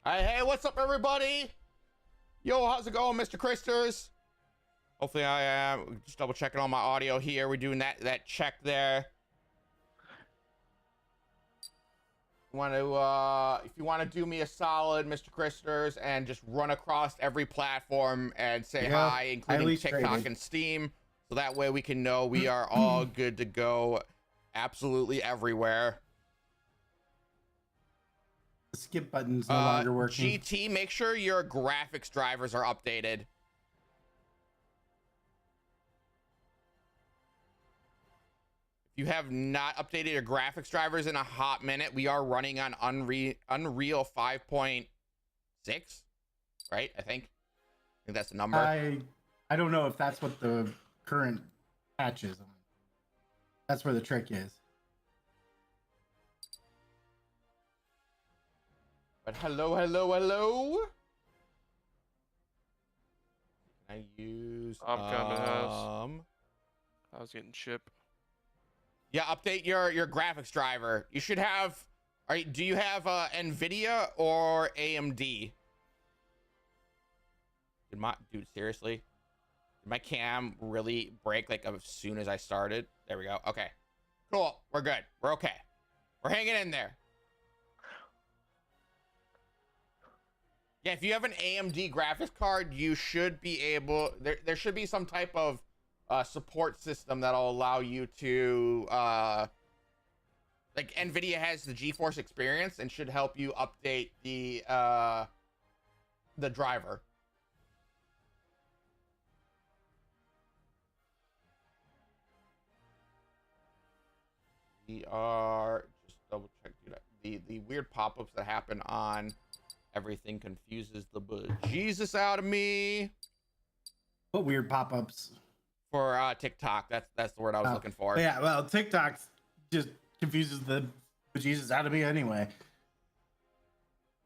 Hey, what's up, everybody? Yo, how's it going, Mr. Christers? Hopefully, I am just double checking on my audio here. We're doing that check there. If you want to do me a solid, Mr. Christers, and just run across every platform and say hi, including TikTok and Steam, so that way we can know we are all good to go, absolutely everywhere. The skip button's no longer working. GT, make sure your graphics drivers are updated. If you have not updated your graphics drivers in a hot minute, we are running on Unreal 5.6, right? I think that's the number. I don't know if that's what the current patch is on. That's where the trick is. But hello. Can I use I'm coming, house. I was getting chip. Yeah, update your graphics driver. You should have. Do you have NVIDIA or AMD? Dude, seriously? Did my cam really break like as soon as I started? There we go. Okay, cool. We're good. We're okay. We're hanging in there. Yeah, if you have an AMD graphics card, you should be able. There should be some type of support system that'll allow you to like NVIDIA has the GeForce Experience and should help you update the driver. We are just double check, dude. The weird pop-ups that happen on everything confuses the bejesus out of me. What weird pop-ups? For TikTok, that's the word I was looking for. Yeah, well, TikTok just confuses the bejesus out of me anyway.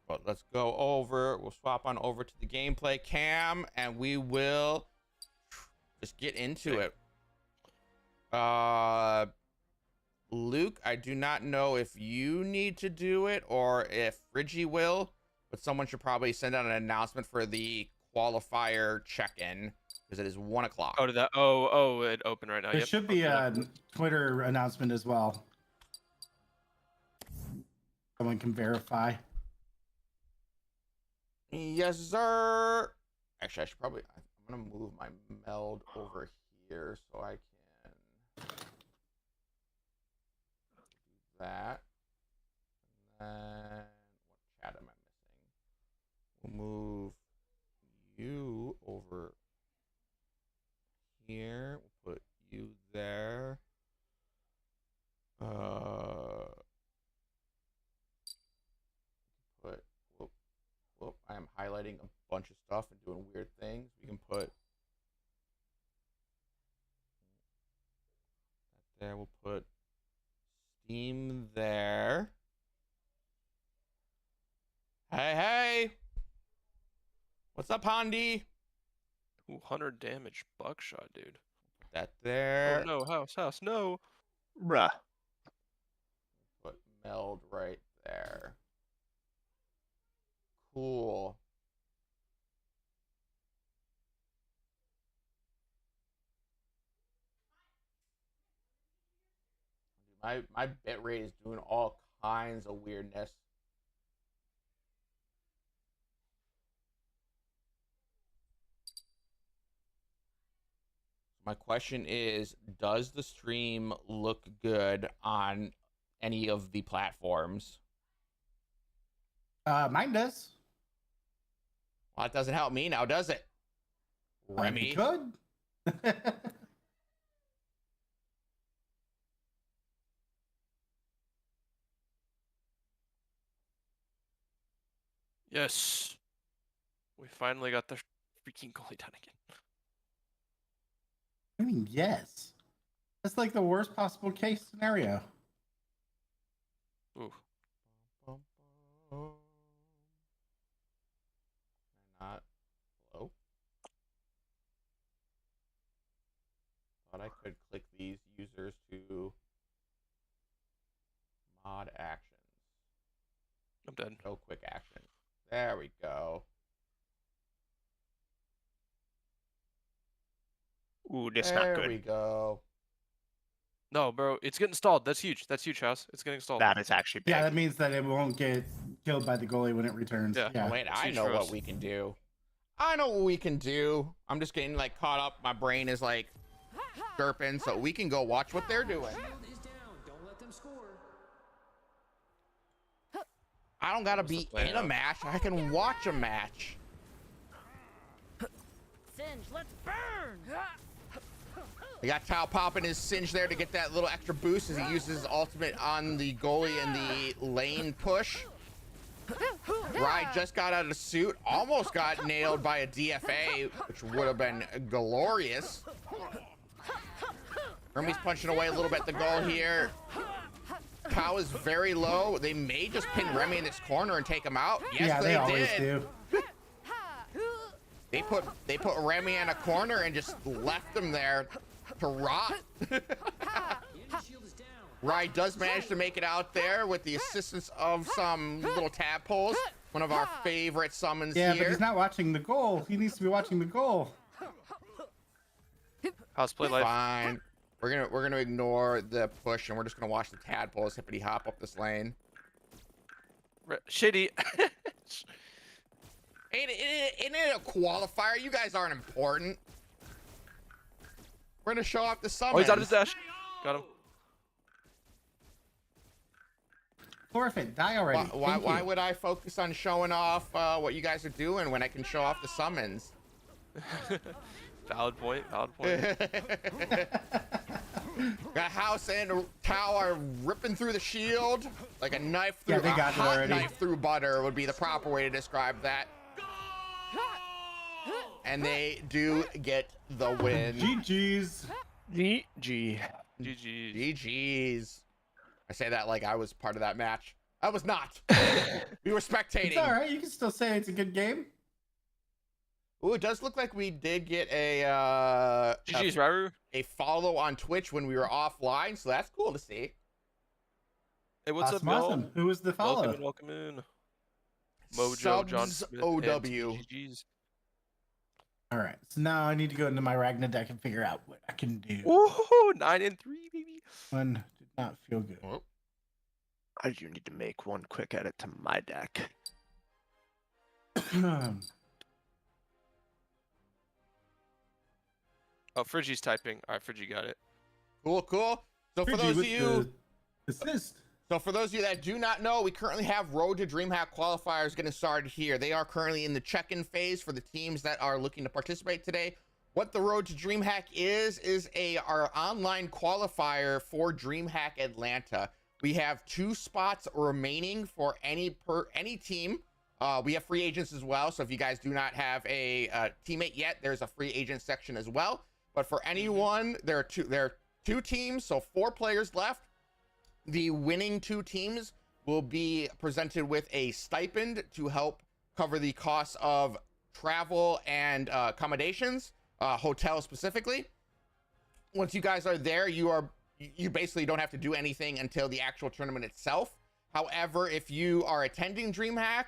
But let's go over. We'll swap on over to the gameplay cam, and we will just get into it. Luke, I do not know if you need to do it or if Friggy will, but someone should probably send out an announcement for the qualifier check-in because it is 1 o'clock. Oh, did that? Oh, it opened right now. There should be a Twitter announcement as well. Someone can verify. Yes, sir. Actually, I should probably. I'm gonna move my meld over here so I can do that. And then what chat am I missing? We'll move you over here. We'll put you there. Whoop, I am highlighting a bunch of stuff and doing weird things. We can put that there. We'll put Steam there. Hey. What's up, Hondi? 200 damage buckshot, dude. Put that there. Oh, no, house, no. Bruh. Put meld right there. Cool. My bit rate is doing all kinds of weirdness. My question is, does the stream look good on any of the platforms? Mine does. Well, it doesn't help me now, does it? Remy? Could. Yes. We finally got the freaking goalie done again. I mean, yes. That's like the worst possible case scenario. Ooh. Not hello. Thought I could click these users to mod actions. I'm dead. No quick action. There we go. Ooh, this not There good. we go. No, bro, it's getting stalled. That's huge. That's huge, House. It's getting stalled. That is actually big. Yeah, that means that it won't get killed by the goalie when it returns. Yeah. Yeah. Wait, It's I huge know for what us. we can do. I know what we can do. I'm just getting like caught up. My brain is like derping, so we can go watch what they're doing. I don't gotta be plan in a out? match. I can watch a match. Singe, let's burn! We got Tao popping his Singe there to get that little extra boost as he uses his ultimate on the goalie in the lane push. Rye just got out of the suit, almost got nailed by a DFA, which would have been glorious. Remy's punching away a little bit at the goal here. Tao is very low. They may just pin Remy in this corner and take him out. Yes, Yeah, they always did. do. They put Remy in a corner and just left him there to rot. Rye does manage to make it out there with the assistance of some little tadpoles. One of our favorite summons Yeah, here. but he's not watching the goal. He needs to be watching the goal. House play life. Fine. We're gonna ignore the push and we're just gonna watch the tadpoles hippity hop up this lane. Shitty. Ain't it a qualifier? You guys aren't important. We're gonna show off the summons. Oh, he's out of his dash. Got him. Forfeit, die already. Why would I focus on showing off what you guys are doing when I can show off the summons? Valid point. Valid point. Got House and Tao are ripping through the shield like a knife through. Yeah, they got it hot already. knife through butter would be the proper way to describe that. And they do get the win. GG's. GG. GG. GG's. I say that like I was part of that match. I was not. We were spectating. It's all right. You can still say it's a good game. Ooh, it does look like we did get a GG's, Raru. a follow on Twitch when we were offline, so that's cool to see. Hey, what's Awesome, up, y'all? awesome. Who was the follow? Welcome in. Mojo, John Subs Smith, OW. and GG's. All right. So now I need to go into my Ragnar deck and figure out what I can do. Ooh, 9 and 3, baby. One did not feel good. Oh, I do need to make one quick edit to my deck. Oh, Friggy's typing. All right, Friggy got it. cool, cool. So for Friggy those of with you, the assist. so for those of you that do not know, we currently have Road to Dreamhack qualifiers getting started here. They are currently in the check-in phase for the teams that are looking to participate today. What the Road to Dreamhack is our online qualifier for Dreamhack Atlanta. We have 2 spots remaining for any team. We have free agents as well. So if you guys do not have a teammate yet, there's a free agent section as well. But for anyone, there are 2 teams, so 4 players left. The winning 2 teams will be presented with a stipend to help cover the costs of travel and accommodations, hotel specifically. Once you guys are there, you basically don't have to do anything until the actual tournament itself. However, if you are attending Dreamhack,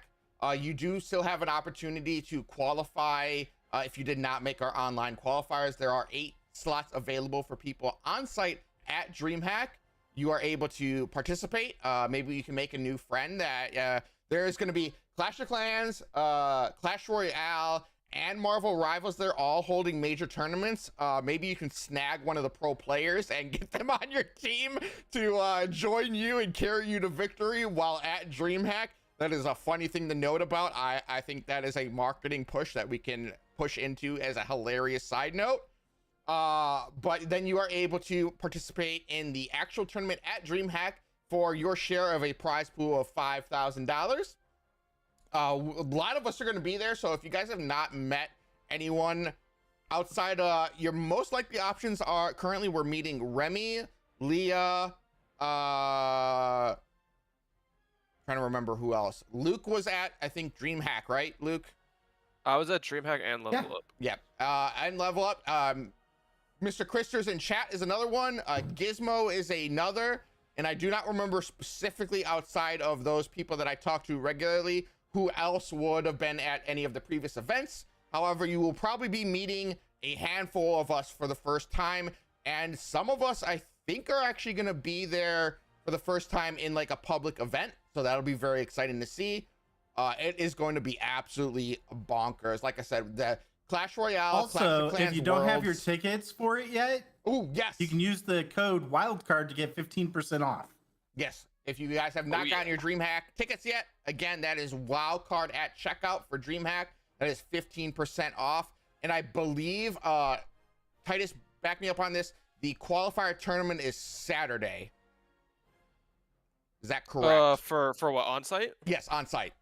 you do still have an opportunity to qualify. If you did not make our online qualifiers, there are 8 slots available for people on site at Dreamhack. You are able to participate. Maybe you can make a new friend. That there's going to be Clash of Clans, Clash Royale, and Marvel Rivals. They're all holding major tournaments. Maybe you can snag one of the pro players and get them on your team to join you and carry you to victory while at Dreamhack. That is a funny thing to note about. I think that is a marketing push that we can push into as a hilarious side note. But then you are able to participate in the actual tournament at Dreamhack for your share of a prize pool of $5,000. A lot of us are going to be there, so if you guys have not met anyone outside, your most likely options are currently we're meeting Remy, Leah, trying to remember who else. Luke was at, I think, Dreamhack, right, Luke? I was at Dreamhack and Level Up. Yeah, and Level Up. Mr. Christers in chat is another one. Gizmo is another. And I do not remember specifically outside of those people that I talk to regularly who else would have been at any of the previous events. However, you will probably be meeting a handful of us for the first time, and some of us I think are actually going to be there for the first time in like a public event, so that'll be very exciting to see. It is going to be absolutely bonkers. Like I said, the Clash Royale, also, Clash of Clans if you don't have your Worlds- tickets for it yet, oh yes, you can use the code Wildcard to get 15% off. yes. If you guys have not gotten your Dreamhack tickets yet, again, that is Wildcard at checkout for Dreamhack. That is 15% off. And I believe, Titus, back me up on this, the qualifier tournament is Saturday. Is that correct? For what, on site? Yes, on site.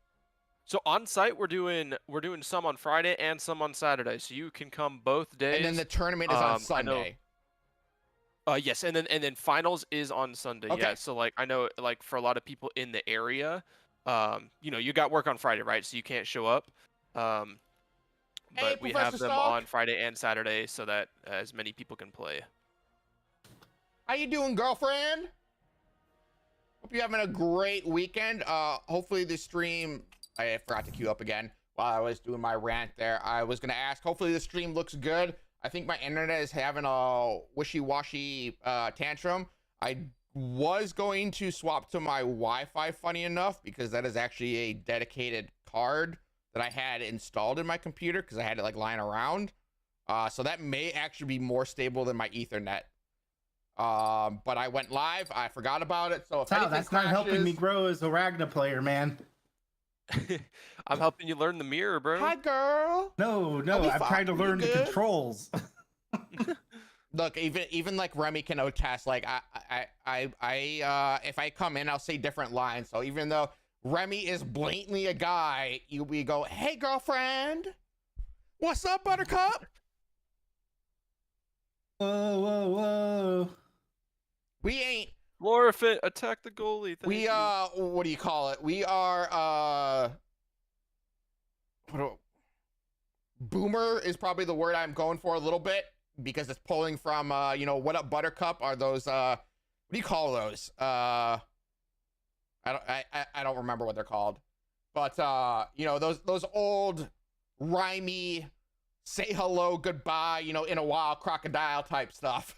So on site we're doing some on Friday and some on Saturday, so you can come both days. And then the tournament is on Sunday. Yes, and then finals is on Sunday. Okay. Yeah, so like I know like for a lot of people in the area, you know, you got work on Friday, right? So you can't show up. But Hey, we Professor have them Stark. on Friday and Saturday so that as many people can play. How you doing, girlfriend? Hope you're having a great weekend. Hopefully the stream, I forgot to queue up again while I was doing my rant there. I was gonna ask, hopefully the stream looks good. I think my internet is having a wishy-washy tantrum. I was going to swap to my Wi-Fi, funny enough, because that is actually a dedicated card that I had installed in my computer because I had it like lying around. So that may actually be more stable than my Ethernet. But I went live. I forgot about it. So if anything That's crashes, not helping me grow as a Ragna player, man. I'm helping you learn the mirror, bro. Hi, girl. No, I'll be I'm fine. trying to You learn the good? controls. Look, even like Remy can attest. Like if I come in, I'll say different lines. So even though Remy is blatantly a guy, we go, "Hey, girlfriend, what's up, Buttercup?" Whoa, whoa, whoa. We ain't. Lorifit, attack the goalie. Thank We you. what do you call it? We are boomer is probably the word I'm going for a little bit because it's pulling from you know, what up, Buttercup? Are those what do you call those? I don't remember what they're called, but you know, those old rhymey say hello goodbye, you know, in a while crocodile type stuff.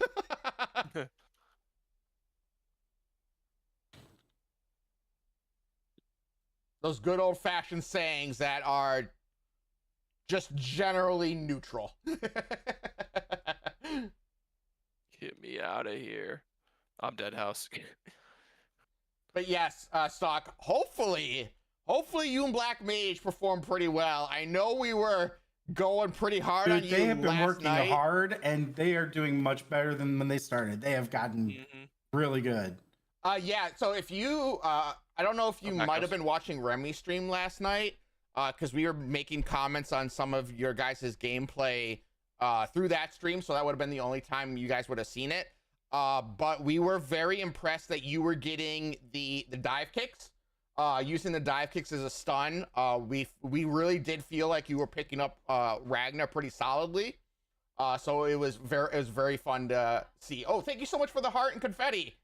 Those good old fashioned sayings that are just generally neutral. Get me out of here. I'm dead house. But yes, Stock, hopefully you and Black Mage performed pretty well. I know we were going pretty hard on Dude, you they have been last working night. hard, and they are doing much better than when they started. They have gotten really good. Yeah, so if you, I don't know if you might have been watching Remy stream last night, because we were making comments on some of your guys' gameplay through that stream, so that would have been the only time you guys would have seen it. But we were very impressed that you were getting the dive kicks, using the dive kicks as a stun. We really did feel like you were picking up Ragnar pretty solidly. So it was very fun to see. Oh, thank you so much for the heart and confetti.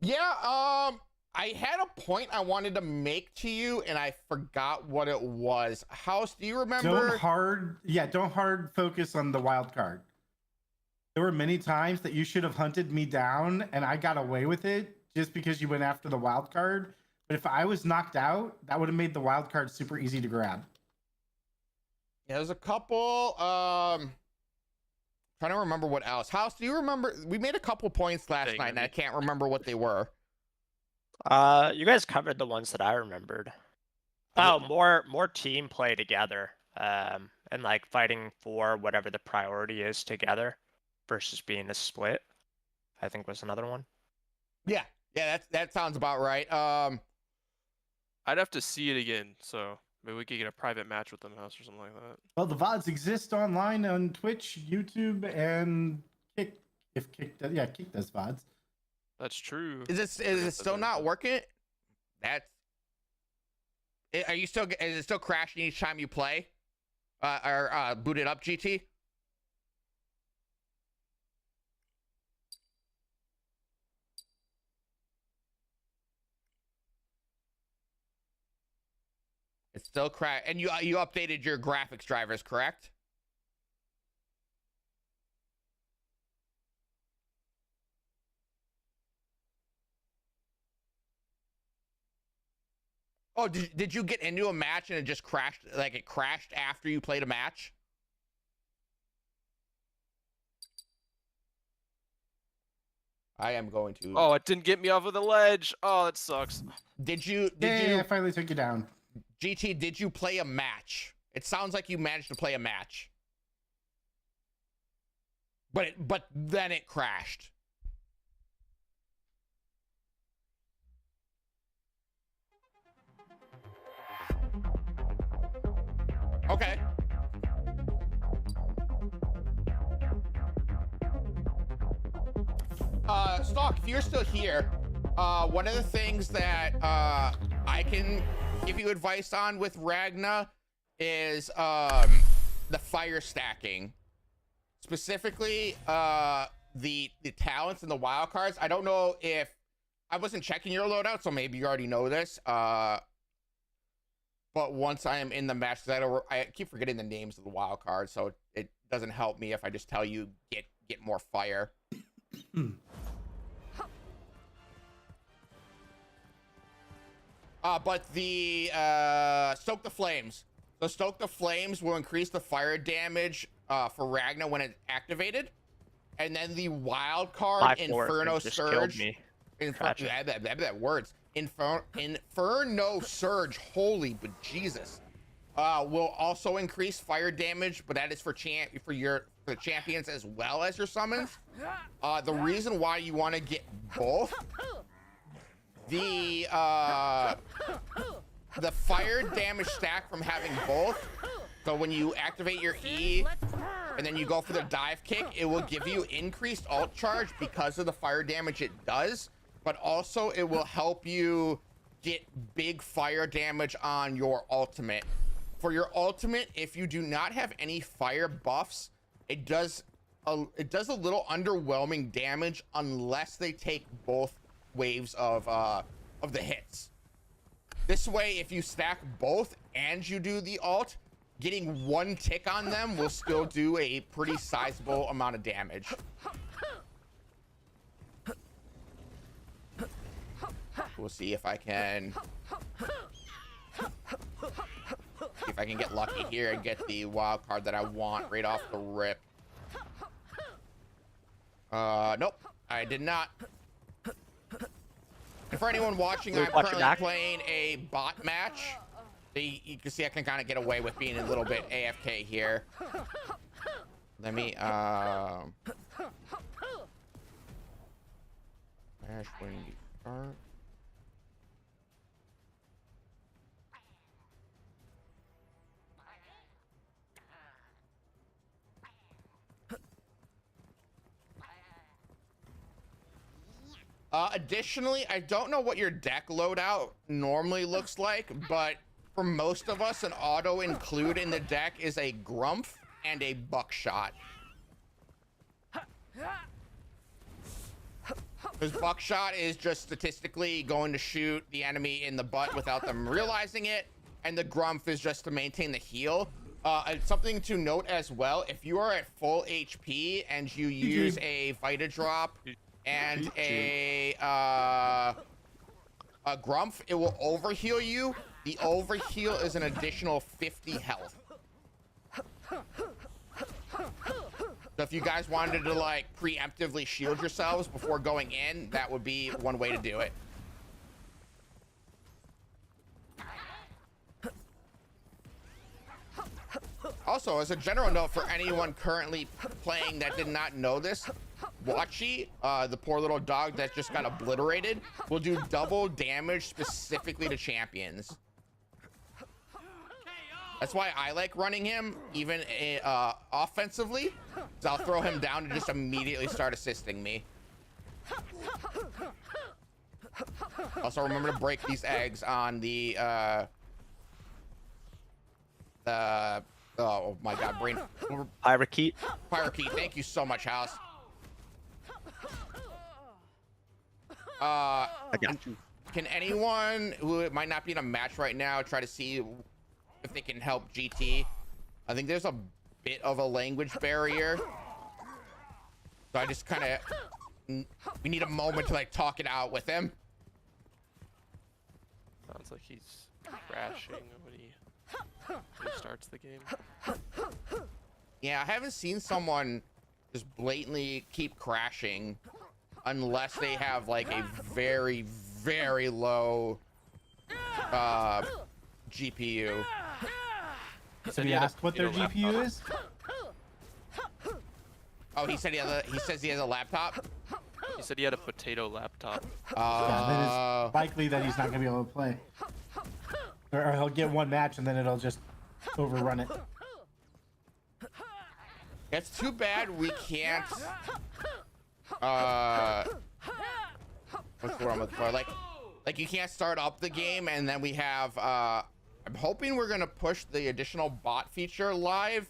Yeah, I had a point I wanted to make to you, and I forgot what it was. House, do you remember? Don't hard focus on the wild card. There were many times that you should have hunted me down, and I got away with it just because you went after the wild card. But if I was knocked out, that would have made the wild card super easy to grab. Yeah, there's a couple. Trying to remember what else. House, do you remember? We made a couple points last night, and I can't remember what they were. You guys covered the ones that I remembered. Oh, more team play together, and like fighting for whatever the priority is together, versus being a split. I think was another one. Yeah, that sounds about right. I'd have to see it again, so maybe we could get a private match with them house or something like that. Well, the VODs exist online on Twitch, YouTube, and Kick. If Kick does, Kick does VODs. That's true. Is it still not working? Is it still crashing each time you play? Or boot it up, GT? It's still cracked. And you updated your graphics drivers, correct? Oh, did you get into a match and it just crashed? Like it crashed after you played a match? I am going to. Oh, it didn't get me off of the ledge. Oh, that sucks. Did you? I finally took you down. GT, did you play a match? It sounds like you managed to play a match. But then it crashed. Okay. Stock, if you're still here, one of the things that I can give you advice on with Ragna is the fire stacking. Specifically, the talents and the wild cards. I don't know if I wasn't checking your loadout, so maybe you already know this. But once I am in the match, because I keep forgetting the names of the wild cards, so it doesn't help me if I just tell you get more fire. But the Stoke the Flames. So Stoke the Flames will increase the fire damage for Ragna when it's activated. And then the wild card Inferno Surge. Words. Inferno Surge, holy bejesus. Will also increase fire damage, but that is for the champions as well as your summons. The reason why you want to get both, the fire damage stack from having both. So when you activate your E and then you go for the dive kick, it will give you increased ult charge because of the fire damage it does, but also it will help you get big fire damage on your ultimate. For your ultimate, if you do not have any fire buffs, it does a little underwhelming damage unless they take both waves of the hits. This way, if you stack both and you do the ult, getting one tick on them will still do a pretty sizable amount of damage. We'll see if I can get lucky here and get the wild card that I want right off the rip. Nope, I did not. And for anyone watching, I'm currently playing a bot match. You can see I can kind of get away with being a little bit AFK here. Let me, Ash, when you start. Additionally, I don't know what your deck loadout normally looks like, but for most of us, an auto include in the deck is a Grumph and a Buckshot. Because Buckshot is just statistically going to shoot the enemy in the butt without them realizing it, and the Grumph is just to maintain the heal. Something to note as well, if you are at full HP and you use a Vita Drop and a Grumph, it will overheal you. The overheal is an additional 50 health. So if you guys wanted to like preemptively shield yourselves before going in, that would be one way to do it. Also, as a general note for anyone currently playing that did not know this, Watchy, the poor little dog that just got obliterated, will do double damage specifically to champions. That's why I like running him, even offensively, because I'll throw him down to just immediately start assisting me. Also, remember to break these eggs on the oh my god, brain. Pyrokeet. Pyrokeet, thank you so much, House. I got you. Can anyone who might not be in a match right now try to see if they can help GT. I think there's a bit of a language barrier. So I just kind of, we need a moment to like talk it out with him. Sounds like he's crashing when he starts the game. Yeah, I haven't seen someone just blatantly keep crashing unless they have like a very, very low GPU. Did he ask what their GPU is? Oh, he said he says he has a laptop. He said he had a potato laptop. Yeah, then it's likely that he's not gonna be able to play, or he'll get one match and then it'll just overrun it. It's too bad we can't. What's the word I'm looking for? Like you can't start up the game and then we have. I'm hoping we're gonna push the additional bot feature live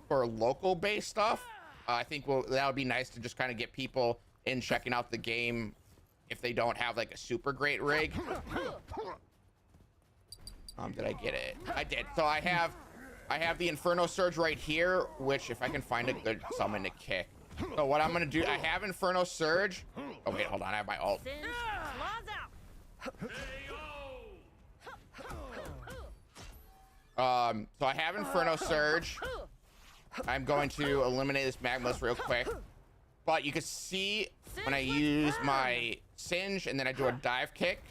for local based stuff. I think that would be nice to just kind of get people in checking out the game if they don't have like a super great rig. Did I get it? I did. So I have the Inferno Surge right here, which if I can find a good summon to kick. So what I'm gonna do, I have Inferno Surge. Oh wait, hold on, I have my ult. Singe, claws out. So I have Inferno Surge. I'm going to eliminate this Magmalus real quick. But you can see when I use my Singe and then I do a dive kick,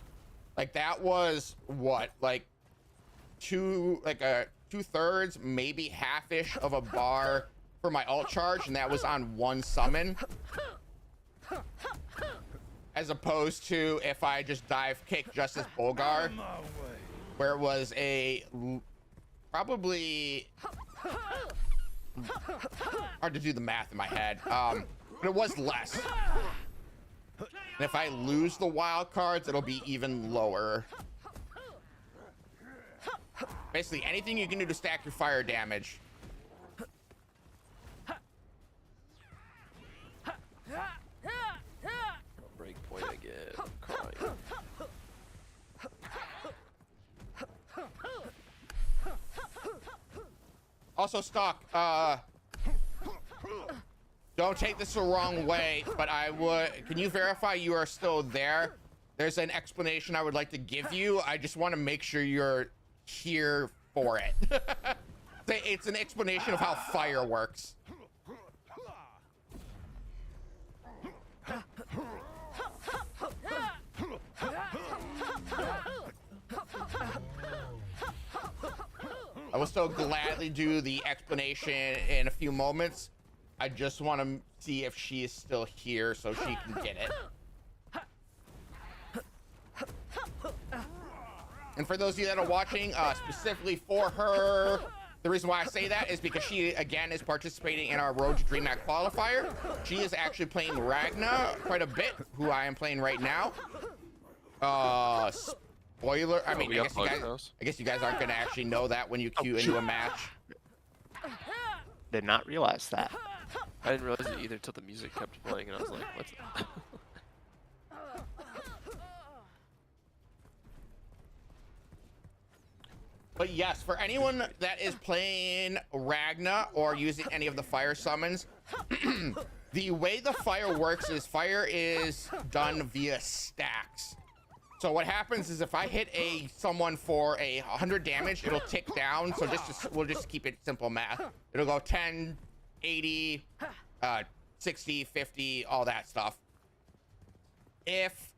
like that was what, like two-thirds, maybe half-ish of a bar for my ult charge, and that was on one summon. As opposed to if I just dive kick Justice Bolgar, where it was a probably hard to do the math in my head, but it was less. And if I lose the wild cards, it'll be even lower. Basically, anything you can do to stack your fire damage. Breakpoint again. I'm crying. Also, Stock, don't take this the wrong way, but can you verify you are still there? There's an explanation I would like to give you. I just want to make sure you're here for it. It's an explanation of how fire works. I will still gladly do the explanation in a few moments. I just want to see if she is still here so she can get it. And for those of you that are watching, specifically for her, the reason why I say that is because she, again, is participating in our Road to Dreamhack qualifier. She is actually playing Ragna quite a bit, who I am playing right now. Spoiler, I mean, I guess you guys aren't going to actually know that when you queue into a match. Did not realize that. I didn't realize it either till the music kept playing, and I was like, what's that? But yes, for anyone that is playing Ragna or using any of the fire summons, the way the fire works is fire is done via stacks. So what happens is if I hit someone for 100 damage, it'll tick down. So we'll just keep it simple math. It'll go 10, 80, 60, 50, all that stuff. If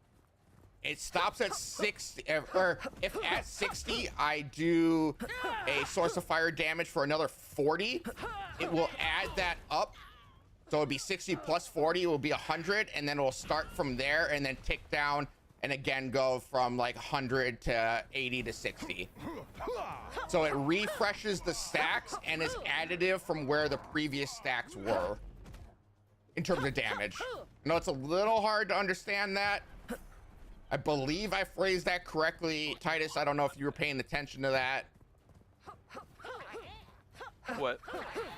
it stops at 60, or if at 60 I do a source of fire damage for another 40, it will add that up. So it'll be 60 plus 40, it will be 100, and then it will start from there and then tick down and again go from like 100 to 80 to 60. So it refreshes the stacks and is additive from where the previous stacks were in terms of damage. I know it's a little hard to understand that. I believe I phrased that correctly. Titus, I don't know if you were paying attention to that. What?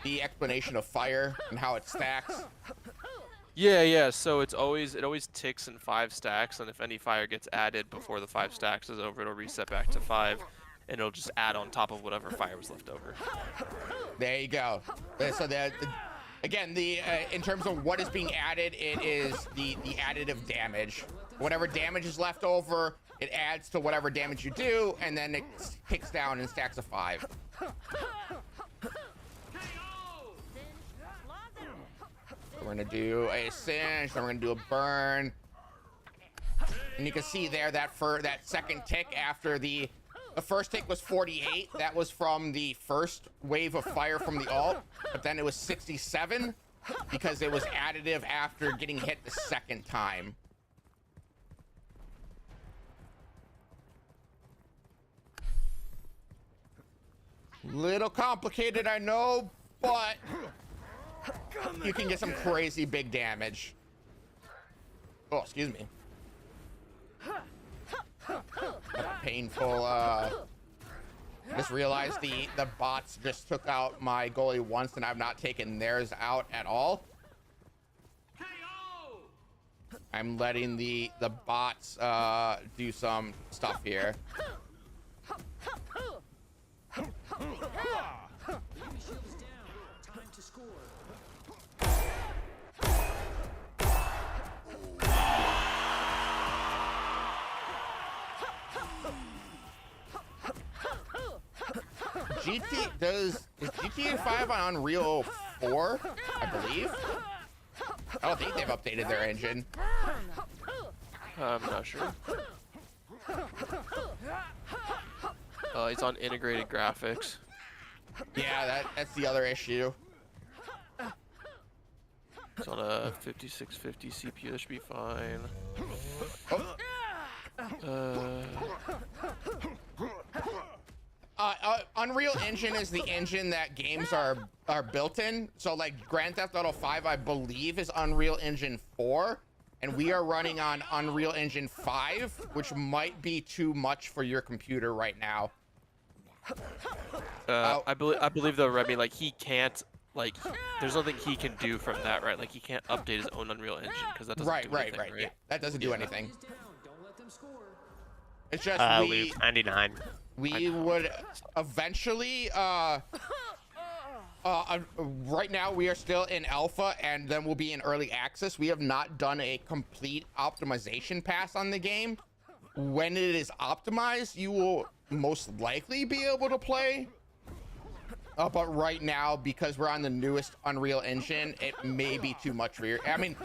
The explanation of fire and how it stacks. Yeah. So it always ticks in 5 stacks, and if any fire gets added before the 5 stacks is over, it'll reset back to 5. and it'll just add on top of whatever fire was left over. There you go. So again, in terms of what is being added, it is the additive damage. Whatever damage is left over, it adds to whatever damage you do, and then it kicks down in stacks of 5. We're gonna do a cinch, then we're gonna do a burn, and you can see there that for that second tick after the first tick was 48. That was from the first wave of fire from the ult, but then it was 67 because it was additive after getting hit the second time. Little complicated, I know, but you can get some crazy big damage. Oh, excuse me. Painful. Just realized the bots just took out my goalie once, and I've not taken theirs out at all. I'm letting the bots do some stuff here. Is GTA 5 on Unreal 4, I believe? I don't think they've updated their engine. I'm not sure. It's on integrated graphics. Yeah, that's the other issue. It's on a 5650 CPU. That should be fine. Unreal Engine is the engine that games are built in. So like Grand Theft Auto 5, I believe, is Unreal Engine 4, and we are running on Unreal Engine 5, which might be too much for your computer right now. I believe though, Remy, like he can't, like, there's nothing he can do from that, right? Like he can't update his own Unreal Engine because that doesn't do anything, right? Yeah, that doesn't do anything. It's just we 99. we would eventually right now we are still in alpha, and then we'll be in early access. We have not done a complete optimization pass on the game. When it is optimized, you will most likely be able to play, but right now, because we're on the newest Unreal Engine, it may be too much for your, I mean,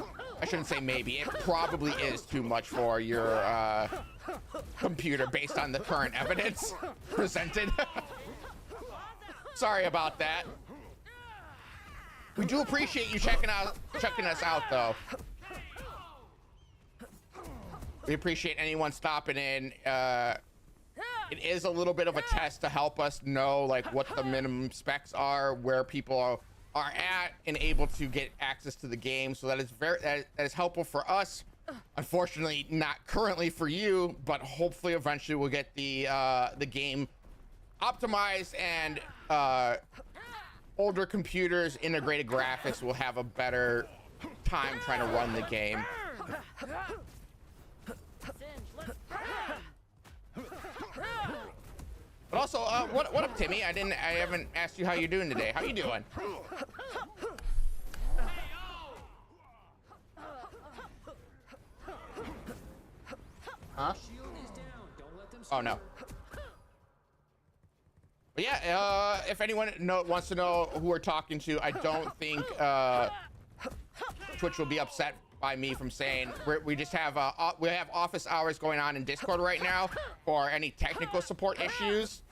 I shouldn't say maybe, it probably is too much for your computer based on the current evidence presented. Sorry about that. We do appreciate you checking us out though. We appreciate anyone stopping in. It is a little bit of a test to help us know like what the minimum specs are, where people are at, and able to get access to the game. So that is that is helpful for us. Unfortunately, not currently for you, but hopefully eventually we'll get the game optimized, and older computers, integrated graphics will have a better time trying to run the game. But also, what up, Timmy? I haven't asked you how you're doing today. How you doing? Huh? Oh no. But yeah, if anyone wants to know who we're talking to, I don't think Twitch will be upset by me from saying we just have we have office hours going on in Discord right now for any technical support issues,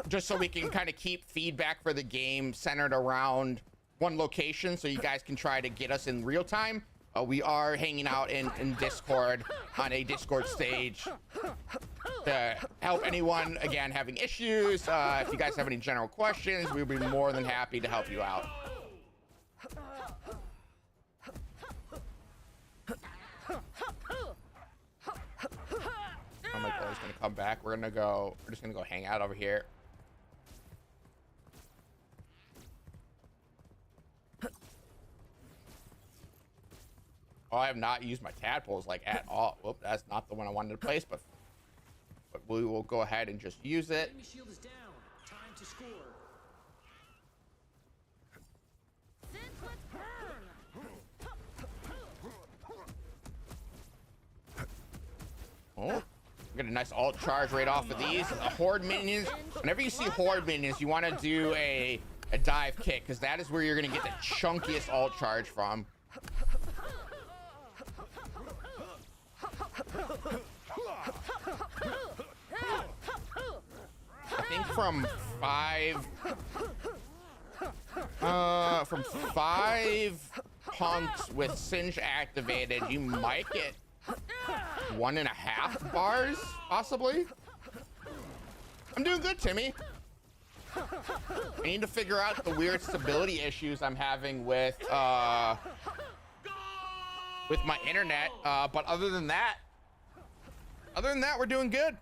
just so we can kind of keep feedback for the game centered around one location, so you guys can try to get us in real time. We are hanging out in Discord on a Discord stage to help anyone, again, having issues. If you guys have any general questions, we'll be more than happy to help you out. Oh my God, he's gonna come back. We're just gonna go hang out over here. Oh, I have not used my tadpoles like at all. Whoop, that's not the one I wanted to place, but but we will go ahead and just use it. Enemy shield is down. Time to score. Since let's burn. Oh, get a nice alt charge right off of these. Horde minions. Whenever you see horde minions, you want to do a dive kick, because that is where you're going to get the chunkiest alt charge from. I think from five punks with Singe activated, you might get 1.5 bars, possibly. I'm doing good, Timmy. I need to figure out the weird stability issues I'm having with my internet. But other than that, we're doing good.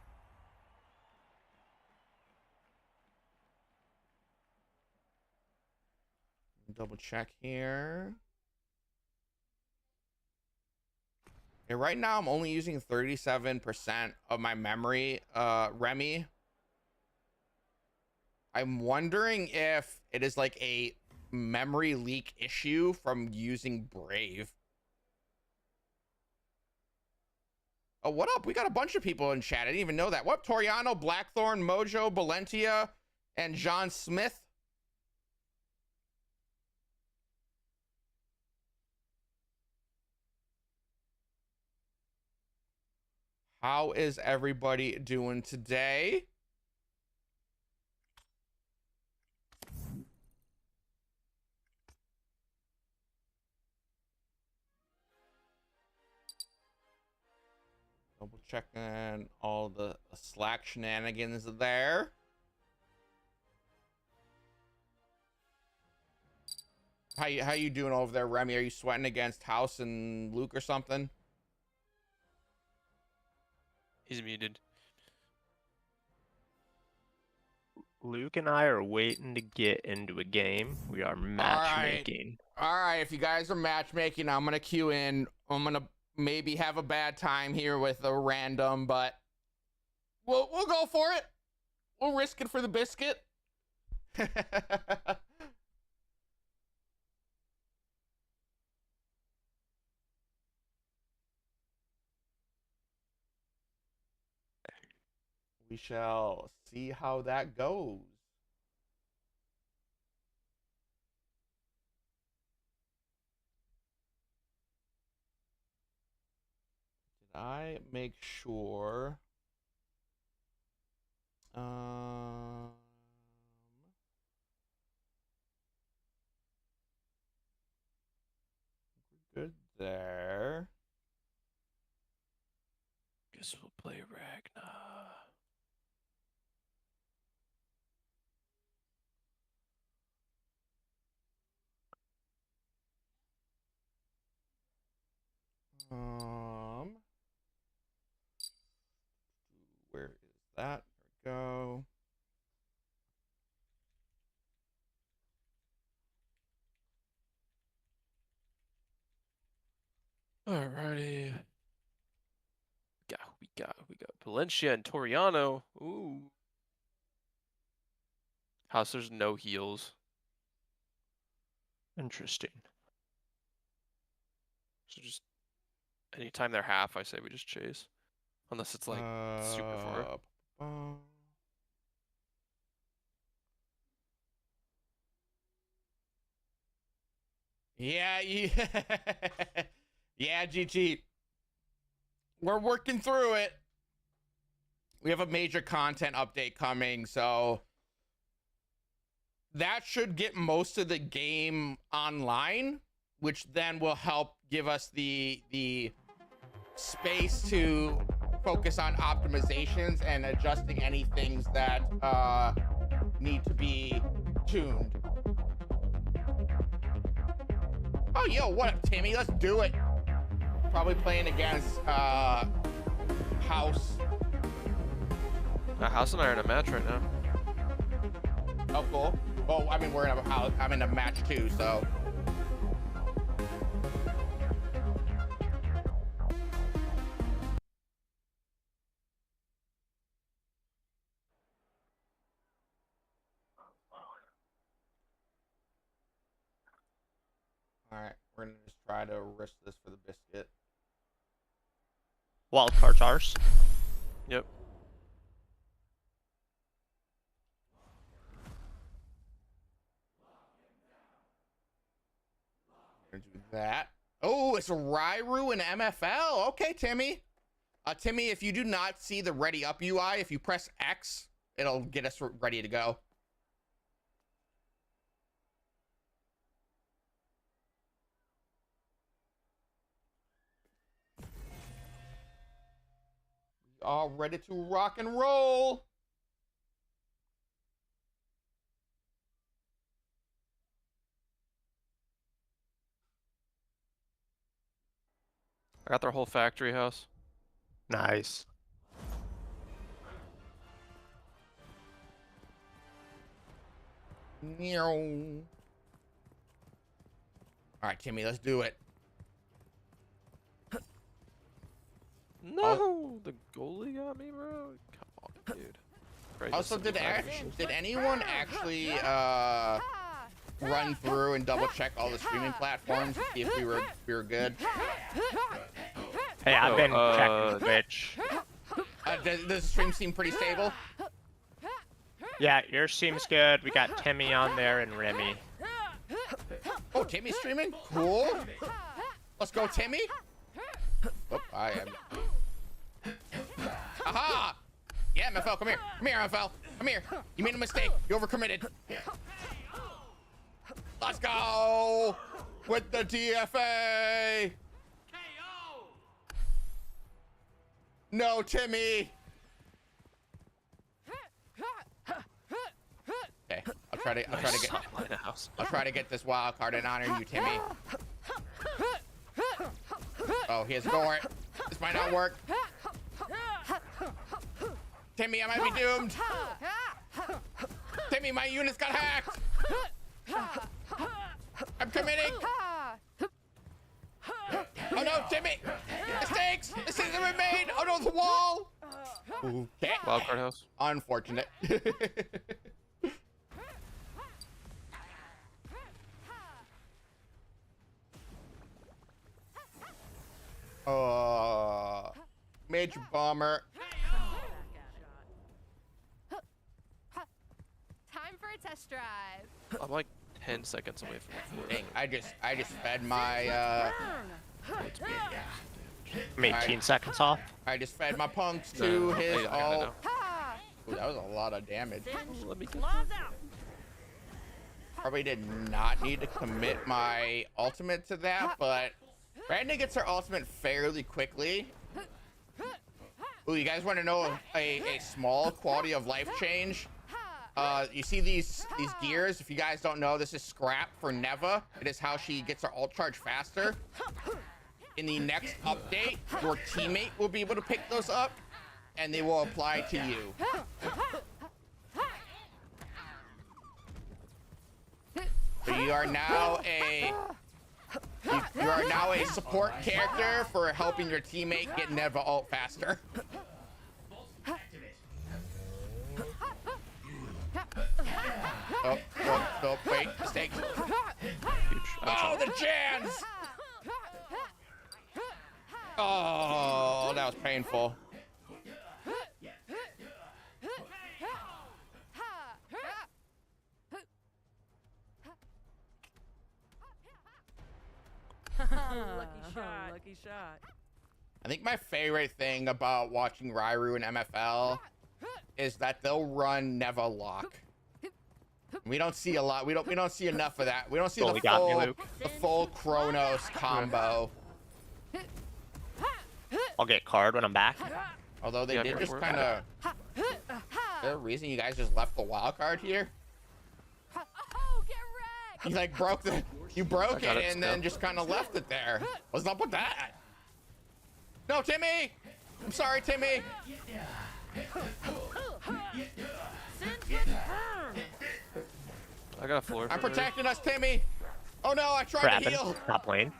Double check here. Okay, right now I'm only using 37% of my memory, Remy. I'm wondering if it is like a memory leak issue from using Brave. Oh, what up? We got a bunch of people in chat. I didn't even know that. What? Toriano, Blackthorn, Mojo, Valentia, and John Smith. How is everybody doing today? Double checking all the Slack shenanigans there. How you doing over there, Remy? Are you sweating against House and Luke or something? He's muted. Luke and I are waiting to get into a game. We are matchmaking. All right, if you guys are matchmaking, I'm gonna queue in. I'm gonna maybe have a bad time here with a random, but we'll go for it. We'll risk it for the biscuit. We shall see how that goes. Did I make sure? Good there. Guess we'll play Ragnar. Where is that? There we go. Alrighty. We got Valencia and Toriano. Ooh. House, there's no heals. Interesting. So just anytime they're half, I say we just chase. Unless it's like super far. Yeah, yeah, GG. We're working through it. We have a major content update coming, so that should get most of the game online, which then will help give us the space to focus on optimizations and adjusting any things that need to be tuned. Oh, yo, what up, Timmy? Let's do it. Probably playing against House. House and I are in a match right now. Oh, cool. Oh, I mean, we're in a house. I'm in a match too, so. Alright, we're gonna just try to risk this for the biscuit. Wildcard's ours. Yep. We're gonna do that. Oh, it's a Rairu and MFL. Okay, Timmy. Timmy, if you do not see the ready up UI, if you press X, it'll get us ready to go. We are ready to rock and roll. I got their whole factory house. Nice. All right, Timmy, let's do it. No, the goalie got me, bro. Come on, dude. Right, Also, did anyone actually run through and double check all the streaming platforms to see if we were good? Hey, I've been checking Twitch. Does the stream seem pretty stable? Yeah, yours seems good. We got Timmy on there and Remy. Oh, Timmy's streaming? Cool. Let's go, Timmy. Oh, I am. Aha! Yeah, MFL, come here. Come here, MFL. Come here. You made a mistake. You overcommitted. Let's go with the DFA. No, Timmy. Okay, I'll try to get this wild card and honor you, Timmy. Oh, he has door. This might not work. Timmy, I might be doomed. Timmy, my units got hacked. I'm committing. Oh no, Timmy! Mistakes! Mistakes have been made! Oh no, the wall! Okay. Wildcard house. Unfortunate. Major bummer. Time for a test drive. I'm like 10 seconds away from the Dang, I just fed my I'm 18 seconds off. I just fed my punks to No, his I all. know. Ooh, that was a lot of damage. Let me get Claws out. Probably did not need to commit my ultimate to that, but Brandon gets her ultimate fairly quickly. Ooh, you guys want to know a small quality of life change? You see these gears? If you guys don't know, this is scrap for Neva. It is how she gets her ult charge faster. In the next update, your teammate will be able to pick those up, and they will apply to you. So you are now a support character for helping your teammate get Neva ult faster. Oh, wait, mistake. Oh, the Jans! Oh, that was painful. Lucky shot. I think my favorite thing about watching Rairu and MFL is that they'll run Neva lock. We don't see a lot. We don't see enough of that. We don't see the full Chronos combo. I'll get card when I'm back. Although they did just kind of. Is there a reason you guys just left the wild card here? Oh, get wrecked! You like broke it and then just kind of left it there. What's up with that? No, Timmy! I'm sorry, Timmy. I got a floor. I'm protecting us, Timmy. Oh no, I tried to heal. Top lane.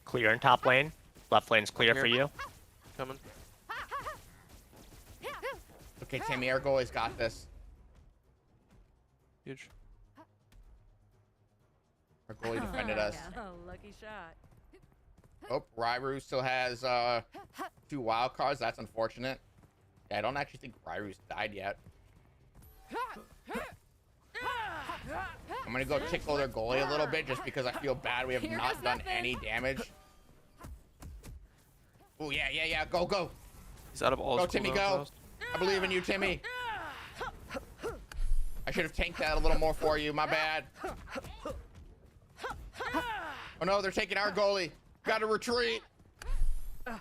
Clear in top lane. Left lane's clear for you. Coming. Okay, Timmy, our goalie's got this. Huge. Our goalie defended us. Oh, lucky shot. Oh, Ryru still has 2 wild cards. That's unfortunate. Yeah, I don't actually think Ryru's died yet. I'm gonna go tickle their goalie a little bit just because I feel bad we have not done any damage. Oh, yeah. Go. He's out of all. Go, Timmy, go. I believe in you, Timmy. I should have tanked that a little more for you. My bad. Oh, no, they're taking our goalie. Gotta retreat. Your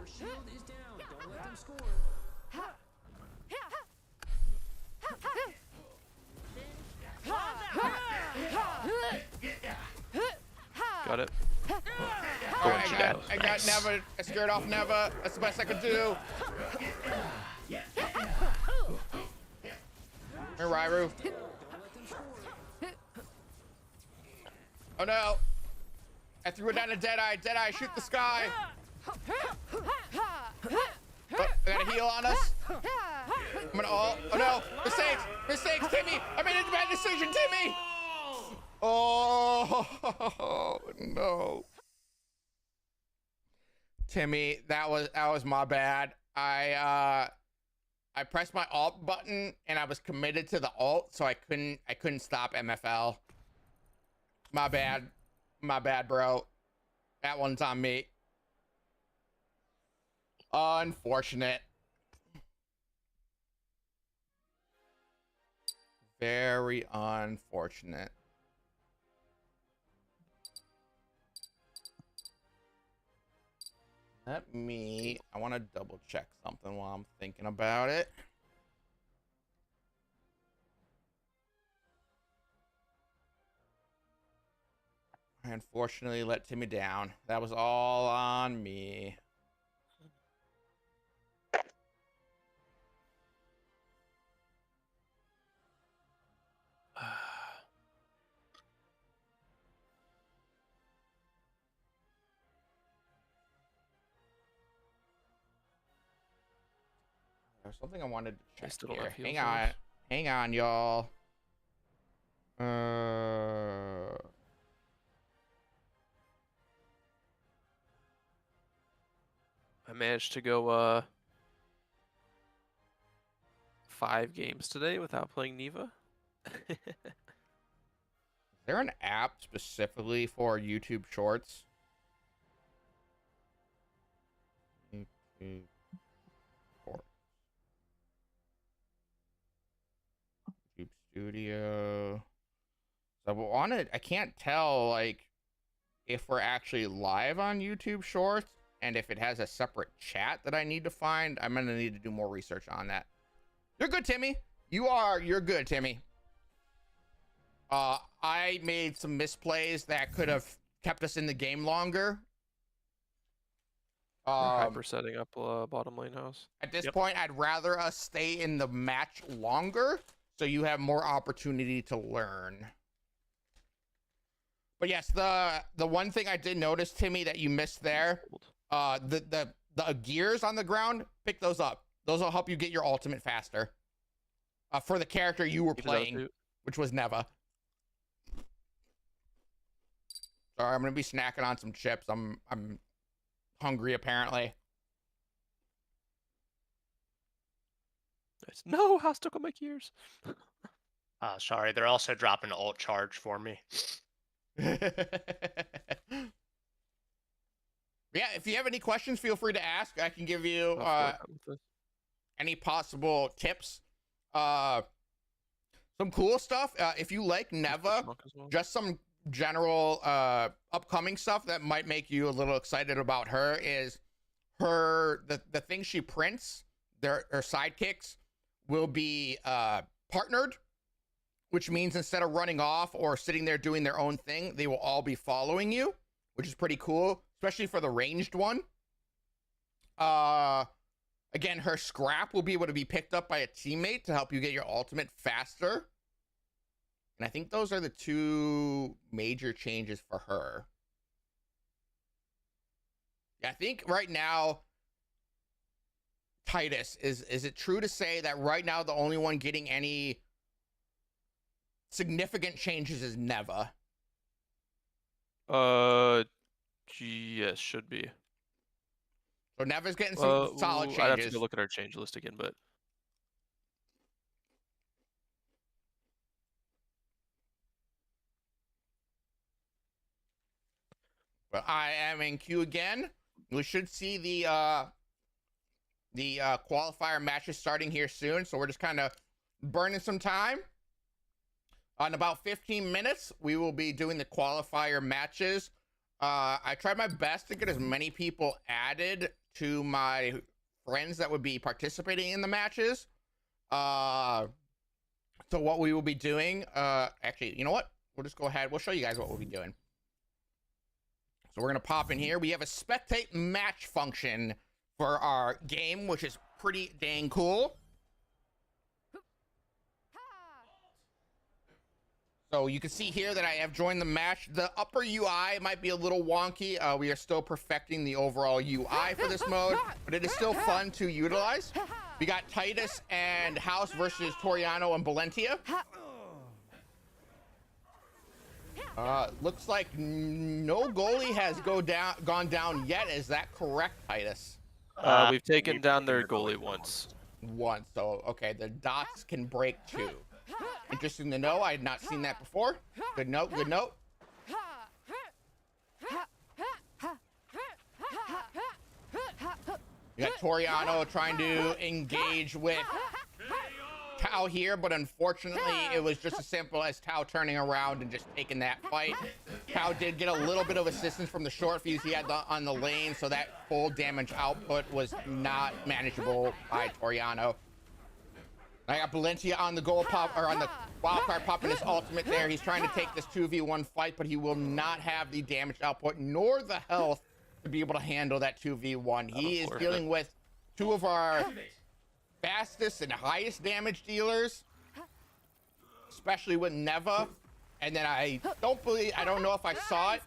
shield is down. Don't let them score. Got it. All right, I got Neva. I scared off Neva. That's the best I could do. Here, Ryru. Oh no! I threw it down to Deadeye. Deadeye, shoot the sky. Oh, I got a heal on us. I'm gonna ult. Oh no! Mistakes, Timmy! I made a bad decision, Timmy! Oh no. Timmy, that was my bad. I pressed my alt button and I was committed to the alt, so I couldn't stop MFL. My bad, bro. That one's on me. Unfortunate. Very unfortunate. I want to double check something while I'm thinking about it. I unfortunately let Timmy down. That was all on me. There's something I wanted to check here. Hang on, y'all. I managed to go 5 games today without playing Neva. Is there an app specifically for YouTube Shorts? YouTube Shorts. YouTube Studio. So I can't tell like if we're actually live on YouTube Shorts and if it has a separate chat that I need to find. I'm gonna need to do more research on that. You're good, Timmy. You're good, Timmy. I made some misplays that could have kept us in the game longer. Hyper setting up bottom lane house. At this point, I'd rather us stay in the match longer so you have more opportunity to learn. But yes, the one thing I did notice, Timmy, that you missed there, the gears on the ground, pick those up. Those will help you get your ultimate faster. For the character you were playing, which was Neva. Sorry, I'm gonna be snacking on some chips. I'm hungry apparently. Nice. No, how stuck on my gears. Sorry, they're also dropping an ult charge for me. Yeah, if you have any questions, feel free to ask. I can give you any possible tips. Some cool stuff. If you like Neva, just some general upcoming stuff that might make you a little excited about her is the things she prints, her sidekicks will be partnered, which means instead of running off or sitting there doing their own thing, they will all be following you, which is pretty cool, especially for the ranged one. Again, her scrap will be able to be picked up by a teammate to help you get your ultimate faster. And I think those are the 2 major changes for her. Yeah, I think right now, Titus, is it true to say that right now the only one getting any significant changes is Neva. Yes, should be. So Neva's getting some solid changes. I'd have to go look at our change list again, but I am in queue again. We should see the qualifier matches starting here soon. So we're just kind of burning some time. In about 15 minutes, we will be doing the qualifier matches. I tried my best to get as many people added to my friends that would be participating in the matches. So what we will be doing, actually, you know what? We'll just go ahead. We'll show you guys what we'll be doing. So we're going to pop in here. We have a spectate match function for our game, which is pretty dang cool. So you can see here that I have joined the match. The upper UI might be a little wonky. We are still perfecting the overall UI for this mode, but it is still fun to utilize. We got Titus and House versus Toriano and Valentia. Looks like no goalie has gone down yet. Is that correct, Titus? We've taken down their goalie once. Once, so okay, the dots can break too. Interesting to know. I had not seen that before. Good note, good note. You got Toriano trying to engage with Tao here, but unfortunately it was just as simple as Tao turning around and just taking that fight. Tao did get a little bit of assistance from the short fuse he had on the lane, so that full damage output was not manageable by Toriano. I got Valentia on the goal pop, or on the wildcard popping his ultimate there. He's trying to take this 2v1 fight, but he will not have the damage output nor the health to be able to handle that 2v1. He is dealing with two of our fastest and highest damage dealers, especially with Neva. And then I don't know if I saw it,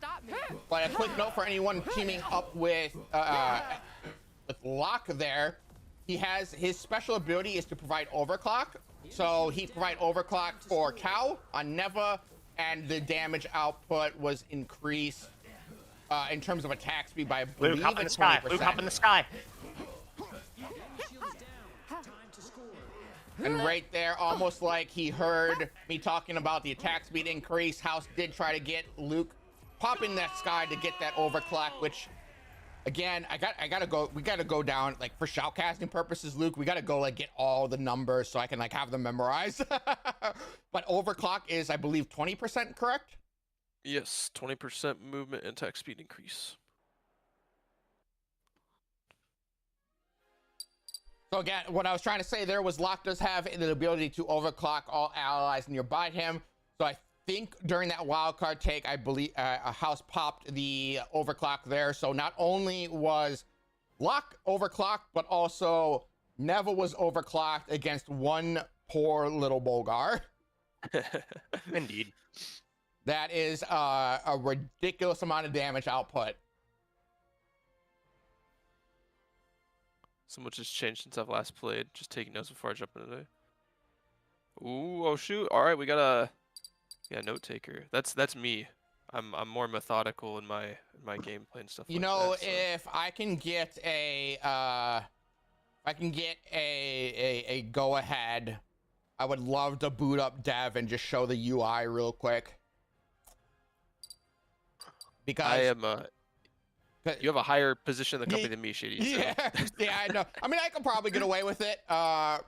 but a quick note for anyone teaming up with Locke there. He has his special ability is to provide overclock. So he provided overclock for Cow on Neva, and the damage output was increased in terms of attack speed by, I believe, Luke, up in the sky. 20%. Luke, up in the sky. And right there, almost like he heard me talking about the attack speed increase, House did try to get Luke pop in that sky to get that overclock, which, again, we gotta go down, like, for shoutcasting purposes, Luke, we gotta go, like, get all the numbers so I can, like, have them memorized. But overclock is, I believe, 20%, correct? Yes, 20% movement and attack speed increase. So again, what I was trying to say there was Locke does have the ability to overclock all allies nearby him. So I think during that wildcard take, I believe a House popped the overclock there. So not only was Locke overclocked, but also Neva was overclocked against one poor little Bolgar. Indeed. That is a ridiculous amount of damage output. So much has changed since I've last played. Just taking notes before I jump in today. Ooh, oh shoot! All right, we got a note taker. That's me. I'm more methodical in my gameplay and stuff. You like know, that, so. if I can get a go ahead, I would love to boot up Dev and just show the UI real quick. Because I am you have a higher position in the company than me, Shady. So. Yeah, I know. I mean, I could probably get away with it. I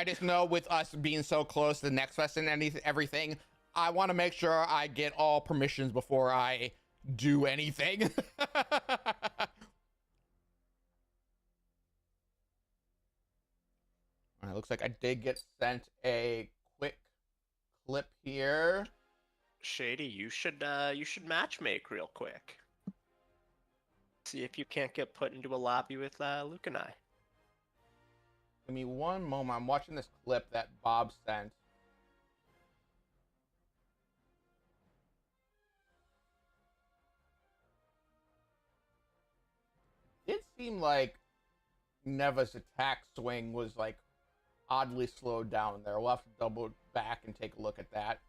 just know with us being so close to the next fest and everything, I want to make sure I get all permissions before I do anything. It looks like I did get sent a quick clip here. Shady, you should matchmake real quick. See if you can't get put into a lobby with Luke and I. Give me one moment. I'm watching this clip that Bob sent. It seemed like Neva's attack swing was like oddly slowed down there. We'll have to double back and take a look at that.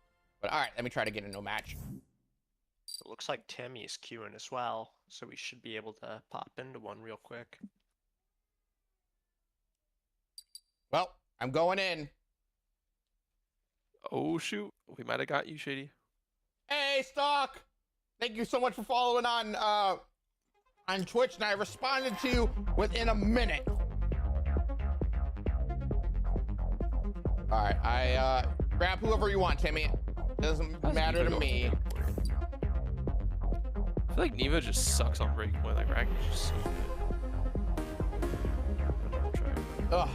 But all right, let me try to get into a match. It looks like Timmy's queuing as well, so we should be able to pop into one real quick. Well, I'm going in. Oh shoot, we might have got you, Shady. Hey, Stock! Thank you so much for following on Twitch, and I responded to you within a minute. All right, I grab whoever you want, Timmy. Doesn't matter to me. I feel like Neva just sucks on breakpoint. Like Ragna's just so good. Ugh.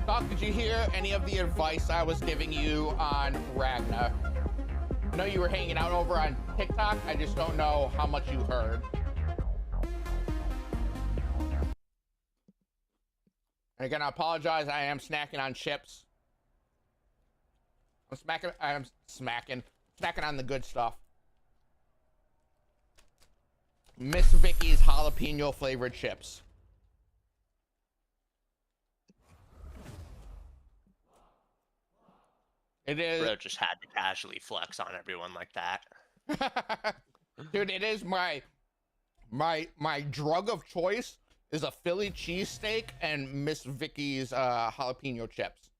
Doc, did you hear any of the advice I was giving you on Ragna? I know you were hanging out over on TikTok. I just don't know how much you heard. And again, I apologize. I am snacking on chips. I'm snacking on the good stuff. Miss Vicky's jalapeno flavored chips. It is. Bro just had to casually flex on everyone like that. Dude, it is my drug of choice is a Philly cheesesteak and Miss Vicky's jalapeno chips.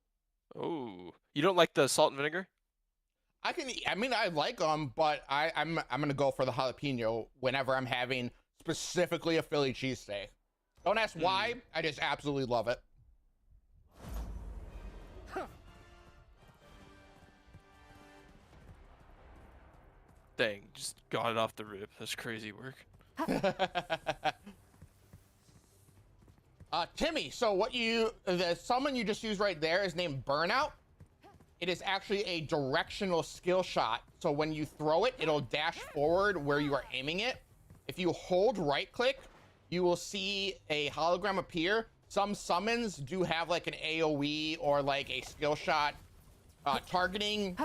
Oh, you don't like the salt and vinegar? I mean, I like them, but I'm gonna go for the jalapeno whenever I'm having specifically a Philly cheesesteak. Don't ask why. I just absolutely love it. Dang, just got it off the rip. That's crazy work. Timmy, so the summon you just used right there is named Burnout. It is actually a directional skill shot. So when you throw it, it'll dash forward where you are aiming it. If you hold right click, you will see a hologram appear. Some summons do have like an AoE or like a skill shot targeting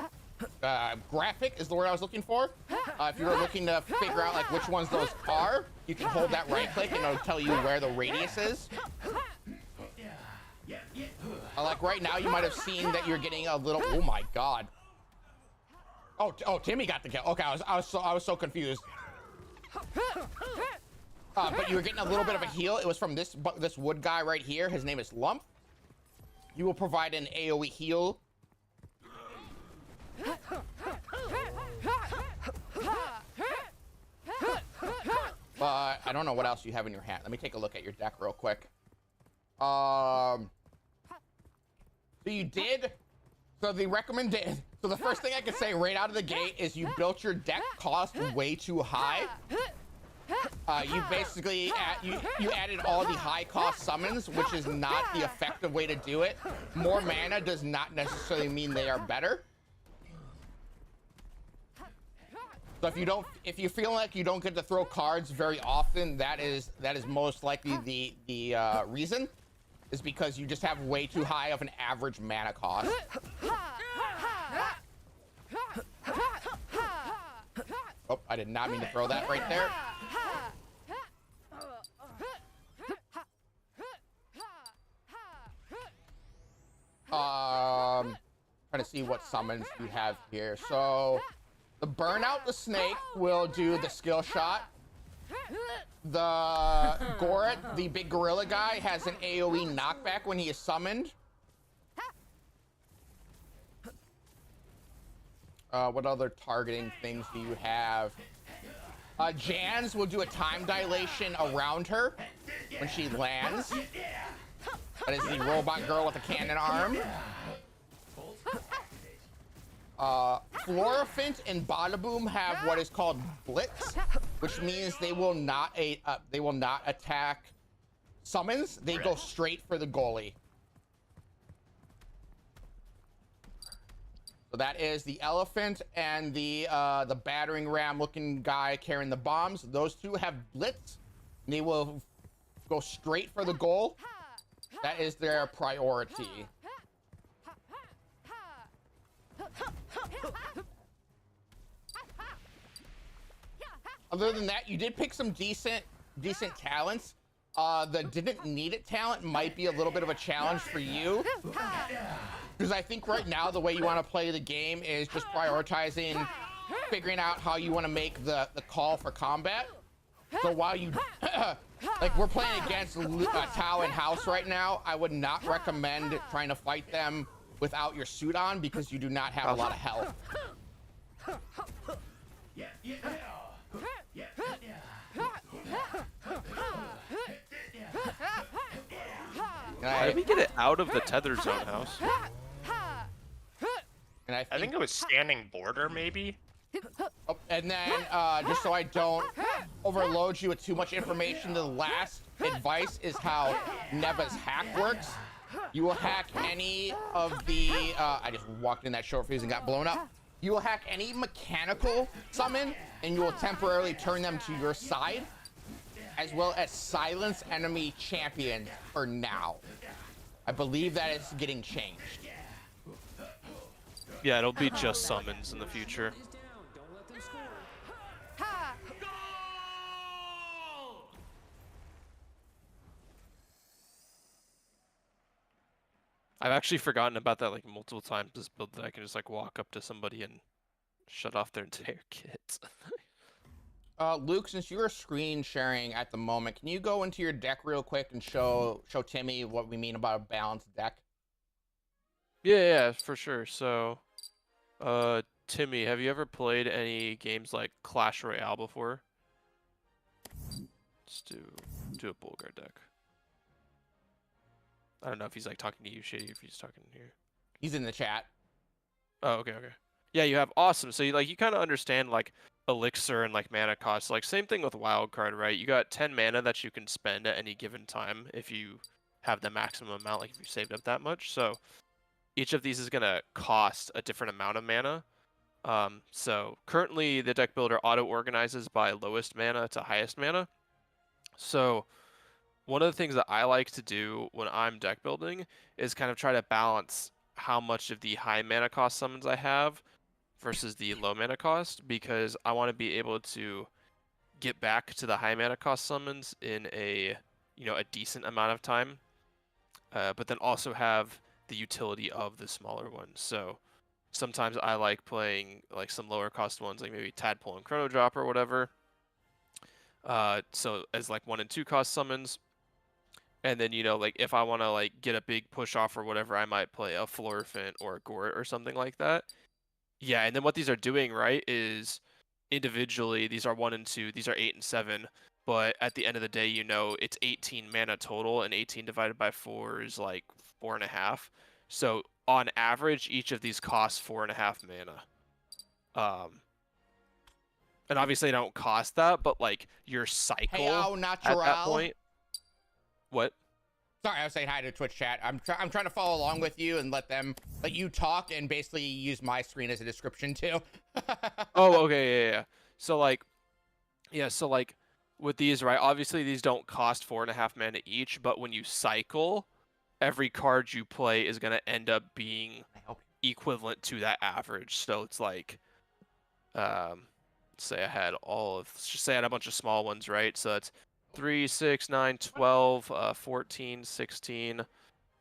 graphic is the word I was looking for. If you were looking to figure out like which ones those are, you can hold that right click and it'll tell you where the radius is. Like right now, you might have seen that you're getting a little. Oh my god! Oh, Timmy got the kill. Okay, I was so confused. But you were getting a little bit of a heal. It was from this wood guy right here. His name is Lump. You will provide an AoE heal. But I don't know what else you have in your hand. Let me take a look at your deck real quick. So you did. So the first thing I could say right out of the gate is you built your deck cost way too high. You basically you added all the high cost summons, which is not the effective way to do it. More mana does not necessarily mean they are better. So if you feel like you don't get to throw cards very often, that is most likely the reason, is because you just have way too high of an average mana cost. Oh, I did not mean to throw that right there. Trying to see what summons you have here. So the Burnout the Snake will do the skill shot. The Goret, the big gorilla guy, has an AoE knockback when he is summoned. What other targeting things do you have? Jans will do a time dilation around her when she lands. That is the robot girl with a cannon arm. Florafint and Badaboom have what is called Blitz, which means they will not attack summons. They go straight for the goalie. So that is the elephant and the battering ram looking guy carrying the bombs. Those two have Blitz. They will go straight for the goal. That is their priority. Other than that, you did pick some decent talents. The didn't need it talent might be a little bit of a challenge for you. Because I think right now the way you want to play the game is just prioritizing, figuring out how you want to make the call for combat. So while you, like we're playing against Tau and House right now, I would not recommend trying to fight them without your suit on because you do not have a lot of health. How did we get it out of the tether zone, House? And I think it was standing border, maybe. Oh, and then, just so I don't overload you with too much information, the last advice is how Neva's hack works. You will hack any of the, I just walked in that short fuse and got blown up. You will hack any mechanical summon, and you will temporarily turn them to your side, as well as silence enemy champions for now. I believe that is getting changed. Yeah, it'll be just summons in the future. Don't let them score. I've actually forgotten about that like multiple times. This build that I can just like walk up to somebody and shut off their entire kit. Luke, since you're screen sharing at the moment, can you go into your deck real quick and show Timmy what we mean about a balanced deck? Yeah, for sure. So, Timmy, have you ever played any games like Clash Royale before? Let's do a Bulgar deck. I don't know if he's like talking to you, Shady, if he's talking here. He's in the chat. Oh, okay. Yeah, you have awesome. So you kind of understand like elixir and like mana cost. Like same thing with Wildcard, right? You got 10 mana that you can spend at any given time if you have the maximum amount, like if you saved up that much. So each of these is gonna cost a different amount of mana. So currently the deck builder auto organizes by lowest mana to highest mana. So one of the things that I like to do when I'm deck building is kind of try to balance how much of the high mana cost summons I have versus the low mana cost, because I want to be able to get back to the high mana cost summons in a decent amount of time, but then also have the utility of the smaller ones. So sometimes I like playing like some lower cost ones, like maybe Tadpole and Chrono Drop or whatever. So as like 1 and 2 cost summons. And then, like if I want to like get a big push off or whatever, I might play a Florifant or a Gort or something like that. Yeah, and then what these are doing, right, is individually these are 1 and 2, these are 8 and 7, but at the end of the day, it's 18 mana total, and 18 divided by 4 is like 4.5. So on average, each of these costs 4.5 mana. And obviously they don't cost that, but like your cycle at that point. What? Sorry, I was saying hi to Twitch chat. I'm trying to follow along with you and let you talk and basically use my screen as a description too. Oh, okay, yeah. So like with these, right? Obviously these don't cost 4.5 mana each, but when you cycle, every card you play is gonna end up being equivalent to that average. So it's like, say I had I had a bunch of small ones, right? So it's 3, 6, 9, 12, 14, 16,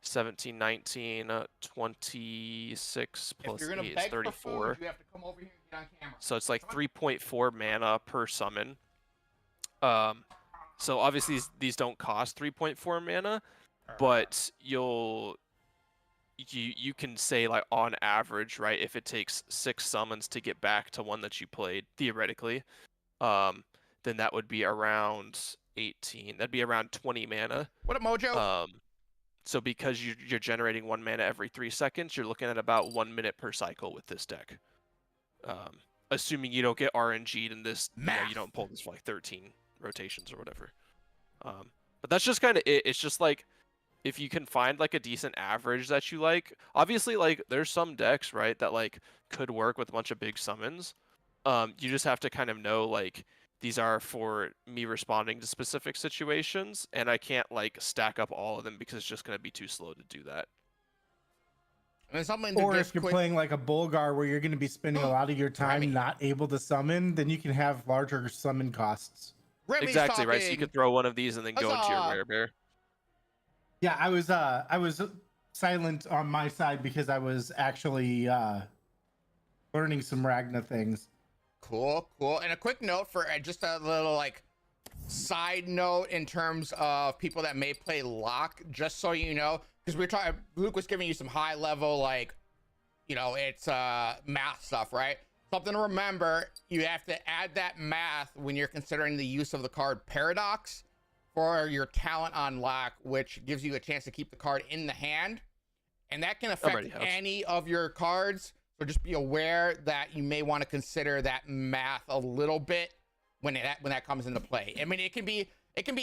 17, 19, 26 plus 8 is 34. Food, you have to come over here and get on camera. So it's like 3.4 mana per summon. So obviously these don't cost 3.4 mana, but you can say like on average, right, if it takes 6 summons to get back to one that you played, theoretically, then that would be around 18. That'd be around 20 mana. What a mojo! So because you're generating 1 mana every 3 seconds, you're looking at about 1 minute per cycle with this deck. Assuming you don't get RNG'd in this, you don't pull this for like 13 rotations or whatever. But that's just kind of it. It's just like, if you can find like a decent average that you like, obviously like there's some decks, right, that like could work with a bunch of big summons. You just have to kind of know like, these are for me responding to specific situations, and I can't like stack up all of them because it's just going to be too slow to do that. And or if you're playing like a Bulgar where you're going to be spending a lot of your time not able to summon, then you can have larger summon costs. Exactly, right? So you could throw one of these and then go into your rare bear. Yeah, I was silent on my side because I was actually learning some Ragna things. Cool. And a quick note for just a little like side note in terms of people that may play lock, just so you know, because we're talking, Luke was giving you some high level, like, you know, it's math stuff, right? Something to remember, you have to add that math when you're considering the use of the card Paradox for your talent on lock, which gives you a chance to keep the card in the hand, and that can affect any of your cards. So just be aware that you may want to consider that math a little bit when that comes into play. I mean, it can be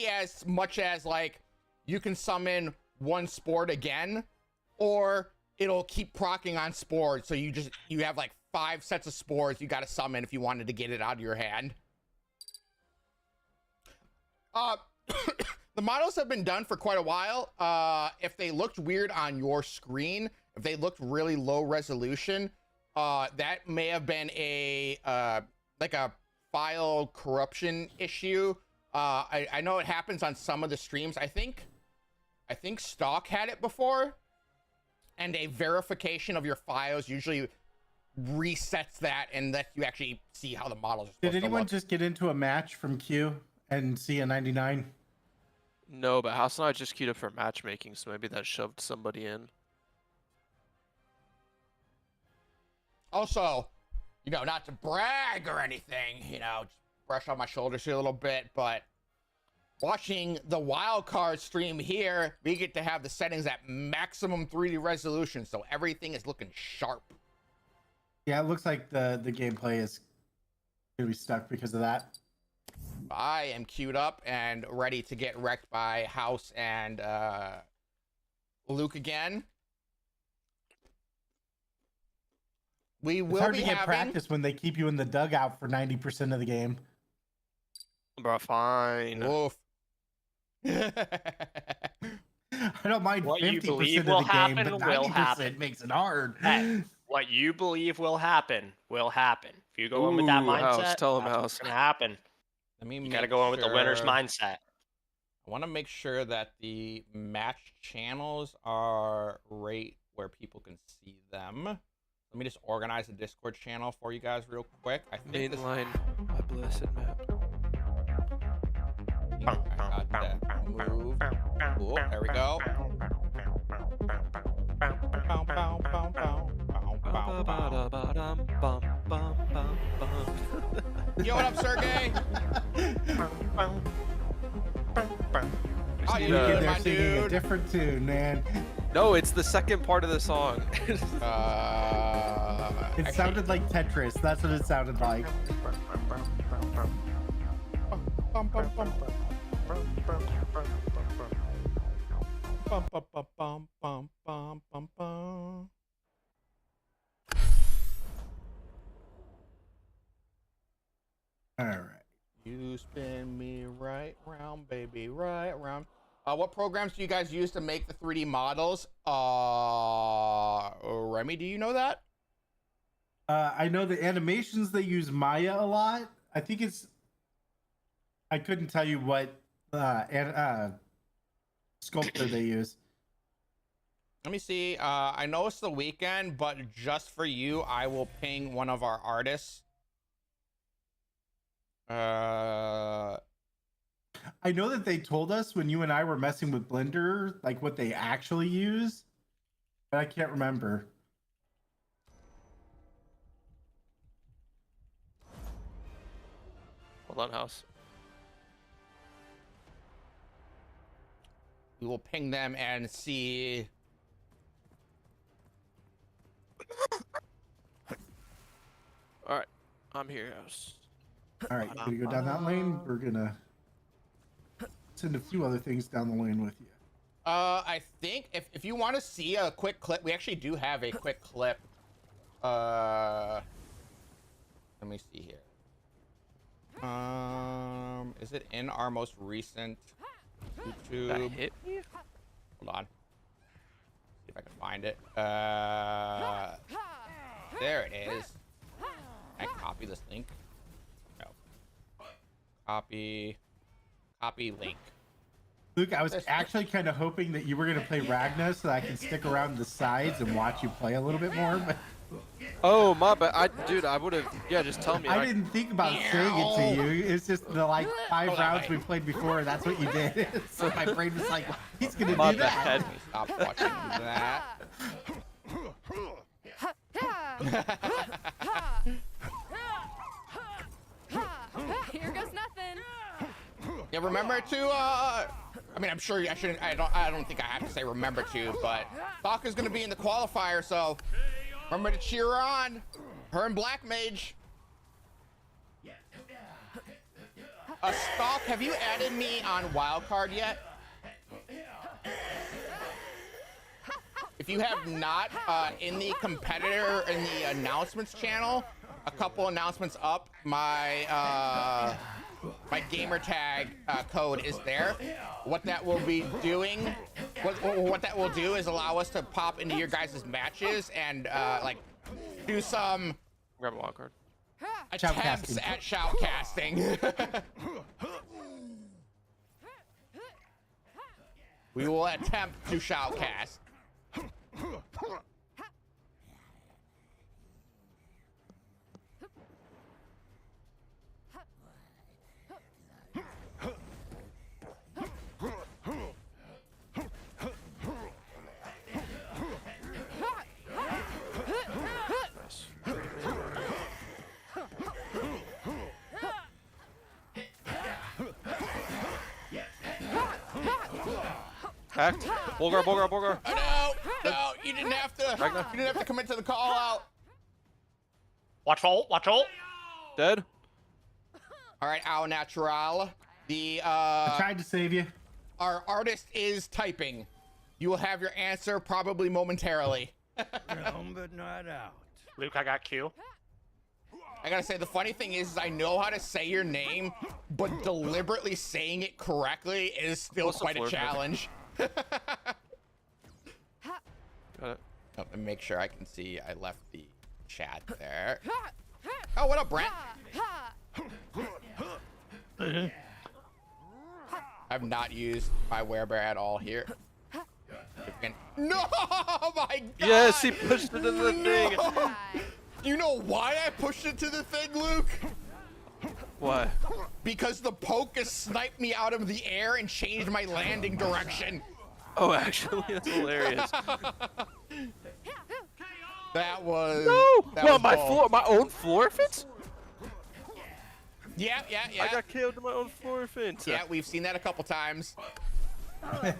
as much as like you can summon one sport again, or it'll keep proccing on spores. So you have like 5 sets of spores you got to summon if you wanted to get it out of your hand. The models have been done for quite a while. If they looked weird on your screen, if they looked really low resolution, that may have been a like a file corruption issue. I know it happens on some of the streams. I think Stock had it before, and a verification of your files usually resets that and lets you actually see how the models are supposed to look. Did anyone just get into a match from Q and see a 99? No, but House and I just queued up for matchmaking, so maybe that shoved somebody in. Also, you know, not to brag or anything, you know, just brush on my shoulders here a little bit, but watching the Wildcard stream here, we get to have the settings at maximum 3D resolution, so everything is looking sharp. Yeah, it looks like the gameplay is gonna be stuck because of that. I am queued up and ready to get wrecked by House and Luke again. We will hard be to get having practice when they keep you in the dugout for 90% of the game. Bro, fine. Woof. I don't mind What you 50% believe of the will game, happen but will 90% happen. makes it hard. Hey, what you believe will happen will happen. If you go in with that Ooh, mindset, House, tell him, that's House. what's gonna happen. Let me You make gotta go in with the winner's sure- mindset. I want to make sure that the match channels are right where people can see them. Let me just organize the Discord channel for you guys real quick. I think this, Mainline, my blessed map. I got that move. Cool, there we go. Bow, bow, bow, bow, bow, bow, bow. Yo, what up, Sergey? How you They're doing, my singing a dude? different tune, man. No, it's the second part of the song. It Actually, sounded like Tetris. That's what it sounded like. bum, bum, bum. Bum, bum, bum, bum, bum, bum, bum, bum. All right. You spin me right round, baby, right round. What programs do you guys use to make the 3D models? Remy, do you know that? I know the animations, they use Maya a lot. I think it's... I couldn't tell you what sculptor they use. Let me see. I know it's the weekend, but just for you, I will ping one of our artists. I know that they told us when you and I were messing with Blender, like what they actually use, but I can't remember. Hold on, House. We will ping them and see. All right, I'm here, House. All right, you're gonna go down that lane. We're gonna send a few other things down the lane with you. I think if you want to see a quick clip, we actually do have a quick clip. Let me see here. Is it in our most recent YouTube? That hit me? Hold on. See if I can find it. There it is. Can I copy this link? No. Copy link. Luke, I was actually kind of hoping that you were going to play Ragna so that I can stick around the sides and watch you play a little bit more. But Oh, my bad. Dude, I would have. Yeah, just tell me. I didn't think about saying it to you. It's just the like 5 rounds we played before. That's what you did. So my brain was like, he's going to do that. Bad. Stop watching that. Here goes nothing. Yeah, remember to I mean, I'm sure I shouldn't. I don't think I have to say remember to, but Stalker's gonna be in the qualifier, so remember to cheer her on. Her and Black Mage. Stalk, have you added me on Wildcard yet? If you have not, in the competitor, in the announcements channel, a couple announcements up, my gamer tag code is there. What that will be doing, what that will do is allow us to pop into your guys' matches and like do some Grab a wild card. attempts at shoutcasting. We will attempt to shoutcast. Hacked. Bulgar. No, you didn't have to. You didn't have to commit to the call out. Watch ult. Dead. All right, Au Natural. The I tried to save you. our artist is typing. You will have your answer probably momentarily. Home but not out. Luke, I got Q. I gotta say, the funny thing is I know how to say your name, but deliberately saying it correctly is still What's the quite a floor for? challenge. Got it. Oh, and make sure I can see I left the chat there. Oh, what up, Brent? I've not used my werebear at all here. No, my God! Yes, he pushed it in the thing. You know why I pushed it to the thing, Luke? Why? Because the Poke sniped me out of the air and changed my landing direction. Oh, actually, that's hilarious. That was No! that Well, was my bold. floor, my own floor fence? Yeah. I got killed in my own floor fence. Yeah, we've seen that a couple times. You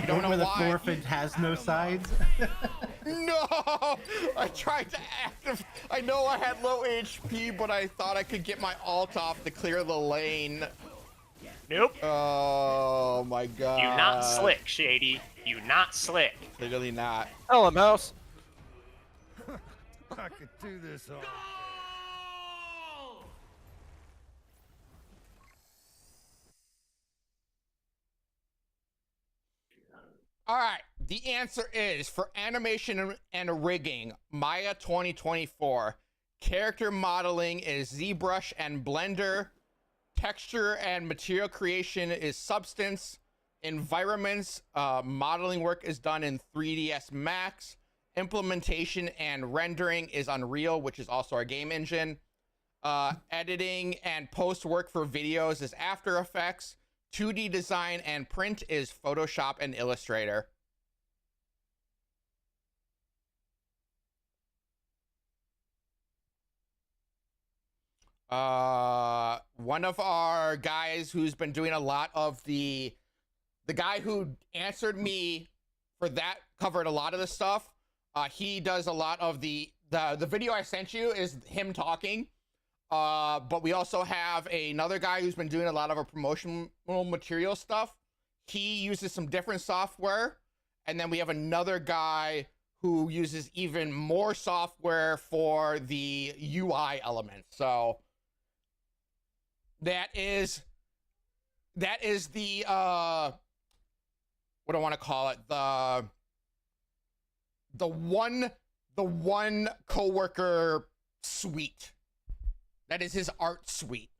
Don't don't know where the why. floor fin has no sides. No! I tried to activate. I know I had low HP, but I thought I could get my ult off to clear the lane. Nope. Oh my God. You not slick, Shady. You not slick. Literally not. Tell him, house. I could do this all. All right. The answer is for animation and rigging, Maya 2024. Character modeling is ZBrush and Blender. Texture and material creation is Substance. Environments, modeling work is done in 3ds Max. Implementation and rendering is Unreal, which is also our game engine. Editing and post work for videos is After Effects. 2D design and print is Photoshop and Illustrator. One of our guys who's been doing a lot of the guy who answered me for that covered a lot of the stuff. He does a lot of the video I sent you is him talking. But we also have another guy who's been doing a lot of our promotional material stuff. He uses some different software. And then we have another guy who uses even more software for the UI elements. So that is the, what do I want to call it? The one coworker suite. That is his art suite.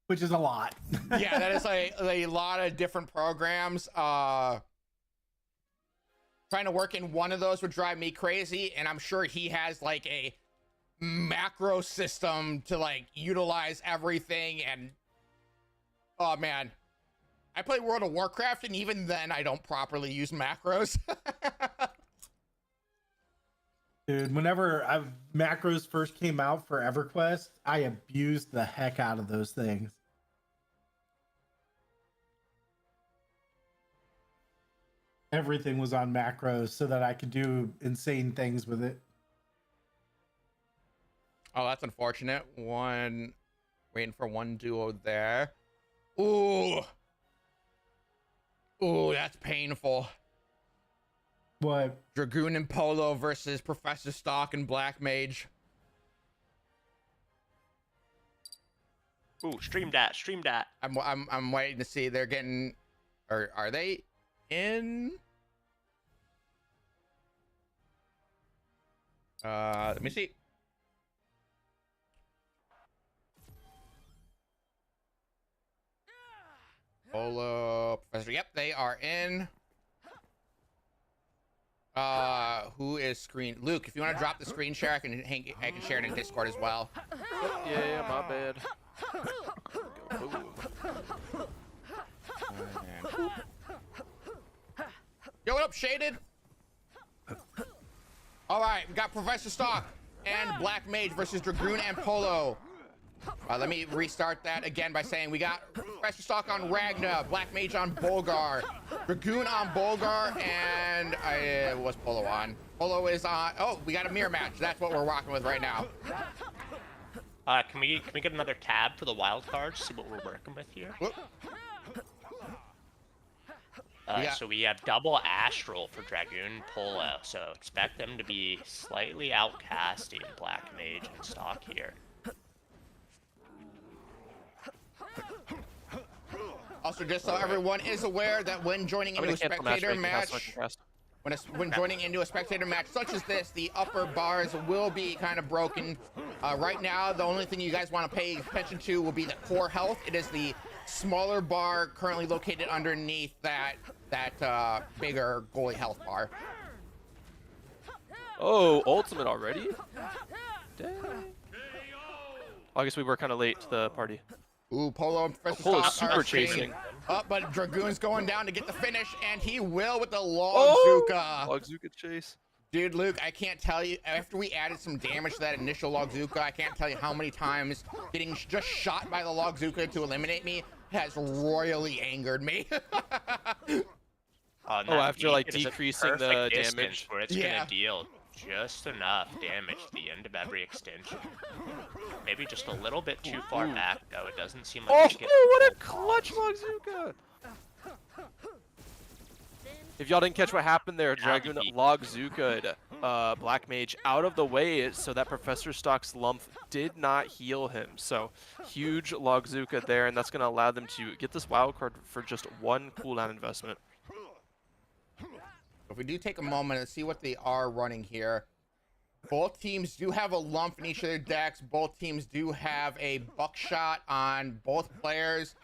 which is a lot. Yeah, that is like a lot of different programs. Trying to work in one of those would drive me crazy, and I'm sure he has like a macro system to like utilize everything. And oh man, I play World of Warcraft, and even then I don't properly use macros. Dude, whenever macros first came out for EverQuest, I abused the heck out of those things. Everything was on macros so that I could do insane things with it. Oh, that's unfortunate. Waiting for one duo there. Ooh, that's painful. What? Dragoon and Polo versus Professor Stock and Black Mage. Ooh, stream that. I'm waiting to see. They're getting, or are they in? Let me see. Polo, Professor. Yep, they are in. Who is screen? Luke, if you want to drop the screen share, I can share it in Discord as well. Yeah, my bad. Go, boom. Yo, what up, Shaded? All right, we got Professor Stock and Black Mage versus Dragoon and Polo. Let me restart that again by saying we got Professor Stock on Ragna, Black Mage on Bolgar, Dragoon on Bolgar, and was Polo on? Polo is on. Oh, we got a mirror match. That's what we're rocking with right now. Can we get another tab for the wild cards? See what we're working with here. Whoop. So we have double Astral for Dragoon Polo. So expect them to be slightly outcasting Black Mage and Stock here. Also, just so everyone is aware that when joining into a spectator match, when joining into a spectator match such as this, the upper bars will be kind of broken. Right now, the only thing you guys want to pay attention to will be the core health. It is the smaller bar currently located underneath that bigger goalie health bar. Oh, ultimate already? Dang. Well, I guess we were kind of late to the party. Ooh, Polo and Professor Polo's Stock super are chasing. But Dragoon's going down to get the finish, and he will with the Logzuka. Logzuka chase. Dude, Luke, I can't tell you, after we added some damage to that initial Logzuka, I can't tell you how many times getting just shot by the Logzuka to eliminate me has royally angered me. After like decreasing the damage. Where it's gonna deal just enough damage to the end of every extension. Maybe just a little bit too far back, though. It doesn't seem like it's getting... what a clutch Logzuka! If y'all didn't catch what happened there, Dragoon Logzuka Black Mage out of the way so that Professor Stock's lump did not heal him. So huge Logzuka there, and that's going to allow them to get this wild card for just one cooldown investment. If we do take a moment and see what they are running here, both teams do have a lump in each of their decks. Both teams do have a buckshot on both players.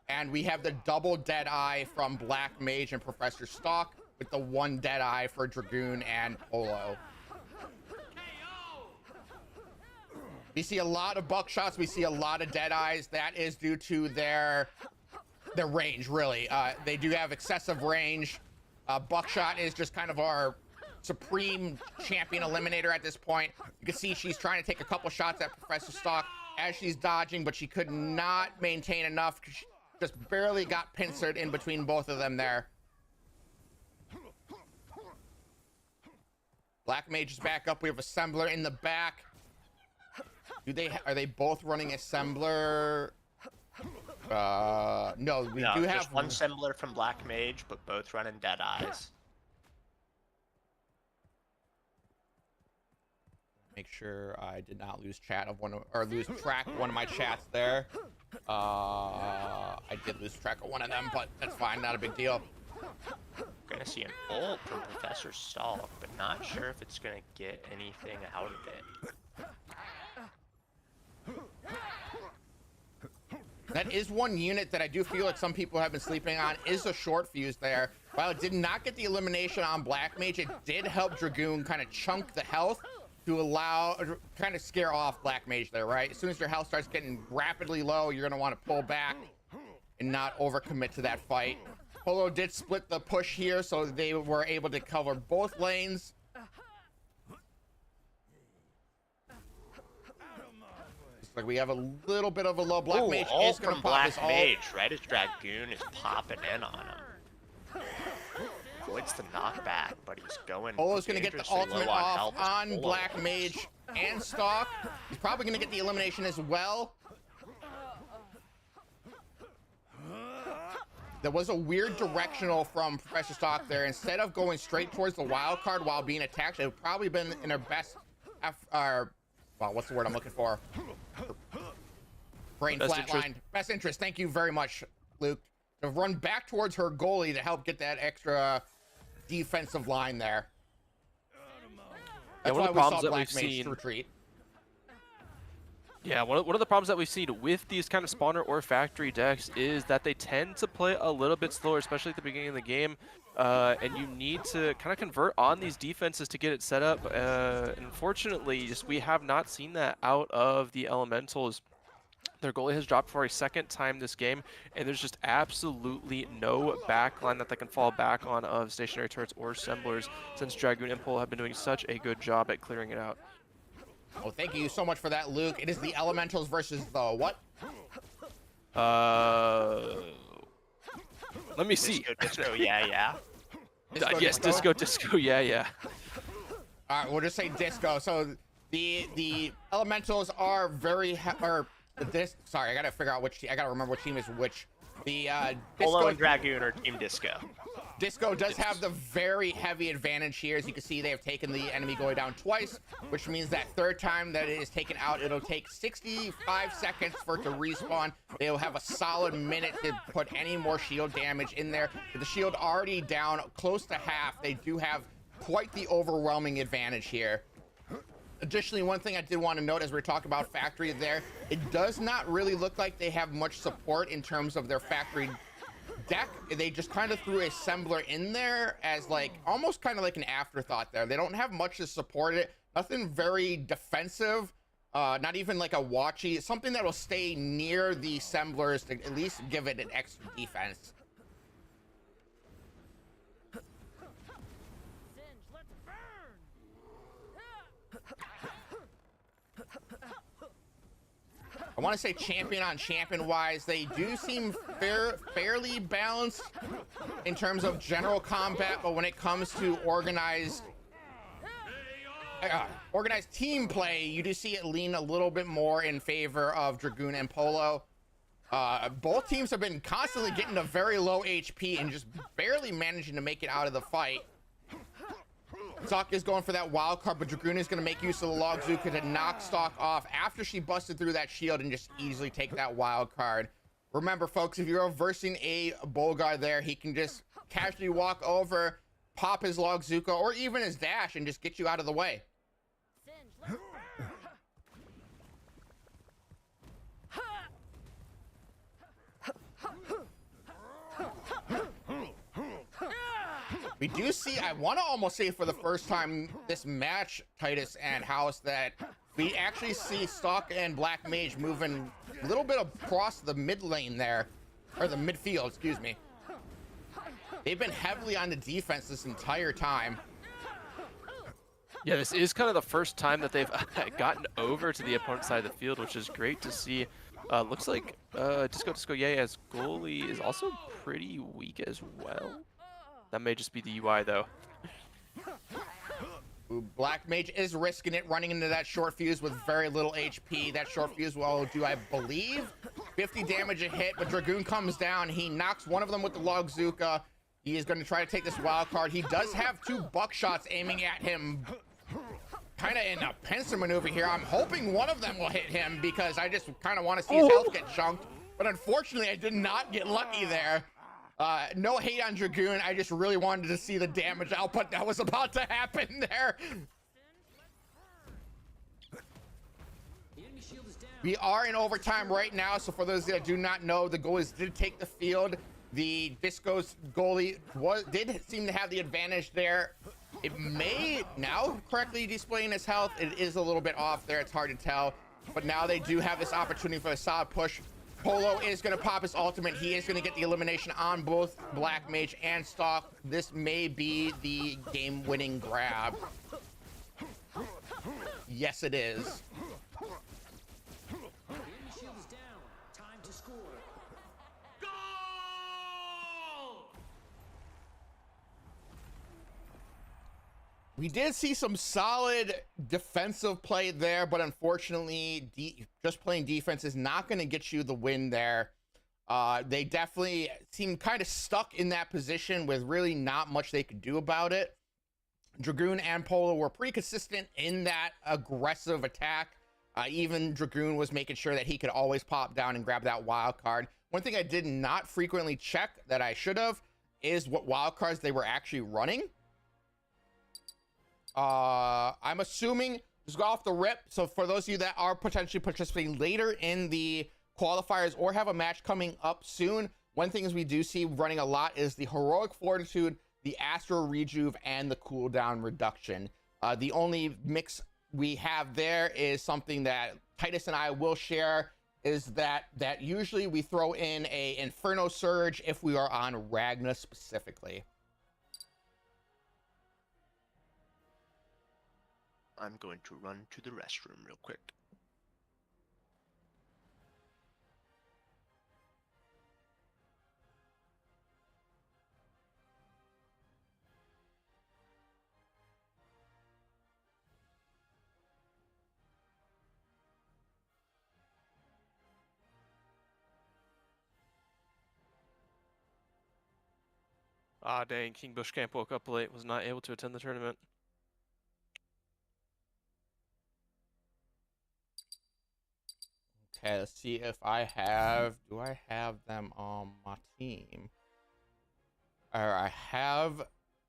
And we have the double Deadeye from Black Mage and Professor Stock with the one Deadeye for Dragoon and Polo. We see a lot of buckshots. We see a lot of Deadeyes. That is due to their range, really. They do have excessive range. Buckshot is just kind of our supreme champion eliminator at this point. You can see she's trying to take a couple shots at Professor Stock as she's dodging, but she could not maintain enough. She just barely got pincered in between both of them there. Black Mage is back up. We have Assembler in the back. Are they both running Assembler? No, we do have one Assembler from Black Mage, but both running Deadeyes. Make sure I did not lose track of one of my chats there. I did lose track of one of them, but that's fine, not a big deal. We're gonna see an ult from Professor Stock, but not sure if it's gonna get anything out of it. That is one unit that I do feel like some people have been sleeping on, is a short fuse there. While it did not get the elimination on Black Mage, it did help Dragoon kind of chunk the health to allow, kind of scare off Black Mage there, right? As soon as your health starts getting rapidly low, you're going to want to pull back and not overcommit to that fight. Polo did split the push here, so they were able to cover both lanes. Like we have a little bit of a low. Black Mage is going to pop Black this ult. Mage, right as Dragoon is popping in on him. Avoids the knockback, but he's going. Polo's going to get the ultimate off on Polo. Black Mage and Stalk. He's probably going to get the elimination as well. There was a weird directional from Professor Stalk there. Instead of going straight towards the wild card while being attacked, it would probably been in her best, well, what's the word I'm looking for? Brain flatlined. Best interest. Thank you very much, Luke. To run back towards her goalie to help get that extra defensive line there. That's one why of the we problems saw that Black we've Mage seen. retreat. Yeah, one of the problems that we've seen with these kind of spawner or factory decks is that they tend to play a little bit slower, especially at the beginning of the game. And you need to kind of convert on these defenses to get it set up. Unfortunately, just we have not seen that out of the Elementals. Their goalie has dropped for a second time this game, and there's just absolutely no backline that they can fall back on of stationary turrets or assemblers, since Dragoon and Polo have been doing such a good job at clearing it out. Oh, thank you so much for that, Luke. It is the Elementals versus the what? Let me see. Disco, yeah. Yes, disco, yeah. All right, we'll just say disco. So the Elementals are very sorry, I gotta figure out which. I gotta remember which team is which. The Polo and Dragoon are Team Disco. Disco does have the very heavy advantage here. As you can see, they have taken the enemy goalie down twice, which means that third time that it is taken out, it'll take 65 seconds for it to respawn. They'll have a solid minute to put any more shield damage in there. With the shield already down close to half, they do have quite the overwhelming advantage here. Additionally, one thing I did want to note as we're talking about factory there, it does not really look like they have much support in terms of their factory deck. They just kind of threw a assembler in there as like almost kind of like an afterthought there. They don't have much to support it. Nothing very defensive. Not even like a watchy. Something that will stay near the assemblers to at least give it an extra defense. I want to say champion on champion wise, they do seem fairly balanced in terms of general combat, but when it comes to organized team play, you do see it lean a little bit more in favor of Dragoon and Polo. Both teams have been constantly getting to very low HP and just barely managing to make it out of the fight. Stalk is going for that wild card, but Dragoon is going to make use of the Logzuka to knock Stalk off after she busted through that shield and just easily take that wild card. Remember, folks, if you're versing a Bolgar there, he can just casually walk over, pop his Logzuka, or even his dash and just get you out of the way. We do see, I want to almost say for the first time this match, Titus and House, that we actually see Stalk and Black Mage moving a little bit across the mid lane there, or the midfield, excuse me. They've been heavily on the defense this entire time. Yeah, this is kind of the first time that they've gotten over to the opponent's side of the field, which is great to see. Looks like Disco Yay as goalie is also pretty weak as well. That may just be the UI, though. Ooh, Black Mage is risking it, running into that short fuse with very little HP. That short fuse will do, I believe, 50 damage a hit, but Dragoon comes down. He knocks one of them with the Logzuka. He is going to try to take this wild card. He does have two buckshots aiming at him, kind of in a pincer maneuver here. I'm hoping one of them will hit him because I just kind of want to see his health get chunked. But unfortunately, I did not get lucky there. No hate on Dragoon. I just really wanted to see the damage output that was about to happen there. The enemy shield is down. We are in overtime right now, so for those that do not know, the goalies did take the field. The Disco's goalie did seem to have the advantage there. It may now correctly displaying his health. It is a little bit off there. It's hard to tell, but now they do have this opportunity for a solid push. Polo is going to pop his ultimate. He is going to get the elimination on both Black Mage and Stalk. This may be the game-winning grab. Yes, it is. Enemy shield is down. Time to score. We did see some solid defensive play there, but unfortunately, just playing defense is not going to get you the win there. They definitely seem kind of stuck in that position with really not much they could do about it. Dragoon and Polo were pretty consistent in that aggressive attack. Even Dragoon was making sure that he could always pop down and grab that wild card. One thing I did not frequently check that I should have is what wild cards they were actually running. I'm assuming, just go off the rip, so for those of you that are potentially participating later in the qualifiers or have a match coming up soon, one thing is we do see running a lot is the Heroic Fortitude, the Astral Rejuve, and the cooldown reduction. The only mix we have there is something that Titus and I will share, is that usually we throw in a Inferno Surge if we are on Ragna specifically. I'm going to run to the restroom real quick. Ah, dang. King Bushcamp woke up late, was not able to attend the tournament. Okay, let's see if do I have them on my team? I have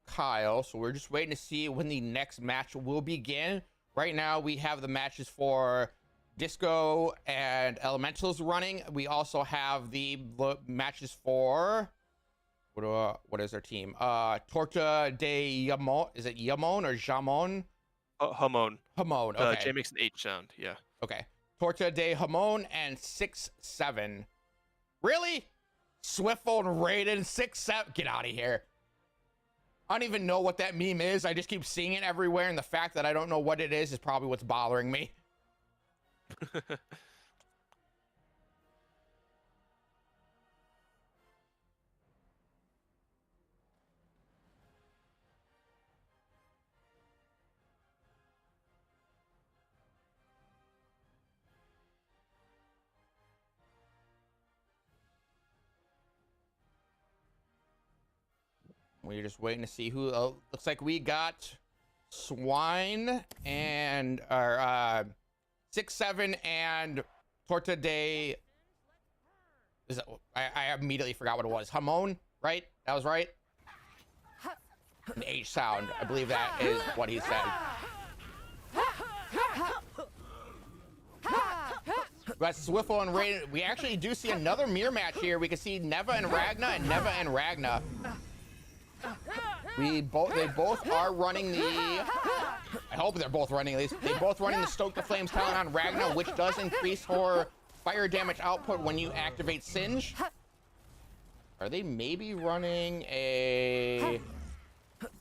Kyle, so we're just waiting to see when the next match will begin. Right now, we have the matches for Disco and Elementals running. We also have the matches for, what is our team? Torta de Yamon, is it Yamon or Jamon? Hamon. Hamon, okay. J makes an H sound, yeah. Okay. Torta de Hamon and 6-7. Really? Swiftfold and Raiden 6-7. Get out of here. I don't even know what that meme is. I just keep seeing it everywhere, and the fact that I don't know what it is probably what's bothering me. We're just waiting to see who. Looks like we got Swine and 6-7 and Torta de. Is that? I immediately forgot what it was. Hamon, right? That was right. An H sound. I believe that is what he said. But Swiffle and Raiden. We actually do see another mirror match here. We can see Neva and Ragna and Neva and Ragna. They both are running the. I hope they're both running these. They both running the Stoke the Flames talent on Ragna, which does increase her fire damage output when you activate Singe. Are they maybe running a? Let's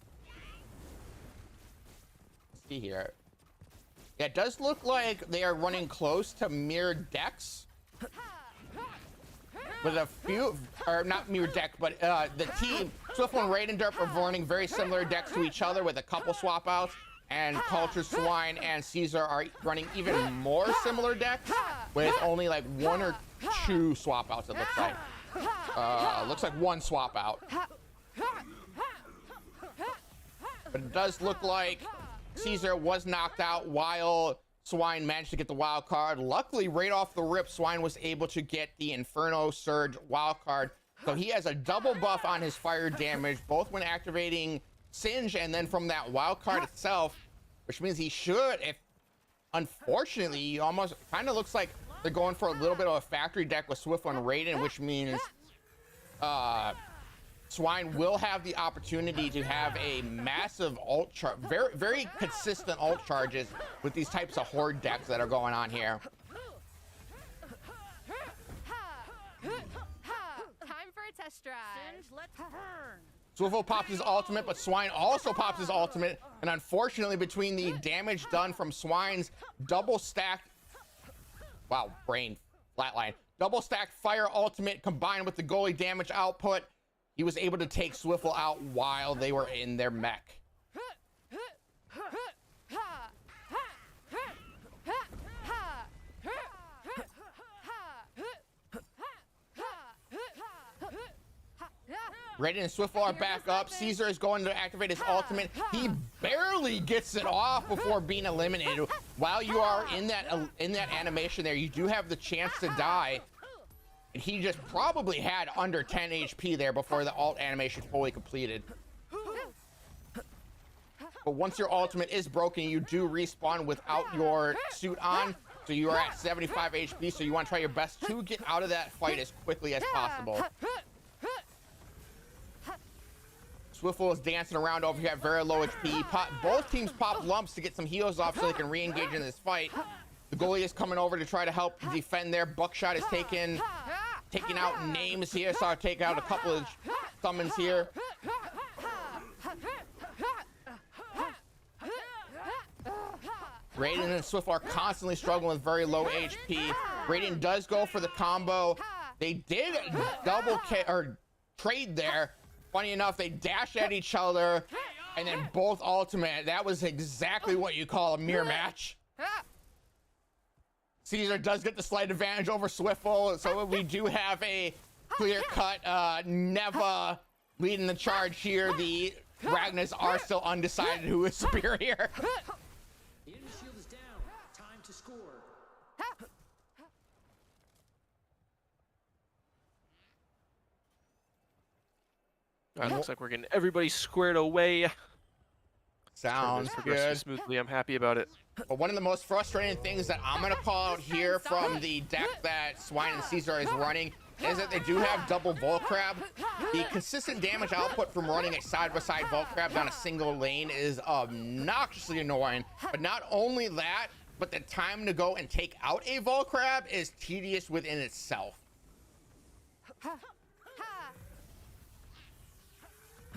see here. Yeah, it does look like they are running close to mirror decks. With a few, or not mirror deck, but the team, Swiftfold and Raiden Derp are running very similar decks to each other with a couple swap outs, and Culture Swine and Caesar are running even more similar decks with only like 1 or 2 swap outs, it looks like. Looks like 1 swap out. But it does look like Caesar was knocked out while Swine managed to get the wild card. Luckily, right off the rip, Swine was able to get the Inferno Surge wild card. So he has a double buff on his fire damage, both when activating Singe and then from that wild card itself, which means he should, if unfortunately, he almost kind of looks like They're going for a little bit of a factory deck with Swift and Raiden, which means Swine will have the opportunity to have a massive ult charge, very consistent ult charges with these types of horde decks that are going on here. Time for a test drive. Let's burn. Swivel pops his ultimate, but Swine also pops his ultimate, and unfortunately, between the damage done from Swine's double stacked, wow, brain flatline, double stacked fire ultimate combined with the goalie damage output, he was able to take Swiffle out while they were in their mech. Raiden and Swiffle are back up. Caesar is going to activate his ultimate. He barely gets it off before being eliminated. While you are in that animation there, you do have the chance to die. And he just probably had under 10 HP there before the ult animation fully completed. But once your ultimate is broken, you do respawn without your suit on. So you are at 75 HP, so you want to try your best to get out of that fight as quickly as possible. Swiffle is dancing around over here at very low HP. Both teams pop lumps to get some heals off so they can re-engage in this fight. The goalie is coming over to try to help defend there. Buckshot is taking out names here, so I'll take out a couple of summons here. Raiden and Swift are constantly struggling with very low HP. Raiden does go for the combo. They did double or trade there. Funny enough, they dash at each other and then both ultimate. That was exactly what you call a mirror match. Caesar does get the slight advantage over Swiffle, so we do have a clear-cut Neva leading the charge here. The Ragnars are still undecided who is superior. The enemy shield is down. Time to score. All right, looks like we're getting everybody squared away. Sounds progressing good. smoothly. I'm happy about it. But one of the most frustrating things that I'm going to call out here from the deck that Swine and Caesar is running is that they do have double Volcrab. The consistent damage output from running a side-by-side Volcrab down a single lane is obnoxiously annoying. But not only that, but the time to go and take out a Volcrab is tedious within itself.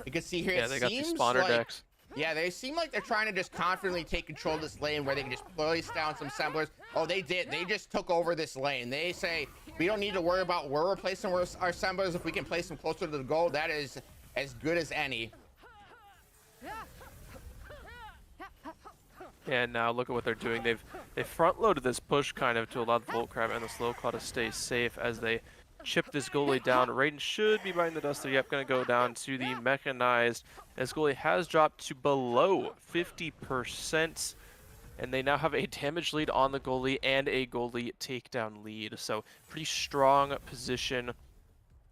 You can see here, Yeah, they got these spawner decks. Yeah, they seem like they're trying to just confidently take control of this lane where they can just place down some semblers. Oh, they did. They just took over this lane. They say, we don't need to worry about where we're placing our semblers. If we can place them closer to the goal, that is as good as any. And now look at what they're doing. They've front-loaded this push kind of to allow the Volcrab and the Slow Claw to stay safe as they chip this goalie down. Raiden should be biting the dust. Yep, going to go down to the mechanized. As goalie has dropped to below 50%, and they now have a damage lead on the goalie and a goalie takedown lead. So pretty strong position.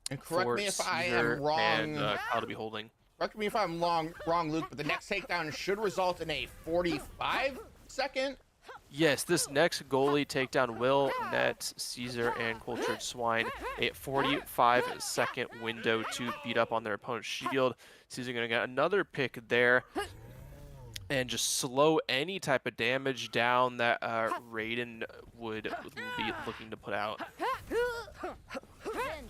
And correct for me if I Caesar am wrong. And Kyle to be holding. Correct me if I'm wrong, Luke. But the next takedown should result in a 45-second. Yes, this next goalie takedown will net Caesar and Cultured Swine a 45-second window to beat up on their opponent's shield. Caesar going to get another pick there and just slow any type of damage down that Raiden would be looking to put out.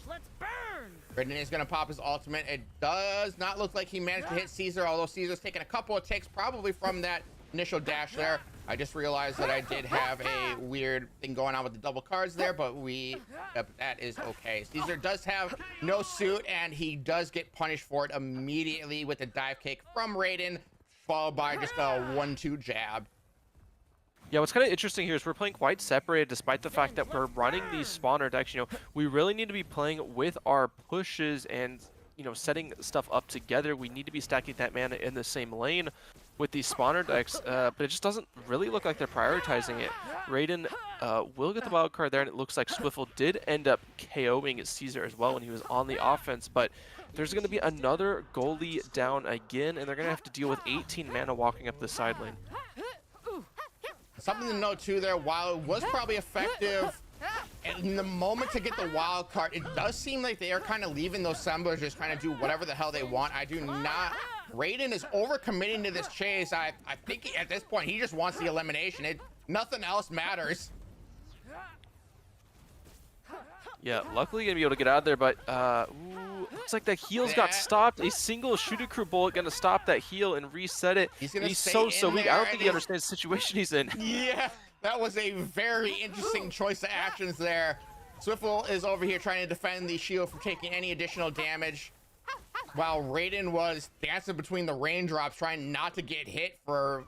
Let's burn. Raiden is going to pop his ultimate. It does not look like he managed to hit Caesar, although Caesar's taking a couple of takes probably from that initial dash there. I just realized that I did have a weird thing going on with the double cards there, but that is okay. Caesar does have no suit, and he does get punished for it immediately with a dive kick from Raiden, followed by just a 1-2 jab. Yeah, what's kind of interesting here is we're playing quite separated despite the fact that we're running these spawner decks. You know, we really need to be playing with our pushes and, you know, setting stuff up together. We need to be stacking that mana in the same lane with these spawner decks, but it just doesn't really look like they're prioritizing it. Raiden will get the wild card there, and it looks like Swiffle did end up KOing Caesar as well when he was on the offense, but there's going to be another goalie down again, and they're going to have to deal with 18 mana walking up the side lane. Something to note too there, while it was probably effective in the moment to get the wild card, it does seem like they are kind of leaving those Semblers just kind of do whatever the hell they want. I do not. Raiden is overcommitting to this chase. I think at this point he just wants the elimination. Nothing else matters. Yeah, luckily gonna be able to get out of there, but ooh, looks like that heal's got stopped. A single shooter crew bullet gonna stop that heal and reset it. He's so weak. I don't think he understands the situation he's in. Yeah, that was a very interesting choice of actions there. Swiffle is over here trying to defend the shield from taking any additional damage, while Raiden was dancing between the raindrops, trying not to get hit for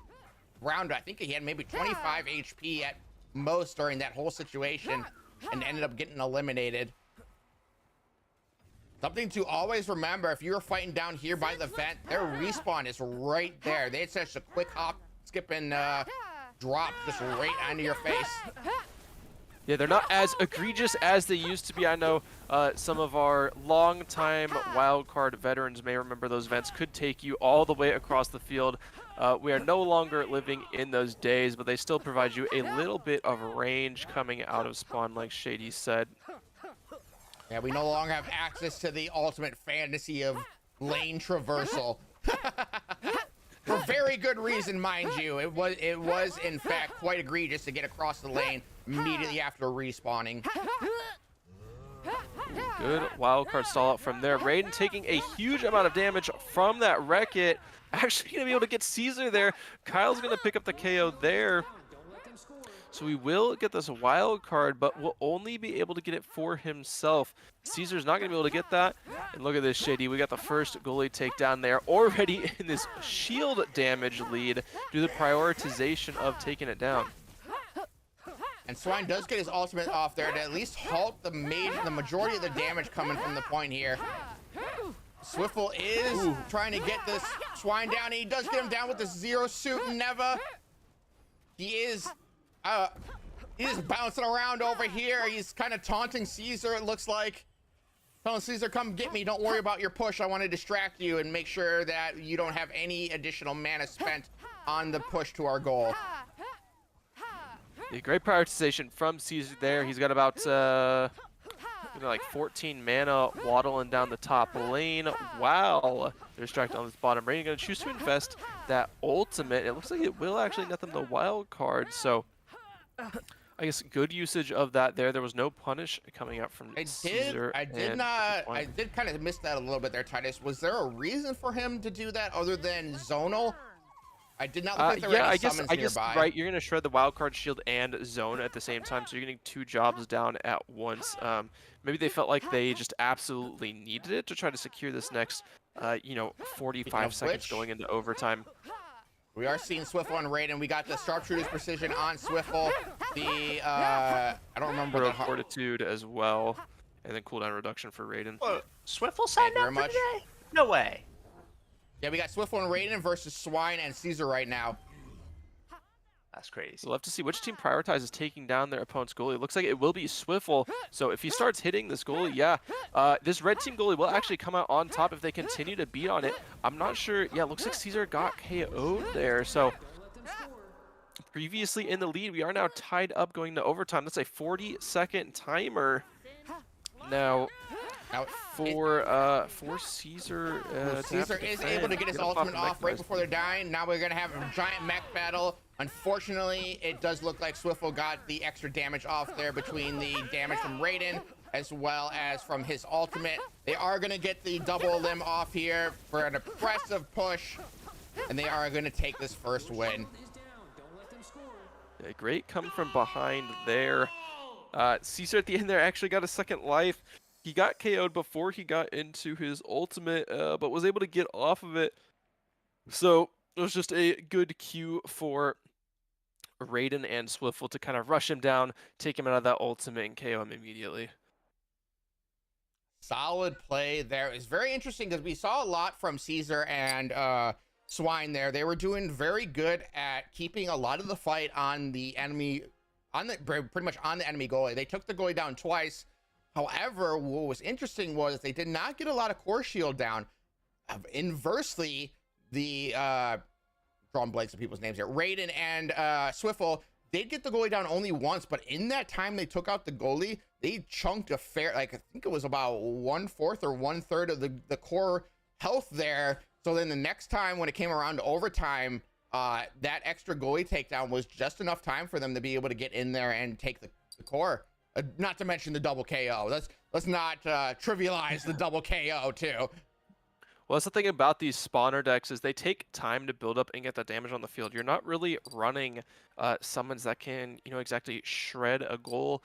round. I think he had maybe 25 HP at most during that whole situation, and ended up getting eliminated. Something to always remember, if you're fighting down here by the vent, their respawn is right there. They had such a quick hop, skip, and drop just right onto your face. Yeah, they're not as egregious as they used to be. I know some of our longtime wildcard veterans may remember those vents could take you all the way across the field. We are no longer living in those days, but they still provide you a little bit of range coming out of spawn, like Shady said. Yeah, we no longer have access to the ultimate fantasy of lane traversal. For very good reason, mind you. It was in fact quite egregious to get across the lane immediately after respawning. Good wildcard stall out from there. Raiden taking a huge amount of damage from that Wreck-It. Actually gonna be able to get Caesar there. Kyle's gonna pick up the KO there. So we will get this wild card, but will only be able to get it for himself. Caesar's not gonna be able to get that. And look at this, Shady. We got the first goalie takedown there, already in this shield damage lead due to the prioritization of taking it down. And Swine does get his ultimate off there to at least halt the majority of the damage coming from the point here. Swiffle is trying to get this Swine down. He does get him down with the zero suit Neva. He is bouncing around over here. He's kind of taunting Caesar, it looks like. Telling Caesar, come get me. Don't worry about your push. I want to distract you and make sure that you don't have any additional mana spent on the push to our goal. Yeah, great prioritization from Caesar there. He's got about like 14 mana waddling down the top lane. Wow, they're distracted on this bottom lane. Going to choose to invest that ultimate. It looks like it will actually net them the wild card. So I guess good usage of that there. There was no punish coming out from Caesar. I did kind of miss that a little bit there, Titus. Was there a reason for him to do that other than zonal? I did not look like there were any summons nearby. Right, you're going to shred the wildcard shield and zone at the same time, so you're getting two jobs down at once. Maybe they felt like they just absolutely needed it to try to secure this next, 45 seconds going into overtime. We are seeing Swiffle and Raiden. We got the sharpshooter's precision on Swiffle. The, I don't remember the fortitude as well, and then cooldown reduction for Raiden. Swiffle signed up for today? No way. Yeah, we got Swiffle and Raiden versus Swine and Caesar right now. That's crazy. We'll have to see which team prioritizes taking down their opponent's goalie. It looks like it will be Swiffle. So if he starts hitting this goalie, this red team goalie will actually come out on top if they continue to beat on it. I'm not sure. Yeah, looks like Caesar got KO'd there. So previously in the lead, we are now tied up going to overtime. That's a 40-second timer. Now for Caesar, Caesar is able to get his ultimate off right before they're dying. Now we're gonna have a giant mech battle. Unfortunately, it does look like Swiffle got the extra damage off there between the damage from Raiden as well as from his ultimate. They are gonna get the double limb off here for an impressive push, and they are gonna take this first win. Yeah, great come from behind there. Caesar at the end there actually got a second life. He got KO'd before he got into his ultimate, but was able to get off of it. So it was just a good cue for Raiden and Swiffle to kind of rush him down, take him out of that ultimate, and KO him immediately. Solid play there. It's very interesting because we saw a lot from Caesar and Swine there. They were doing very good at keeping a lot of the fight on the enemy, pretty much on the enemy goalie. They took the goalie down twice. However, what was interesting was they did not get a lot of core shield down. Inversely, the drawing blanks of people's names here, Raiden and Swiffle did get the goalie down only once, but in that time they took out the goalie, they chunked a fair, like I think it was about 1/4 or 1/3 of the core health there. So then the next time when it came around to overtime, that extra goalie takedown was just enough time for them to be able to get in there and take the core. Not to mention the double KO. Let's not trivialize the double KO too. Well, that's the thing about these spawner decks is they take time to build up and get that damage on the field. You're not really running summons that can, exactly shred a goal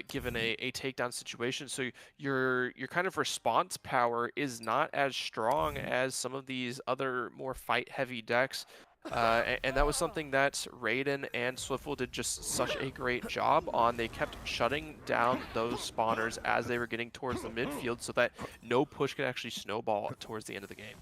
given a takedown situation. So your kind of response power is not as strong as some of these other more fight-heavy decks. And that was something that Raiden and Swiftful did just such a great job on. They kept shutting down those spawners as they were getting towards the midfield so that no push could actually snowball towards the end of the game.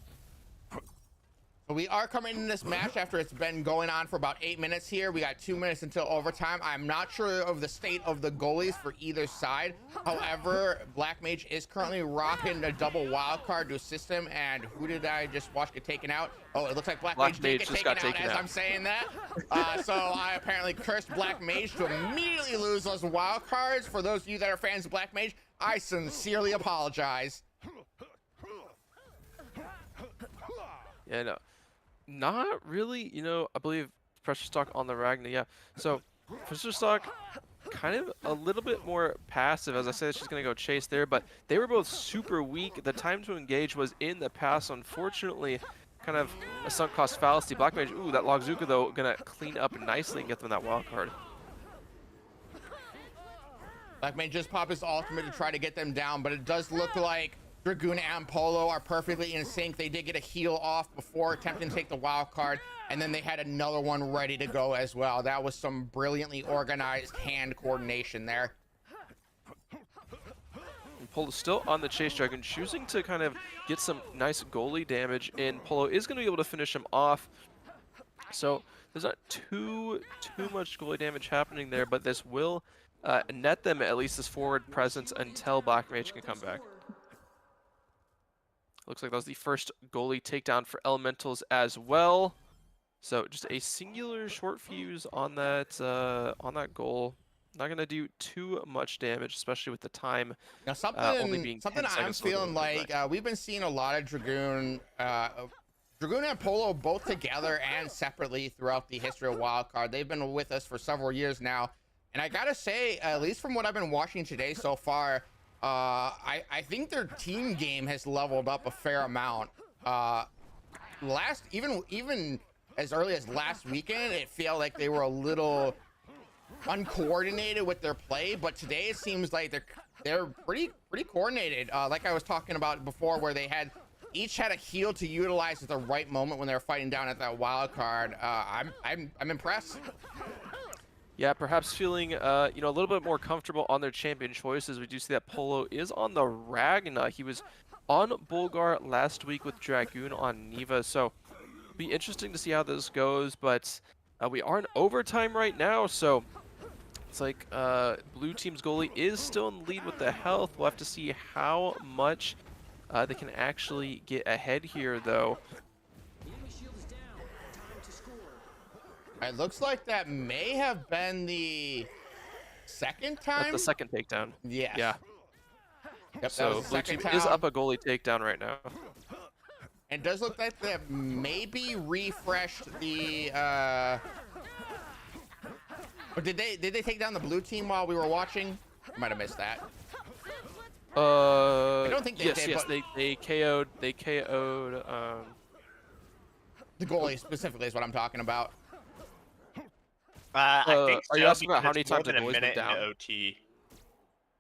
We are coming in this match after it's been going on for about 8 minutes here. We got 2 minutes until overtime. I'm not sure of the state of the goalies for either side. However, Black Mage is currently rocking a double wild card to assist him. And who did I just watch get taken out? Oh, it looks like Black Mage did get taken out as I'm saying that. So I apparently cursed Black Mage to immediately lose those wild cards. For those of you that are fans of Black Mage, I sincerely apologize. Yeah, no. Not really, I believe Pressure Stock on the Ragnar, yeah. So, Pressure Stock kind of a little bit more passive, as I said, she's going to go chase there, but they were both super weak. The time to engage was in the pass, unfortunately, kind of a sunk cost fallacy. Black Mage, ooh, that Logzuka, though, going to clean up nicely and get them that wild card. Black Mage just popped his ultimate to try to get them down, but it does look like Dragoon and Polo are perfectly in sync. They did get a heal off before attempting to take the wild card, and then they had another one ready to go as well. That was some brilliantly organized hand coordination there. And Polo still on the chase, Dragoon choosing to kind of get some nice goalie damage in. Polo is going to be able to finish him off. So there's not too much goalie damage happening there, but this will net them at least this forward presence until Black Mage can come back. Looks like that was the first goalie takedown for Elementals as well. So just a singular short fuse on that goal. Not gonna do too much damage, especially with the time. Now something I'm feeling like we've been seeing a lot of Dragoon and Polo both together and separately throughout the history of Wildcard. They've been with us for several years now, and I gotta say, at least from what I've been watching today so far, I think their team game has leveled up a fair amount. Even as early as last weekend, it felt like they were a little uncoordinated with their play, but today it seems like they're pretty coordinated. Like I was talking about before, where they each had a heal to utilize at the right moment when they were fighting down at that wild card. I'm impressed. Yeah, perhaps feeling a little bit more comfortable on their champion choices. We do see that Polo is on the Ragna. He was on Bulgar last week with Dragoon on Neva, so it'll be interesting to see how this goes. But we are in overtime right now, so it's like blue team's goalie is still in the lead with the health. We'll have to see how much they can actually get ahead here, though. It looks like that may have been the second time. That's the second takedown. Yes. Yeah. Yep, so blue team is up a goalie takedown right now. It does look like they maybe refreshed the. Or did they take down the blue team while we were watching? I might have missed that. I don't think they did. Yes, but they KO'd. The goalie specifically is what I'm talking about. I think so, are you asking about how because many it's times the more goalie's than a been minute down? in OT.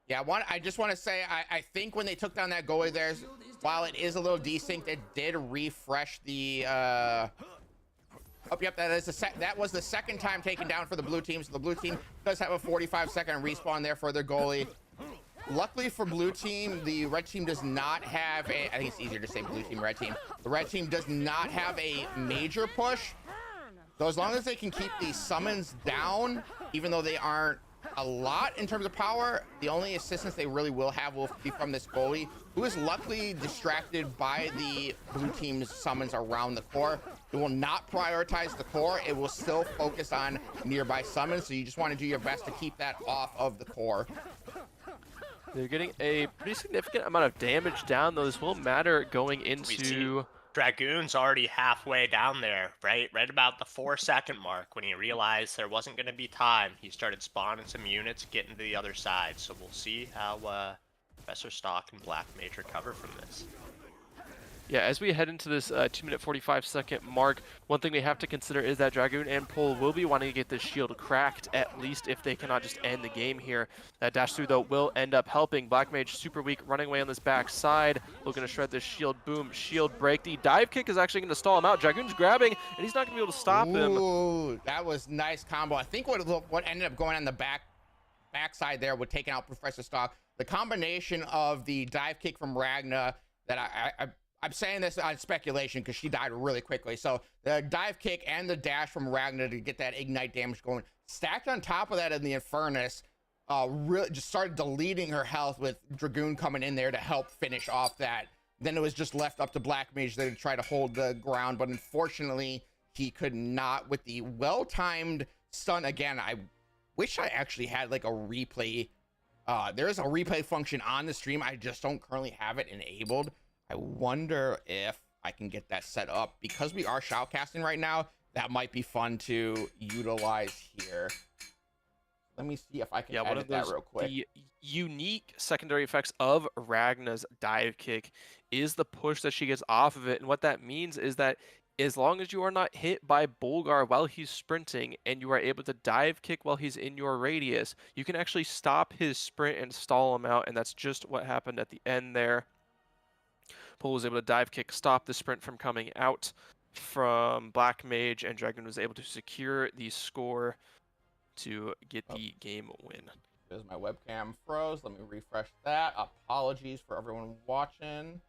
Yeah, I just want to say, I think when they took down that goalie there, while it is a little desynced, it did refresh the. Oh, yep, that was the second time taken down for the blue team. So the blue team does have a 45-second respawn there for their goalie. Luckily for blue team, the red team does not have a. I think it's easier to say blue team, red team. The red team does not have a major push. So as long as they can keep the summons down, even though they aren't a lot in terms of power. The only assistance they really will have will be from this goalie, who is luckily distracted by the blue team's summons around the core. It will not prioritize the core. It will still focus on nearby summons, so you just want to do your best to keep that off of the core. They're getting a pretty significant amount of damage down, though. This will matter going into... Dragoon's already halfway down there, right about the 4-second mark. When he realized there wasn't going to be time, he started spawning some units, getting to the other side. So we'll see how Professor Stock and Black Mage recover from this. Yeah, as we head into this 2-minute 45-second mark, one thing we have to consider is that Dragoon and Pole will be wanting to get this shield cracked, at least if they cannot just end the game here. That dash through, though, will end up helping. Black Mage super weak, running away on this back side, looking to shred this shield. Boom, shield break. The dive kick is actually going to stall him out. Dragoon's grabbing, and he's not going to be able to stop him. Ooh, that was nice combo. I think what ended up going on the backside there with taking out Professor Stock, the combination of the dive kick from Ragna that I'm saying this on speculation because she died really quickly. So the dive kick and the dash from Ragnar to get that ignite damage going, stacked on top of that in the Infernus, really just started deleting her health with Dragoon coming in there to help finish off that. Then it was just left up to Black Mage to try to hold the ground, but unfortunately he could not with the well-timed stun. Again, I wish I actually had like a replay. There is a replay function on the stream. I just don't currently have it enabled. I wonder if I can get that set up because we are shoutcasting right now. That might be fun to utilize here. Let me see if I can edit that real quick. The unique secondary effects of Ragna's dive kick is the push that she gets off of it. And what that means is that as long as you are not hit by Bulgar while he's sprinting and you are able to dive kick while he's in your radius, you can actually stop his sprint and stall him out. And that's just what happened at the end there. Pole was able to dive kick, stop the sprint from coming out from Black Mage, and Dragoon was able to secure the score to get the game win. There's my webcam froze. Let me refresh that. Apologies for everyone watching.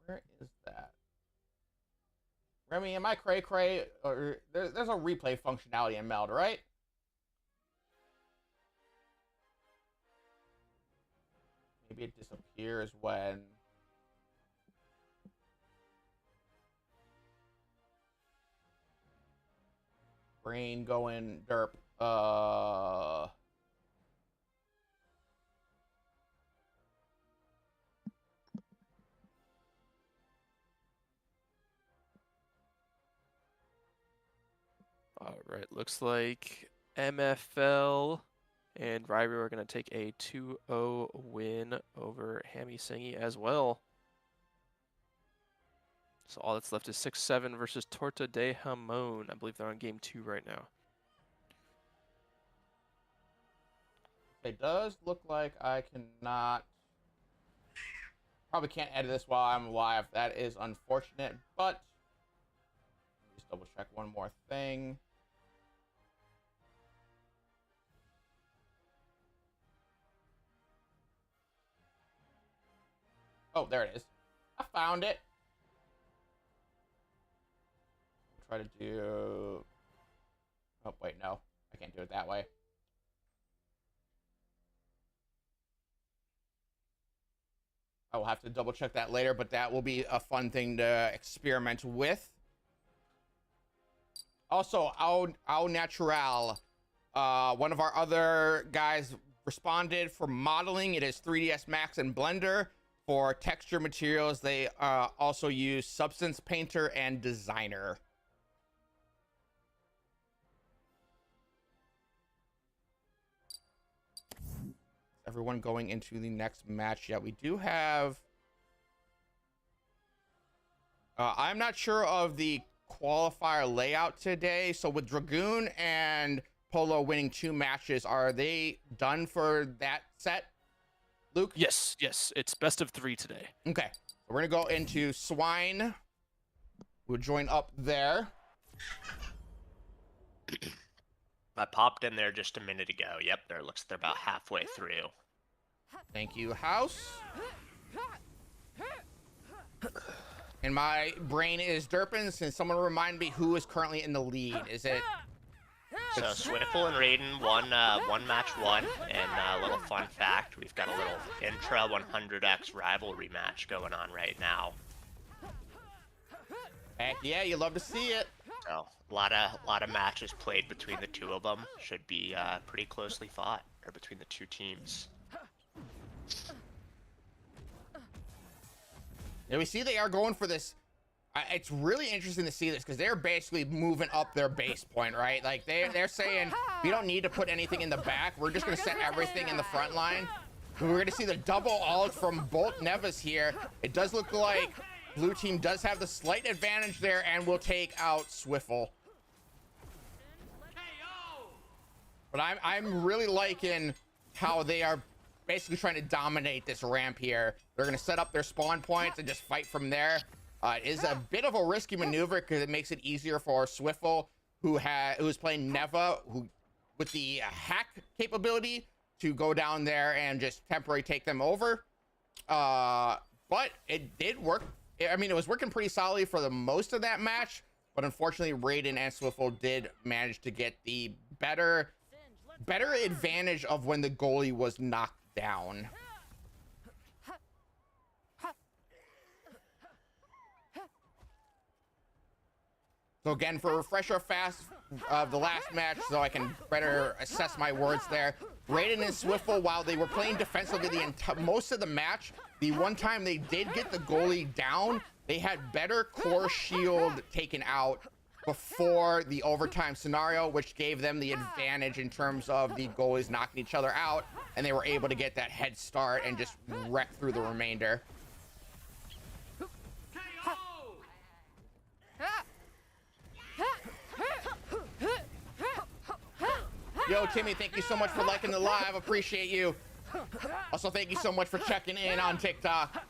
Where is that? Remy, am I cray-cray? Or there's a replay functionality in Meld, right? Maybe it disappears when... Brain going derp. All right, looks like MFL and Ryrie are going to take a 2-0 win over Hammy Singy as well. So all that's left is 6-7 versus Torta de Jamon. I believe they're on game 2 right now. It does look like I cannot... Probably can't edit this while I'm live. That is unfortunate, but... Just double check one more thing. Oh, there it is. I found it. Try to do... Oh, wait, no. I can't do it that way. I will have to double check that later, but that will be a fun thing to experiment with. Also, Au Natural, one of our other guys responded for modeling. It is 3ds Max and Blender. For texture materials, they also use Substance Painter and Designer. Everyone going into the next match. Yeah, we do have... I'm not sure of the qualifier layout today. So with Dragoon and Polo winning 2 matches, are they done for that set, Luke? Yes, it's best of 3 today. Okay, so we're gonna go into Swine. We'll join up there. I popped in there just a minute ago. Yep, there looks they're about halfway through. Thank you, House. And my brain is derping since someone remind me who is currently in the lead. Is it? So Swiffle and Raiden won match one, and a little fun fact: we've got a little intra 100x rivalry match going on right now. Heck yeah, you love to see it. So a lot of matches played between the two of them. Should be pretty closely fought, or between the two teams. Yeah, we see they are going for this. It's really interesting to see this because they're basically moving up their base point, right? Like they're saying we don't need to put anything in the back. We're just gonna set everything in the front line. We're gonna see the double ult from both Nevas here. It does look like blue team does have the slight advantage there and will take out Swiffle. But I'm really liking how they are basically trying to dominate this ramp here. They're gonna set up their spawn points and just fight from there. It is a bit of a risky maneuver because it makes it easier for Swiffle, who's playing Neva, with the hack capability, to go down there and just temporarily take them over. But it did work. I mean, it was working pretty solidly for the most of that match, but unfortunately, Raiden and Swiffle did manage to get the better advantage of when the goalie was knocked down. So again, for a refresher fast of the last match, so I can better assess my words there. Raiden and Swiffle, while they were playing defensively most of the match, the one time they did get the goalie down, they had better core shield taken out before the overtime scenario, which gave them the advantage in terms of the goalies knocking each other out, and they were able to get that head start and just wreck through the remainder. Yo, Timmy, thank you so much for liking the live. Appreciate you. Also, thank you so much for checking in on TikTok.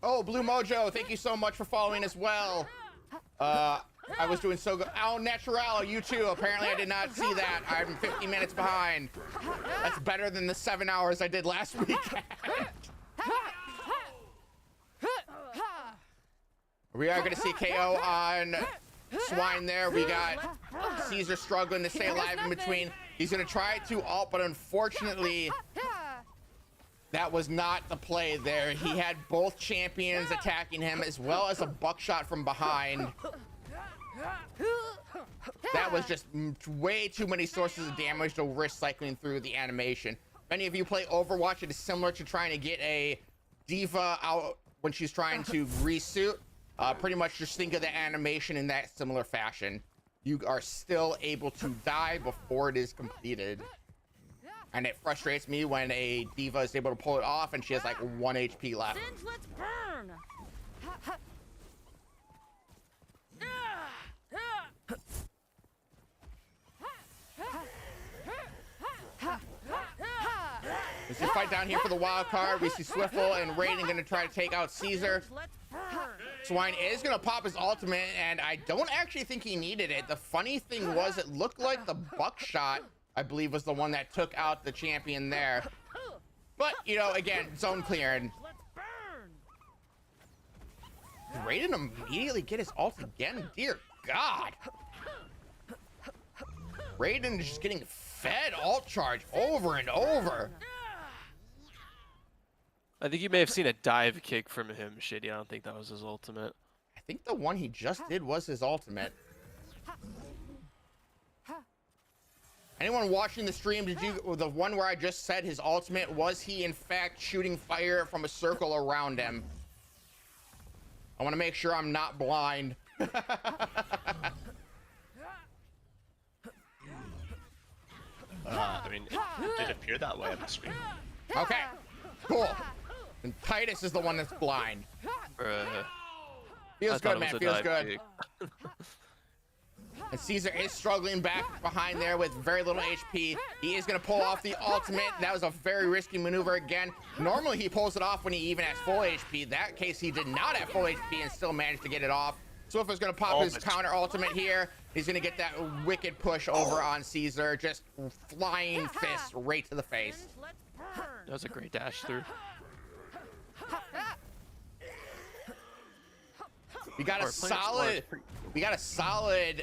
Oh, Blue Mojo, thank you so much for following as well. I was doing so good. Oh, Natural, you too. Apparently, I did not see that. I'm 50 minutes behind. That's better than the 7 hours I did last weekend. We are going to see KO on Swine there. We got Caesar struggling to stay alive in between. He's going to try to ult, but unfortunately, that was not the play there. He had both champions attacking him as well as a buckshot from behind. That was just way too many sources of damage to risk cycling through the animation. Many of you play Overwatch. It is similar to trying to get a diva out when she's trying to resuit. Pretty much just think of the animation in that similar fashion. You are still able to die before it is completed. And it frustrates me when a diva is able to pull it off and she has like 1 HP left. Singe, let's burn. This is a fight down here for the wild card. We see Swiffle and Raiden going to try to take out Caesar. Swine is going to pop his ultimate, and I don't actually think he needed it. The funny thing was, it looked like the buckshot, I believe, was the one that took out the champion there. But, you know, again, zone clearing. Did Raiden immediately get his ult again? Dear God. Raiden is just getting fed ult charge over and over. I think you may have seen a dive kick from him, Shitty. I don't think that was his ultimate. I think the one he just did was his ultimate. Anyone watching the stream, the one where I just said his ultimate, was he in fact shooting fire from a circle around him? I want to make sure I'm not blind. I mean, it did appear that way on the screen. Okay, cool. And Titus is the one that's blind. Feels good, man. Feels good. And Caesar is struggling back behind there with very little HP. He is going to pull off the ultimate. That was a very risky maneuver again. Normally, he pulls it off when he even has full HP. That case, he did not have full HP and still managed to get it off. Swiftle's gonna pop his counter ultimate here. He's gonna get that wicked push over on Caesar. Just flying fist right to the face. That was a great dash through. We got a solid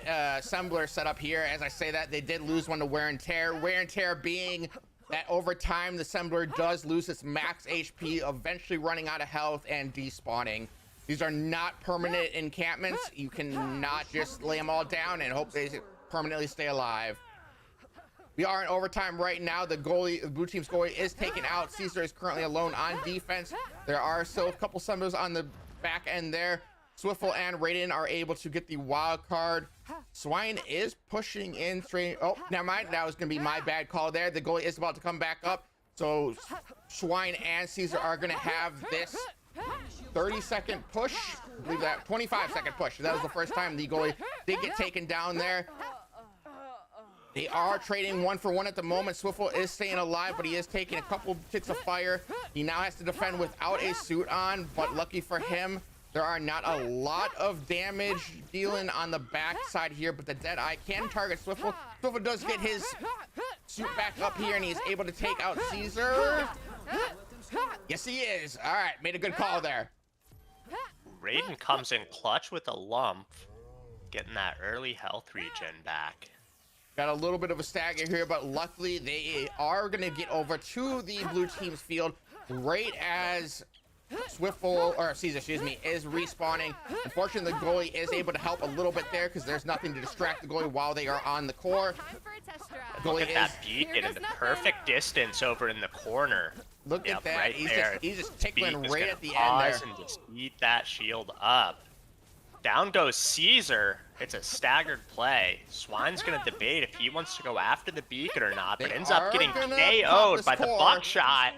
assembler set up here. As I say that, they did lose one to wear and tear. Wear and tear being that over time, the assembler does lose its max HP, eventually running out of health and despawning. These are not permanent encampments. You cannot just lay them all down and hope they permanently stay alive. We are in overtime right now. The blue team's goalie is taken out. Caesar is currently alone on defense. There are still a couple assemblers on the back end there. Swiffle and Raiden are able to get the wild card. Swine is pushing in straight. Oh, never mind. That was going to be my bad call there. The goalie is about to come back up. So Swine and Caesar are going to have this 30-second push. I believe that 25-second push. That was the first time the goalie did get taken down there. They are trading 1-for-1 at the moment. Swiffle is staying alive, but he is taking a couple ticks of fire. He now has to defend without a suit on, but lucky for him, there are not a lot of damage dealing on the back side here, but the Deadeye can target Swiffle. Swiffle does get his suit back up here, and he's able to take out Caesar. Yes, he is. All right, made a good call there. Raiden comes in clutch with a lump, getting that early health regen back. Got a little bit of a stagger here, but luckily they are going to get over to the blue team's field right as Swiffle, or Caesar, excuse me, is respawning. Unfortunately, the goalie is able to help a little bit there because there's nothing to distract the goalie while they are on the core. Look at that beacon in the perfect distance over in the corner. Look at that. Right He's just tickling right at the end pause there. And just eat that shield up. Down goes Caesar. It's a staggered play. Swine's going to debate if he wants to go after the beacon or not, but ends up getting KO'd by the buckshot.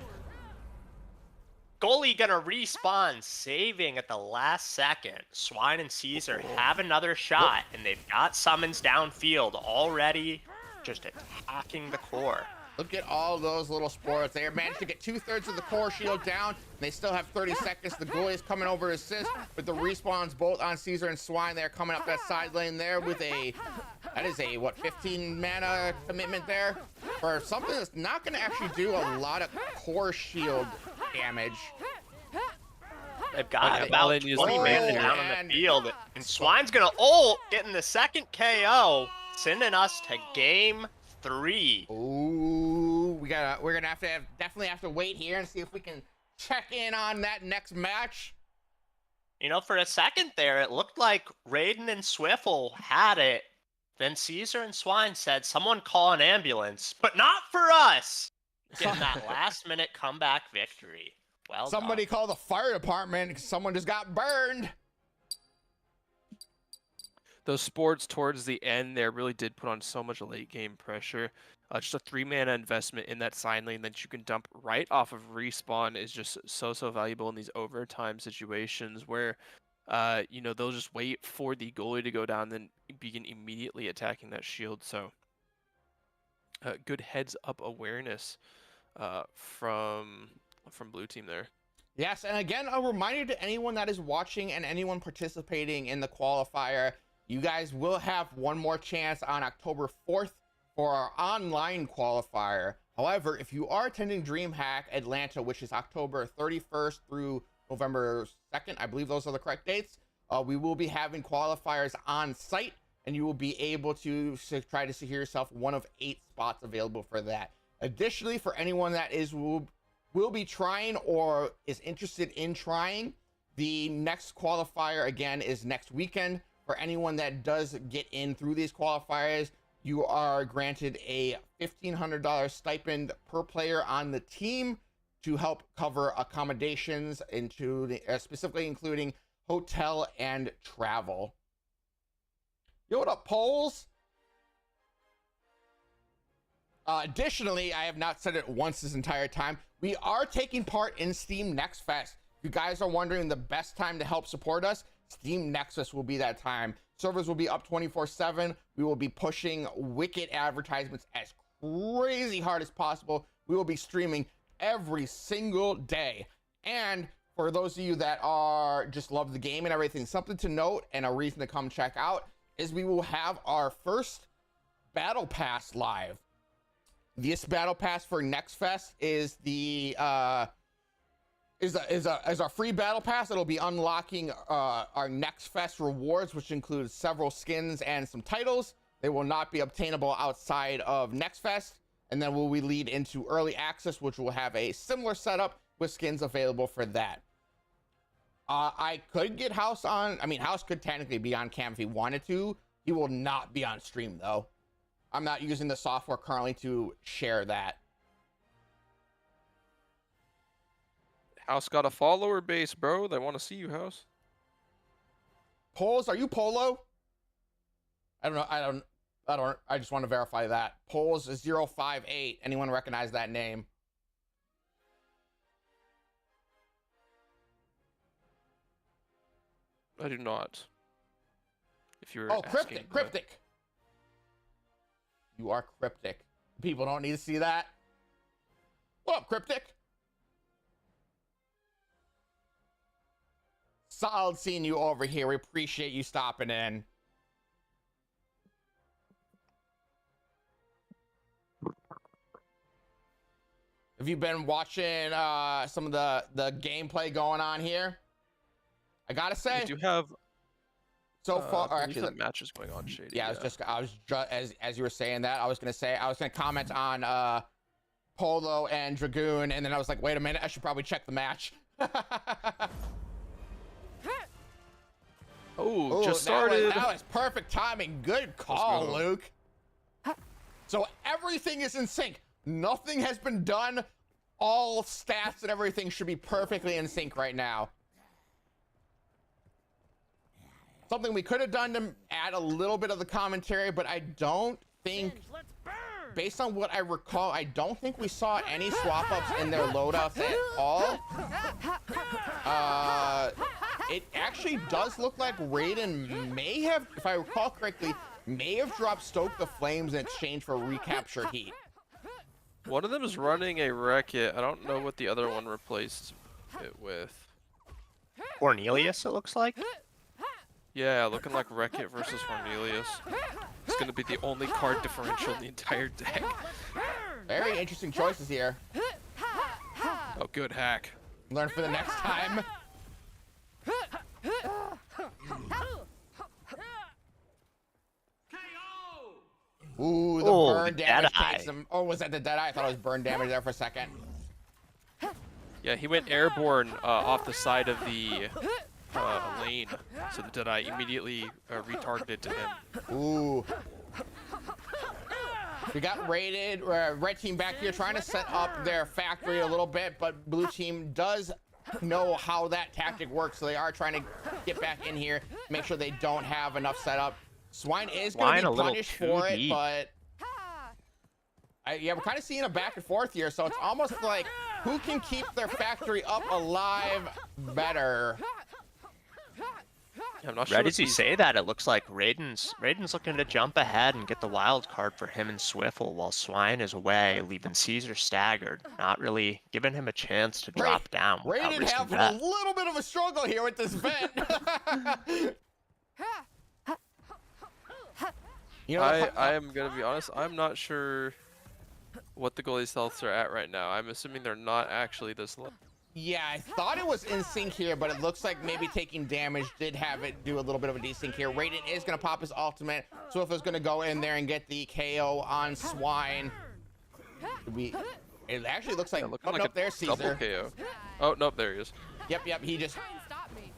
Goalie gonna respawn, saving at the last second. Swine and Caesar have another shot, and they've got summons downfield already, just attacking the core. Look at all those little sports. They managed to get 2/3 of the core shield down. They still have 30 seconds. The goalie is coming over to assist with the respawns both on Caesar and Swine. They're coming up that side lane there with that is a, what, 15 mana commitment there for something that's not going to actually do a lot of core shield damage. They've got about 20 mana down on the field, and Swine's gonna ult, getting the second KO, sending us to game 3. Ooh, we're gonna definitely have to wait here and see if we can check in on that next match. You know, for a second there, it looked like Raiden and Swiffle had it. Then Caesar and Swine said, "Someone call an ambulance," but not for us. Getting that last-minute comeback victory. Well, somebody call the fire department because someone just got burned. Those sports towards the end there really did put on so much late game pressure. Just a 3-mana investment in that sign lane that you can dump right off of respawn is just so valuable in these overtime situations where you know, they'll just wait for the goalie to go down, then begin immediately attacking that shield. So good heads up awareness from blue team there. Yes, and again, a reminder to anyone that is watching and anyone participating in the qualifier, you guys will have one more chance on October 4th for our online qualifier. However, if you are attending Dreamhack Atlanta, which is October 31st through November 2nd, I believe those are the correct dates, we will be having qualifiers on site, and you will be able to try to secure yourself one of 8 spots available for that. Additionally, for anyone that will be trying or is interested in trying, the next qualifier again is next weekend. For anyone that does get in through these qualifiers, you are granted a $1,500 stipend per player on the team to help cover accommodations, into specifically including hotel and travel. Yo, what up, polls? Additionally, I have not said it once this entire time, we are taking part in Steam Next Fest. If you guys are wondering the best time to help support us, Steam Nexus will be that time. Servers will be up 24/7. We will be pushing wicked advertisements as crazy hard as possible. We will be streaming every single day. And for those of you that are just love the game and everything, something to note and a reason to come check out is we will have our first battle pass live. This battle pass for Next Fest is the is our free battle pass. It'll be unlocking our Next Fest rewards, which includes several skins and some titles. They will not be obtainable outside of Next Fest, and then we lead into early access, which will have a similar setup with skins available for that. I could get House on. I mean, House could technically be on cam if he wanted to. He will not be on stream though. I'm not using the software currently to share that. House got a follower base, bro. They want to see you, House. Polls, are you Polo? I don't know. I just want to verify that. Polls is 058. Anyone recognize that name? I do not. If you're Cryptic, Cryptic. You are Cryptic. People don't need to see that. What up, Cryptic? Solid seeing you over here. We appreciate you stopping in. Have you been watching some of the gameplay going on here? I gotta say, I do have so far. Or actually, that match is going on, Shady. Yeah, I was just as you were saying that, I was gonna comment on Polo and Dragoon, and then I was like, wait a minute, I should probably check the match. Oh, just started. That was perfect timing. Good call, Luke. So everything is in sync. Nothing has been done. All stats and everything should be perfectly in sync right now. Something we could have done to add a little bit of the commentary, but I don't think, based on what I recall, I don't think we saw any swap ups in their loadouts at all. It actually does look like Raiden may have, if I recall correctly, may have dropped Stoke the Flames in exchange for recapture heat. One of them is running a Wreck-It. I don't know what the other one replaced it with. Cornelius, it looks like. Yeah, looking like Wreck-It versus Cornelius. It's gonna be the only card differential in the entire deck. Very interesting choices here. Oh, good hack. Learn for the next time. Ooh, the burn damage takes him. Oh, was that the Deadeye? I thought it was burn damage there for a second. Yeah, he went airborne off the side of the lane, so the Deadeye immediately retargeted to him. Ooh. We got raided. Red team back here trying to set up their factory a little bit, but blue team does know how that tactic works, so they are trying to get back in here, make sure they don't have enough setup. Swine is going to be punished for it, but yeah, we're kind of seeing a back and forth here, so it's almost like who can keep their factory up alive better. I'm not sure. Right as you say that, it looks like Raiden's looking to jump ahead and get the wild card for him and Swiffle while Swine is away, leaving Caesar staggered, not really giving him a chance to drop down. Raiden have a little bit of a struggle here with this vent. You know, I am gonna be honest. I'm not sure what the goalie's healths are at right now. I'm assuming they're not actually this low. Yeah, I thought it was in sync here, but it looks like maybe taking damage did have it do a little bit of a desync here. Raiden is going to pop his ultimate. Swift is going to go in there and get the KO on Swine. It actually looks like, like there's Caesar. KO. Oh, nope, there he is. Yep, he just,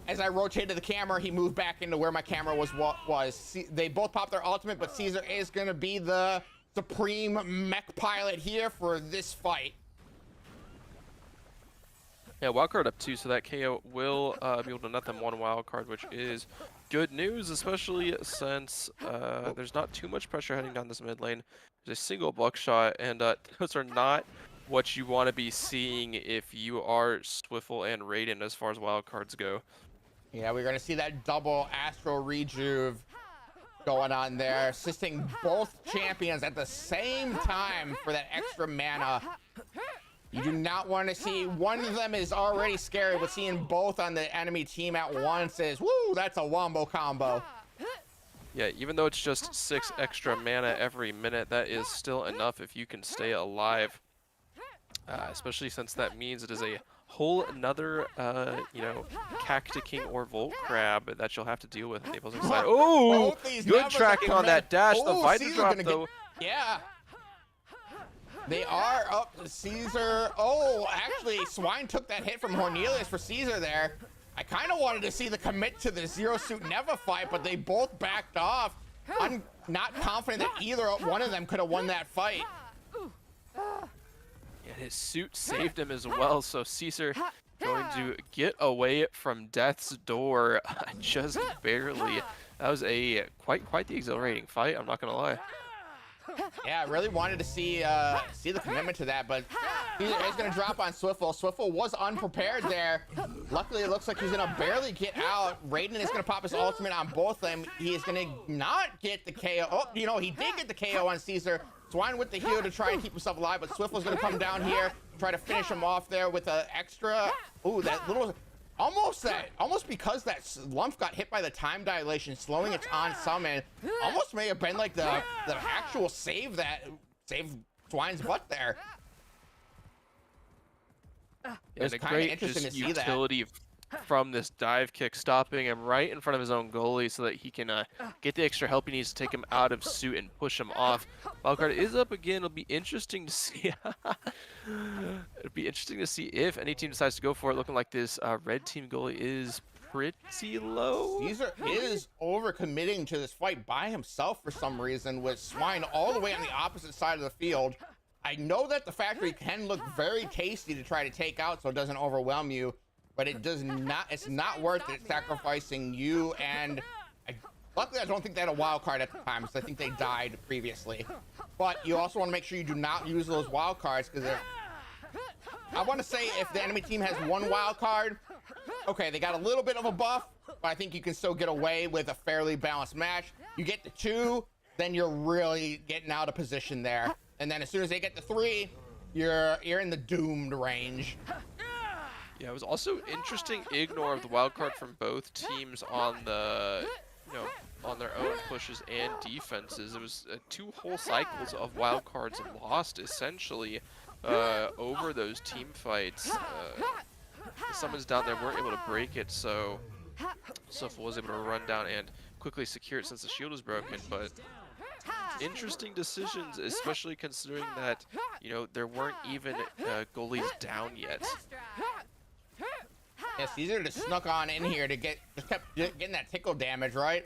as I rotated the camera, he moved back into where my camera was. They both popped their ultimate, but Caesar is going to be the supreme mech pilot here for this fight. Yeah, wildcard up 2, so that KO will be able to net them one wildcard, which is good news, especially since there's not too much pressure heading down this mid lane. There's a single buckshot, and those are not what you want to be seeing if you are Swiffle and Raiden as far as wildcards go. Yeah, we're going to see that double Astro Rejuve going on there, assisting both champions at the same time for that extra mana. You do not want to see one of them is already scary, but seeing both on the enemy team at once is, woo, that's a wombo combo. Yeah, even though it's just 6 extra mana every minute, that is still enough if you can stay alive. Especially since that means it is a whole another, you know, Cacti King or Volt Crab that you'll have to deal with on the opposing side. Oh, good tracking on that dash. The Vita drop, though. Yeah. They are up to Caesar. Oh, actually, Swine took that hit from Cornelius for Caesar there. I kind of wanted to see the commit to the Zero Suit Neva fight, but they both backed off. I'm not confident that either one of them could have won that fight. And his suit saved him as well, so Caesar going to get away from death's door just barely. That was a quite the exhilarating fight, I'm not gonna lie. Yeah, I really wanted to see the commitment to that, but he's gonna drop on Swiffle. Swiffle was unprepared there. Luckily, it looks like he's gonna barely get out. Raiden is gonna pop his ultimate on both of them. He is gonna not get the KO. Oh, you know, he did get the KO on Caesar. Swine with the heal to try and keep himself alive, but Swiffle's gonna come down here, try to finish him off there with an extra. Ooh, that little. Almost because that lump got hit by the time dilation, slowing its on summon, almost may have been like the actual save that saved Swine's butt there. It was and a kind of great interesting to just see utility from this dive kick, stopping him right in front of his own goalie so that he can get the extra help he needs to take him out of suit and push him off. Wildcard is up again. It'll be interesting to see. It'll be interesting to see if any team decides to go for it. Looking like this red team goalie is pretty low. Caesar is overcommitting to this fight by himself for some reason, with Swine all the way on the opposite side of the field. I know that the factory can look very tasty to try to take out so it doesn't overwhelm you, but it does not. It's not worth it sacrificing you. And luckily, I don't think they had a wild card at the time, because I think they died previously. But you also want to make sure you do not use those wild cards, because I want to say if the enemy team has one wild card, okay, they got a little bit of a buff, but I think you can still get away with a fairly balanced match. You get to 2, then you're really getting out of position there. And then as soon as they get to 3, you're in the doomed range. Yeah, it was also interesting ignore of the wild card from both teams on the, on their own pushes and defenses. It was 2 whole cycles of wild cards lost essentially over those team fights. The summons down there weren't able to break it, so Swiffle was able to run down and quickly secure it since the shield was broken. But interesting decisions, especially considering that there weren't even goalies down yet. Yeah, Caesar just snuck on in here to just kept getting that tickle damage, right?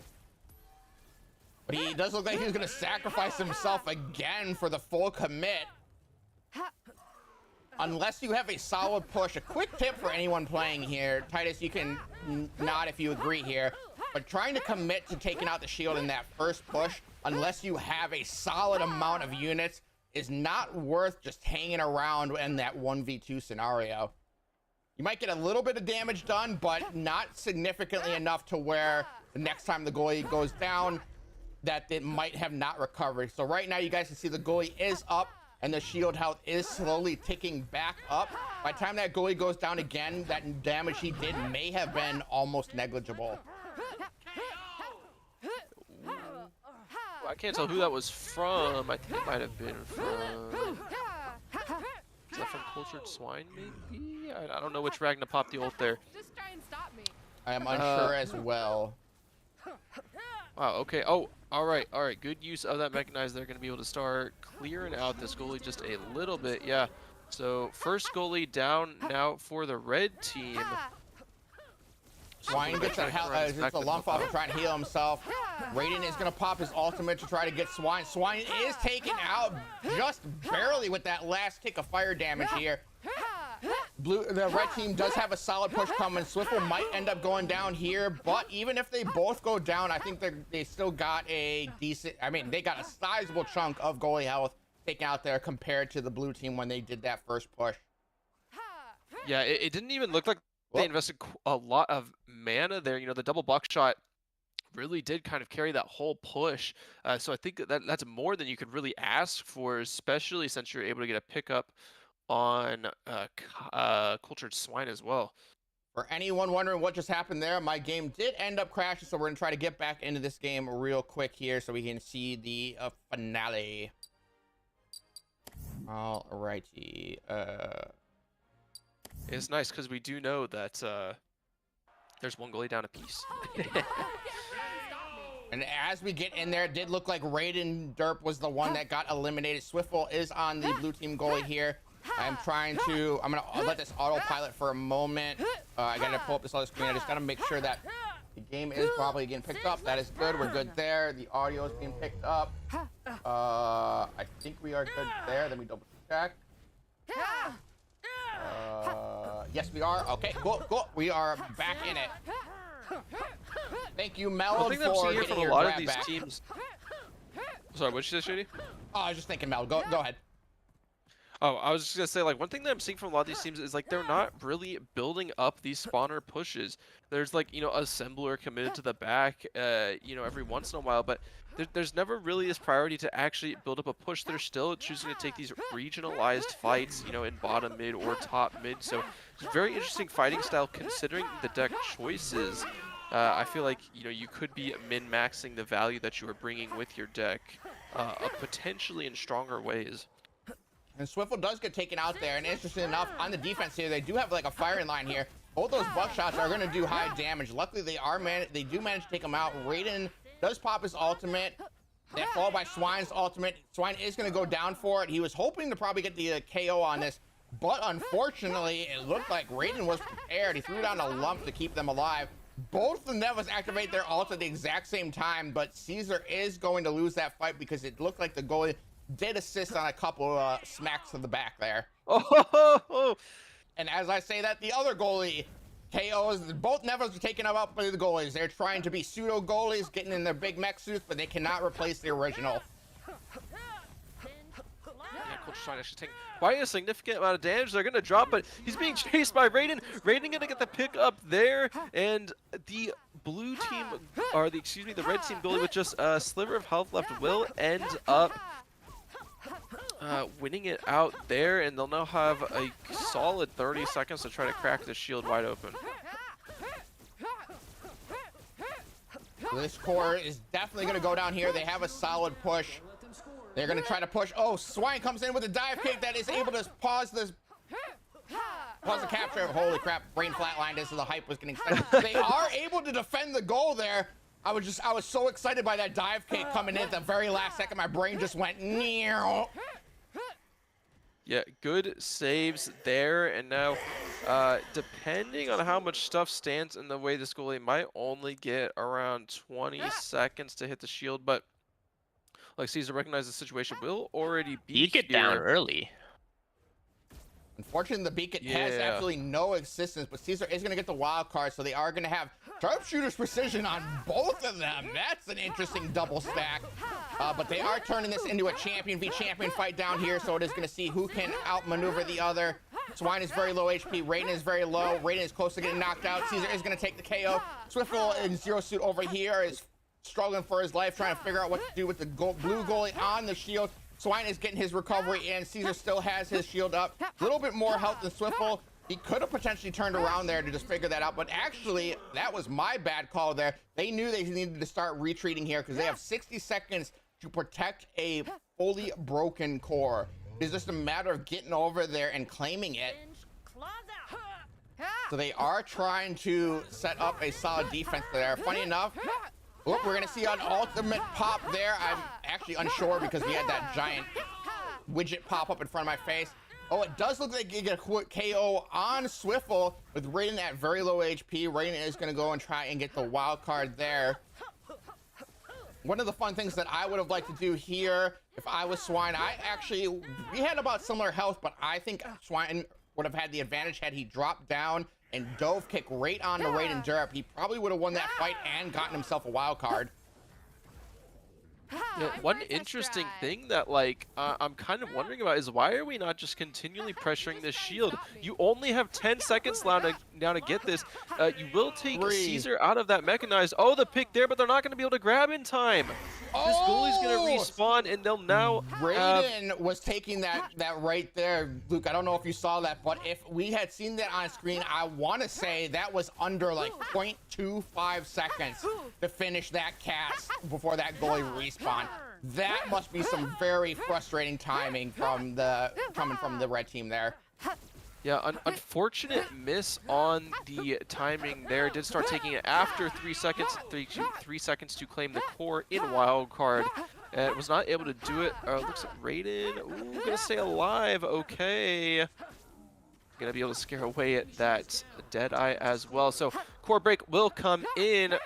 But he does look like he's gonna sacrifice himself again for the full commit. Unless you have a solid push. A quick tip for anyone playing here, Titus, you can nod if you agree here, but trying to commit to taking out the shield in that first push, unless you have a solid amount of units, is not worth just hanging around in that 1v2 scenario. You might get a little bit of damage done, but not significantly enough to where the next time the goalie goes down, that it might have not recovered. So right now you guys can see the goalie is up and the shield health is slowly ticking back up. By the time that goalie goes down again, that damage he did may have been almost negligible. I can't tell who that was from. I think it might have been from... Is that from Cultured Swine, maybe? I don't know which Ragnar popped the ult there. Just try and stop me. I am unsure as well. Wow, okay. Oh, all right. Good use of that mechanized. They're going to be able to start clearing out this goalie just a little bit. Yeah. So first goalie down now for the red team. Swine gets a lump off and trying to heal himself. Raiden is going to pop his ultimate to try to get Swine. Swine is taken out just barely with that last tick of fire damage here. The red team does have a solid push coming. Swiffle might end up going down here, but even if they both go down, I think they still got a decent, they got a sizable chunk of goalie health taken out there compared to the blue team when they did that first push. Yeah, it didn't even look like they invested a lot of mana there. The double buckshot really did kind of carry that whole push. So I think that's more than you could really ask for, especially since you're able to get a pickup on Cultured Swine as well. For anyone wondering what just happened there, my game did end up crashing, so we're going to try to get back into this game real quick here so we can see the finale. Alrighty. It's nice because we do know that there's one goalie down a piece. And as we get in there, it did look like Raiden Derp was the one that got eliminated. Swiftful is on the blue team goalie here. I'm gonna let this autopilot for a moment. I gotta pull up this other screen. I just gotta make sure that the game is probably getting picked up. That is good. We're good there. The audio is being picked up. I think we are good there. Then we double check. Yes, we are. Okay, cool. We are back in it. Thank you, Mel, I think I'm seeing from a lot of these teams. Sorry, what'd you say, Shady? Oh, I was just thinking, Mel. Go ahead. Oh, I was just gonna say, like, one thing that I'm seeing from a lot of these teams is like they're not really building up these spawner pushes. There's like, you know, assembler committed to the back, you know, every once in a while, but there's never really this priority to actually build up a push. They're still choosing to take these regionalized fights, you know, in bottom mid or top mid. So it's a very interesting fighting style considering the deck choices. I feel like, you know, you could be min-maxing the value that you are bringing with your deck, potentially in stronger ways. And Swiftful does get taken out there, and interesting enough, on the defense here, they do have like a firing line here. Both those buckshots are going to do high damage. Luckily, they do manage to take him out. Raiden does pop his ultimate. That followed by Swine's ultimate. Swine is going to go down for it. He was hoping to probably get the KO on this, but unfortunately, it looked like Raiden was prepared. He threw down a lump to keep them alive. Both the Nevas activate their ult at the exact same time, but Caesar is going to lose that fight because it looked like the goalie did assist on a couple smacks to the back there. Oh! And as I say that, the other goalie KOs, both Nevas are taken out by the goalies. They're trying to be pseudo goalies, getting in their big mech suits, but they cannot replace the original. Yeah, Culture Swine actually taking quite a significant amount of damage. They're going to drop, but he's being chased by Raiden. Raiden going to get the pick up there, and the blue team, or the red team goalie with just a sliver of health left will end up winning it out there, and they'll now have a solid 30 seconds to try to crack the shield wide open. This core is definitely going to go down here. They have a solid push. They're going to try to push. Oh, Swine comes in with a dive kick that is able to pause the capture. Holy crap, brain flatlined as the hype was getting extended. They are able to defend the goal there. I was so excited by that dive kick coming in at the very last second. My brain just went near. Yeah, good saves there, and now depending on how much stuff stands in the way, this goalie might only get around 20 seconds to hit the shield, but like Caesar recognizes the situation, will already be You get down early. Unfortunately, the beacon has absolutely no existence, but Caesar is going to get the wild card, so they are going to have sharpshooter's precision on both of them. That's an interesting double stack. But they are turning this into a champion v champion fight down here, so it is going to see who can outmaneuver the other. Swine is very low HP. Raiden is very low. Raiden is close to getting knocked out. Caesar is going to take the KO. Swiftful in zero suit over here is struggling for his life, trying to figure out what to do with the blue goalie on the shield. Swine is getting his recovery in. Caesar still has his shield up. A little bit more health than Swiftful. He could have potentially turned around there to just figure that out, but actually, that was my bad call there. They knew they needed to start retreating here because they have 60 seconds to protect a fully broken core. It's just a matter of getting over there and claiming it. So they are trying to set up a solid defense there. Funny enough, we're going to see an ultimate pop there. I'm actually unsure because we had that giant widget pop up in front of my face. Oh, it does look like you get a quick KO on Swiftful with Raiden at very low HP. Raiden is going to go and try and get the wild card there. One of the fun things that I would have liked to do here, if I was Swine, we had about similar health, but I think Swine would have had the advantage had he dropped down and dove kick right onto Raiden Derp. He probably would have won that fight and gotten himself a wild card. Yeah, Yeah, Time one for a test interesting drive. thing that like I'm kind of wondering about is why are we not just continually pressuring this shield? You only have 10 seconds now to get this. You will take 3. Caesar out of that mechanized. Oh, the pick there, but they're not going to be able to grab in time. This goalie's going to respawn, and they'll now have... Raiden was taking that right there, Luke. I don't know if you saw that, but if we had seen that on screen, I want to say that was under like 0.25 seconds to finish that cast before that goalie respawned. That must be some very frustrating timing coming from the red team there. Yeah, unfortunate miss on the timing there. Did start taking it after 3 seconds, 3 seconds to claim the core in Wildcard. And was not able to do it. Looks like Raiden, ooh, gonna stay alive, okay. Gonna be able to scare away at that Deadeye as well. So core break will come in.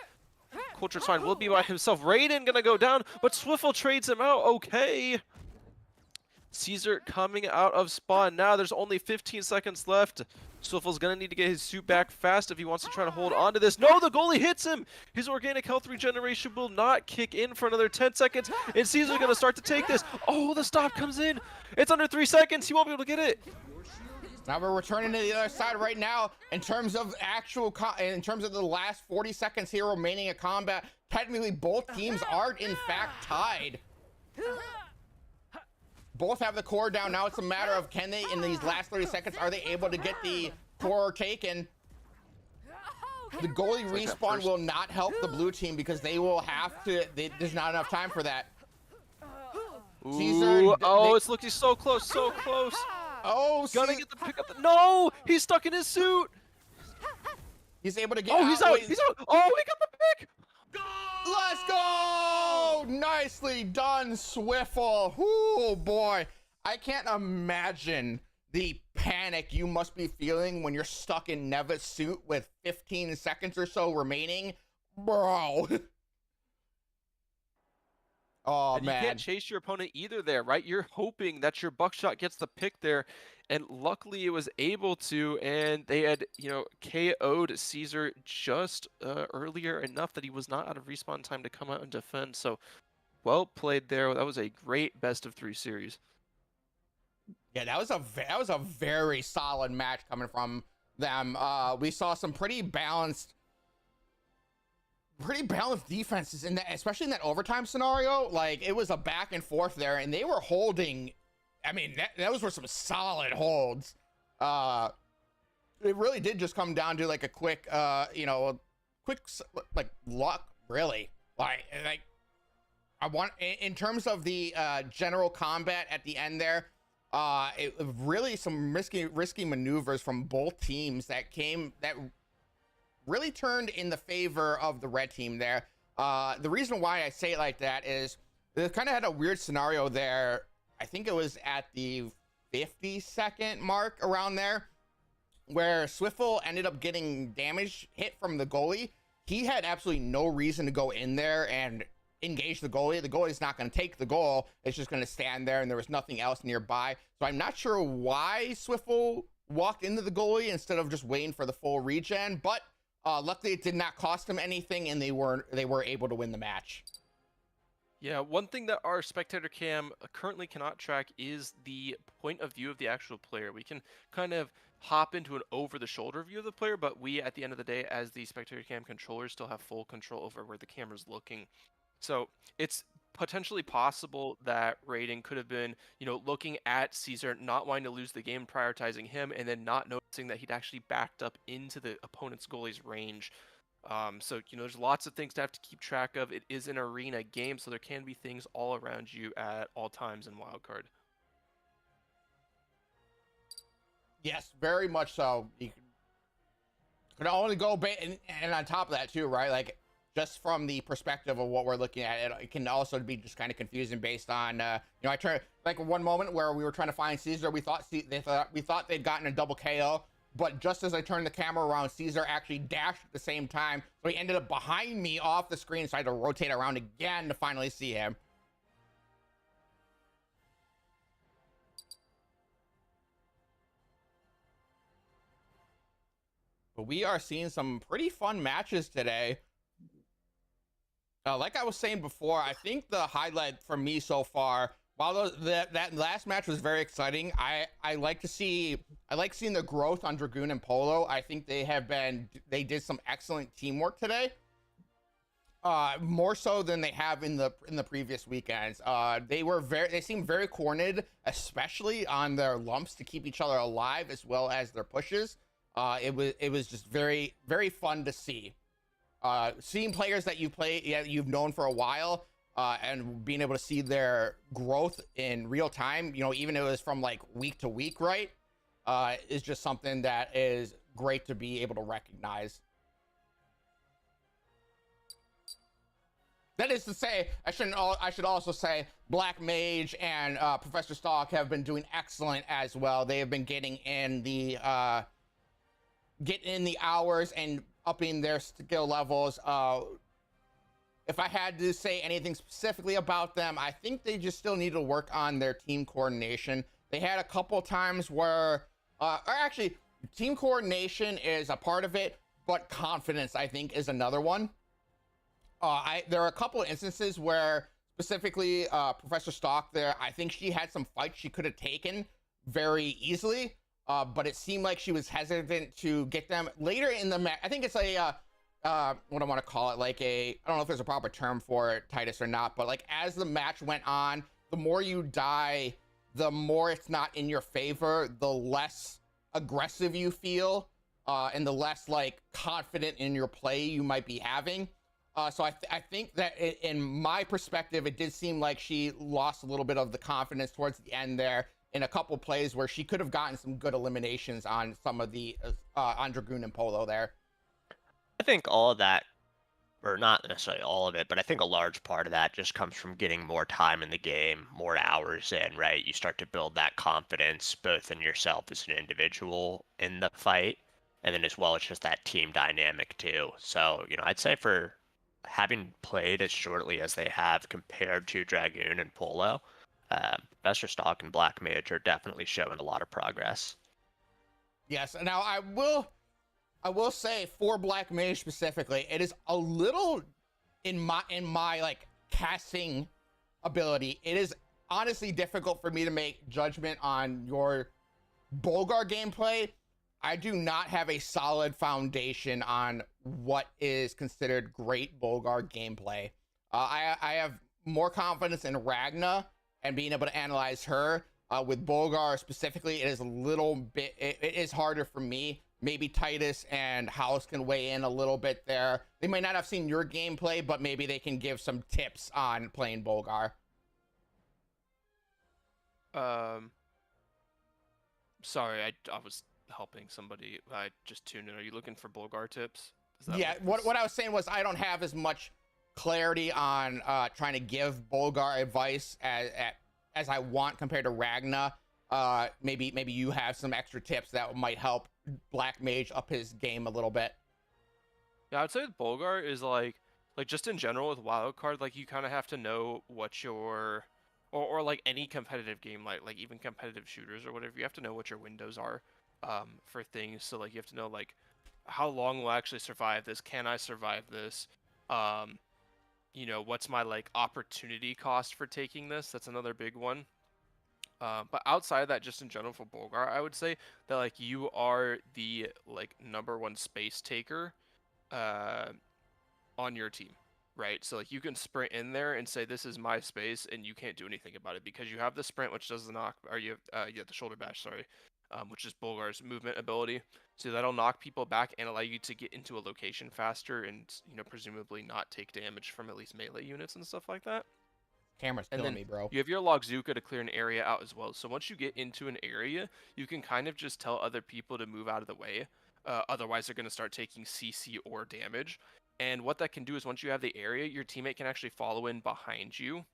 Culture Swine will be by himself. Raiden gonna go down, but Swiffle trades him out, okay. Caesar coming out of spawn now. There's only 15 seconds left. Swiffle's gonna need to get his suit back fast if he wants to try to hold on to this. No, the goalie hits him! His organic health regeneration will not kick in for another 10 seconds, and Caesar's gonna start to take this. Oh, the stop comes in! It's under 3 seconds, he won't be able to get it! Now we're returning to the other side right now. In terms of in terms of the last 40 seconds here remaining of combat, technically both teams are in fact tied. Both have the core down. Now it's a matter of can they, in these last 30 seconds, are they able to get the core taken? The goalie respawn will not help the blue team because they will have to, there's not enough time for that. Ooh, Caesar, it's looking so close, so close. Oh, Gotta get the pick up. No, he's stuck in his suit. He's able to get Oh, he's out. He's out. Oh, he got the pick. Let's go! Nicely done, Swiffle. Oh boy, I can't imagine the panic you must be feeling when you're stuck in Neva's suit with 15 seconds or so remaining, bro. Oh, and man. You can't chase your opponent either there, right? You're hoping that your buckshot gets the pick there, and luckily it was able to, and they had, KO'd Caesar just earlier enough that he was not out of respawn time to come out and defend. So, well played there. That was a great best of 3 series. Yeah, that was a very solid match coming from them. We saw some pretty balanced defenses in that, especially in that overtime scenario. Like, it was a back and forth there, and they were holding. I mean, those were some solid holds. It really did just come down to like a quick, like luck, really. Like I want, in terms of the general combat at the end there, it really some risky maneuvers from both teams that really turned in the favor of the red team there. The reason why I say it like that is they kind of had a weird scenario there. I think it was at the 50-second mark around there where Swiffle ended up getting damage hit from the goalie. He had absolutely no reason to go in there and engage the goalie. The goalie's not going to take the goal. It's just going to stand there, and there was nothing else nearby. So I'm not sure why Swiffle walked into the goalie instead of just waiting for the full regen, but luckily it did not cost them anything, and they were able to win the match. Yeah, one thing that our spectator cam currently cannot track is the point of view of the actual player. We can kind of hop into an over-the-shoulder view of the player, but we, at the end of the day, as the spectator cam controllers, still have full control over where the camera's looking. So it's potentially possible that Raiden could have been, looking at Caesar, not wanting to lose the game, prioritizing him, and then not noticing that he'd actually backed up into the opponent's goalie's range. So, there's lots of things to have to keep track of. It is an arena game, so there can be things all around you at all times in Wildcard. Yes, very much so. You can only go, and on top of that too, right? Like, just from the perspective of what we're looking at, it can also be just kind of confusing based on, I try, like one moment where we were trying to find Caesar, we thought they'd gotten a double KO, but just as I turned the camera around, Caesar actually dashed at the same time, so he ended up behind me off the screen, so I had to rotate around again to finally see him. But we are seeing some pretty fun matches today. Like I was saying before, I think the highlight for me so far, while that last match was very exciting, I like seeing the growth on Dragoon and Polo. I think they did some excellent teamwork today. More so than they have in the previous weekends. They seemed very coordinated, especially on their lumps to keep each other alive as well as their pushes. It was just very, very fun to see. Seeing players that you've known for a while, and being able to see their growth in real time, even if it was from like week to week, right? Is just something that is great to be able to recognize. That is to say, I should also say Black Mage and Professor Stalk have been doing excellent as well. They have been getting in the hours and upping their skill levels. If I had to say anything specifically about them, I think they just still need to work on their team coordination. They had a couple times where, or actually, team coordination is a part of it, but confidence, I think, is another one. There are a couple of instances where, specifically, Professor Stalk there, I think she had some fights she could have taken very easily, but it seemed like she was hesitant to get them later in the match. I think it's what I want to call it, I don't know if there's a proper term for it, Titus, or not, but like as the match went on, the more you die, the more it's not in your favor, the less aggressive you feel, and the less like confident in your play you might be having. So I think that in my perspective, it did seem like she lost a little bit of the confidence towards the end there in a couple plays where she could have gotten some good eliminations on some of the on Dragoon and Polo there. I think all of that, or not necessarily all of it, but I think a large part of that just comes from getting more time in the game, more hours in, right? You start to build that confidence both in yourself as an individual in the fight, and then as well as just that team dynamic too. So, I'd say for having played as shortly as they have compared to Dragoon and Polo, Professor Stalk and Black Mage are definitely showing a lot of progress. Yes, now I will say for Black Mage specifically, it is a little in my like casting ability. It is honestly difficult for me to make judgment on your Bolgar gameplay. I do not have a solid foundation on what is considered great Bolgar gameplay. I have more confidence in Ragna and being able to analyze her. With Bolgar specifically, it is a little bit, it is harder for me. Maybe Titus and House can weigh in a little bit there. They might not have seen your gameplay, but maybe they can give some tips on playing Bolgar. Sorry, I was helping somebody. I just tuned in. Are you looking for Bolgar tips? Yeah, what I was saying was I don't have as much clarity on trying to give Bolgar advice as I want compared to Ragna. Maybe you have some extra tips that might help Black Mage up his game a little bit. Yeah, I'd say with Bolgar is like just in general with Wildcard, like you kind of have to know what your or like any competitive game, like even competitive shooters or whatever, you have to know what your windows are for things. So like you have to know like how long will I actually survive this? Can I survive this? What's my like opportunity cost for taking this? That's another big one. But outside of that, just in general for Bolgar, I would say that like you are the like #1 space taker on your team, right? So like you can sprint in there and say this is my space, and you can't do anything about it because you have the sprint, which does the knock, or you have the shoulder bash, sorry, which is Bolgar's movement ability. So that'll knock people back and allow you to get into a location faster and presumably not take damage from at least melee units and stuff like that. Camera's killing me, bro. You have your Logzuka to clear an area out as well. So once you get into an area, you can kind of just tell other people to move out of the way. Otherwise, they're going to start taking CC or damage. And what that can do is once you have the area, your teammate can actually follow in behind you,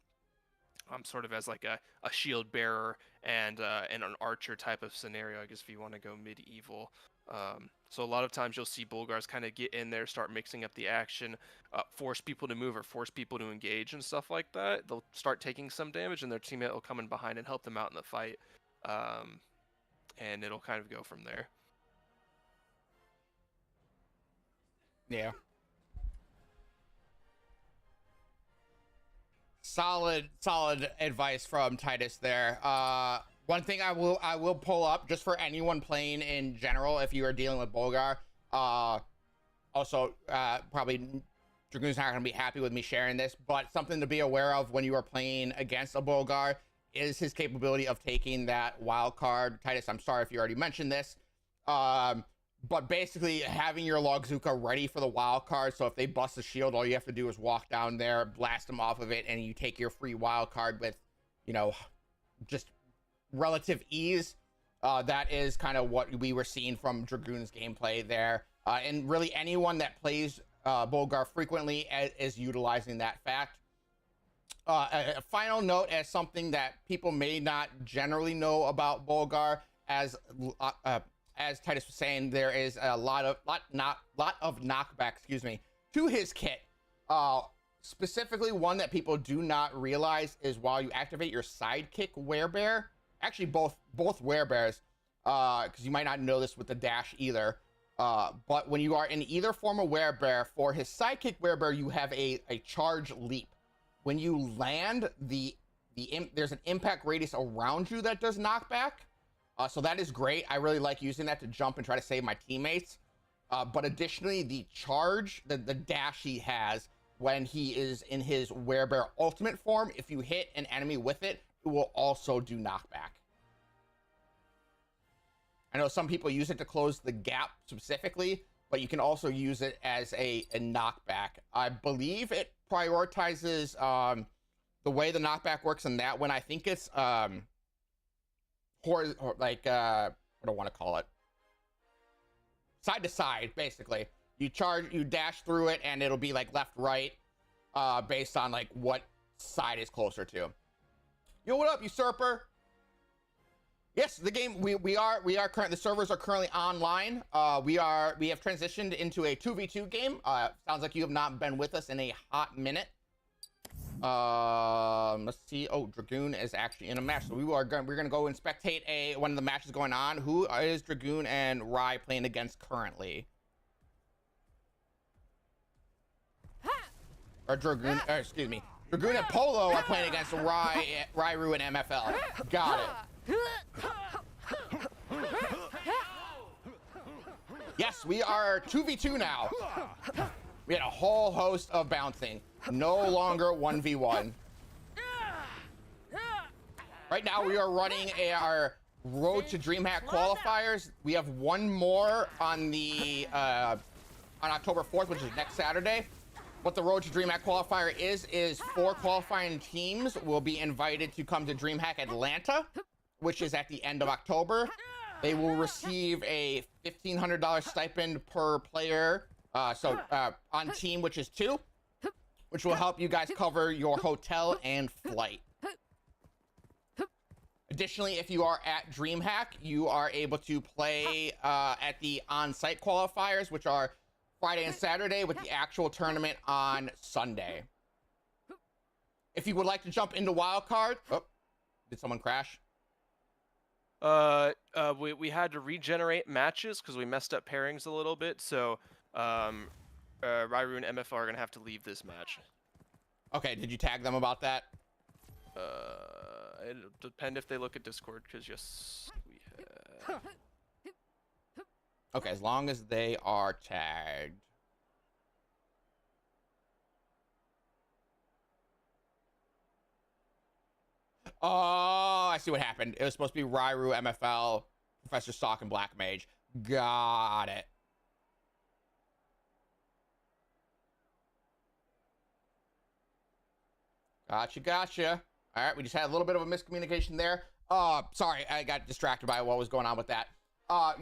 sort of as like a shield bearer and an archer type of scenario, I guess, if you want to go medieval. So a lot of times you'll see Bolgars kind of get in there, start mixing up the action, force people to move or force people to engage and stuff like that. They'll start taking some damage, and their teammate will come in behind and help them out in the fight. And it'll kind of go from there. Yeah. Solid advice from Titus there. One thing I will pull up just for anyone playing in general, if you are dealing with Bolgar. Also, probably Dragoon's not going to be happy with me sharing this, but something to be aware of when you are playing against a Bolgar is his capability of taking that wild card. Titus, I'm sorry if you already mentioned this. But basically having your Logzuka ready for the wild card. So if they bust the shield, all you have to do is walk down there, blast them off of it, and you take your free wild card with, you know, just relative ease. That is kind of what we were seeing from Dragoon's gameplay there. And really anyone that plays Bolgar frequently is utilizing that fact. A final note as something that people may not generally know about Bolgar, as Titus was saying, there is a lot of knockback, to his kit. Specifically, one that people do not realize is while you activate your sidekick werebear, actually both werebears, because you might not know this with the dash either. But when you are in either form of werebear, for his sidekick werebear, you have a charge leap. When you land, there's an impact radius around you that does knockback. So that is great. I really like using that to jump and try to save my teammates. But additionally, the charge, the dash he has when he is in his werebear ultimate form, if you hit an enemy with it, it will also do knockback. I know some people use it to close the gap specifically, but you can also use it as a knockback. I believe it prioritizes the way the knockback works in that one. I think it's what do I want to call it? Side to side, basically. You dash through it, and it'll be like left, right, based on like what side is closer to. Yo, what up, usurper? Yes, the game we are current. The servers are currently online. We have transitioned into a 2v2 game. Sounds like you have not been with us in a hot minute. Let's see. Oh, Dragoon is actually in a match, so we're gonna go and spectate one of the matches going on. Who is Dragoon and Rye playing against currently? Or Dragoon? Excuse me. Dragoon and Polo are playing against Rairu and MFL. Got it. Yes, we are 2v2 now. We had a whole host of bouncing. No longer 1v1. Right now we are running our Road to Dreamhack qualifiers. We have one more on the on October 4th, which is next Saturday. What the Road to Dreamhack qualifier is 4 qualifying teams will be invited to come to Dreamhack Atlanta, which is at the end of October. They will receive a $1,500 stipend per player, on team, which is 2, which will help you guys cover your hotel and flight. Additionally, if you are at Dreamhack, you are able to play at the on-site qualifiers, which are Friday and Saturday, with the actual tournament on Sunday. If you would like to jump into Wildcard, did someone crash? We had to regenerate matches because we messed up pairings a little bit. So, Rairu and MFR are gonna have to leave this match. Okay, did you tag them about that? It'll depend if they look at Discord, because yes, we have. Okay, as long as they are tagged. Oh, I see what happened. It was supposed to be Rairu, MFL, Professor Sock, and Black Mage. Got it. Gotcha. All right, we just had a little bit of a miscommunication there. Sorry, I got distracted by what was going on with that.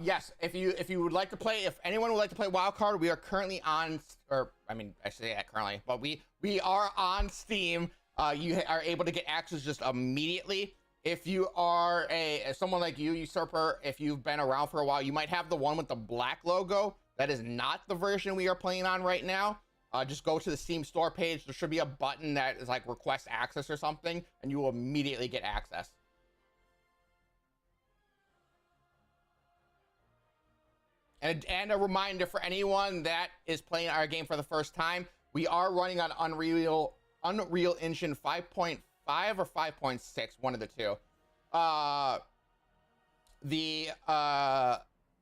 Yes, if you would like to play, if anyone would like to play Wildcard, we are currently on, or I mean, I say that currently, but we are on Steam. You are able to get access just immediately. If you are someone like you, Usurper, if you've been around for a while, you might have the one with the black logo. That is not the version we are playing on right now. Just go to the Steam store page. There should be a button that is like request access or something, and you will immediately get access. And a reminder for anyone that is playing our game for the first time, we are running on Unreal Unreal Engine 5.5 or 5.6, one of the two.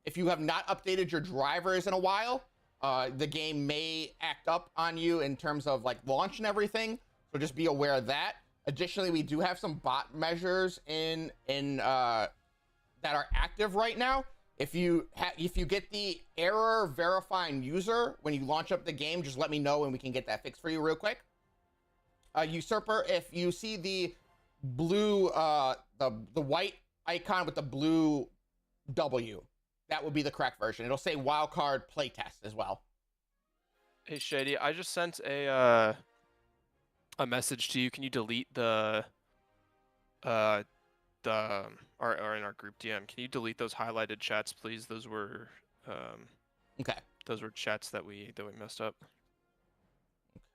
If you have not updated your drivers in a while, the game may act up on you in terms of like launch and everything. So just be aware of that. Additionally, we do have some bot measures in that are active right now. If you get the error verifying user when you launch up the game, just let me know and we can get that fixed for you real quick. Usurper, if you see the blue, the white icon with the blue W, that would be the correct version. It'll say Wildcard playtest as well. Hey Shady, I just sent a message to you. Can you delete the or in our group DM? Can you delete those highlighted chats, please? Those were Okay. Those were chats that we messed up.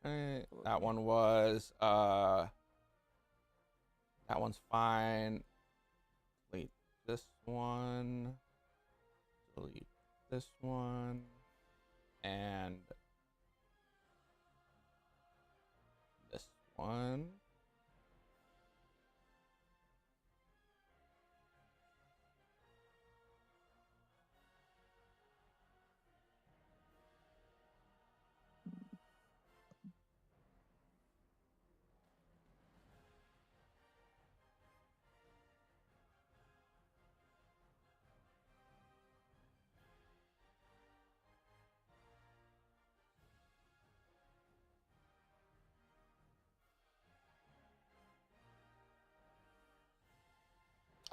Okay. That one was that one's fine. Delete this one. Delete this one. And this one.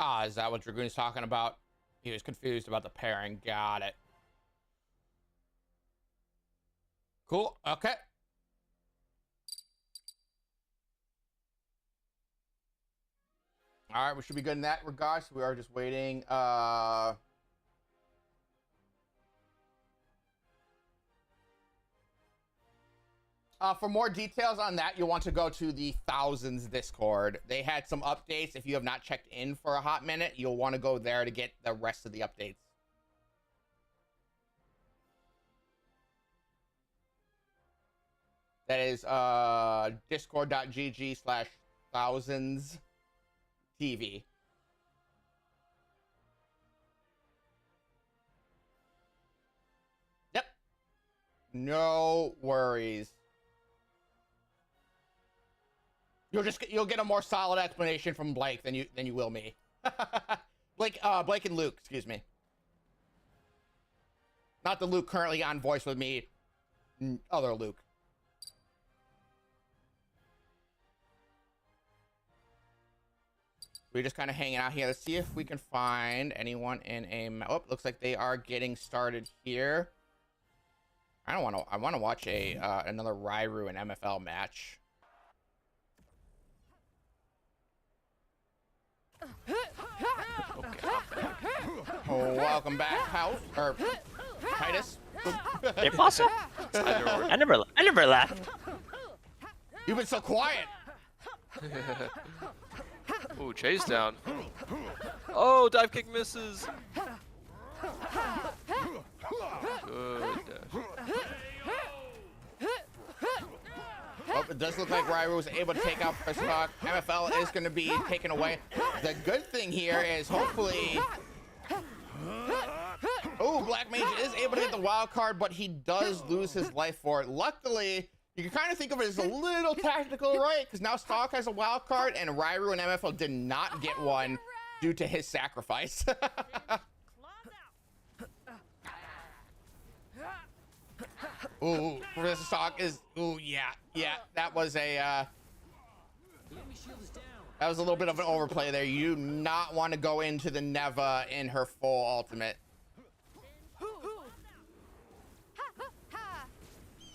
Ah, is that what Dragoon's talking about? He was confused about the pairing. Got it. Cool. Okay. All right, we should be good in that regard. So we are just waiting. For more details on that, you'll want to go to the Thousands Discord. They had some updates. If you have not checked in for a hot minute, you'll want to go there to get the rest of the updates. That is discord.gg/thousands TV. Yep. No worries. You'll get a more solid explanation from Blake than you will me. Blake and Luke, excuse me. Not the Luke currently on voice with me, other Luke. We're just kind of hanging out here. Let's see if we can find anyone in a. Oh, looks like they are getting started here. I want to watch another Rairu and MFL match. Okay. Oh, welcome back, House or Titus. Hey, Pasa. I never left. You've been so quiet. Ooh, chase down. Oh, dive kick misses. Good. Oh, it does look like Rairu was able to take out Kristoff. MFL is going to be taken away. The good thing here is hopefully... Oh, Black Mage is able to get the wild card, but he does lose his life for it. Luckily, you can kind of think of it as a little tactical, right? Because now Stalk has a wild card, and Rairu and MFL did not get one due to his sacrifice. Ooh, Professor Stalk is. Ooh, yeah. That was a. That was a little bit of an overplay there. You do not want to go into the Neva in her full ultimate.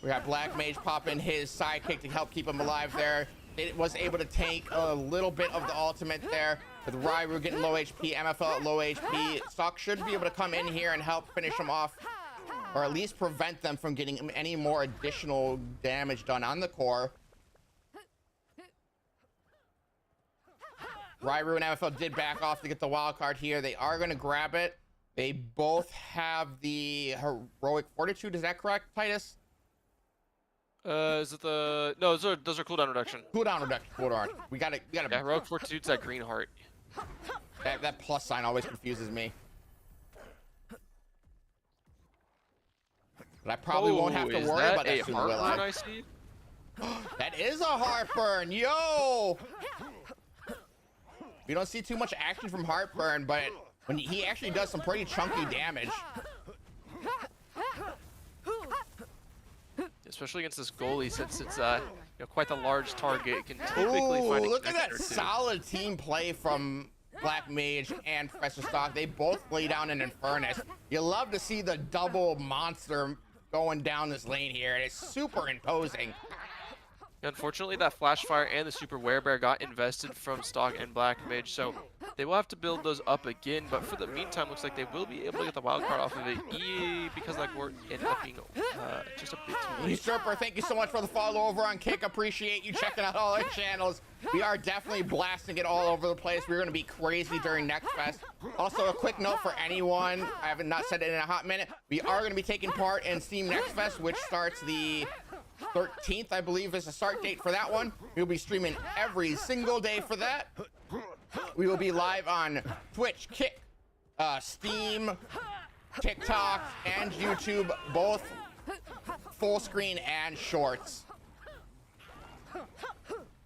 We got Black Mage popping his sidekick to help keep him alive there. It was able to take a little bit of the ultimate there. With Rairu getting low HP, MFL at low HP. Stalk should be able to come in here and help finish him off. Or at least prevent them from getting any more additional damage done on the core. Rairu and MFL did back off to get the wild card here. They are going to grab it. They both have the heroic fortitude. Is that correct, Titus? Is it the no? Those are cooldown reduction. Cooldown reduction. Hold on. We gotta. Yeah, heroic fortitude's that green heart. That plus sign always confuses me. But I probably won't have to worry about that soon, will I? That is a heartburn, yo! We don't see too much action from heartburn, but when he actually does some pretty chunky damage. Especially against this goalie, since it's quite the large target. It can typically find a look at that connector, too. solid team play from Black Mage and Professor Stock. They both lay down an Infernus. You love to see the double monster going down this lane here. It's super imposing. Unfortunately, that Flash Fire and the Super Werebear got invested from Stock and Black Mage, so they will have to build those up again. But for the meantime, looks like they will be able to get the wild card off of it, because like we're ended up being just a bit too late. Usurper, thank you so much for the follow over on Kick. Appreciate you checking out all our channels. We are definitely blasting it all over the place. We're going to be crazy during Next Fest. Also, a quick note for anyone, I haven't not said it in a hot minute. We are going to be taking part in Steam Next Fest, which starts the 13th, I believe, is the start date for that one. We'll be streaming every single day for that. We will be live on Twitch, Kick, Steam, TikTok, and YouTube, both full screen and shorts.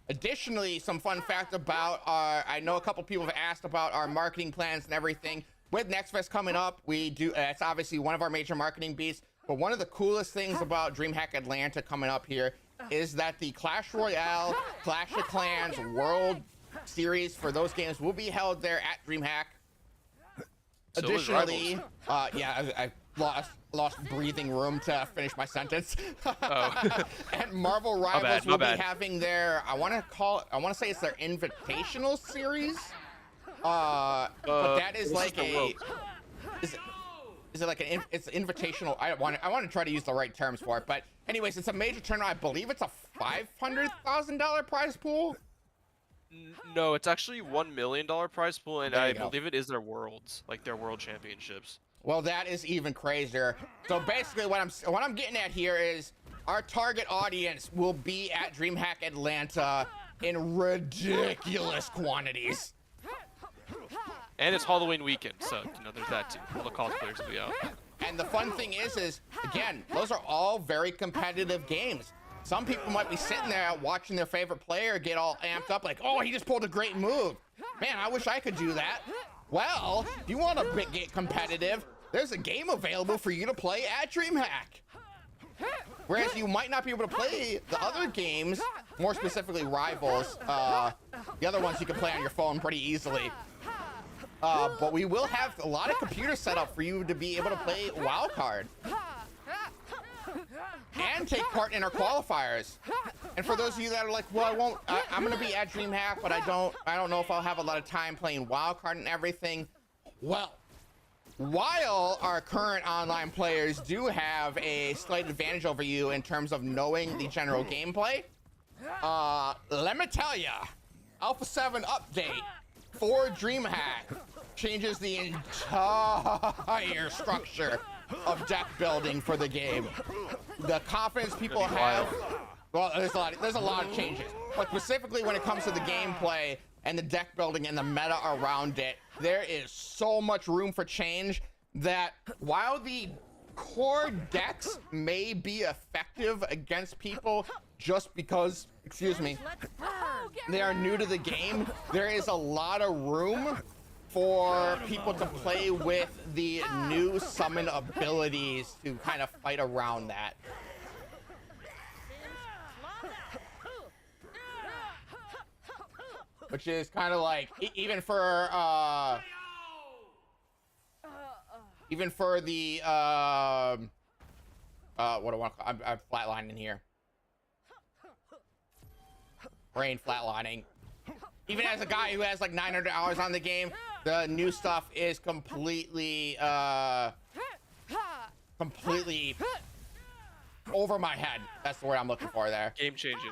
Additionally, some fun fact about I know a couple people have asked about our marketing plans and everything. With Next Fest coming up, we do, it's obviously one of our major marketing beats. But one of the coolest things about Dreamhack Atlanta coming up here is that the Clash Royale, Clash of Clans World Series for those games will be held there at Dreamhack. So Additionally, I lost breathing room to finish my sentence. Oh. And Marvel Rivals will be having their, I want to say it's their Invitational Series. But that is like a, is it like it's invitational? I want to try to use the right terms for it, but anyways, it's a major tournament. I believe it's a $500,000 prize pool. No, it's actually $1 million prize pool, and I believe it is their worlds, like their world championships. Well, that is even crazier. So basically, what I'm getting at here is our target audience will be at Dreamhack Atlanta in ridiculous quantities. And it's Halloween weekend, so there's that too. All the cosplayers will be out. And the fun thing is again, those are all very competitive games. Some people might be sitting there watching their favorite player get all amped up, like, oh, he just pulled a great move. Man, I wish I could do that. Well, if you want to get competitive, there's a game available for you to play at Dreamhack. Whereas you might not be able to play the other games, more specifically Rivals. The other ones you can play on your phone pretty easily. But we will have a lot of computers set up for you to be able to play Wildcard and take part in our qualifiers. And for those of you that are like, well, I'm gonna be at Dreamhack, but I don't know if I'll have a lot of time playing Wildcard and everything. Well, while our current online players do have a slight advantage over you in terms of knowing the general gameplay, let me tell ya, Alpha 7 update for Dreamhack changes the entire structure of deck building for the game. The confidence people have, well, there's a lot of changes, but specifically when it comes to the gameplay and the deck building and the meta around it, there is so much room for change that while the core decks may be effective against people just because, they are new to the game, there is a lot of room for people to play with the new summon abilities to kind of fight around that. Which is kind of like, even for the, what do I want to call, I'm flatlining here. Brain flatlining. Even as a guy who has like 900 hours on the game, the new stuff is completely over my head. That's the word I'm looking for there. Game changing.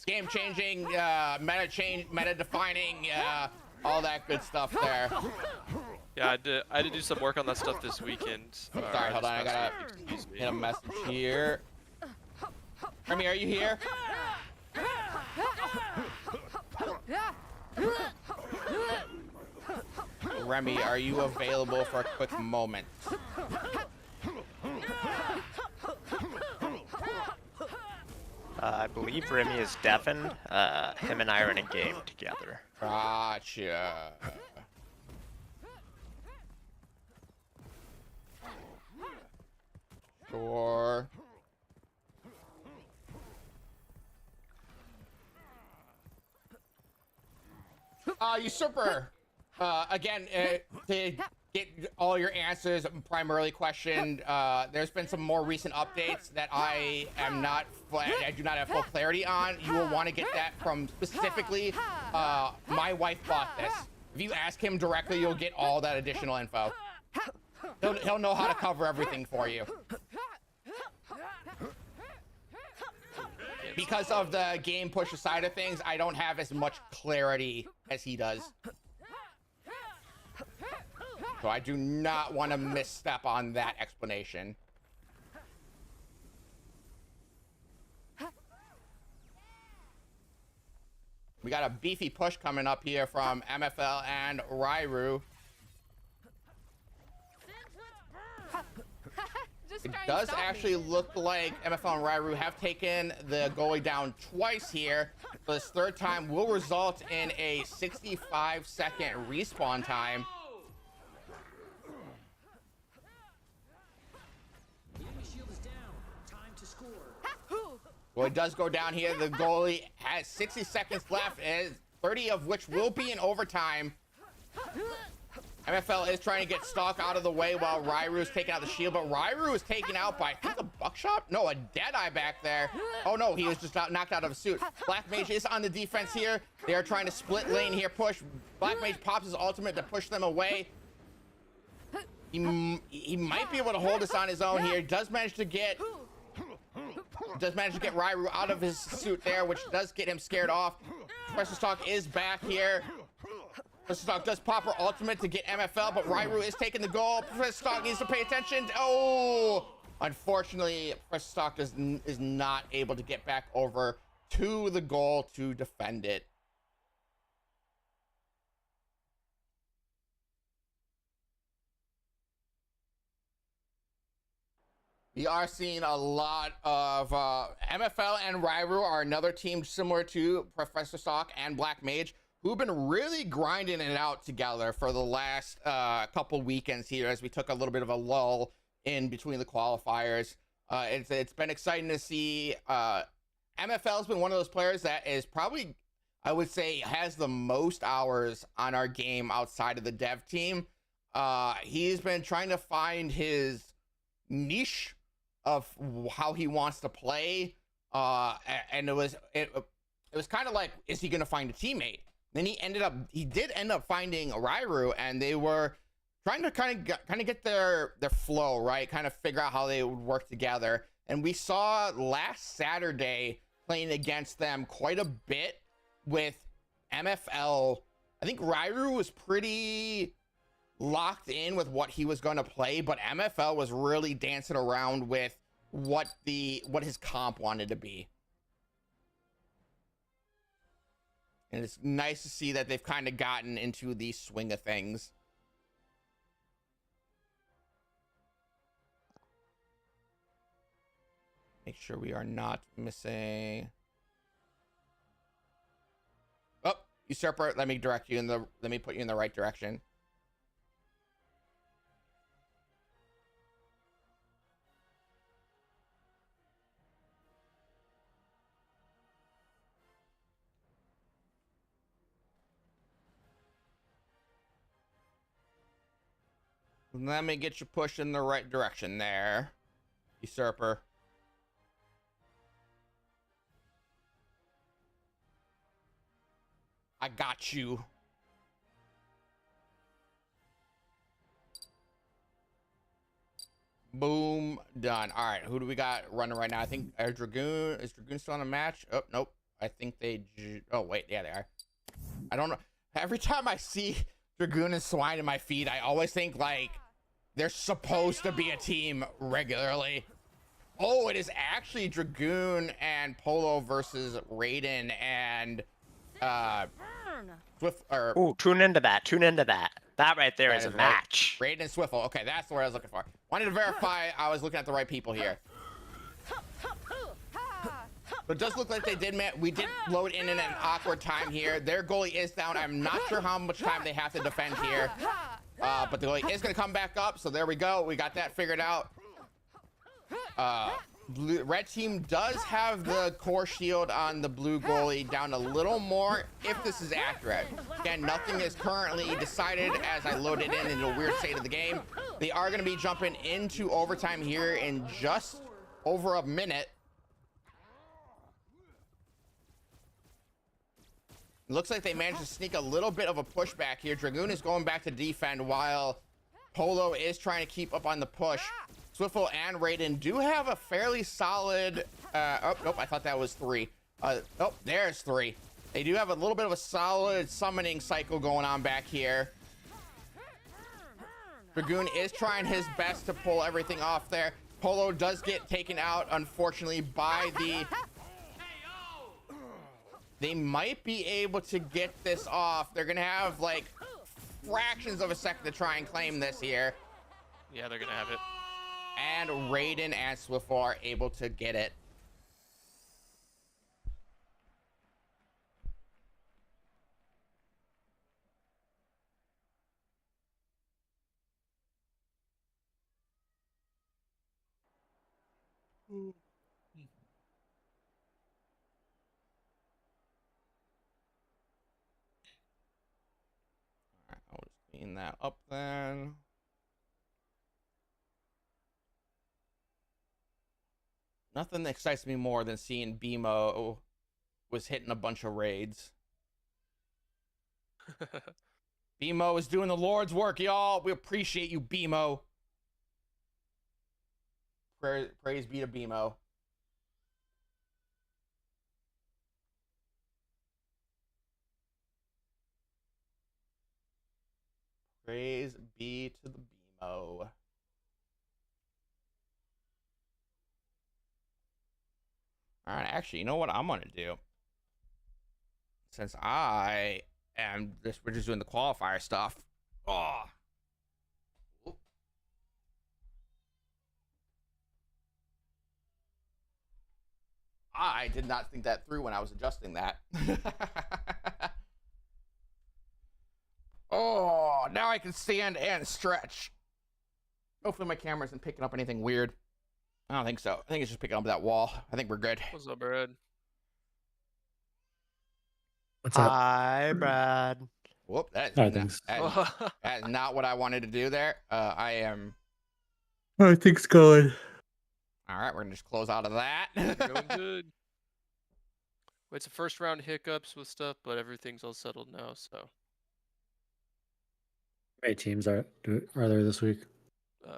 Game changing, meta defining, all that good stuff there. Yeah, I had to do some work on that stuff this weekend. Sorry, hold on, I gotta hit a message here. Remy, are you here? Remy, are you available for a quick moment? I believe Remy is deafened. Him and I are in a game together. Gotcha. Sure. Usurper. Again, to get all your answers primarily questioned, there's been some more recent updates that I do not have full clarity on. You will want to get that from specifically, my wife bought this. If you ask him directly, you'll get all that additional info. He'll know how to cover everything for you. Because of the game push side of things, I don't have as much clarity as he does. So I do not want to misstep on that explanation. We got a beefy push coming up here from MFL and Ryru. It does actually look like MFL and Ryru have taken the goalie down twice here. This third time will result in a 65-second respawn time. The enemy shield is down. Time to score. Well, it does go down here. The goalie has 60 seconds left, and 30 of which will be in overtime. MFL is trying to get Stalk out of the way while Ryru is taking out the shield, but Ryru is taken out by, I think, a buckshot? No, a Deadeye back there. Oh no, he was just knocked out of a suit. Black Mage is on the defense here. They are trying to split lane here, push. Black Mage pops his ultimate to push them away. He might be able to hold this on his own here. Does manage to get Ryru out of his suit there, which does get him scared off. Professor Stalk is back here. Professor Stalk does pop her ultimate to get MFL, but Ryru is taking the goal. Professor Stalk needs to pay attention. Oh! Unfortunately, Professor Stalk is not able to get back over to the goal to defend it. We are seeing a lot of MFL and Ryru are another team similar to Professor Stalk and Black Mage, who've been really grinding it out together for the last couple weekends here as we took a little bit of a lull in between the qualifiers. It's been exciting to see. MFL's been one of those players that is probably, I would say, has the most hours on our game outside of the dev team. He's been trying to find his niche of how he wants to play. And it was kind of like, is he going to find a teammate? Then he did end up finding Ryru, and they were trying to kind of get their flow right, kind of figure out how they would work together. And we saw last Saturday playing against them quite a bit with MFL. I think Ryru was pretty locked in with what he was going to play, but MFL was really dancing around with what his comp wanted to be. And it's nice to see that they've kind of gotten into the swing of things. Make sure we are not missing. Oh, Usurper, let me direct you let me put you in the right direction. Let me get you pushed in the right direction there, Usurper. I got you. Boom, done. All right, who do we got running right now? I think Dragoon. Is Dragoon still on a match? Oh, nope. I think they... Oh, wait. Yeah, they are. I don't know. Every time I see Dragoon and Swine in my feed, I always think, like, they're supposed to be a team regularly. Oh, it is actually Dragoon and Polo versus Raiden and Swift. Or Ooh, tune into that. Tune into that. That right there is a right. match. Raiden and Swiffle. Okay, that's the word I was looking for. Wanted to verify I was looking at the right people here. But it does look like they did, man. We did load in an awkward time here. Their goalie is down. I'm not sure how much time they have to defend here. But the goalie is going to come back up. So there we go. We got that figured out. Red team does have the core shield on the blue goalie down a little more if this is accurate. Again, nothing is currently decided as I load it in a weird state of the game. They are going to be jumping into overtime here in just over a minute. Looks like they managed to sneak a little bit of a pushback here. Dragoon is going back to defend while Polo is trying to keep up on the push. Swiffle and Raiden do have a fairly solid, nope, I thought that was 3. Oh, there's 3. They do have a little bit of a solid summoning cycle going on back here. Dragoon is trying his best to pull everything off there. Polo does get taken out, unfortunately, by the... They might be able to get this off. They're going to have, like, fractions of a second to try and claim this here. Yeah, they're going to have it. And Raiden and Swiffle are able to get it. Alright, I'll just clean that up then. Nothing excites me more than seeing BMO was hitting a bunch of raids. BMO is doing the Lord's work, y'all. We appreciate you, BMO. Praise be to BMO. Praise be to the BMO. All right, actually, you know what I'm gonna do? Since we're just doing the qualifier stuff. Oh. I did not think that through when I was adjusting that. Oh, now I can stand and stretch. Hopefully my camera isn't picking up anything weird. I don't think so. I think it's just picking up that wall. I think we're good. What's up, Brad? What's up? Hi, Brad. Whoop, that is not what I wanted to do there. I am... Oh, things going. All right, we're going to just close out of that. Going good. Well, it's a first round hiccups with stuff, but everything's all settled now, so. How many teams are there this week?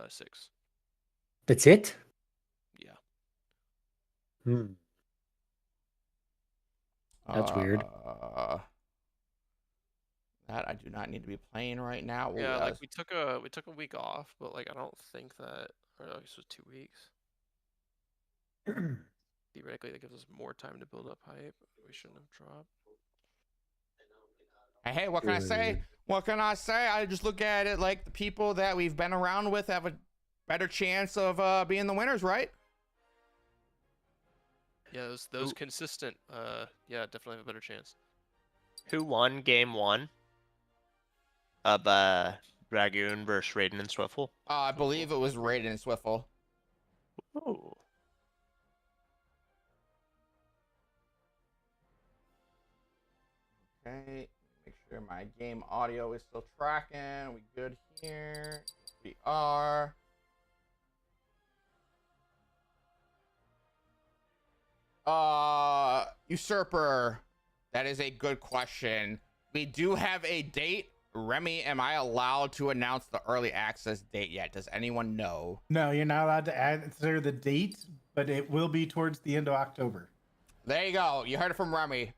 6. That's it? Yeah. That's weird. That I do not need to be playing right now. Ooh, Yeah, like we took a week off, but like I don't think that, or I guess it was 2 weeks. Theoretically, that gives us more time to build up hype. We shouldn't have dropped. Hey, what can I say? What can I say? I just look at it like the people that we've been around with have a better chance of being the winners, right? Yeah, those consistent. Yeah, definitely have a better chance. Who won game 1 of Dragoon versus Raiden and Swiffle? I believe it was Raiden and Swiffle. Oh. Okay, make sure my game audio is still tracking. We good here? We are. Usurper. That is a good question. We do have a date. Remy, am I allowed to announce the early access date yet? Does anyone know? No, you're not allowed to answer the date, but it will be towards the end of October. There you go. You heard it from Remy.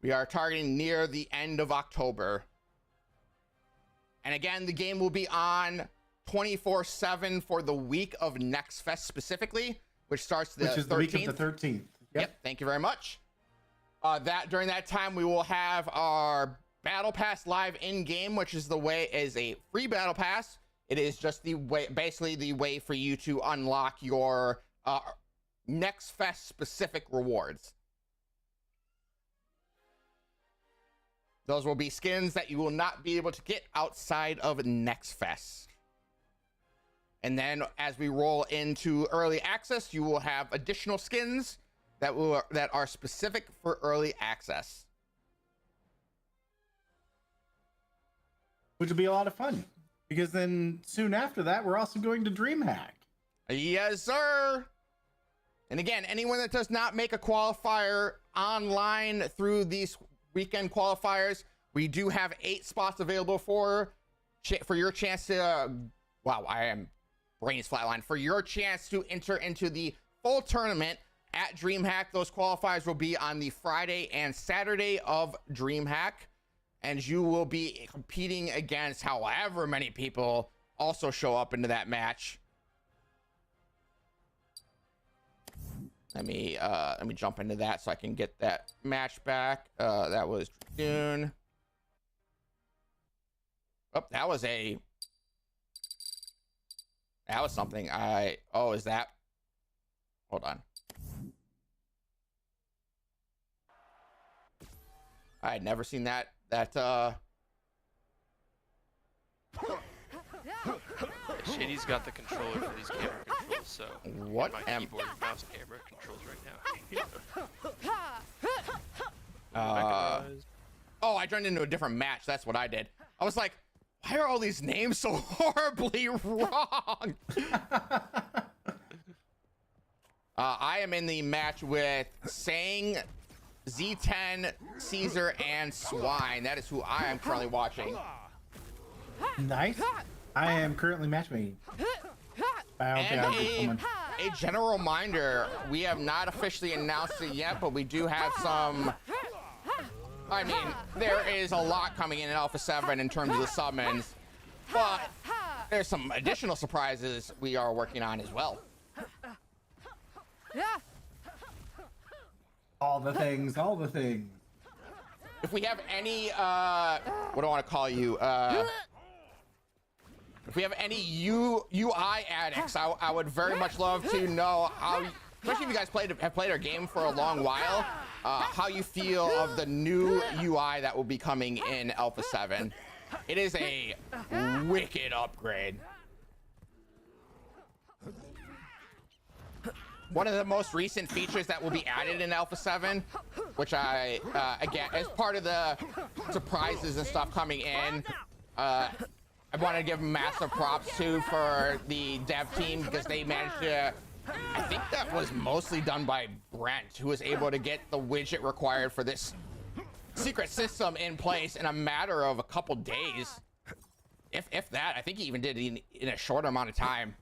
We are targeting near the end of October. And again, the game will be on 24/7 for the week of Next Fest specifically. which starts the which is 13th. the week of the 13th. Yep. Thank you very much. During that time, we will have our Battle Pass live in game, which is a free Battle Pass. It is just basically the way for you to unlock your Next Fest specific rewards. Those will be skins that you will not be able to get outside of Next Fest. And then as we roll into early access, you will have additional skins that are specific for early access. Which will be a lot of fun, because then soon after that, we're also going to Dreamhack. Yes, sir. And again, anyone that does not make a qualifier online through these weekend qualifiers, we do have 8 spots available for your chance to, wow, I am brains flatline, for your chance to enter into the full tournament at Dreamhack. Those qualifiers will be on the Friday and Saturday of Dreamhack, and you will be competing against however many people also show up into that match. Let me jump into that so I can get that match back. That was June. Oh, that was something. Is that? Hold on. I had never seen that. Shady's got the controller for these camera controls, so what my keyboard and mouse camera controls right now. I joined into a different match. That's what I did. I was like, why are all these names so horribly wrong? I am in the match with Sang, Z10, Caesar, and Swine. That is who I am currently watching. Nice. I am currently matchmaking. And a general reminder, we have not officially announced it yet, but we do have some... I mean, there is a lot coming in Alpha 7 in terms of the summons, but there's some additional surprises we are working on as well. All the things. If we have any, what do I want to call you? If we have any UI addicts, I would very much love to know how, especially if you guys have played our game for a long while, how you feel of the new UI that will be coming in Alpha 7. It is a wicked upgrade. One of the most recent features that will be added in Alpha 7, which again, as part of the surprises and stuff coming in, I want to give massive props for the dev team, because they managed to, I think that was mostly done by Brent, who was able to get the widget required for this secret system in place in a matter of a couple days. If that, I think he even did it in a short amount of time.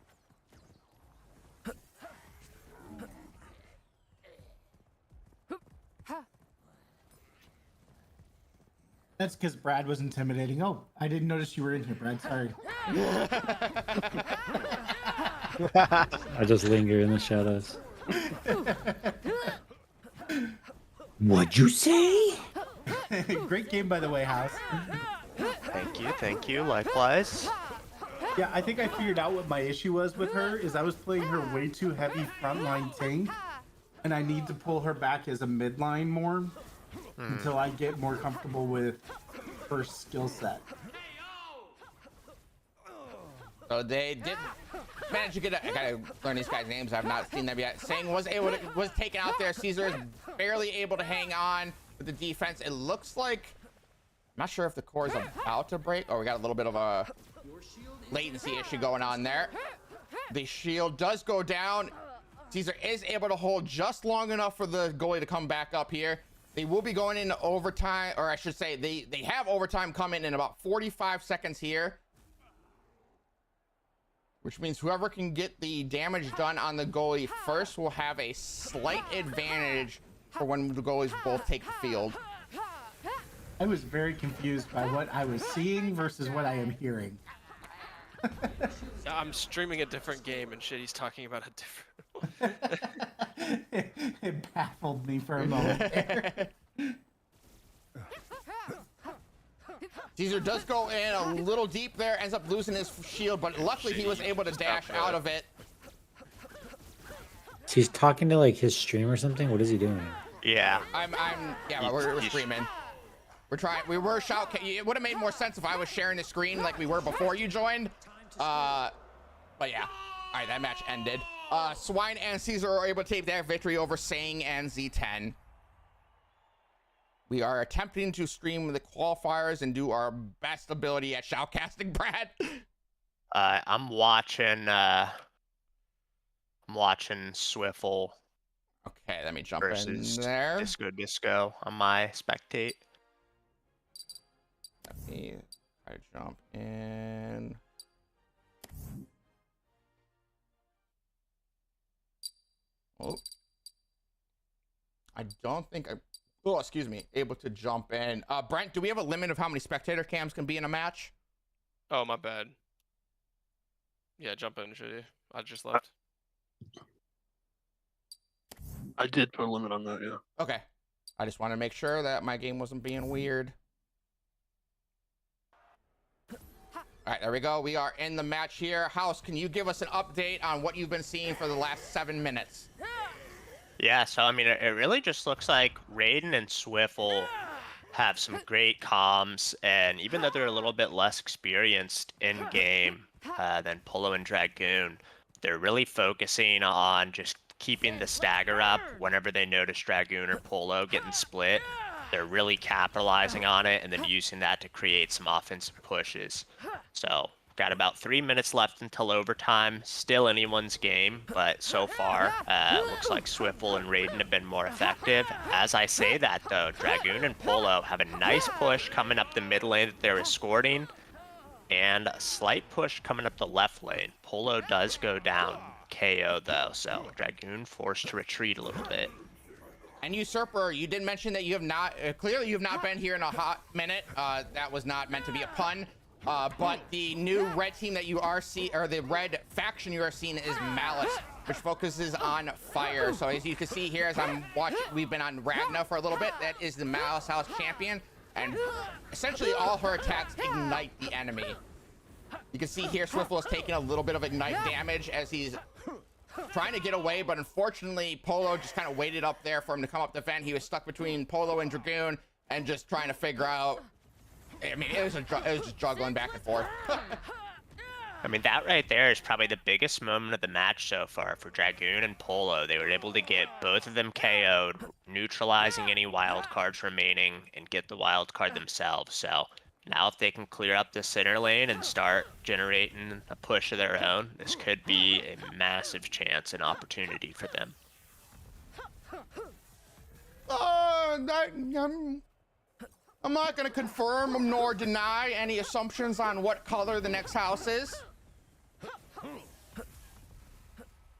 That's because Brad was intimidating. Oh, I didn't notice you were in here, Brad. Sorry. I just linger in the shadows. What'd you say? Great game, by the way, House. Thank you. Likewise. Yeah, I think I figured out what my issue was with her, is I was playing her way too heavy frontline tank, and I need to pull her back as a midline more until I get more comfortable with her skill set. So they did manage to get I gotta learn these guys' names. I've not seen them yet. Sang was taken out there. Caesar is barely able to hang on with the defense. It looks like, I'm not sure if the core is about to break, or we got a little bit of a latency issue going on there. The shield does go down. Caesar is able to hold just long enough for the goalie to come back up here. They will be going into overtime, or I should say they have overtime coming in about 45 seconds here, which means whoever can get the damage done on the goalie first will have a slight advantage for when the goalies both take the field. I was very confused by what I was seeing versus what I am hearing. I'm streaming a different game and shit. He's talking about a different one. It baffled me for a moment there. Caesar does go in a little deep there, ends up losing his shield, but luckily he was able to dash out of it. He's talking to like his stream or something. What is he doing? Yeah. Yeah, we're streaming. We're trying. We were It would have made more sense if I was sharing the screen like we were before you joined. But yeah. All right, that match ended. Swine and Caesar are able to take their victory over Sang and Z10. We are attempting to stream the qualifiers and do our best ability at shoutcasting, Brad. I'm watching Swiffle. Okay, let me jump in there. Disco on my spectate. Let me try to jump in. Oh. I don't think able to jump in. Brent, do we have a limit of how many spectator cams can be in a match? Oh, my bad. Yeah, jump in, should you? I just left. I did put a limit on that, yeah. Okay. I just want to make sure that my game wasn't being weird. All right, there we go. We are in the match here. House, can you give us an update on what you've been seeing for the last 7 minutes? Yeah, so I mean, it really just looks like Raiden and Swiffle have some great comms, and even though they're a little bit less experienced in game than Polo and Dragoon, they're really focusing on just keeping the stagger up whenever they notice Dragoon or Polo getting split. They're really capitalizing on it and then using that to create some offensive pushes. So, got about 3 minutes left until overtime. Still anyone's game, but so far, looks like Swiffle and Raiden have been more effective. As I say that, though, Dragoon and Polo have a nice push coming up the mid lane that they're escorting, and a slight push coming up the left lane. Polo does go down KO, though, so Dragoon forced to retreat a little bit. And Usurper, you did mention that you have not, clearly you have not been here in a hot minute. That was not meant to be a pun. But the new red team that you are or the red faction you are seeing is Malice, which focuses on fire. So as you can see here, as I'm watching, we've been on Ragna for a little bit. That is the Malice House champion, and essentially all her attacks ignite the enemy. You can see here, Swiffle is taking a little bit of ignite damage as he's trying to get away, but unfortunately, Polo just kind of waited up there for him to come up the vent. He was stuck between Polo and Dragoon and just trying to figure out. I mean, it was just juggling back and forth. I mean, that right there is probably the biggest moment of the match so far for Dragoon and Polo. They were able to get both of them KO'd, neutralizing any wild cards remaining, and get the wild card themselves. So now if they can clear up the center lane and start generating a push of their own, this could be a massive chance and opportunity for them. I'm not going to confirm nor deny any assumptions on what color the next house is.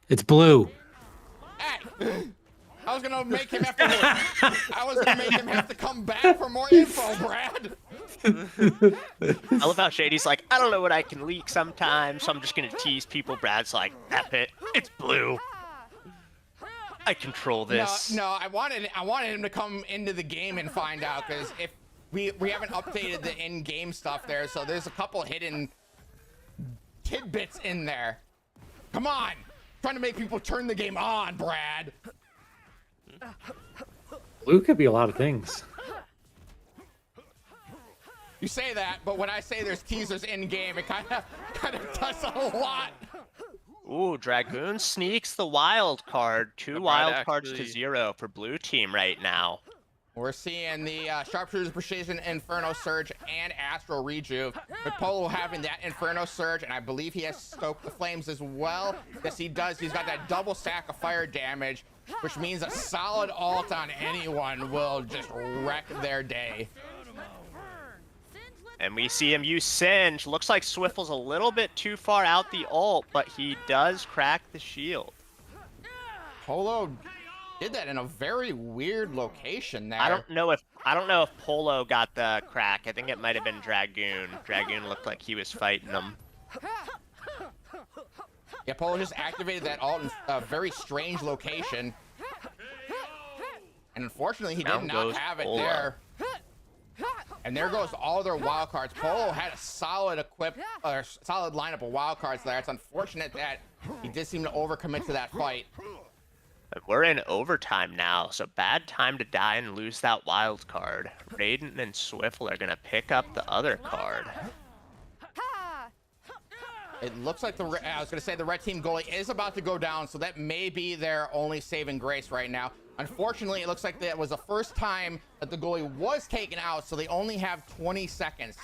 It's blue. Hey, I was going to make him have to. I was going to make him have to come back for more info, Brad. I love how Shady's like, I don't know what I can leak sometimes, so I'm just going to tease people. Brad's like, F it, it's blue. I control this. No, I wanted him to come into the game and find out, because if we haven't updated the in-game stuff there, so there's a couple hidden tidbits in there. Come on, trying to make people turn the game on, Brad. Blue could be a lot of things. You say that, but when I say there's teasers in-game, it kind of does a lot. Ooh, Dragoon sneaks the wild card. 2 wild cards to 0 for blue team right now. We're seeing the Sharpshooter's Precision, Inferno Surge, and Astral Rejuve. With Polo having that Inferno Surge, and I believe he has Stoke the Flames as well. Yes, he does. He's got that double stack of fire damage, which means a solid ult on anyone will just wreck their day. And we see him use Singe. Looks like Swiffle's a little bit too far out the ult, but he does crack the shield. Polo did that in a very weird location there. I don't know if Polo got the crack. I think it might have been Dragoon. Dragoon looked like he was fighting him. Yeah, Polo just activated that ult in a very strange location. And unfortunately, he did not have it there. And there goes all their wild cards. Polo had a solid solid lineup of wild cards there. It's unfortunate that he did seem to overcommit to that fight. We're in overtime now, so bad time to die and lose that wild card. Raiden and Swiffle are gonna pick up the other card. It looks like the red team goalie is about to go down, so that may be their only saving grace right now. Unfortunately, it looks like that was the first time that the goalie was taken out, so they only have 20 seconds.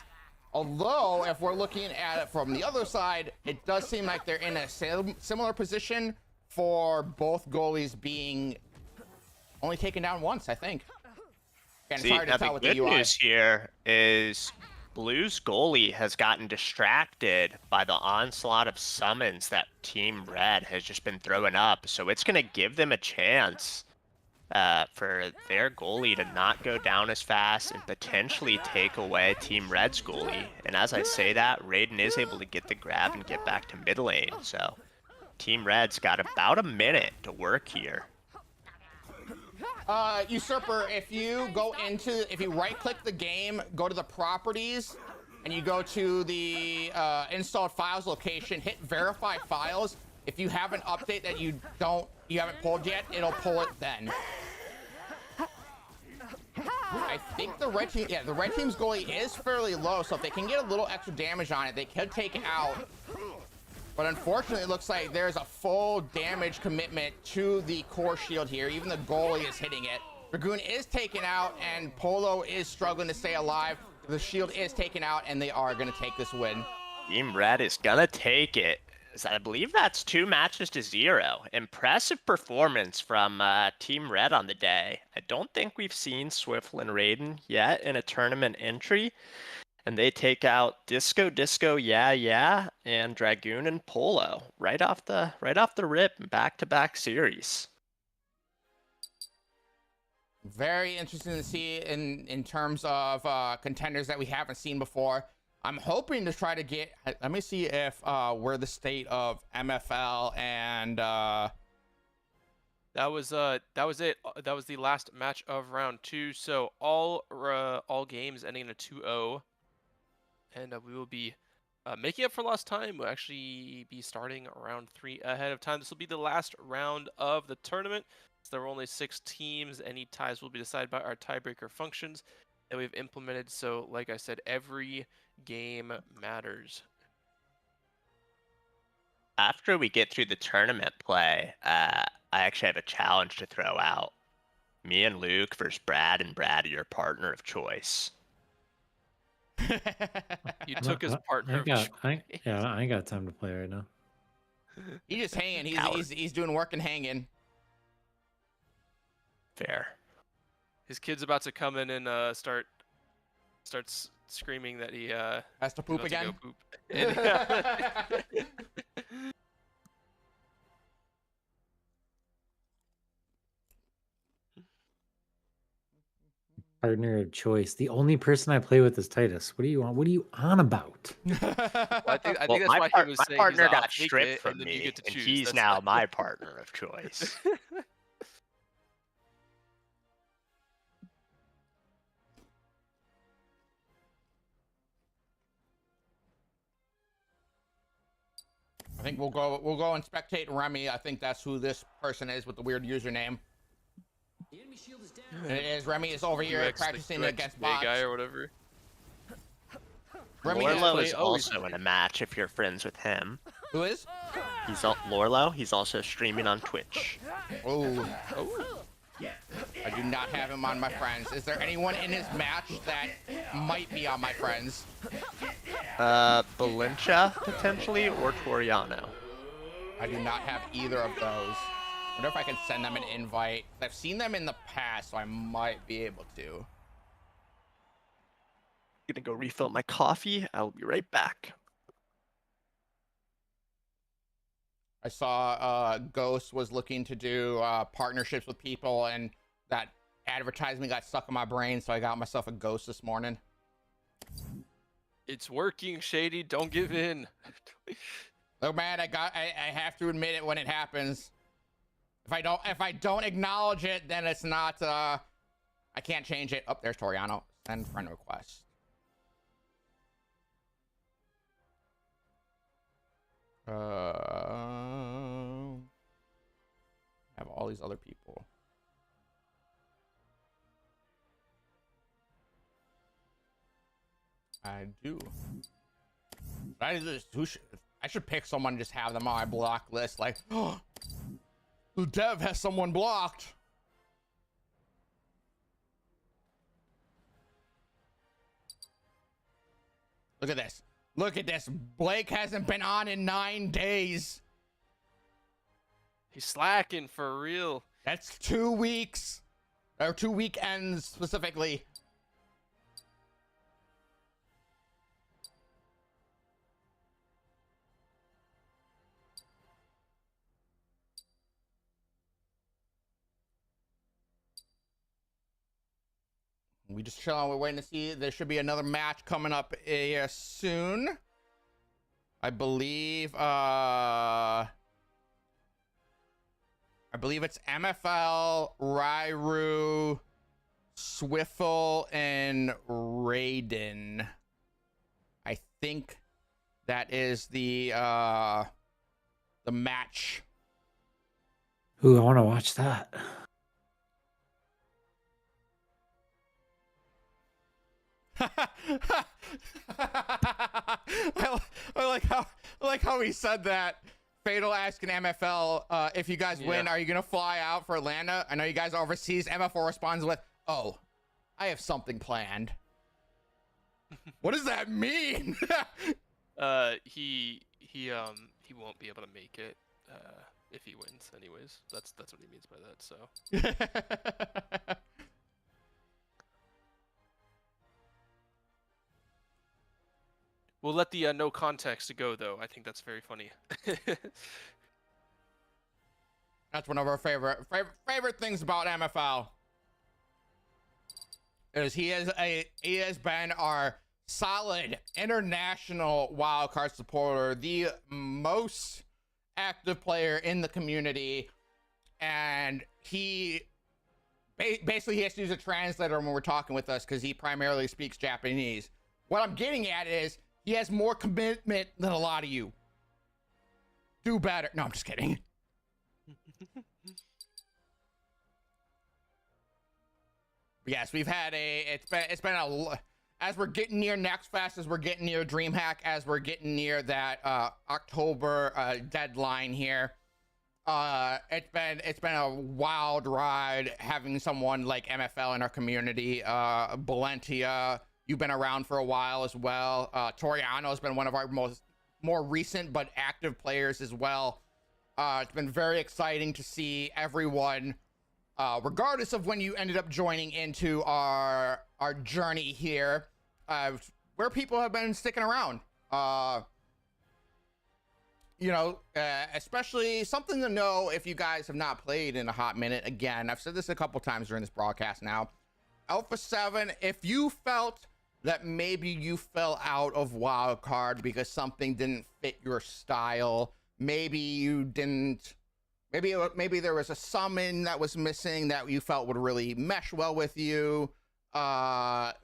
Although, if we're looking at it from the other side, it does seem like they're in a similar position for both goalies being only taken down once, I think. Again, it's hard to tell with the UI. The good news here is Blue's goalie has gotten distracted by the onslaught of summons that Team Red has just been throwing up, so it's going to give them a chance for their goalie to not go down as fast and potentially take away Team Red's goalie. And as I say that, Raiden is able to get the grab and get back to mid lane, so Team Red's got about a minute to work here. Usurper, if you right click the game, go to the properties, and you go to the installed files location, hit verify files. If you have an update that you haven't pulled yet, it'll pull it then. I think the red team's goalie is fairly low, so if they can get a little extra damage on it, they could take it out. But unfortunately, it looks like there's a full damage commitment to the core shield here. Even the goalie is hitting it. Dragoon is taken out, and Polo is struggling to stay alive. The shield is taken out, and they are going to take this win. Team Red is going to take it. I believe that's 2-0. Impressive performance from Team Red on the day. I don't think we've seen Swiffle and Raiden yet in a tournament entry. And they take out Disco, yeah, and Dragoon and Polo right off the rip, back-to-back series. Very interesting to see in terms of contenders that we haven't seen before. I'm hoping to try to get. Let me see if we're the state of MFL and. That was it. That was the last match of round 2. So all games ending in a 2-0. And we will be making up for lost time. We'll actually be starting round 3 ahead of time. This will be the last round of the tournament. So there were only 6 teams. Any ties will be decided by our tiebreaker functions that we've implemented. So like I said, every game matters. After we get through the tournament play, I actually have a challenge to throw out. Me and Luke versus Brad, and Brad, your partner of choice. You took his partner. I ain't got time to play right now. He's just hanging. He's doing work and hanging. Fair. His kid's about to come in and starts screaming that he has to poop again. To go poop. And, Partner of choice. The only person I play with is Titus. What do you want? What are you on about? I think that's why he was saying my partner he's got stripped from me, and he's now my partner of choice. I think we'll go and spectate Remy. I think that's who this person is with the weird username. The enemy shield is down. And it is Remy is over here practicing against bots. Guy or whatever. Lorlo is also in a match if you're friends with him. Who is? He's Lorlo. He's also streaming on Twitch. Oh. I do not have him on my friends. Is there anyone in his match that might be on my friends? Balincha potentially, or Toriano. I do not have either of those. I wonder if I can send them an invite. I've seen them in the past, so I might be able to. Gonna go refill my coffee. I'll be right back. I saw Ghost was looking to do partnerships with people, and that advertisement got stuck in my brain, so I got myself a Ghost this morning. It's working, Shady. Don't give in. Look, man, I have to admit it when it happens. If I don't acknowledge it, then it's not I can't change it. Oh, there's Toriano. Send friend request. Have all these other people. I do. I should pick someone and just have them on my block list. Like, oh, the dev has someone blocked. Look at this. Look at this. Blake hasn't been on in 9 days. He's slacking for real. That's 2 weeks. Or 2 weekends specifically. We just chilling. We're waiting to see. There should be another match coming up here soon. I believe it's MFL, Rairu, Swiffle, and Raiden. I think that is the match. Ooh, I want to watch that. I like how he said that. Fatal asking MFL, if you guys win, are you gonna fly out for Atlanta? I know you guys are overseas. MFL responds with, "Oh, I have something planned." What does that mean? He won't be able to make it if he wins. Anyways, that's what he means by that. So. We'll let the no context go, though. I think that's very funny. That's one of our favorite things about MFL. Is he has been our solid international wildcard supporter, the most active player in the community, and he basically he has to use a translator when we're talking with us because he primarily speaks Japanese. What I'm getting at is he has more commitment than a lot of you. Do better. No, I'm just kidding. Yes, we've had it's been a, as we're getting near Next Fest, as we're getting near Dreamhack, as we're getting near that October deadline here. It's been a wild ride having someone like MFL in our community. Valentia, you've been around for a while as well. Toriano's been one of our more recent but active players as well. It's been very exciting to see everyone, regardless of when you ended up joining into our journey here, where people have been sticking around. Especially something to know if you guys have not played in a hot minute. Again, I've said this a couple times during this broadcast now. Alpha 7, if you felt that maybe you fell out of Wildcard because something didn't fit your style, maybe you didn't, maybe there was a summon that was missing that you felt would really mesh well with you,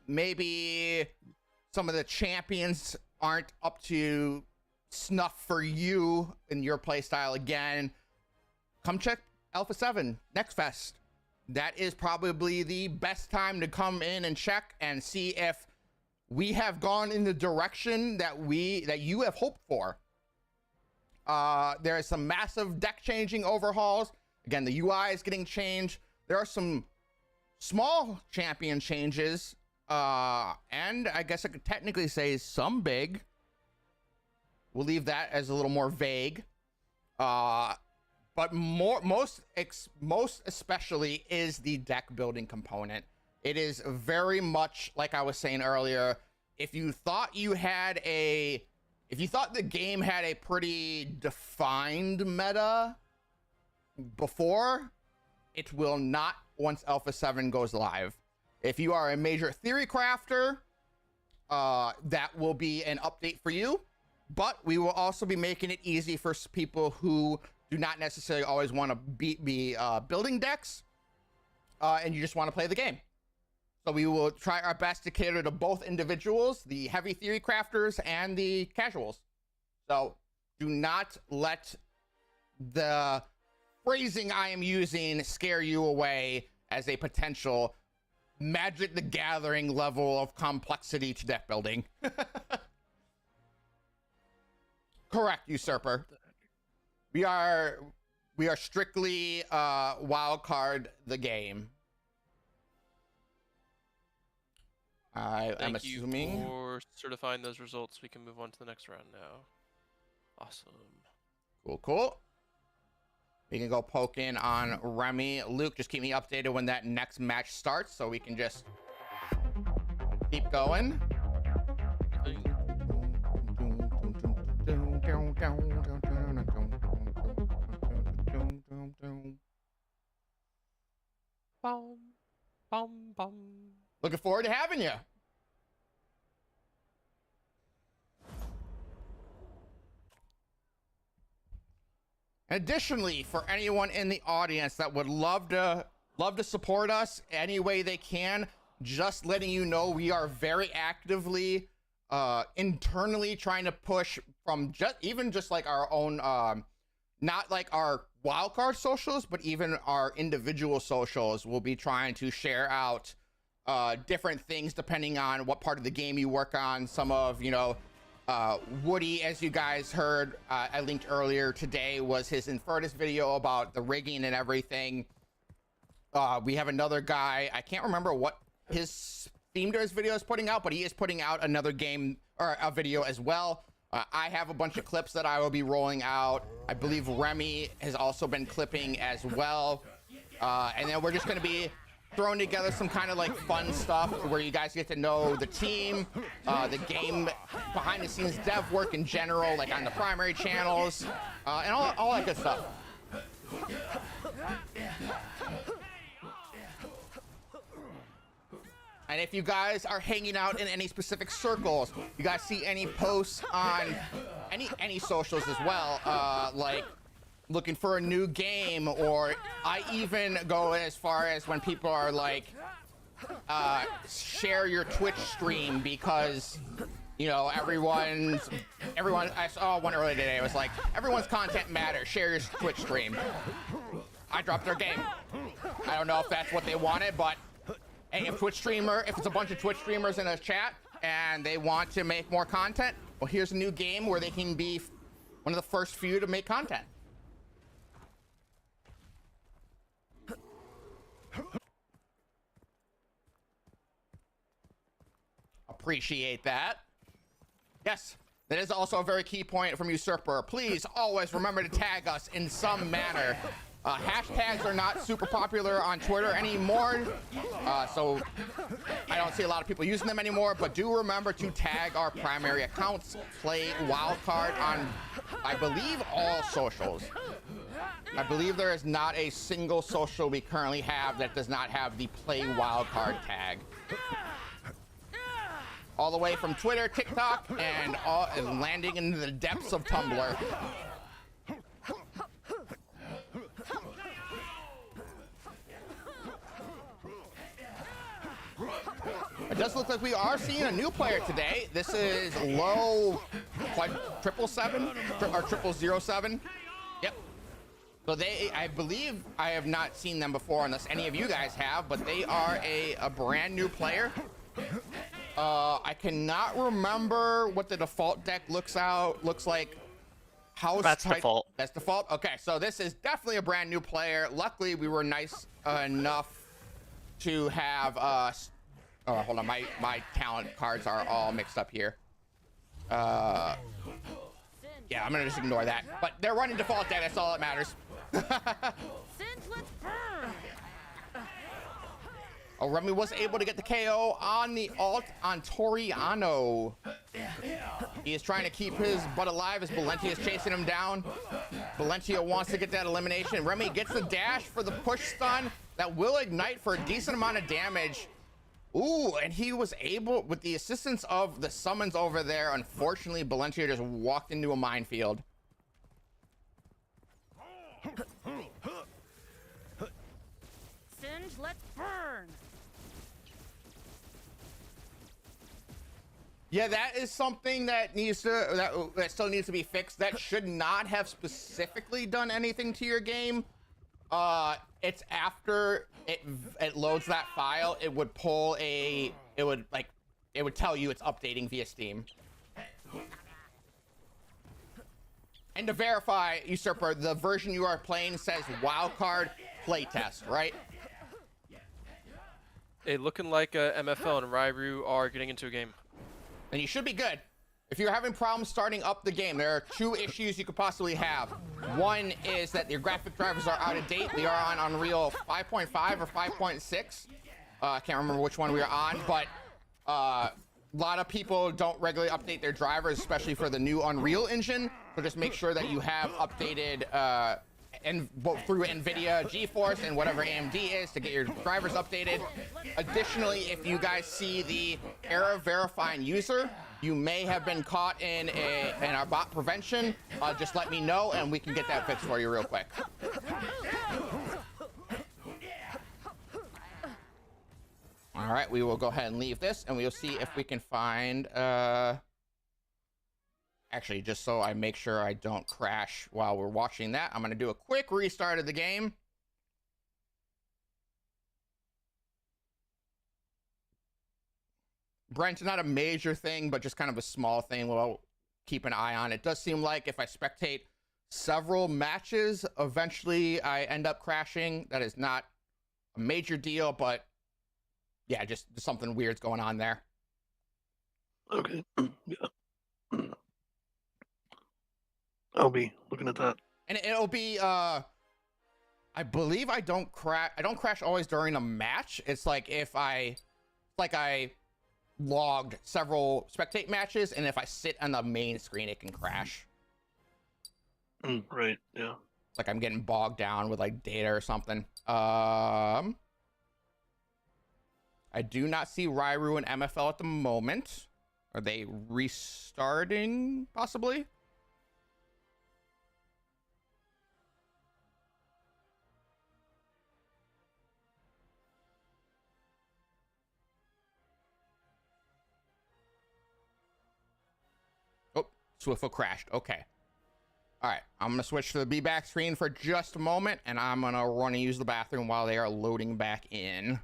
maybe some of the champions aren't up to snuff for you in your play style, again, come check Alpha 7 Next Fest. That is probably the best time to come in and check and see if we have gone in the direction that you have hoped for. There is some massive deck changing overhauls. Again, the UI is getting changed. There are some small champion changes, and I guess I could technically say some big. We'll leave that as a little more vague. But most especially is the deck building component. It is very much like I was saying earlier. If you thought the game had a pretty defined meta before, it will not once Alpha 7 goes live. If you are a major theory crafter, that will be an update for you. But we will also be making it easy for people who do not necessarily always want to be building decks, and you just want to play the game. So we will try our best to cater to both individuals, the heavy theory crafters and the casuals. So do not let the phrasing I am using scare you away as a potential Magic the Gathering level of complexity to deck building. Correct, usurper. We are strictly Wildcard the game. I'm assuming. Thank you for certifying those results. We can move on to the next round now. Awesome. Cool. We can go poke in on Remy. Luke, just keep me updated when that next match starts so we can just keep going. Looking forward to having you. Additionally, for anyone in the audience that would love to support us any way they can, just letting you know we are very actively internally trying to push from just like our own not like our wildcard socials, but even our individual socials. We'll be trying to share out different things depending on what part of the game you work on. Some of, Woody, as you guys heard, I linked earlier today, was his Infernus video about the rigging and everything. We have another guy, I can't remember what his theme to his video is putting out, but he is putting out another game or a video as well. I have a bunch of clips that I will be rolling out. I believe Remy has also been clipping as well. And then we're just going to be throwing together some kind of like fun stuff where you guys get to know the team, the game, behind the scenes dev work in general, like on the primary channels, and all that good stuff. And if you guys are hanging out in any specific circles, you guys see any posts on any socials as well, like looking for a new game, or I even go as far as when people are like, share your Twitch stream, because everyone, I saw one earlier today, it was like, everyone's content matters, share your Twitch stream. I dropped their game. I don't know if that's what they wanted, but hey, if it's a bunch of Twitch streamers in a chat and they want to make more content, well, here's a new game where they can be one of the first few to make content. Appreciate that. Yes, that is also a very key point from Usurper. Please always remember to tag us in some manner. Hashtags are not super popular on Twitter anymore, so I don't see a lot of people using them anymore, but do remember to tag our primary accounts. Play Wildcard on, I believe, all socials. I believe there is not a single social we currently have that does not have the Play Wildcard tag. All the way from Twitter, TikTok, and landing into the depths of Tumblr. It does look like we are seeing a new player today. This is low, like 777 or 0007. Yep. So I believe I have not seen them before, unless any of you guys have, but they are a brand new player. I cannot remember what the default deck looks like. That's default. That's default. Okay, so this is definitely a brand new player. Luckily, we were nice enough to have oh, hold on, my talent cards are all mixed up here. Yeah, I'm gonna just ignore that. But they're running default deck. That's all that matters. Oh, Remy was able to get the KO on the ult on Toriano. He is trying to keep his butt alive as Valentia is chasing him down. Valentia wants to get that elimination. Remy gets the dash for the push stun that will ignite for a decent amount of damage. Ooh, and he was able, with the assistance of the summons over there, unfortunately, Valencia just walked into a minefield. Singe, let's burn. Yeah, that is something that needs to that still needs to be fixed. That should not have specifically done anything to your game. It's after it loads that file, it would pull it would tell you it's updating via Steam. And to verify, Usurper, the version you are playing says Wildcard playtest, right? Hey, looking like MFL and Rairu are getting into a game. And you should be good. If you're having problems starting up the game, there are two issues you could possibly have. One is that your graphic drivers are out of date. We are on Unreal 5.5 or 5.6. I can't remember which one we are on, but a lot of people don't regularly update their drivers, especially for the new Unreal Engine. So just make sure that you have updated through NVIDIA, GeForce, and whatever AMD is to get your drivers updated. Additionally, if you guys see the error verifying user, you may have been caught in our bot prevention. Just let me know and we can get that fixed for you real quick. All right, we will go ahead and leave this and we'll see if we can find actually, just so I make sure I don't crash while we're watching that, I'm going to do a quick restart of the game. Brent, not a major thing, but just kind of a small thing we'll keep an eye on. It does seem like if I spectate several matches, eventually I end up crashing. That is not a major deal, but yeah, just something weird's going on there. Okay. Yeah. I'll be looking at that. And it'll be I believe I don't crash always during a match. It's like if I logged several spectate matches, and if I sit on the main screen it can crash. Right, yeah. It's like I'm getting bogged down with like data or something. I do not see Rairu and MFL at the moment. Are they restarting possibly? Swiftfoot crashed. Okay. All right. I'm going to switch to the be back screen for just a moment, and I'm going to run and use the bathroom while they are loading back in.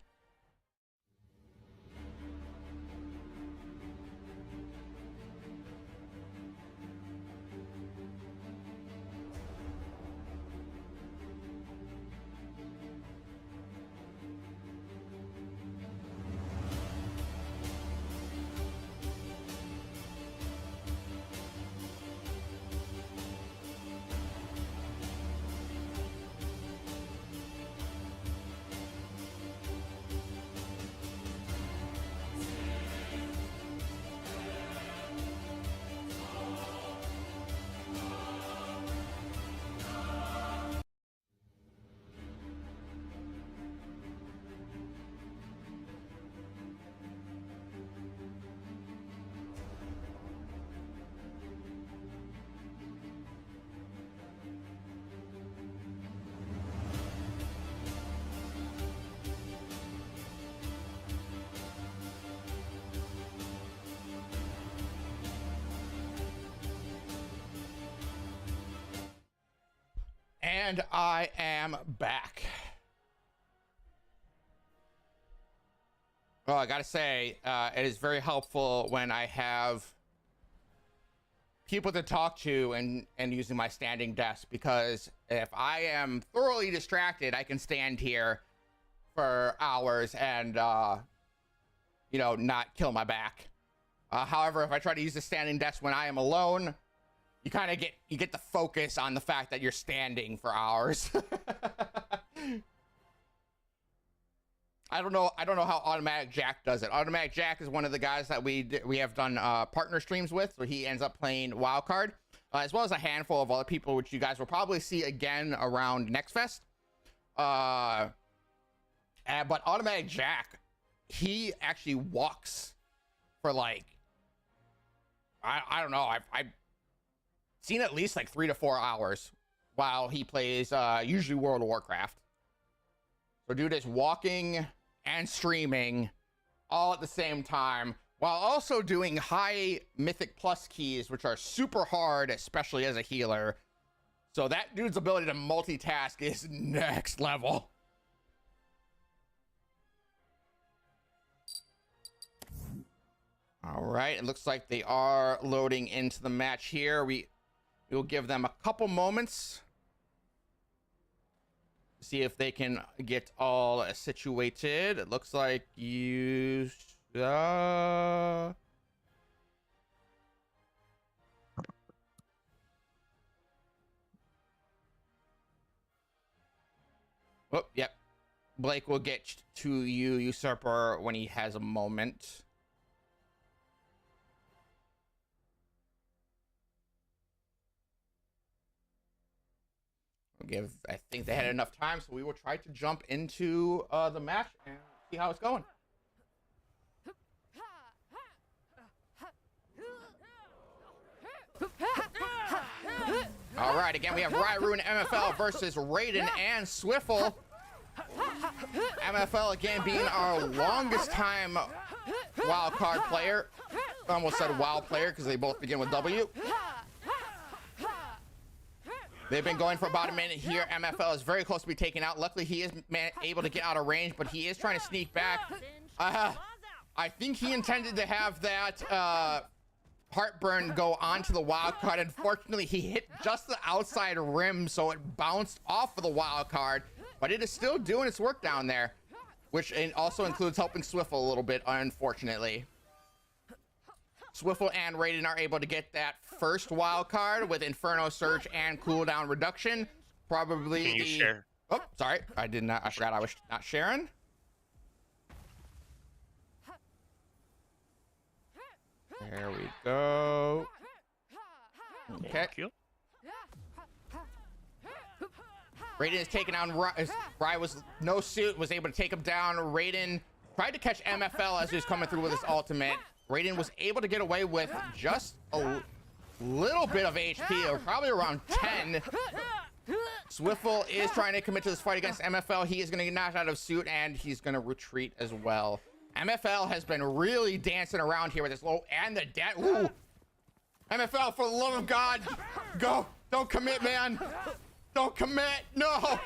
And I am back. Well, I gotta say, it is very helpful when I have people to talk to and using my standing desk, because if I am thoroughly distracted, I can stand here for hours and, you know, not kill my back. However, if I try to use the standing desk when I am alone, you kind of get the focus on the fact that you're standing for hours. I don't know how Automatic Jack does it. Automatic Jack is one of the guys that we have done partner streams with, so he ends up playing Wildcard, as well as a handful of other people, which you guys will probably see again around Next Fest. But Automatic Jack, he actually walks for like, I don't know. I've seen at least like 3 to 4 hours while he plays usually World of Warcraft. So dude is walking and streaming all at the same time while also doing high Mythic Plus keys, which are super hard, especially as a healer. So that dude's ability to multitask is next level. All right, it looks like they are loading into the match here. We'll give them a couple moments to see if they can get all situated. It looks like you... Oh, yep. Blake will get to you, Usurper, when he has a moment. I think they had enough time, so we will try to jump into the match and see how it's going. All right, again, we have Ryrune MFL versus Raiden and Swiffle. MFL, again, being our longest time wildcard player. I almost said wild player because they both begin with W. They've been going for about a minute here. MFL is very close to be taken out. Luckily, he is able to get out of range, but he is trying to sneak back. I think he intended to have that Heartburn go onto the wild card. Unfortunately, he hit just the outside rim, so it bounced off of the wild card, but it is still doing its work down there, which also includes helping Swiffle a little bit, unfortunately. Swiffle and Raiden are able to get that first wild card with Inferno Surge and cooldown reduction. Probably Can you share? Oh, sorry. I forgot I was not sharing. There we go. Okay. Thank you. Raiden is taking down Rye was no suit, was able to take him down. Raiden tried to catch MFL as he was coming through with his ultimate. Raiden was able to get away with just a little bit of HP, or probably around 10. Swiffle is trying to commit to this fight against MFL. He is going to get knocked out of suit, and he's going to retreat as well. MFL has been really dancing around here with his low and the dead. Ooh. MFL, for the love of God, go. Don't commit, man. Don't commit. No.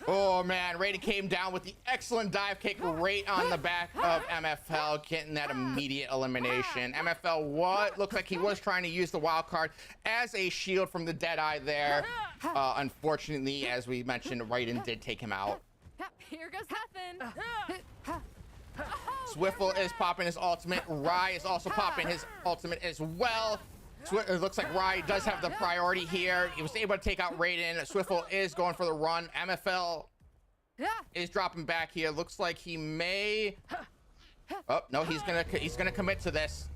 Oh, man. Raiden came down with the excellent dive kick right on the back of MFL, getting that immediate elimination. MFL, what? Looks like he was trying to use the wild card as a shield from the Deadeye there. Unfortunately, as we mentioned, Raiden did take him out. Here goes nothing. Swiffle is popping his ultimate. Rye is also popping his ultimate as well. It looks like Rye does have the priority here. He was able to take out Raiden. Swiffle is going for the run. MFL is dropping back here. Looks like he may... Oh, no, he's gonna commit to this.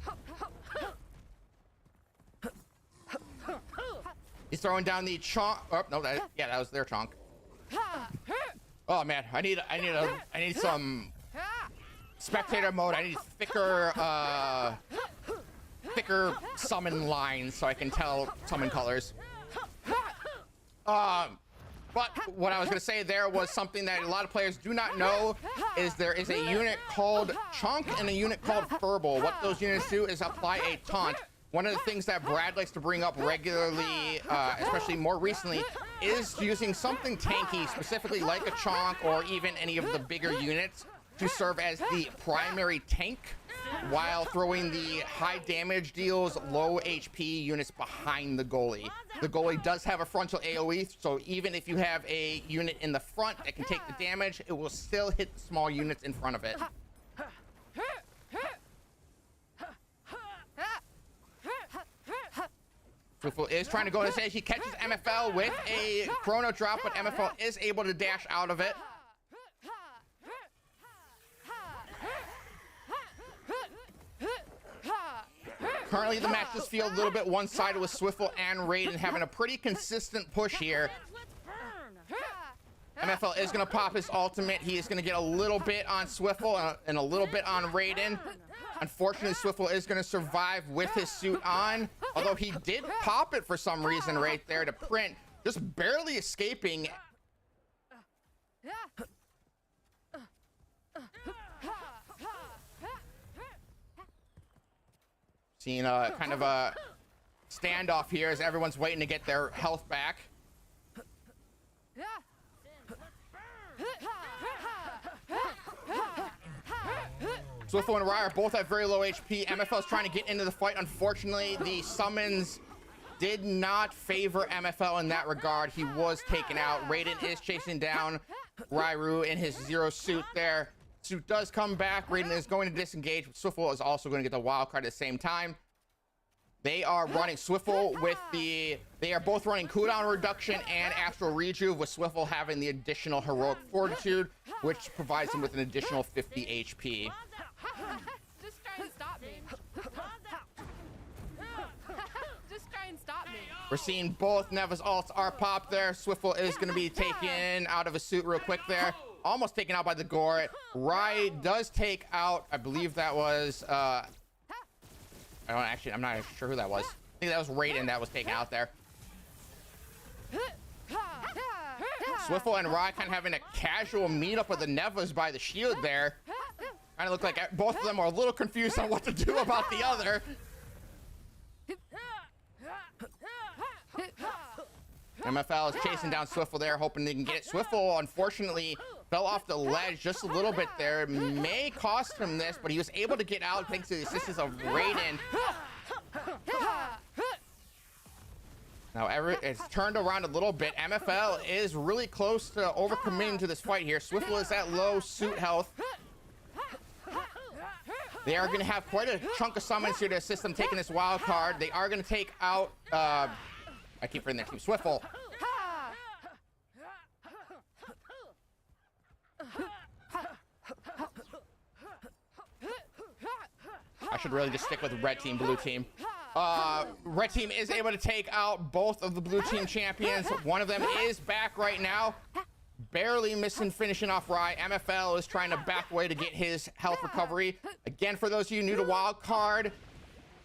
He's throwing down the chonk. Oh, no, that was their chonk. Oh man, I need some spectator mode. I need thicker summon lines so I can tell summon colors. But what I was gonna say there was something that a lot of players do not know is there is a unit called Chonk and a unit called Furble. What those units do is apply a taunt. One of the things that Brad likes to bring up regularly, especially more recently, is using something tanky, specifically like a Chonk or even any of the bigger units, to serve as the primary tank while throwing the high damage deals low HP units behind the goalie. The goalie does have a frontal AoE, so even if you have a unit in the front that can take the damage, it will still hit the small units in front of it. Swiffle is trying to go to say he catches MFL with a chrono drop, but MFL is able to dash out of it. Currently, the match does feel a little bit one-sided with Swiffle and Raiden having a pretty consistent push here. MFL is going to pop his ultimate. He is going to get a little bit on Swiffle and a little bit on Raiden. Unfortunately, Swiffle is going to survive with his suit on, although he did pop it for some reason right there to print, just barely escaping. Seeing a kind of a standoff here as everyone's waiting to get their health back. Swiffle and Rye are both at very low HP. MFL is trying to get into the fight. Unfortunately, the summons did not favor MFL in that regard. He was taken out. Raiden is chasing down Rairu in his zero suit there. Suit does come back. Raiden is going to disengage. Swiffle is also going to get the wild card at the same time. They are running Swiffle with the... They are both running cooldown reduction and Astral Rejuve, with Swiffle having the additional Heroic Fortitude, which provides him with an additional 50 HP. Just try and stop me. Just try and stop me. We're seeing both Neva's ults are popped there. Swiffle is going to be taken out of his suit real quick there. Almost taken out by the gore. Rai does take out, I believe that was... I'm not sure who that was. I think that was Raiden that was taken out there. Swiffle and Rai kind of having a casual meetup with the Nevas by the shield there. Kind of look like both of them are a little confused on what to do about the other. MFL is chasing down Swiffle there, hoping they can get it. Swiffle, unfortunately, fell off the ledge just a little bit there. May cost him this, but he was able to get out thanks to the assistance of Raiden. Now, it's turned around a little bit. MFL is really close to overcommitting to this fight here. Swiffle is at low suit health. They are going to have quite a chunk of summons here to assist them taking this wild card. They are going to take out... I keep forgetting their team. Swiffle. I should really just stick with red team, blue team. Red team is able to take out both of the blue team champions. One of them is back right now. Barely missing finishing off Rai. MFL is trying to back away to get his health recovery. Again, for those of you new to Wildcard,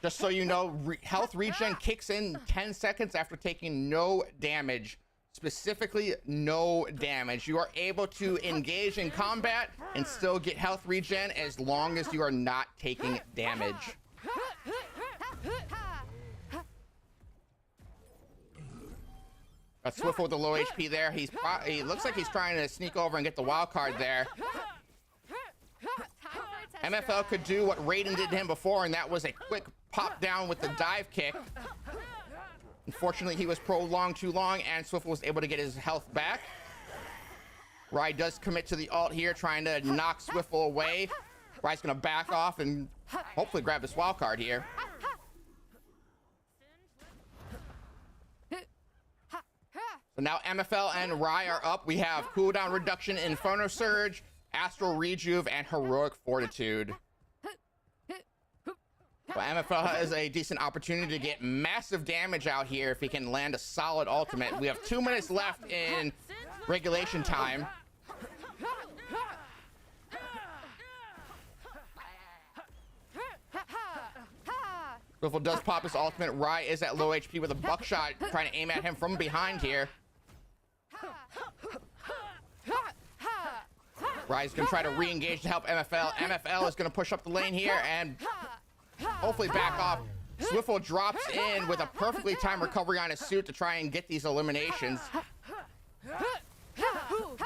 just so you know, health regen kicks in 10 seconds after taking no damage. Specifically, no damage. You are able to engage in combat and still get health regen as long as you are not taking damage. Got Swiffle with the low HP there. He looks like he's trying to sneak over and get the wild card there. MFL could do what Raiden did to him before, and that was a quick pop down with the dive kick. Unfortunately, he was prolonged too long, and Swiffle was able to get his health back. Rai does commit to the ult here, trying to knock Swiffle away. Rai's gonna back off and hopefully grab this wild card here. So now MFL and Rai are up. We have cooldown reduction, Inferno Surge, Astral Rejuve, and Heroic Fortitude. So MFL has a decent opportunity to get massive damage out here if he can land a solid ultimate. We have 2 minutes left in regulation time. Swiffle does pop his ultimate. Rai is at low HP with a buckshot, trying to aim at him from behind here. Rai's gonna try to re-engage to help MFL. MFL is gonna push up the lane here and hopefully back off. Swiffle drops in with a perfectly timed recovery on his suit to try and get these eliminations.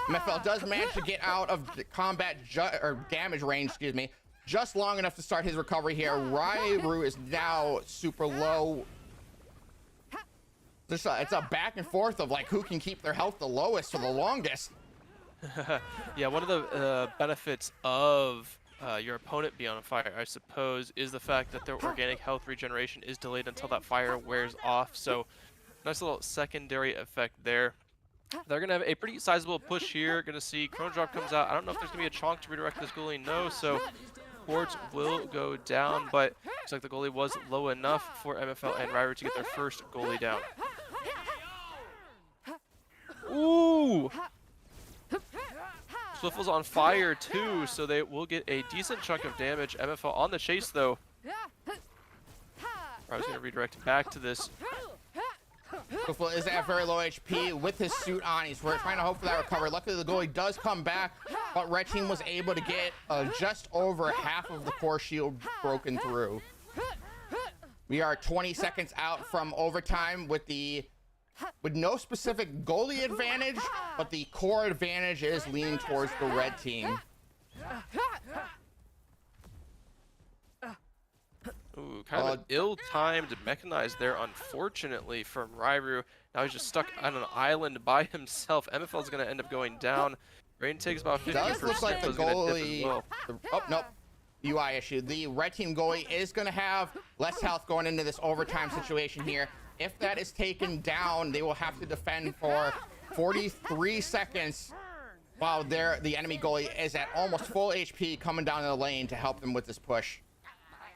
MFL does manage to get out of the combat or damage range, excuse me, just long enough to start his recovery here. Rairu is now super low. It's a back and forth of like who can keep their health the lowest for the longest. Yeah, one of the benefits of your opponent being on fire, I suppose, is the fact that their organic health regeneration is delayed until that fire wears off. So nice little secondary effect there. They're going to have a pretty sizable push here. Going to see Chrono Drop comes out. I don't know if there's going to be a chonk to redirect this goalie. No, so Quartz will go down, but looks like the goalie was low enough for MFL and Rairu to get their first goalie down. Ooh! Swiffle's on fire too, so they will get a decent chunk of damage. MFL on the chase though. I was going to redirect back to this. Swiffle is at very low HP with his suit on. He's trying to hope for that recovery. Luckily, the goalie does come back, but red team was able to get just over half of the core shield broken through. We are 20 seconds out from overtime with no specific goalie advantage, but the core advantage is leaning towards the red team. Ooh, kind of an ill-timed mechanized there, unfortunately, from Rairu. Now he's just stuck on an island by himself. MFL is going to end up going down. Rain takes about 50%. Does look like the goalie. Well. Oh, nope. UI issue. The red team goalie is going to have less health going into this overtime situation here. If that is taken down, they will have to defend for 43 seconds while the enemy goalie is at almost full HP coming down the lane to help them with this push.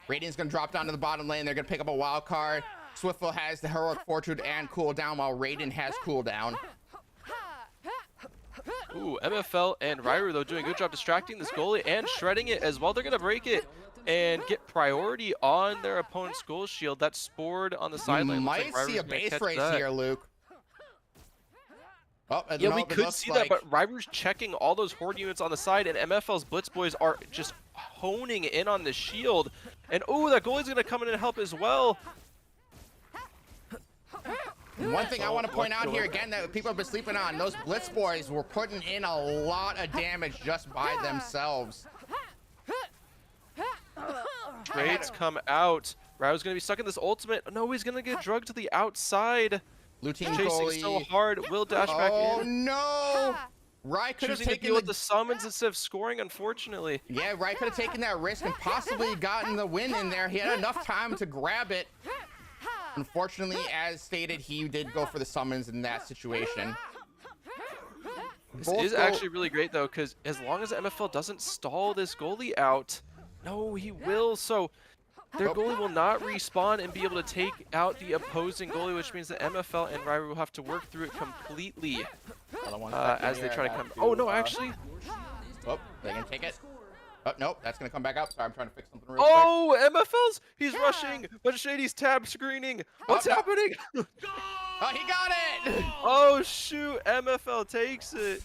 Radiant's going to drop down to the bottom lane. They're going to pick up a wild card. Swiftfoot has the heroic fortitude and cooldown, while Raiden has cooldown. Ooh, MFL and Rairu, though, doing a good job distracting this goalie and shredding it as well. They're going to break it and get priority on their opponent's goal shield. That's spored on the sideline. You might see a base race here, Luke. Oh, yeah, no, we could see that, but Rairu's checking all those horde units on the side, and MFL's Blitz boys are just honing in on the shield. And oh, that goalie's going to come in and help as well. One thing I want to point out here again that people have been sleeping on, those Blitz boys were putting in a lot of damage just by themselves. Trades come out. Rairu's going to be stuck in this ultimate. No, he's going to get drugged to the outside. Blue team chasing goalie. so hard. Will dash back in. Oh no! Rai could have Choosing to taken deal with the summons instead of scoring, unfortunately. Yeah, Rai could have taken that risk and possibly gotten the win in there. He had enough time to grab it. Unfortunately, as stated, he did go for the summons in that situation. This is actually really great, though, because as long as MFL doesn't stall this goalie out, no, he will. So their goalie will not respawn and be able to take out the opposing goalie, which means that MFL and Rairu will have to work through it completely as they try to come. Oh, no, actually. Oh, they can take it. Oh, nope, that's going to come back up. Sorry, I'm trying to fix something real quick. Oh, MFL's, he's rushing, but Shady's tab screening. What's happening? Oh, he got it! Oh, shoot, MFL takes it.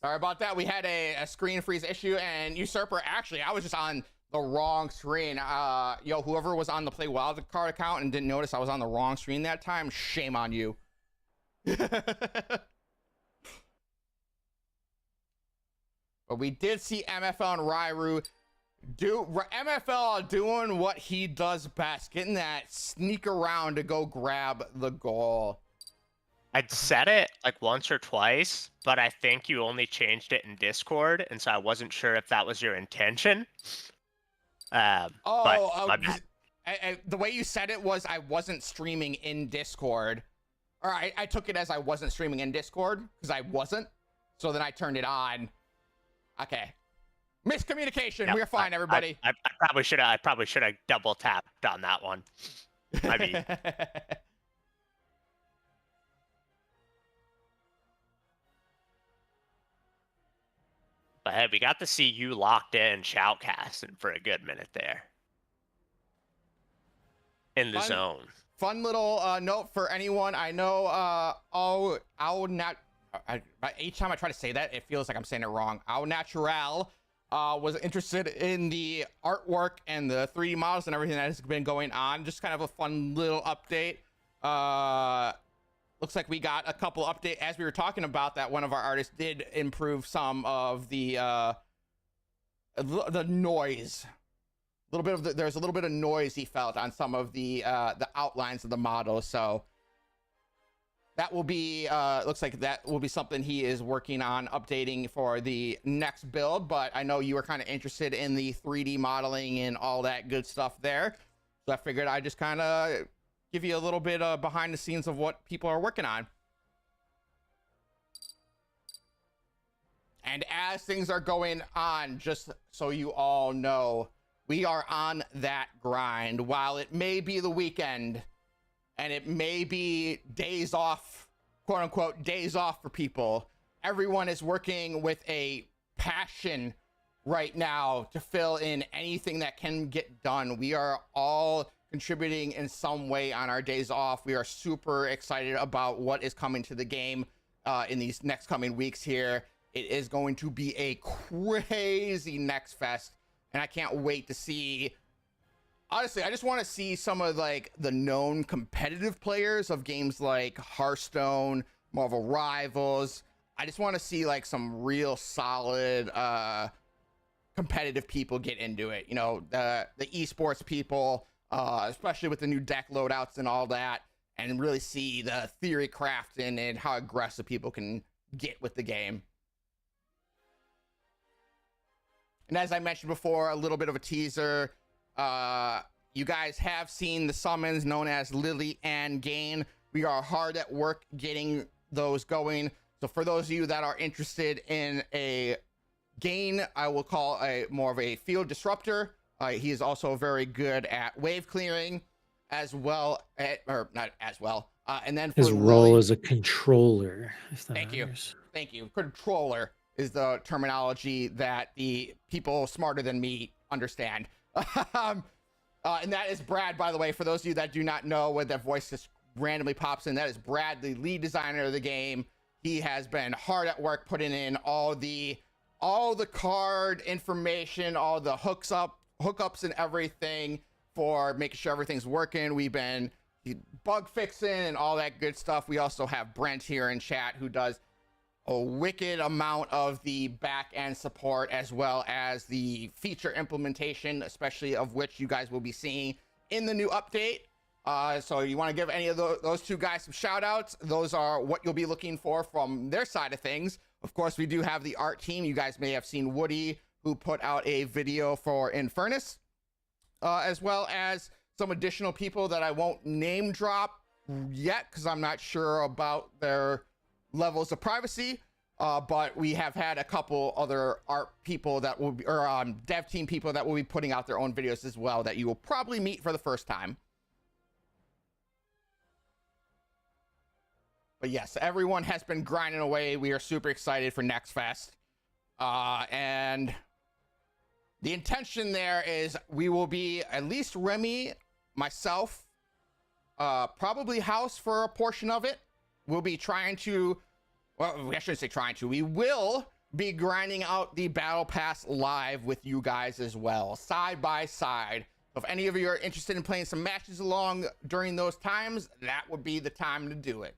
Sorry about that. We had a screen freeze issue, and Usurper, actually, I was just on the wrong screen. Yo, whoever was on the Play Wildcard account and didn't notice I was on the wrong screen that time, shame on you. But we did see MFL and Rairu MFL doing what he does best, getting that sneak around to go grab the goal. I'd said it like once or twice, but I think you only changed it in Discord, and so I wasn't sure if that was your intention. The way you said it was I wasn't streaming in Discord. Or I took it as I wasn't streaming in Discord because I wasn't. So then I turned it on. Okay. Miscommunication. Yep, We're fine, everybody. I probably should have double tapped on that one. I mean, but hey, we got to see you locked in shoutcasting for a good minute there. In the zone. Fun little note for anyone. I know each time I try to say that, it feels like I'm saying it wrong. Au Natural was interested in the artwork and the 3D models and everything that has been going on. Just kind of a fun little update. Looks like we got a couple updates as we were talking about that. One of our artists did improve some of the noise. There's a little bit of noise he felt on some of the outlines of the models. So that will be looks like that will be something he is working on updating for the next build. But I know you were kind of interested in the 3D modeling and all that good stuff there, so I figured I'd just kind of give you a little bit of behind the scenes of what people are working on. And as things are going on, just so you all know, we are on that grind. While it may be the weekend and it may be days off, quote unquote, days off for people, everyone is working with a passion right now to fill in anything that can get done. We are all contributing in some way on our days off. We are super excited about what is coming to the game in these next coming weeks here. It is going to be a crazy Next Fest, and I can't wait to see. Honestly, I just want to see some of like the known competitive players of games like Hearthstone, Marvel Rivals. I just want to see like some real solid competitive people get into it. You know, the esports people, especially with the new deck loadouts and all that, and really see the theory crafting and how aggressive people can get with the game. And as I mentioned before, a little bit of a teaser. You guys have seen the summons known as Lily and Gain. We are hard at work getting those going. So for those of you that are interested in a Gain, I will call a more of a field disruptor. He is also very good at wave clearing, as well at, or not as well. And then for His role Lily, as a controller. If that thank you. matters. Thank you. Controller is the terminology that the people smarter than me understand. And that is Brad, by the way, for those of you that do not know when that voice just randomly pops in, that is Brad, the lead designer of the game. He has been hard at work putting in all the card information, all the hookups and everything for making sure everything's working. We've been bug fixing and all that good stuff. We also have Brent here in chat who does a wicked amount of the back end support, as well as the feature implementation, especially of which you guys will be seeing in the new update. So you want to give any of those two guys some shout outs. Those are what you'll be looking for from their side of things. Of course, we do have the art team. You guys may have seen Woody, who put out a video for Infernus, as well as some additional people that I won't name drop yet because I'm not sure about their levels of privacy. But we have had a couple other art people that will be, or dev team people that will be putting out their own videos as well that you will probably meet for the first time. But yes, everyone has been grinding away. We are super excited for Next Fest. And the intention there is we will be, at least Remy, myself, probably House for a portion of it. We'll be trying to, well, I shouldn't say trying to, we will be grinding out the Battle Pass live with you guys as well, side by side. If any of you are interested in playing some matches along during those times, that would be the time to do it.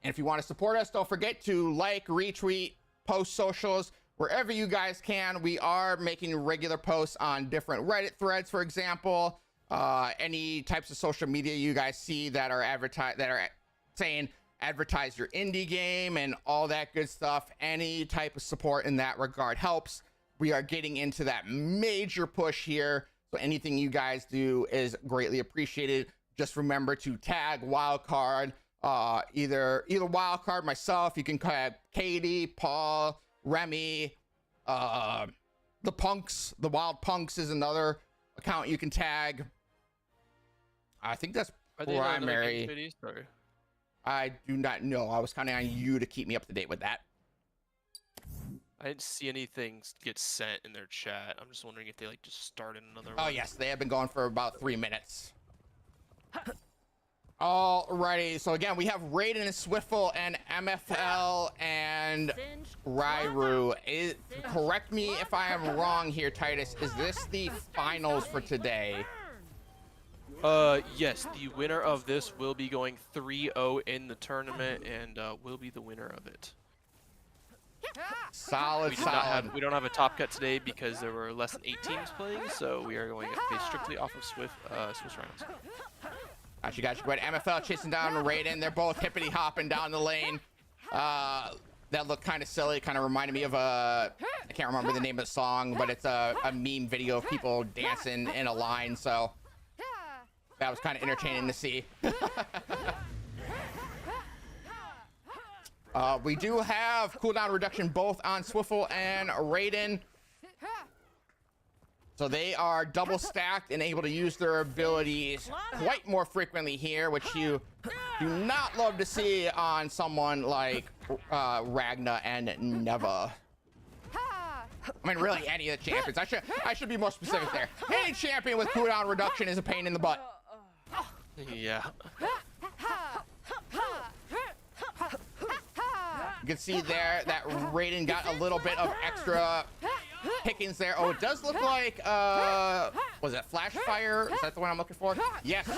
And if you want to support us, don't forget to like, retweet, post socials, wherever you guys can. We are making regular posts on different Reddit threads, for example. Any types of social media you guys see that are saying advertise your indie game and all that good stuff. Any type of support in that regard helps. We are getting into that major push here, so anything you guys do is greatly appreciated. Just remember to tag Wildcard. Either Wildcard, myself, you can tag Katie, Paul, Remy, the Punks, the Wild Punks is another account you can tag. I think that's primary. I do not know. I was counting on you to keep me up to date with that. I didn't see anything get sent in their chat. I'm just wondering if they like just started another one. Oh yes, they have been going for about 3 minutes. Alrighty, so again, we have Raiden and Swiftful and MFL and Rairu. Correct me if I am wrong here, Titus. Is this the finals for today? Yes, the winner of this will be going 3-0 in the tournament and will be the winner of it. Solid. We don't have a top cut today because there were less than 8 teams playing, so we are going based strictly off of Swiss rounds. Got you. But MFL chasing down Raiden. They're both hippity hopping down the lane. That looked kind of silly. Kind of reminded me of I can't remember the name of the song, but it's a meme video of people dancing in a line. So that was kind of entertaining to see. We do have cooldown reduction both on Swiffle and Raiden. So they are double stacked and able to use their abilities quite more frequently here, which you do not love to see on someone like Ragna and Neva. I mean, really, any of the champions. I should be more specific there. Any champion with cooldown reduction is a pain in the butt. Yeah. You can see there that Raiden got a little bit of extra pickings there. Oh, it does look like, was it Flash Fire? Is that the one I'm looking for? Yes.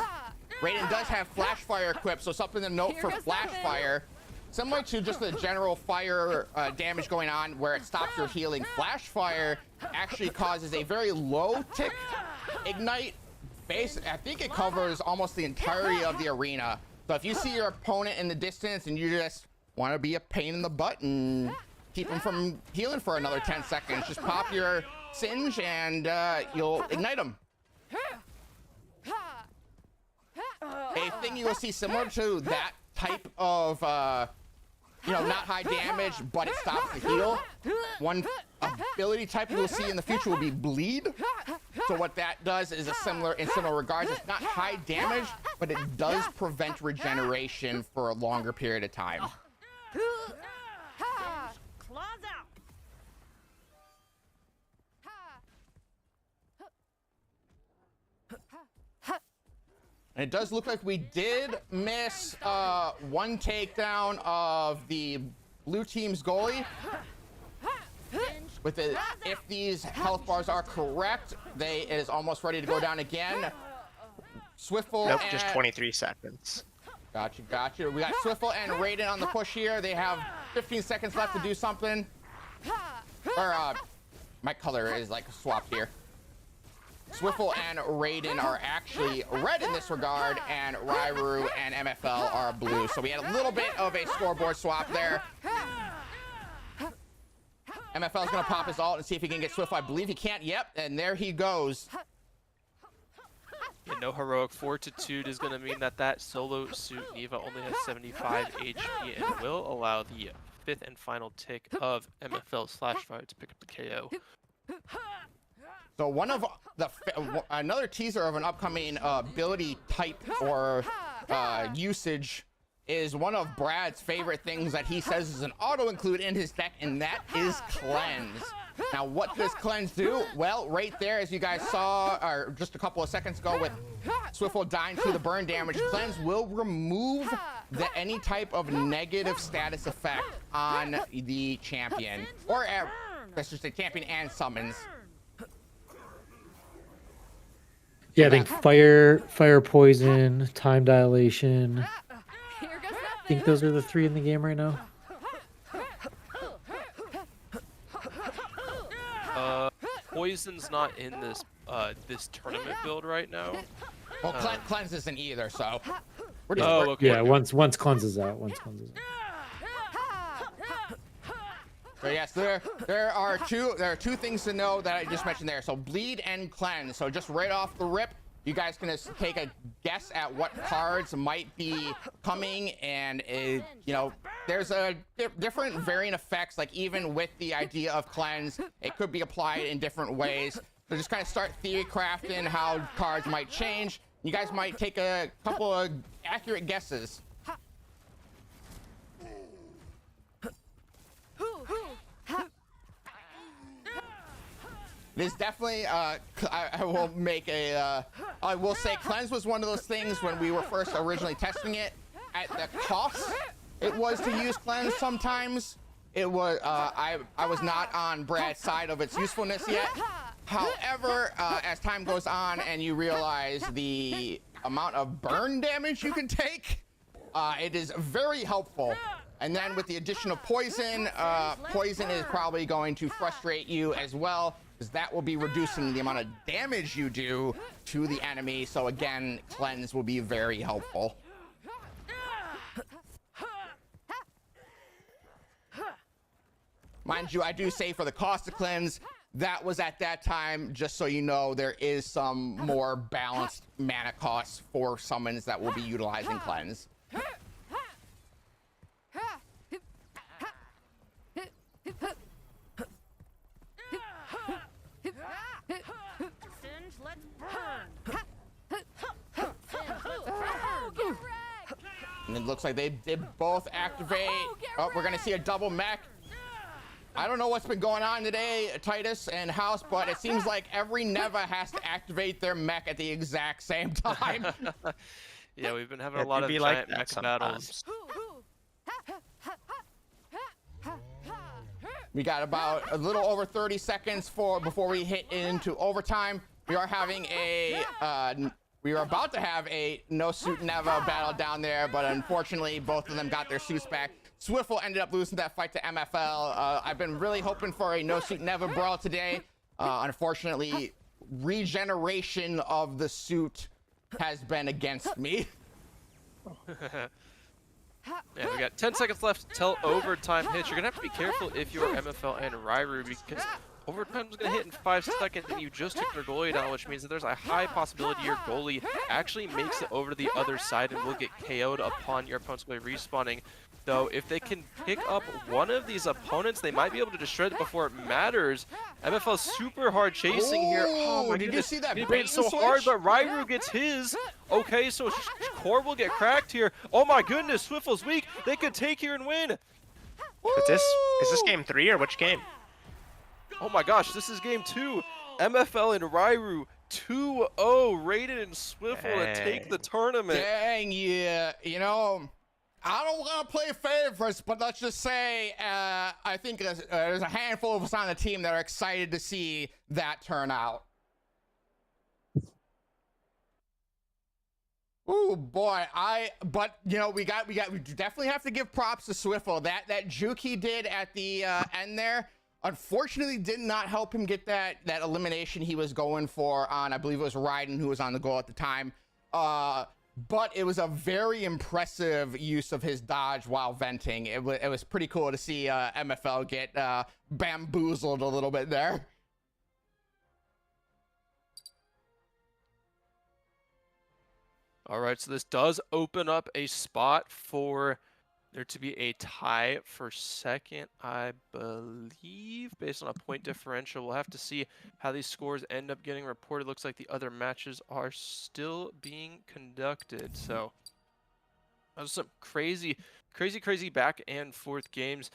Raiden does have Flash Fire equipped, so something to note for Flash Fire. Similar to just the general fire damage going on where it stops your healing, Flash Fire actually causes a very low tick ignite base. I think it covers almost the entirety of the arena. So if you see your opponent in the distance and you just want to be a pain in the butt and keep them from healing for another 10 seconds, just pop your Singe and you'll ignite them. A thing you will see similar to that type of you know, not high damage, but it stops the heal. One ability type you'll see in the future will be bleed. So what that does is in similar regards, it's not high damage, but it does prevent regeneration for a longer period of time. Claws out. And it does look like we did miss one takedown of the blue team's goalie. With it, if these health bars are correct, it is almost ready to go down again. Swiftful. Nope, just 23 seconds. Gotcha. We got Swiftful and Raiden on the push here. They have 15 seconds left to do something. Or my color is like swapped here. Swiftful and Raiden are actually red in this regard, and Rairu and MFL are blue. So we had a little bit of a scoreboard swap there. MFL's gonna pop his ult and see if he can get Swiftful. I believe he can't. Yep, and there he goes. Yeah, no heroic fortitude is gonna mean that solo suit Neva only has 75 HP and will allow the 5th and final tick of MFL Slash Fire to pick up the KO. So one of the another teaser of an upcoming ability type or usage is one of Brad's favorite things that he says is an auto include in his deck, and that is Cleanse. Now, what does Cleanse do? Well, right there, as you guys saw, or just a couple of seconds ago with Swiftful dying to the burn damage, Cleanse will remove any type of negative status effect on the champion, or let's just say champion and summons. Yeah, I think fire poison, time dilation. I think those are the 3 in the game right now. Poison's not in this this tournament build right now. Well, Cleanse isn't either, so. Okay. Yeah, once cleanses out. So yes, there are two things to know that I just mentioned there. So bleed and cleanse. So just right off the rip, you guys can take a guess at what cards might be coming, and you know, there's a different varying effects. Like even with the idea of cleanse, it could be applied in different ways. So just kind of start theory crafting how cards might change. You guys might take a couple of accurate guesses. It is definitely, I will make a, I will say Cleanse was one of those things when we were first originally testing it. At the cost it was to use Cleanse sometimes, it was, I was not on Brad's side of its usefulness yet. However, as time goes on and you realize the amount of burn damage you can take, it is very helpful. And then with the addition of poison, poison is probably going to frustrate you as well, because that will be reducing the amount of damage you do to the enemy. So again, Cleanse will be very helpful. Mind you, I do say for the cost of Cleanse, that was at that time, just so you know, there is some more balanced mana costs for summons that will be utilizing Cleanse. And it looks like they both activate. Oh, we're gonna see a double mech. I don't know what's been going on today, Titus and House, but it seems like every Neva has to activate their mech at the exact same time. Yeah, we've been having a lot of giant mech battles. We got about a little over 30 seconds before we hit into overtime. We are having we were about to have a no-suit Neva battle down there, but unfortunately, both of them got their suits back. Swiffle ended up losing that fight to MFL. I've been really hoping for a no-suit Neva brawl today. Unfortunately, regeneration of the suit has been against me. Yeah, we got 10 seconds left till overtime hits. You're gonna have to be careful if you're MFL and Ryru, because overtime is gonna hit in 5 seconds and you just took their goalie down, which means that there's a high possibility your goalie actually makes it over to the other side and will get KO'd upon your opponent's goalie respawning. Though, if they can pick up one of these opponents, they might be able to destroy it before it matters. MFL super hard chasing here. Oh my did goodness. you see that He bait baited so and hard, switch? but Ryru gets his. Okay, so Core will get cracked here. Oh my goodness, Swiffle's weak. They could take here and win. Is this game 3 or which game? Oh my gosh, this is game 2. MFL and Ryru 2-0 Raiden and Swiffle to take the tournament. Dang, yeah. You know, I don't want to play favorites, but let's just say I think there's a handful of us on the team that are excited to see that turn out. Ooh boy, but you know we definitely have to give props to Swiffle. That juke he did at the end there, unfortunately did not help him get that elimination he was going for on, I believe it was Raiden who was on the goal at the time. But it was a very impressive use of his dodge while venting. It was pretty cool to see MFL get bamboozled a little bit there. All right, so this does open up a spot for there to be a tie for second, I believe, based on a point differential. We'll have to see how these scores end up getting reported. Looks like the other matches are still being conducted. So that was some crazy back and forth games.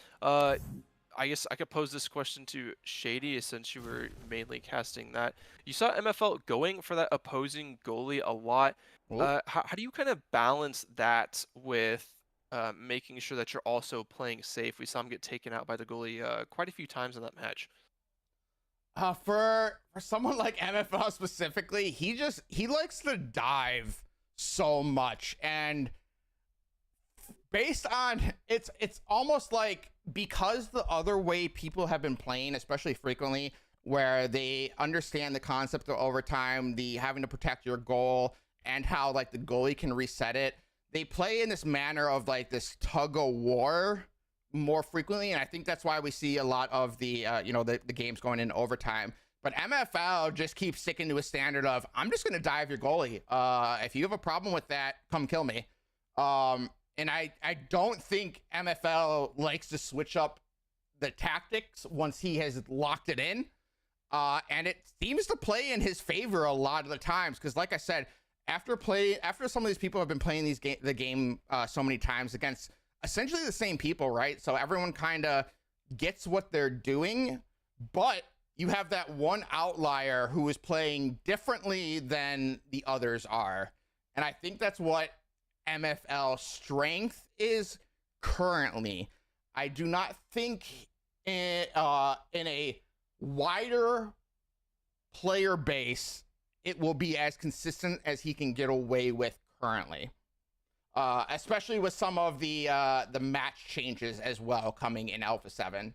I guess I could pose this question to Shady, since you were mainly casting that. You saw MFL going for that opposing goalie a lot. How do you kind of balance that with making sure that you're also playing safe? We saw him get taken out by the goalie quite a few times in that match. For someone like MFL specifically, he likes to dive so much, and based on it's almost like, because the other way people have been playing, especially frequently, where they understand the concept of overtime, the having to protect your goal, and how like the goalie can reset it. They play in this manner of like this tug of war more frequently, and I think that's why we see a lot of the the games going in overtime. But MFL just keeps sticking to a standard of, I'm just gonna dive your goalie. If you have a problem with that, come kill me. And I don't think MFL likes to switch up the tactics once he has locked it in. And it seems to play in his favor a lot of the times, because like I said, after some of these people have been playing the game so many times against essentially the same people, right? So everyone kind of gets what they're doing, but you have that one outlier who is playing differently than the others are. And I think that's what MFL's strength is currently. I do not think in a wider player base it will be as consistent as he can get away with currently, especially with some of the match changes as well coming in Alpha 7.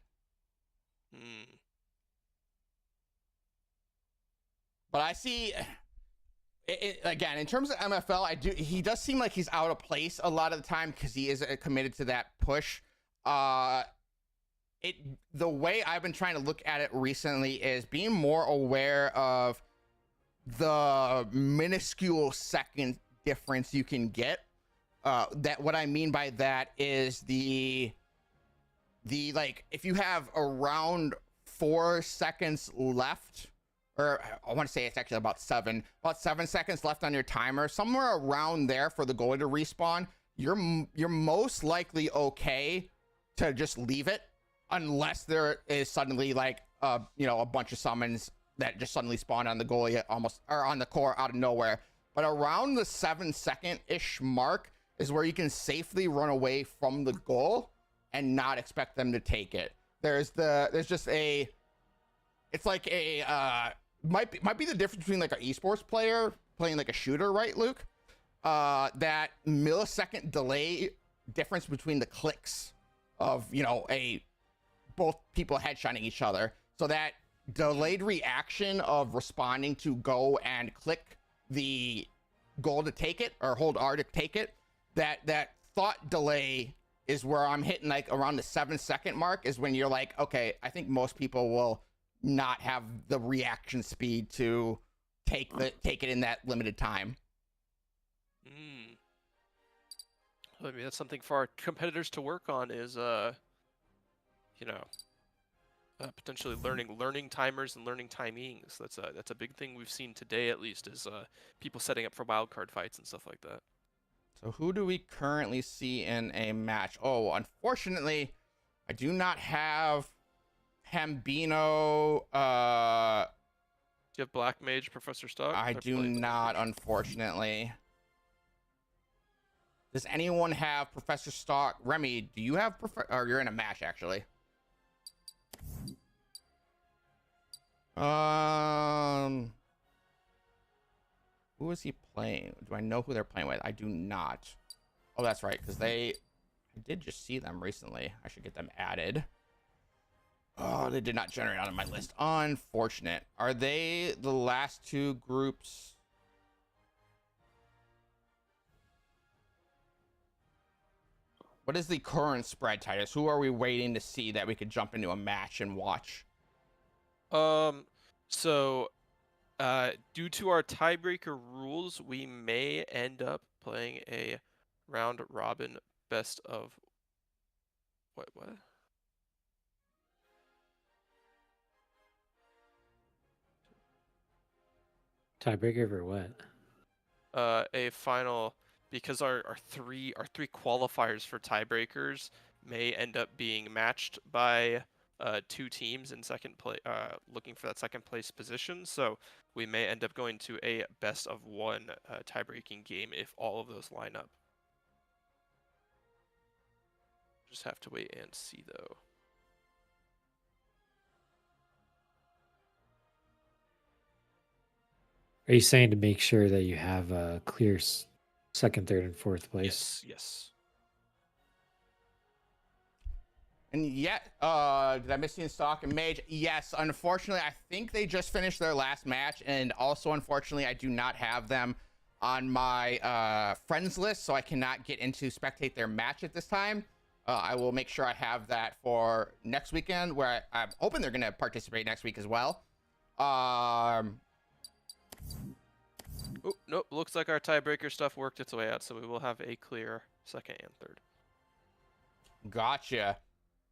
But I see again, in terms of MFL, he does seem like he's out of place a lot of the time, because he is committed to that push. The way I've been trying to look at it recently is being more aware of the minuscule second difference you can get. What I mean by that is the like, if you have around 4 seconds left, or I want to say it's actually about 7 seconds left on your timer, somewhere around there for the goalie to respawn, you're most likely okay to just leave it unless there is suddenly like a bunch of summons that just suddenly spawn on the goalie or on the core out of nowhere. But around the 7-second-ish mark is where you can safely run away from the goal and not expect them to take it. It's like a might be the difference between like an esports player playing like a shooter, right, Luke? That millisecond delay difference between the clicks of both people headshotting each other. So that delayed reaction of responding to go and click the goal to take it or hold R to take it, that thought delay is where I'm hitting like around the 7-second mark is when you're like, okay, I think most people will not have the reaction speed to take it in that limited time. I mean, that's something for our competitors to work on is potentially learning timers and learning timings. That's a big thing we've seen today, at least, is people setting up for wildcard fights and stuff like that. So who do we currently see in a match? Oh, unfortunately, I do not have Hambino. Do you have Black Mage, Professor Stock? I do not, unfortunately. Does anyone have Professor Stock? Remy, do you have or you're in a match, actually. Who is he playing? Do I know who they're playing with? I do not. Oh, that's right, because I did just see them recently. I should get them added. Oh, they did not generate on my list. Unfortunate. Are they the last two groups? What is the current spread, Titus? Who are we waiting to see that we could jump into a match and watch? So, due to our tiebreaker rules, we may end up playing a round robin best of what? Tiebreaker for what? A final, because our three qualifiers for tiebreakers may end up being matched by two teams in second place, looking for that second place position. So we may end up going to a best of one tie-breaking game if all of those line up. Just have to wait and see, though. Are you saying to make sure that you have a clear second, third, and fourth place? Yes. And yet, did I miss you in Stock and Mage? Yes, unfortunately, I think they just finished their last match, and also, unfortunately, I do not have them on my friends list, so I cannot get into spectate their match at this time. I will make sure I have that for next weekend, where I'm hoping they're going to participate next week as well. Oh, nope, looks like our tiebreaker stuff worked its way out, so we will have a clear second and third. Gotcha.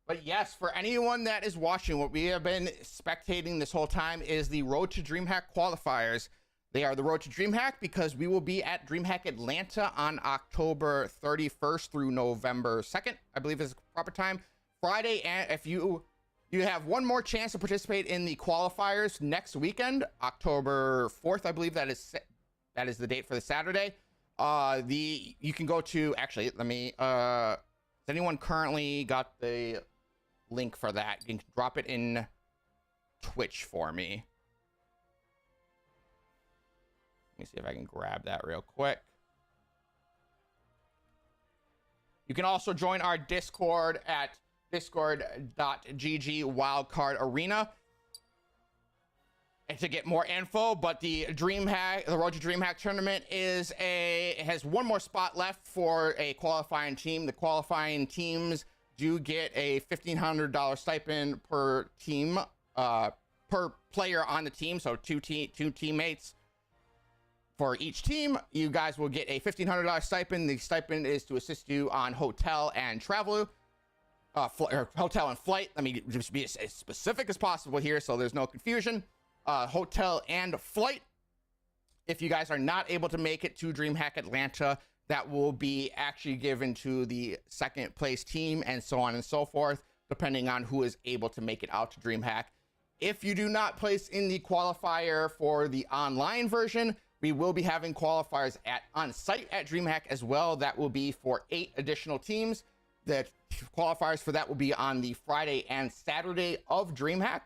But yes, for anyone that is watching, what we have been spectating this whole time is the Road to Dreamhack qualifiers. They are the Road to Dreamhack because we will be at Dreamhack Atlanta on October 31st through November 2nd, I believe is the proper time. Friday, and if you have one more chance to participate in the qualifiers next weekend, October 4th, I believe that is the date for the Saturday. You can go to, actually, let me, has anyone currently got the link for that? You can drop it in Twitch for me. Let me see if I can grab that real quick. You can also join our Discord at discord.gg Wildcard Arena to get more info. But the Road to Dreamhack tournament has one more spot left for a qualifying team. The qualifying teams do get a $1,500 stipend per team, per player on the team. So two teammates for each team. You guys will get a $1,500 stipend. The stipend is to assist you on hotel and travel. Hotel and flight. Let me just be as specific as possible here so there's no confusion. Hotel and flight. If you guys are not able to make it to Dreamhack Atlanta, that will be actually given to the second place team, and so on and so forth, depending on who is able to make it out to Dreamhack. If you do not place in the qualifier for the online version, we will be having qualifiers on site at Dreamhack as well. That will be for 8 additional teams. The qualifiers for that will be on the Friday and Saturday of Dreamhack.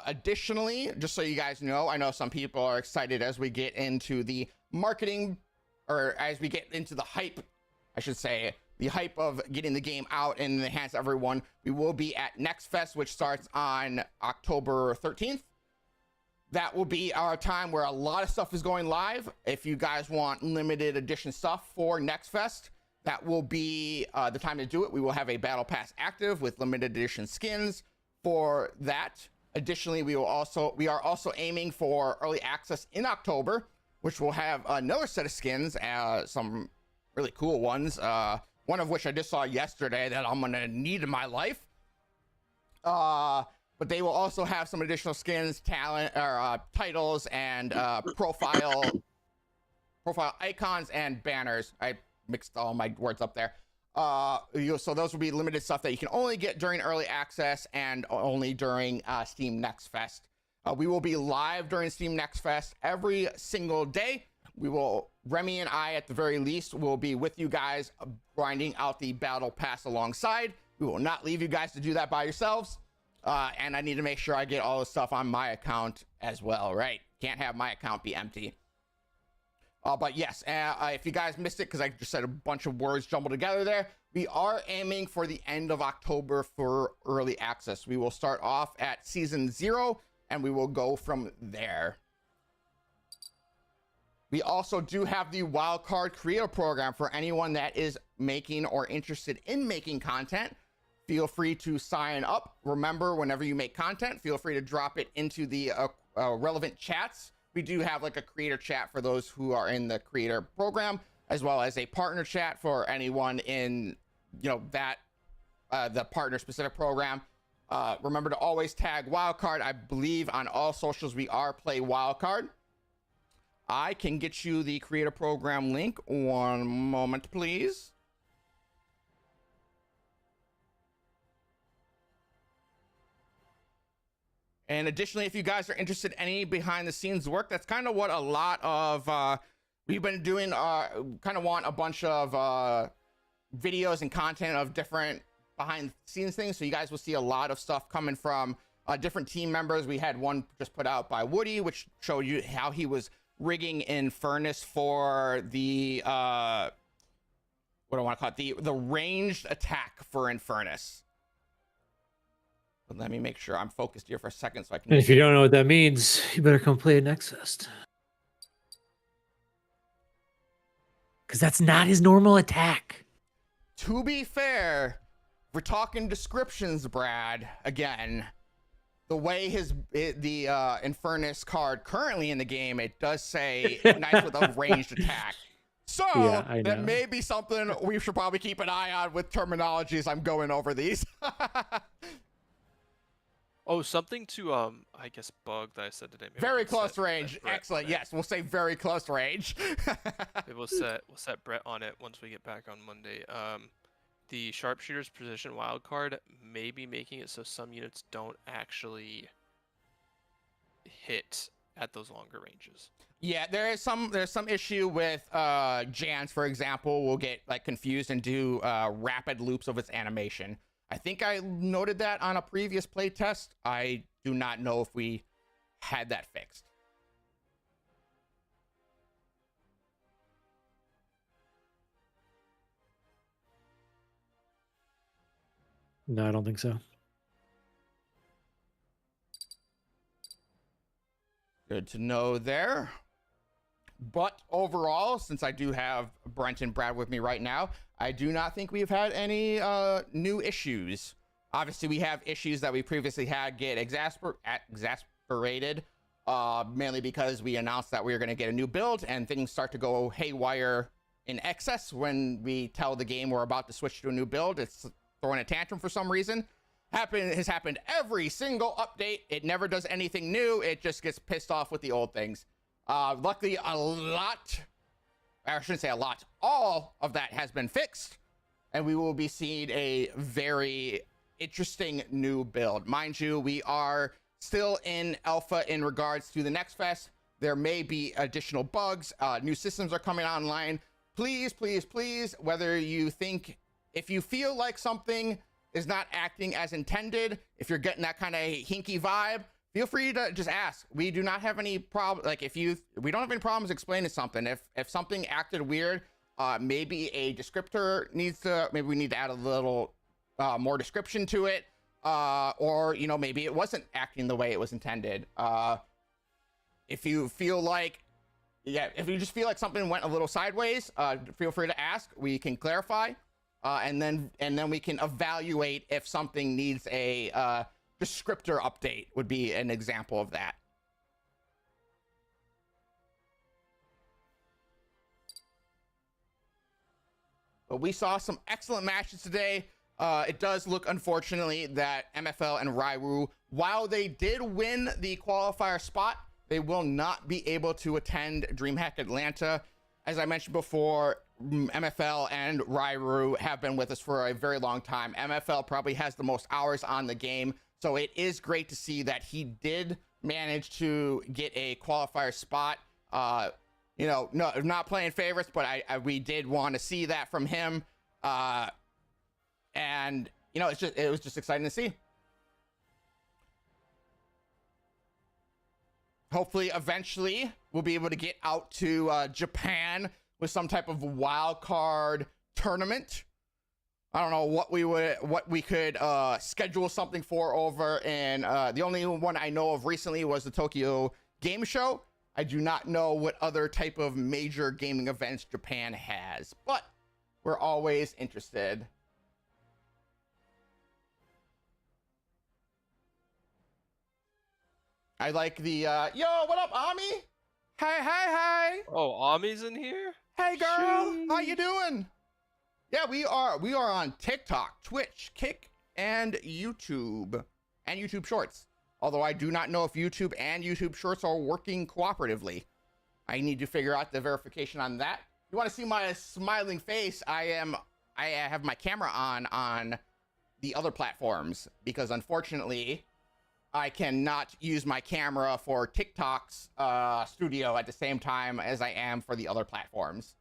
Additionally, just so you guys know, I know some people are excited as we get into the marketing, or as we get into the hype, I should say, the hype of getting the game out in the hands of everyone. We will be at Next Fest, which starts on October 13th. That will be our time where a lot of stuff is going live. If you guys want limited edition stuff for Next Fest, that will be the time to do it. We will have a battle pass active with limited edition skins for that. Additionally, we are also aiming for early access in October, which will have another set of skins, some really cool ones. One of which I just saw yesterday that I'm gonna need in my life. But they will also have some additional skins, talent, or titles, and profile icons and banners. I mixed all my words up there. So those will be limited stuff that you can only get during early access and only during Steam Next Fest. We will be live during Steam Next Fest every single day. Remy and I, at the very least, will be with you guys grinding out the battle pass alongside. We will not leave you guys to do that by yourselves. And I need to make sure I get all the stuff on my account as well, right? Can't have my account be empty. But yes, if you guys missed it, because I just said a bunch of words jumbled together there, we are aiming for the end of October for early access. We will start off at Season 0, and we will go from there. We also do have the Wildcard Creator Program for anyone that is making or interested in making content. Feel free to sign up. Remember, whenever you make content, feel free to drop it into the relevant chats. We do have like a creator chat for those who are in the creator program, as well as a partner chat for anyone in, that the partner specific program. Remember to always tag Wildcard. I believe on all socials we are Play Wildcard. I can get you the creator program link. One moment, please. And additionally, if you guys are interested in any behind the scenes work, that's kind of what a lot of we've been doing. Kind of want a bunch of videos and content of different behind the scenes things. So you guys will see a lot of stuff coming from different team members. We had one just put out by Woody, which showed you how he was rigging in Furnace for the what do I want to call it, the ranged attack for Infernus. But let me make sure I'm focused here for a second so I can. And if you don't know what that means, you better come play at Next Fest, because that's not his normal attack. To be fair, we're talking descriptions, Brad. Again, the way the Infernus card currently in the game, it does say knights with a ranged attack. So yeah, that may be something we should probably keep an eye on with terminology as I'm going over these. Oh, something to I guess bug that I said today. Maybe very close range. Excellent. Yes, we'll say very close range. Maybe we'll set Brett on it once we get back on Monday. The sharpshooter's position wildcard may be making it so some units don't actually hit at those longer ranges. Yeah, there's some issue with Jans, for example, will get like confused and do rapid loops of its animation. I think I noted that on a previous playtest. I do not know if we had that fixed. No, I don't think so. Good to know there. But overall, since I do have Brent and Brad with me right now, I do not think we've had any new issues. Obviously, we have issues that we previously had get exasperated, mainly because we announced that we were going to get a new build, and things start to go haywire in excess when we tell the game we're about to switch to a new build. It's throwing a tantrum for some reason. Has happened every single update. It never does anything new. It just gets pissed off with the old things. Luckily, a lot I shouldn't say a lot, all of that has been fixed, and we will be seeing a very interesting new build. Mind you, we are still in alpha in regards to the next fest. There may be additional bugs. New systems are coming online. Please, please, please, whether you think, if you feel like something is not acting as intended, if you're getting that kind of hinky vibe, feel free to just ask. We do not have any problem. Like we don't have any problems explaining something. If something acted weird, maybe a descriptor needs to, maybe we need to add a little more description to it. Or, you know, maybe it wasn't acting the way it was intended. If you feel like, if you just feel like something went a little sideways, feel free to ask. We can clarify, and then we can evaluate if something needs a descriptor update. Would be an example of that. But we saw some excellent matches today. It does look, unfortunately, that MFL and Rairu, while they did win the qualifier spot, they will not be able to attend Dreamhack Atlanta. As I mentioned before, MFL and Rairu have been with us for a very long time. MFL probably has the most hours on the game, so it is great to see that he did manage to get a qualifier spot. You know, no, not playing favorites, but we did want to see that from him. And you know, it was just exciting to see. Hopefully, eventually, we'll be able to get out to Japan with some type of wild card tournament. I don't know what we could schedule something for over in the only one I know of recently was the Tokyo Game Show. I do not know what other type of major gaming events Japan has, but we're always interested. I like the yo, what up, Ami? Hi. Oh, Ami's in here? Hey girl, how you doing? Yeah, we are on TikTok, Twitch, Kick, and YouTube Shorts. Although I do not know if YouTube and YouTube Shorts are working cooperatively. I need to figure out the verification on that. If you want to see my smiling face, I have my camera on the other platforms because unfortunately I cannot use my camera for TikTok's studio at the same time as I am for the other platforms.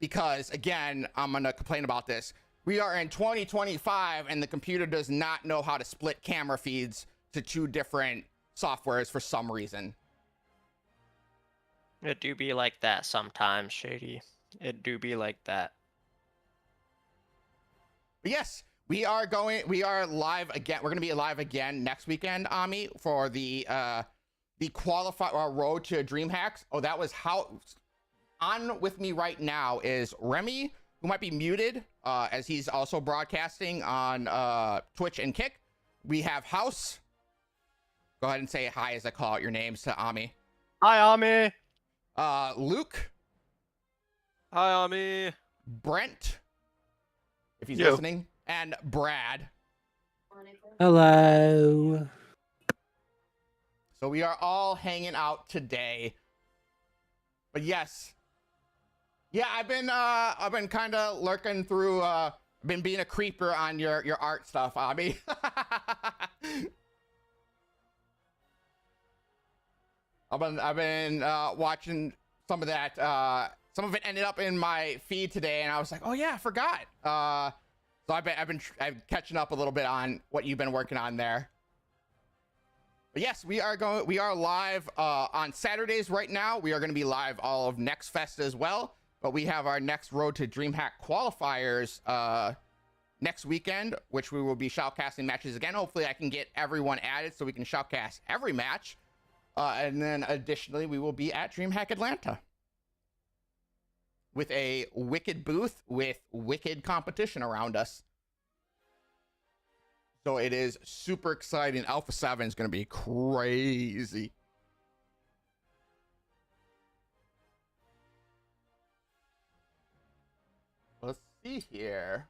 Because, again, I'm going to complain about this. We are in 2025, and the computer does not know how to split camera feeds to two different softwares for some reason. It do be like that sometimes, Shady. It do be like that. But yes. We are live again. We're going to be live again next weekend, Ami, for the qualifier road to Dreamhacks. Oh, that was how on with me right now is Remy, who might be muted, as he's also broadcasting on Twitch and Kick. We have House. Go ahead and say hi as I call out your names to Ami. Hi, Ami. Luke. Hi, Ami. Brent, if he's listening. And Brad. Hello. So we are all hanging out today. But yes. Yeah, I've been kind of lurking through been being a creeper on your art stuff, Abby. I've been watching some of that. Some of it ended up in my feed today and I was like, "Oh yeah, I forgot." So I've been catching up a little bit on what you've been working on there. But yes, we are live on Saturdays right now. We are going to be live all of next fest as well. But we have our next Road to Dreamhack qualifiers next weekend, which we will be shoutcasting matches again. Hopefully I can get everyone added so we can shoutcast every match. And then additionally, we will be at Dreamhack Atlanta with a wicked booth with wicked competition around us. So it is super exciting. Alpha 7 is going to be crazy. Let's see here.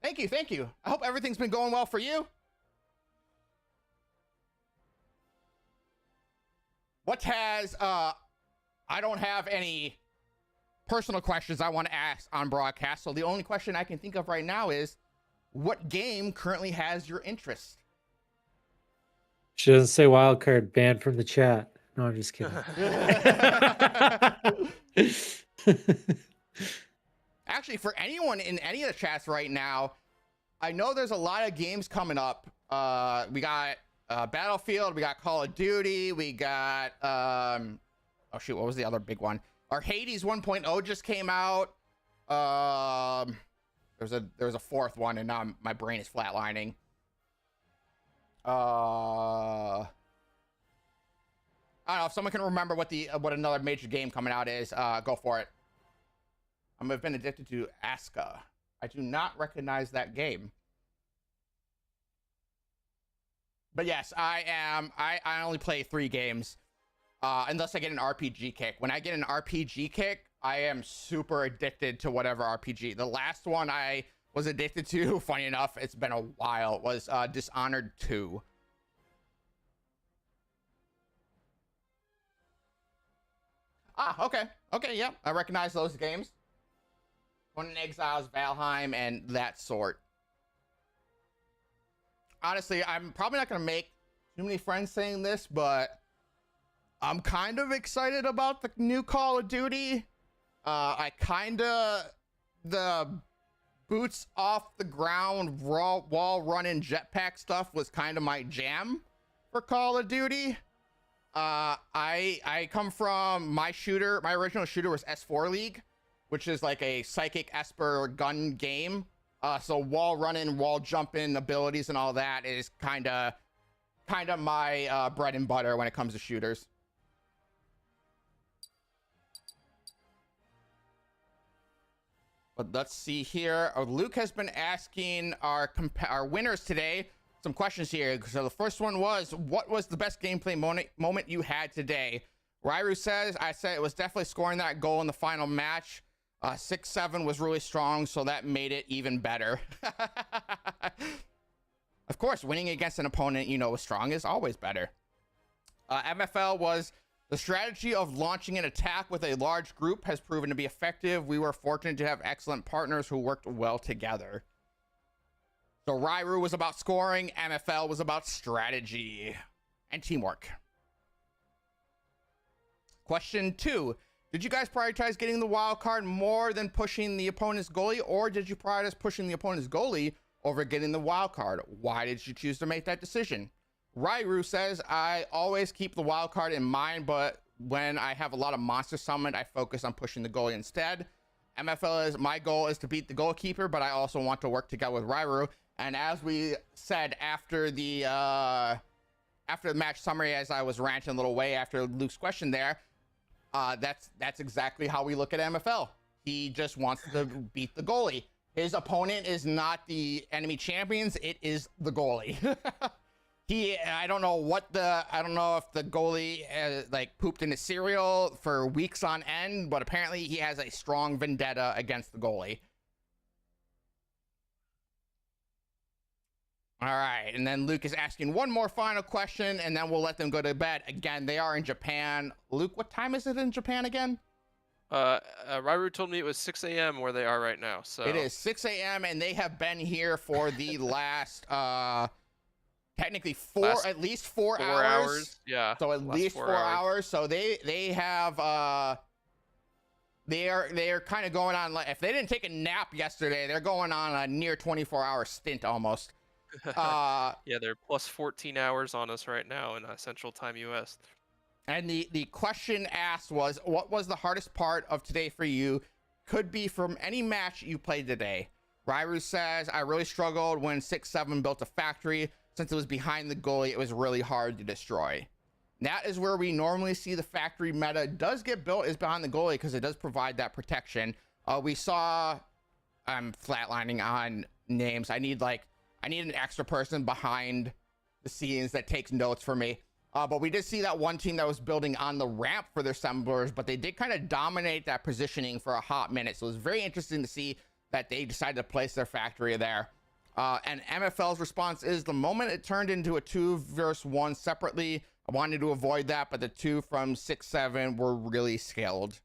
Thank you. I hope everything's been going well for you. What has I don't have any personal questions I want to ask on broadcast. So the only question I can think of right now is, what game currently has your interest? She doesn't say Wildcard, banned from the chat. No, I'm just kidding. Actually, for anyone in any of the chats right now, I know there's a lot of games coming up. We got Battlefield, we got Call of Duty, we got oh shoot, what was the other big one? Our Hades 1.0 just came out. There was a fourth one, and now my brain is flatlining. I don't know if someone can remember what another major game coming out is. Go for it. I've been addicted to Aska. I do not recognize that game. But yes, I am. I only play 3 games, unless I get an RPG kick. When I get an RPG kick, I am super addicted to whatever RPG. The last one I was addicted to, funny enough, it's been a while, was Dishonored 2. Ah, okay. Okay, yeah. I recognize those games. Conan Exiles, Valheim, and that sort. Honestly, I'm probably not going to make too many friends saying this, but I'm kind of excited about the new Call of Duty. The boots off the ground, wall running jetpack stuff was kind of my jam for Call of Duty. I come from my original shooter was S4 League, which is like a psychic Esper gun game. So wall running, wall jumping abilities and all that is kind of my bread and butter when it comes to shooters. But let's see here. Luke has been asking our winners today some questions here. So the first one was, what was the best gameplay moment you had today? Rairu says, I said it was definitely scoring that goal in the final match. 6-7 was really strong, so that made it even better. Of course, winning against an opponent you know is strong is always better. MFL was, the strategy of launching an attack with a large group has proven to be effective. We were fortunate to have excellent partners who worked well together. So Rairu was about scoring, MFL was about strategy and teamwork. Question 2. Did you guys prioritize getting the wild card more than pushing the opponent's goalie, or did you prioritize pushing the opponent's goalie over getting the wild card? Why did you choose to make that decision? Rairu says, I always keep the wild card in mind, but when I have a lot of monster summoned, I focus on pushing the goalie instead. MFL is, my goal is to beat the goalkeeper, but I also want to work together with Rairu. And as we said after the match summary, as I was ranting a little way after Luke's question there, that's exactly how we look at MFL. He just wants to beat the goalie. His opponent is not the enemy champions, it is the goalie. I don't know if the goalie like pooped in his cereal for weeks on end, but apparently he has a strong vendetta against the goalie. All right, and then Luke is asking one more final question, and then we'll let them go to bed. Again, they are in Japan. Luke, what time is it in Japan again? Rairu told me it was 6 a.m. where they are right now. So it is 6 a.m. and they have been here for the last, technically at least 4 hours. Yeah. So at least 4 hours. So they have, they are kind of going on, like, if they didn't take a nap yesterday, they're going on a near 24-hour stint almost. Yeah, they're plus 14 hours on us right now in Central Time US. And the question asked was, what was the hardest part of today for you? Could be from any match you played today. Rairu says, I really struggled when 6-7 built a factory. Since it was behind the goalie, it was really hard to destroy. That is where we normally see the factory meta does get built, is behind the goalie, because it does provide that protection. We saw, I'm flatlining on names. I need an extra person behind the scenes that takes notes for me. But we did see that one team that was building on the ramp for their assemblers, but they did kind of dominate that positioning for a hot minute. So it was very interesting to see that they decided to place their factory there. And MFL's response is, the moment it turned into a 2 versus 1 separately, I wanted to avoid that, but the two from 6-7 were really skilled.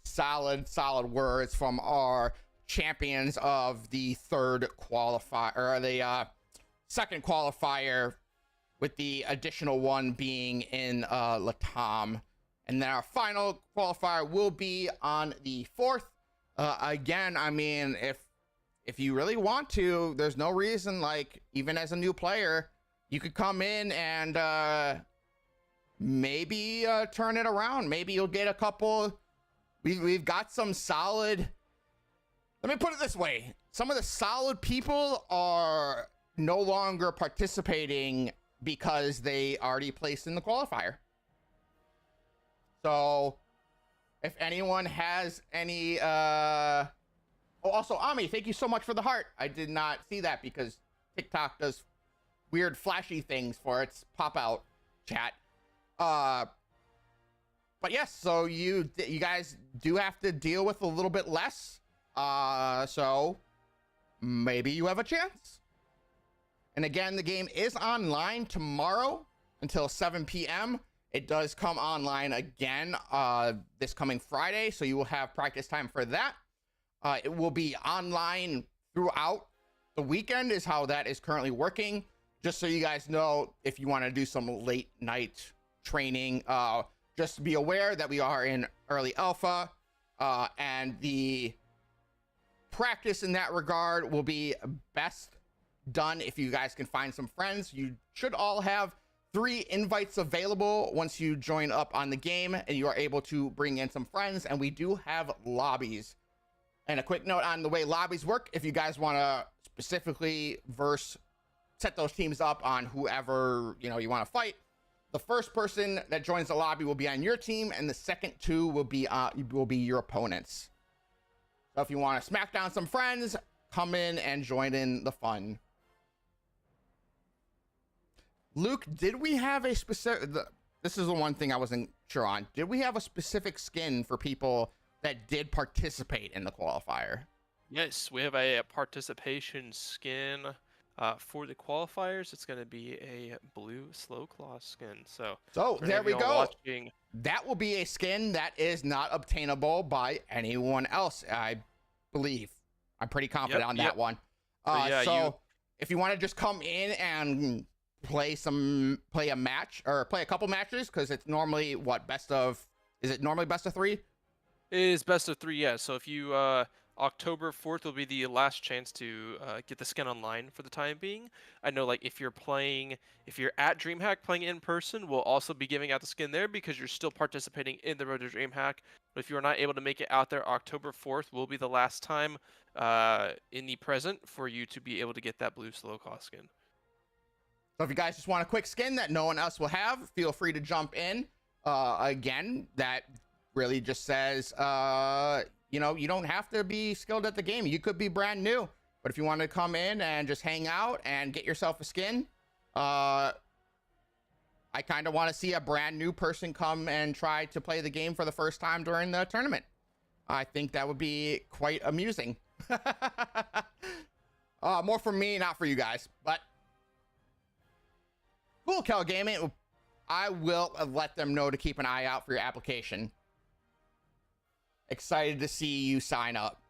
Solid words from our champions of the third qualifier, or the second qualifier, with the additional one being in Latam. And then our final qualifier will be on the 4th. Again, I mean, if you really want to, there's no reason, like, even as a new player, you could come in and maybe turn it around. Maybe you'll get a couple. We've got some solid. Let me put it this way. Some of the solid people are no longer participating because they already placed in the qualifier. So if anyone has any, oh, also Ami, thank you so much for the heart. I did not see that because TikTok does weird flashy things for its pop out chat. But yes, so you guys do have to deal with a little bit less. So maybe you have a chance. And again, the game is online tomorrow until 7 p.m. It does come online again this coming Friday, so you will have practice time for that. It will be online throughout the weekend is how that is currently working. Just so you guys know, if you want to do some late night training, just be aware that we are in early alpha, and the practice in that regard will be best done if you guys can find some friends. You should all have 3 invites available once you join up on the game, and you are able to bring in some friends. And we do have lobbies. And a quick note on the way lobbies work: if you guys want to specifically set those teams up on whoever you want to fight, the first person that joins the lobby will be on your team, and the second 2 will be your opponents. So if you want to smack down some friends, come in and join in the fun. Luke, did we have a specific... This is the one thing I wasn't sure on. Did we have a specific skin for people that did participate in the qualifier? Yes, we have a participation skin for the qualifiers. It's going to be a blue slow claw skin. So there we go. That will be a skin that is not obtainable by anyone else, I believe. I'm pretty confident on that one. If you want to just come in and play a match or play a couple matches, because it's normally is it normally best of 3? It is best of 3, yeah. So if you October 4th will be the last chance to get the skin online for the time being. I know, like, if you're at Dreamhack playing in person, we'll also be giving out the skin there because you're still participating in the Road to Dreamhack. But if you're not able to make it out there, October 4th will be the last time in the present for you to be able to get that blue slow claw skin. So if you guys just want a quick skin that no one else will have, feel free to jump in. Again, that really just says, you don't have to be skilled at the game. You could be brand new, but if you want to come in and just hang out and get yourself a skin, I kind of want to see a brand new person come and try to play the game for the first time during the tournament. I think that would be quite amusing. More for me, not for you guys, but cool, Cal Gaming. I will let them know to keep an eye out for your application. Excited to see you sign up.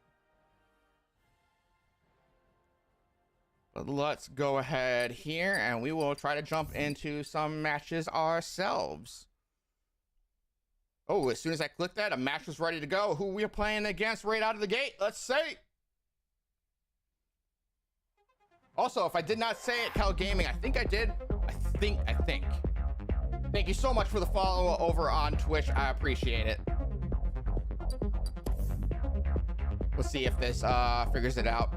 But let's go ahead here and we will try to jump into some matches ourselves. Oh, as soon as I clicked that, a match was ready to go. Who we are playing against right out of the gate? Let's see. Also, if I did not say it, Cal Gaming, I think I did. I think. Thank you so much for the follow over on Twitch. I appreciate it. Let's see if this figures it out.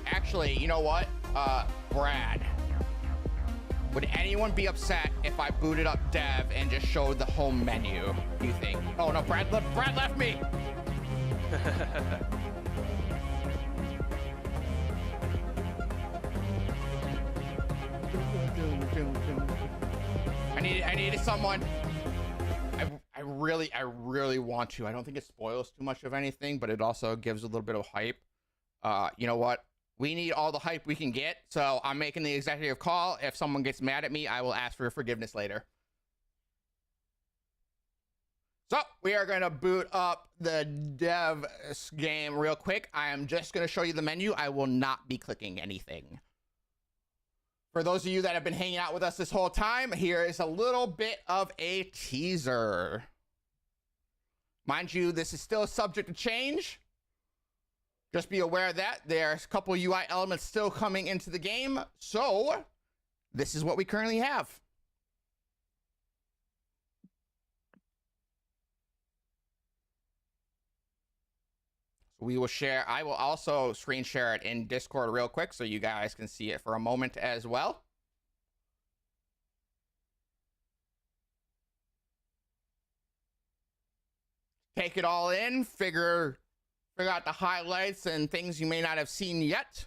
Actually, you know what? Brad. Would anyone be upset if I booted up Dev and just showed the home menu, you think? Oh no, Brad left me! I needed someone. I really want to. I don't think it spoils too much of anything, but it also gives a little bit of hype. You know what? We need all the hype we can get, so I'm making the executive call. If someone gets mad at me, I will ask for forgiveness later. So we are going to boot up the dev game real quick. I am just going to show you the menu. I will not be clicking anything. For those of you that have been hanging out with us this whole time, here is a little bit of a teaser. Mind you, this is still subject to change. Just be aware that there's a couple UI elements still coming into the game. So this is what we currently have. We will share. I will also screen share it in Discord real quick so you guys can see it for a moment as well. Take it all in, figure out the highlights and things you may not have seen yet.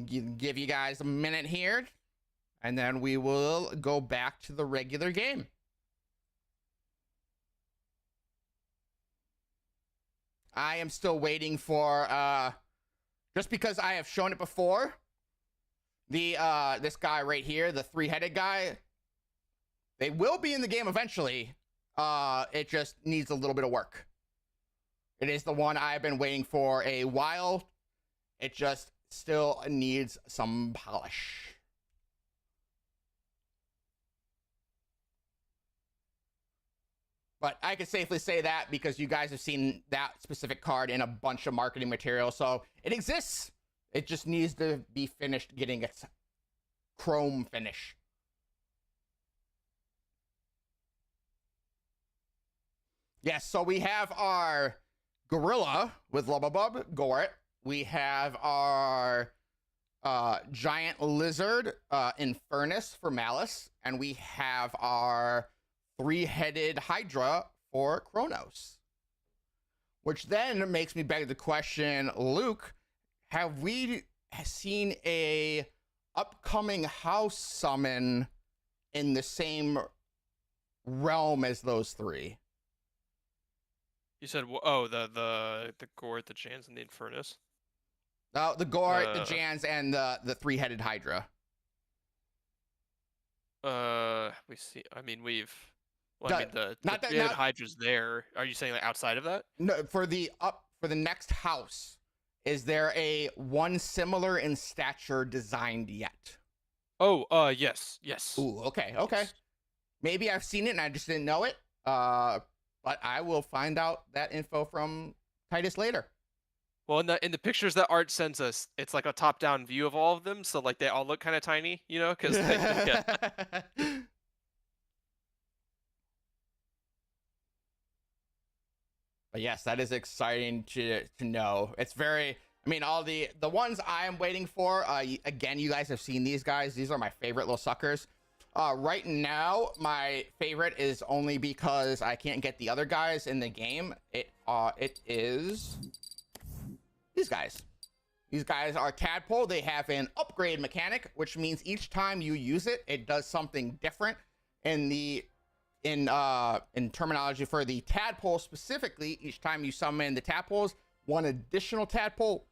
Give you guys a minute here, and then we will go back to the regular game. I am still waiting for, just because I have shown it before, this guy right here, the three-headed guy, they will be in the game eventually. It just needs a little bit of work. It is the one I've been waiting for a while. It just still needs some polish. But I can safely say that because you guys have seen that specific card in a bunch of marketing material. So it exists. It just needs to be finished getting its chrome finish. Yes, so we have our Gorilla with Lubabub, Goret. We have our Giant Lizard, Infernus for Malice. And we have our three-headed Hydra for Kronos. Which then makes me beg the question, Luke, have we seen a upcoming house summon in the same realm as those three? You said, oh, the Gort, the Jans, and the Infernus? No, the Gort, the Jans, and the three-headed Hydra. We see. I mean, we've. Well, I mean, the three-headed Hydra's there. Are you saying like outside of that? No, for the next house, is there a one similar in stature designed yet? Oh, yes. Ooh, okay. Yes. Maybe I've seen it and I just didn't know it. But I will find out that info from Titus later. Well, in the pictures that Art sends us, it's like a top-down view of all of them, so like they all look kind of tiny, you know? Because yeah. But yes, that is exciting to know. It's very. I mean, all the ones I am waiting for. Again, you guys have seen these guys. These are my favorite little suckers. Right now, my favorite is only because I can't get the other guys in the game. It is these guys. These guys are Tadpole. They have an upgrade mechanic, which means each time you use it, it does something different. In terminology for the Tadpole specifically, each time you summon the Tadpoles, one additional Tadpole,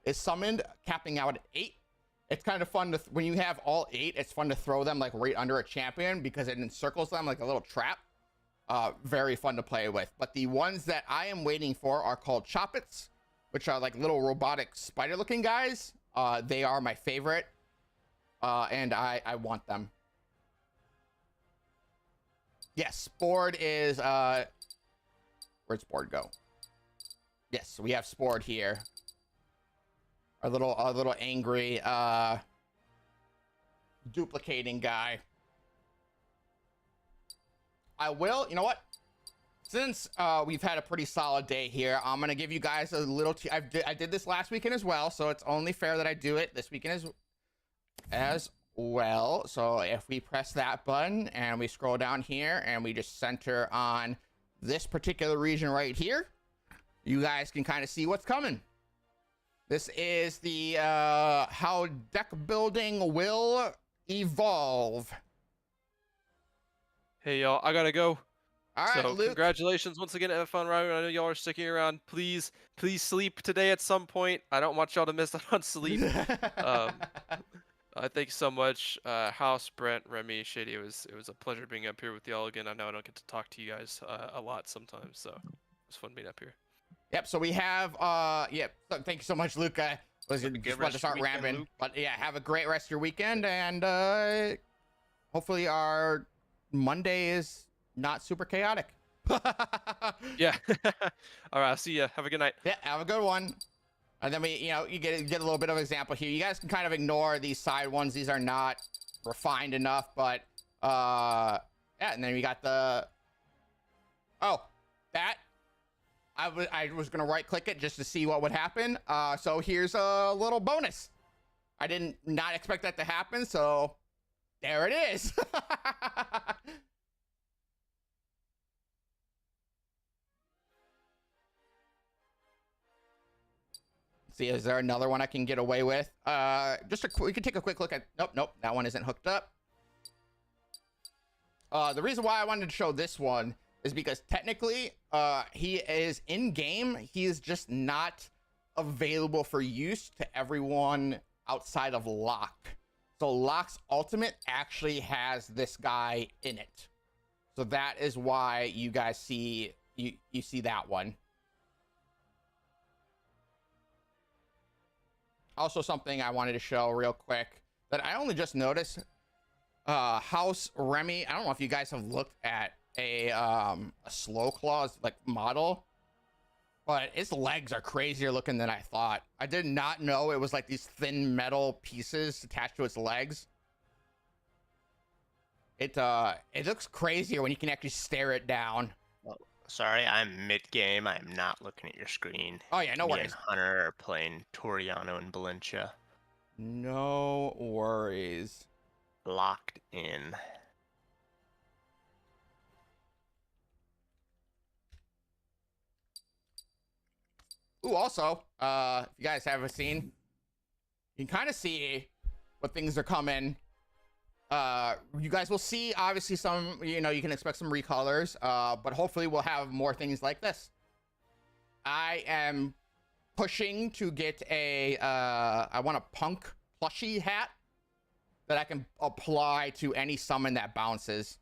is summoned, capping out at 8. It's kind of fun to, when you have all 8, it's fun to throw them like right under a champion because it encircles them like a little trap. Very fun to play with. But the ones that I am waiting for are called Choppets, which are like little robotic spider looking guys. They are my favorite. And I want them. Yes, Spord is, where'd Spord go? Yes, we have Spord here. Our little angry, duplicating guy. I will, you know what? Since we've had a pretty solid day here, I'm gonna give you guys a little, I did this last weekend as well, so it's only fair that I do it this weekend as Well, so if we press that button and we scroll down here and we just center on this particular region right here, you guys can kind of see what's coming. This is the how deck building will evolve. Hey y'all, I gotta go. All right, So Luke. congratulations once again, have fun, Ryan. I know y'all are sticking around. Please sleep today at some point. I don't want y'all to miss out on sleep. Thank you so much, House, Brent, Remy, Shady. It was a pleasure being up here with y'all again. I know I don't get to talk to you guys a lot sometimes, so it was fun being up here. Yep. So we have yep. So thank you so much, Luke. Was just about to start rambling, but yeah, have a great rest of your weekend, and hopefully our Monday is not super chaotic. Yeah. All right. I'll see ya. Have a good night. Yeah. Have a good one. And then you get a little bit of example here. You guys can kind of ignore these side ones. These are not refined enough, but yeah. And then we got the that I was gonna right click it just to see what would happen. So here's a little bonus. I did not expect that to happen, so there it is. See, is there another one I can get away with? We can take a quick look at. Nope, that one isn't hooked up. The reason why I wanted to show this one is because technically, he is in game. He is just not available for use to everyone outside of Locke. So Locke's Ultimate actually has this guy in it. So that is why you guys see you see that one. Also, something I wanted to show real quick that I only just noticed. House Remy. I don't know if you guys have looked at a slow claws like model, but its legs are crazier looking than I thought. I did not know it was like these thin metal pieces attached to its legs. It looks crazier when you can actually stare it down. Sorry, I'm mid-game. I'm not looking at your screen. Oh yeah, no Me worries. and Hunter are playing Toriano and Valencia. No worries. Locked in. Ooh, also, if you guys haven't seen, you can kind of see what things are coming. You guys will see, obviously, some, you can expect some recolors, but hopefully we'll have more things like this. I am pushing to get I want a punk plushie hat that I can apply to any summon that bounces.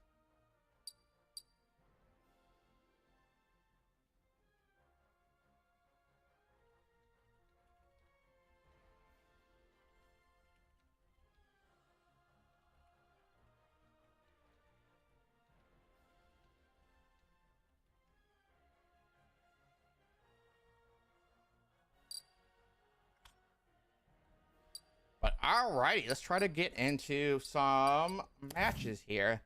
But alrighty, let's try to get into some matches here.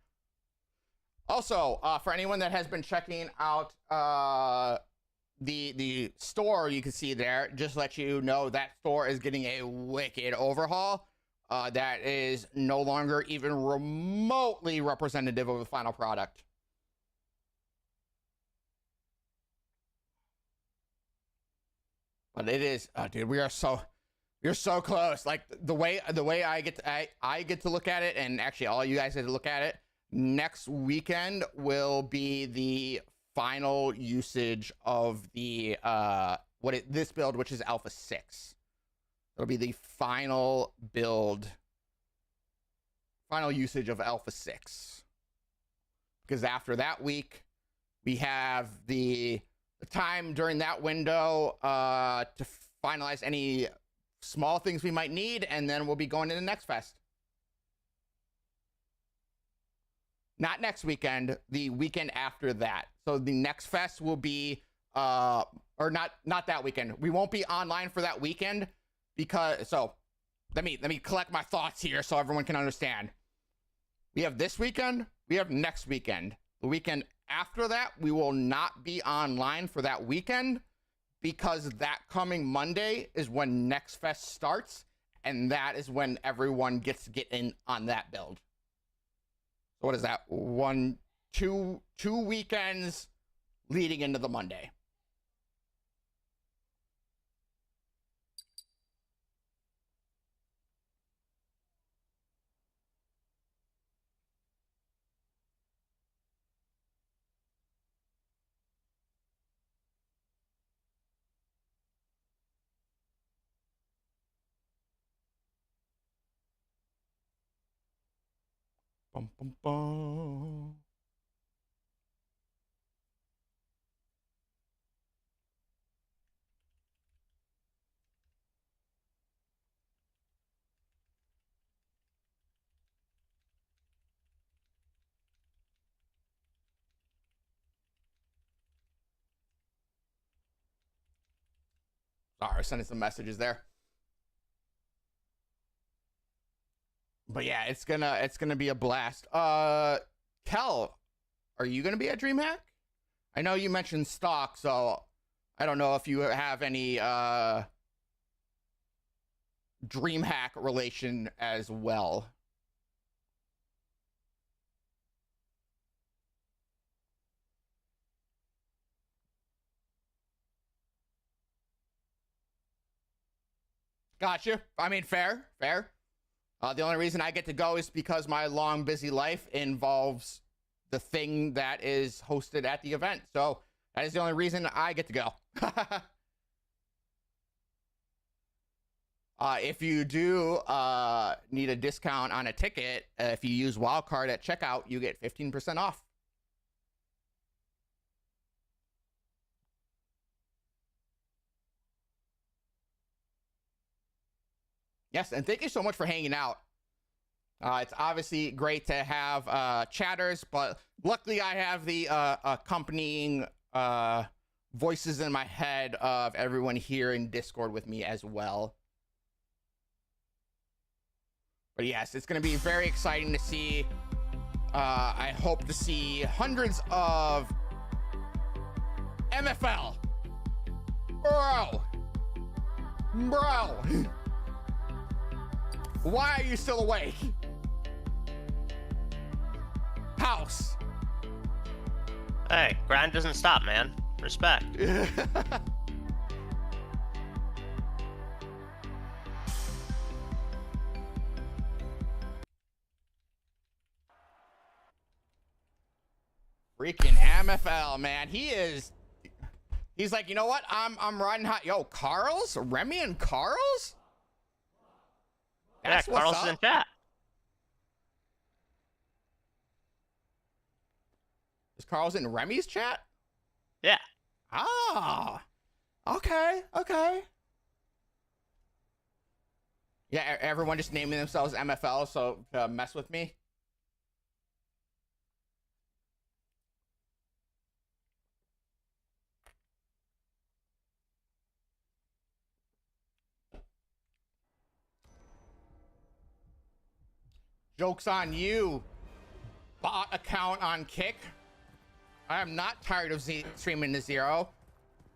Also, for anyone that has been checking out the store, you can see there, just let you know that store is getting a wicked overhaul. That is no longer even remotely representative of the final product. But it is, dude, you're so close. Like the way I get to look at it, and actually all you guys get to look at it, next weekend will be the final usage of the this build, which is Alpha 6. It'll be the final build, final usage of Alpha 6. Because after that week, we have the time during that window to finalize any small things we might need, and then we'll be going to the next fest. Not next weekend, the weekend after that. So the next fest will be or not that weekend. We won't be online for that weekend because let me collect my thoughts here so everyone can understand. We have this weekend, we have next weekend. The weekend after that, we will not be online for that weekend, because that coming Monday is when Next Fest starts, and that is when everyone gets to get in on that build. So what is that? Two weekends leading into the Monday. Bum, bum, bum. Sorry, sending some messages there. But yeah, it's gonna be a blast. Kel, are you gonna be at Dreamhack? I know you mentioned stock, so I don't know if you have any Dreamhack relation as well. Gotcha. I mean, fair. The only reason I get to go is because my long, busy life involves the thing that is hosted at the event. So that is the only reason I get to go. If you do need a discount on a ticket, if you use Wildcard at checkout, you get 15% off. Yes, and thank you so much for hanging out. It's obviously great to have chatters, but luckily I have the accompanying voices in my head of everyone here in Discord with me as well. But yes, it's going to be very exciting to see. I hope to see hundreds of MFL. Bro. Why are you still awake? House. Hey, grind doesn't stop, man. Respect. Freaking MFL, man. He's like, you know what? I'm riding hot. Yo, Carl's? Remy and Carl's? Yeah, Carl's is in chat. Is Carl's in Remy's chat? Yeah. Ah. Okay. Yeah, everyone just naming themselves MFL, so mess with me. Joke's on you, bot account on Kick. I am not tired of streaming to zero.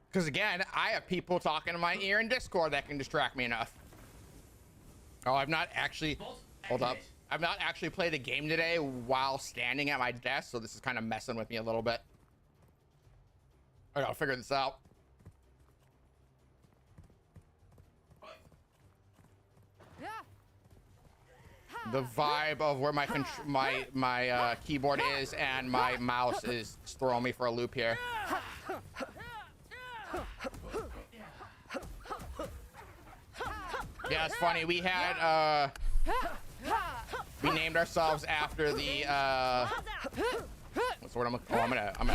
Because again, I have people talking in my ear in Discord that can distract me enough. Oh, I've not actually, hold up. I've not actually played a game today while standing at my desk, so this is kind of messing with me a little bit. I gotta figure this out. The vibe of where my keyboard is and my mouse is throwing me for a loop here. Yeah, it's funny. We had we named ourselves after the what's the word? I'm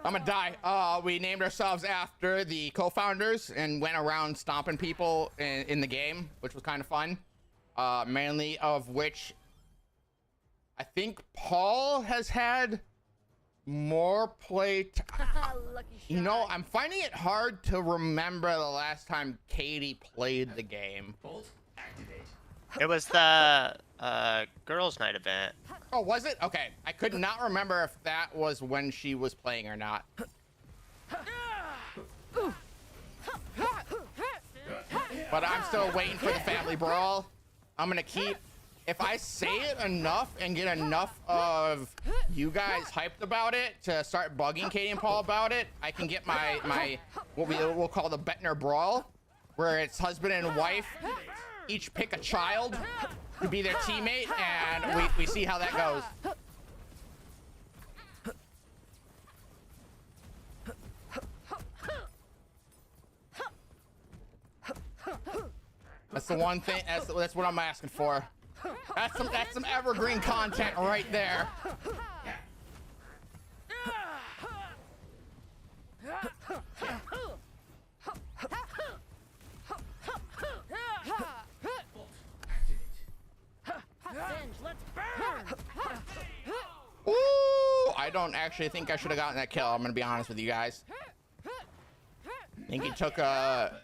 gonna die. We named ourselves after the co-founders and went around stomping people in the game, which was kind of fun. Mainly of which I think Paul has had more play. You know, I'm finding it hard to remember the last time Katie played the game. It was the girls' night event. Oh, was it? Okay. I could not remember if that was when she was playing or not. but I'm still waiting for the family brawl. I'm gonna keep, if I say it enough and get enough of you guys hyped about it to start bugging Katie and Paul about it, I can get my what we'll call the Bettner brawl, where it's husband and wife each pick a child to be their teammate, and we see how that goes. That's the one thing. That's what I'm asking for. That's some evergreen content right there. Ooh, I don't actually think I should have gotten that kill. I'm gonna be honest with you guys. I think he took a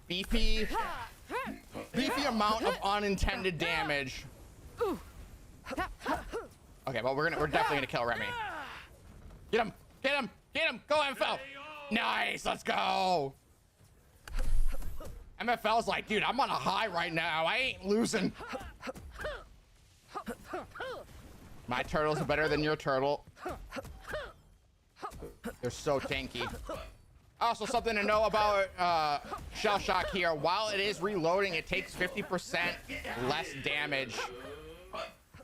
beefy amount of unintended damage. Okay, well we're definitely gonna kill Remy. Get him! Get him! Get him! Go MFL! Nice! Let's go! MFL's like, dude, I'm on a high right now. I ain't losing. My turtles are better than your turtle. They're so tanky. Also, something to know about Shell Shock here. While it is reloading, it takes 50% less damage.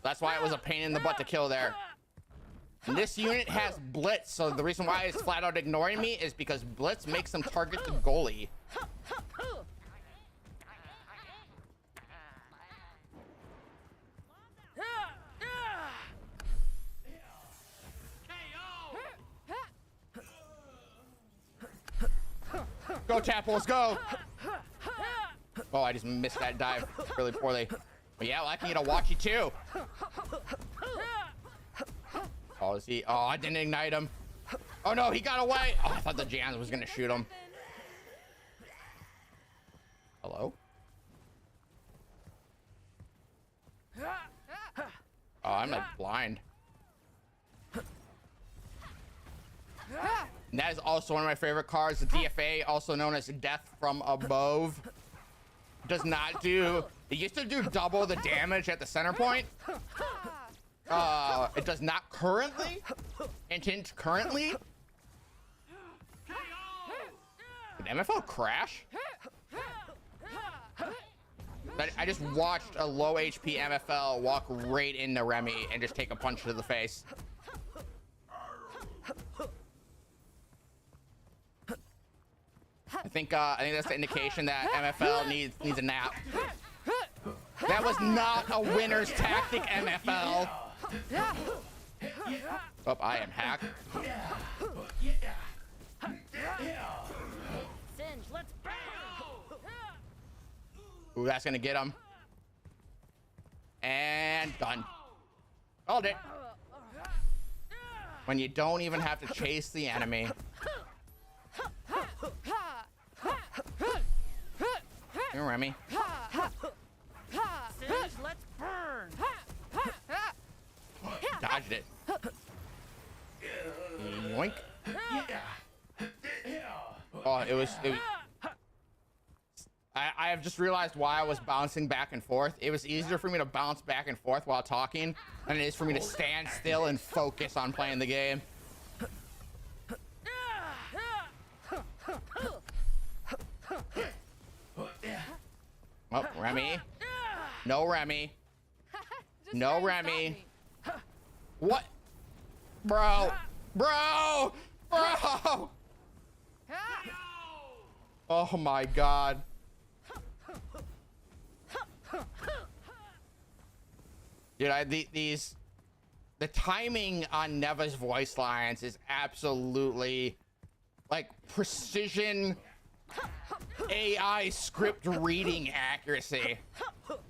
That's why it was a pain in the butt to kill there. And this unit has Blitz, so the reason why it's flat out ignoring me is because Blitz makes them target the goalie. Go Tapples, go! Oh, I just missed that dive really poorly. But yeah, well, I can get a Watchy too. Oh, is he? Oh, I didn't ignite him. Oh no, he got away. Oh, I thought the Jans was gonna shoot him. Hello? Oh, I'm like blind. And that is also one of my favorite cards, the DFA, also known as Death from Above. Does not do, it used to do double the damage at the center point. It does not currently. Intent currently. Did MFL crash? I just watched a low HP MFL walk right into Remy and just take a punch to the face. I think that's the indication that MFL needs a nap. That was not a winner's tactic, MFL. Oh, I am hacked. Ooh, that's gonna get him. And done. Called it. When you don't even have to chase the enemy. Here, Remy. Let's burn. Dodged it. Yoink. Oh, it was I have just realized why I was bouncing back and forth. It was easier for me to bounce back and forth while talking than it is for me to stand still and focus on playing the game. Oh, Remy. No Remy. No Remy. What? Bro. Bro. Bro. Oh my God. Dude, the timing on Neva's voice lines is absolutely like precision AI script reading accuracy.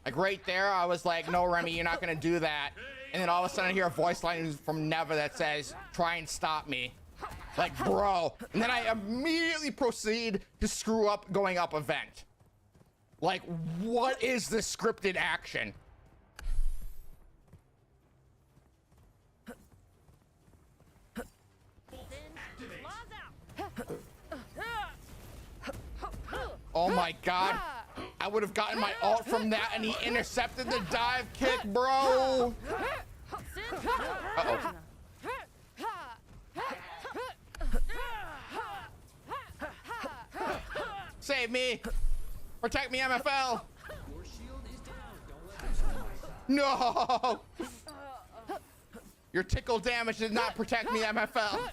Like right there, I was like, no, Remy, you're not gonna do that. And then all of a sudden I hear a voice line from Neva that says, try and stop me. Like, bro. And then I immediately proceed to screw up going up event. Like, what is this scripted action? Oh my God. I would have gotten my ult from that, and he intercepted the dive kick, bro. Uh-oh. Save me. Protect me, MFL. No. Your tickle damage did not protect me, MFL.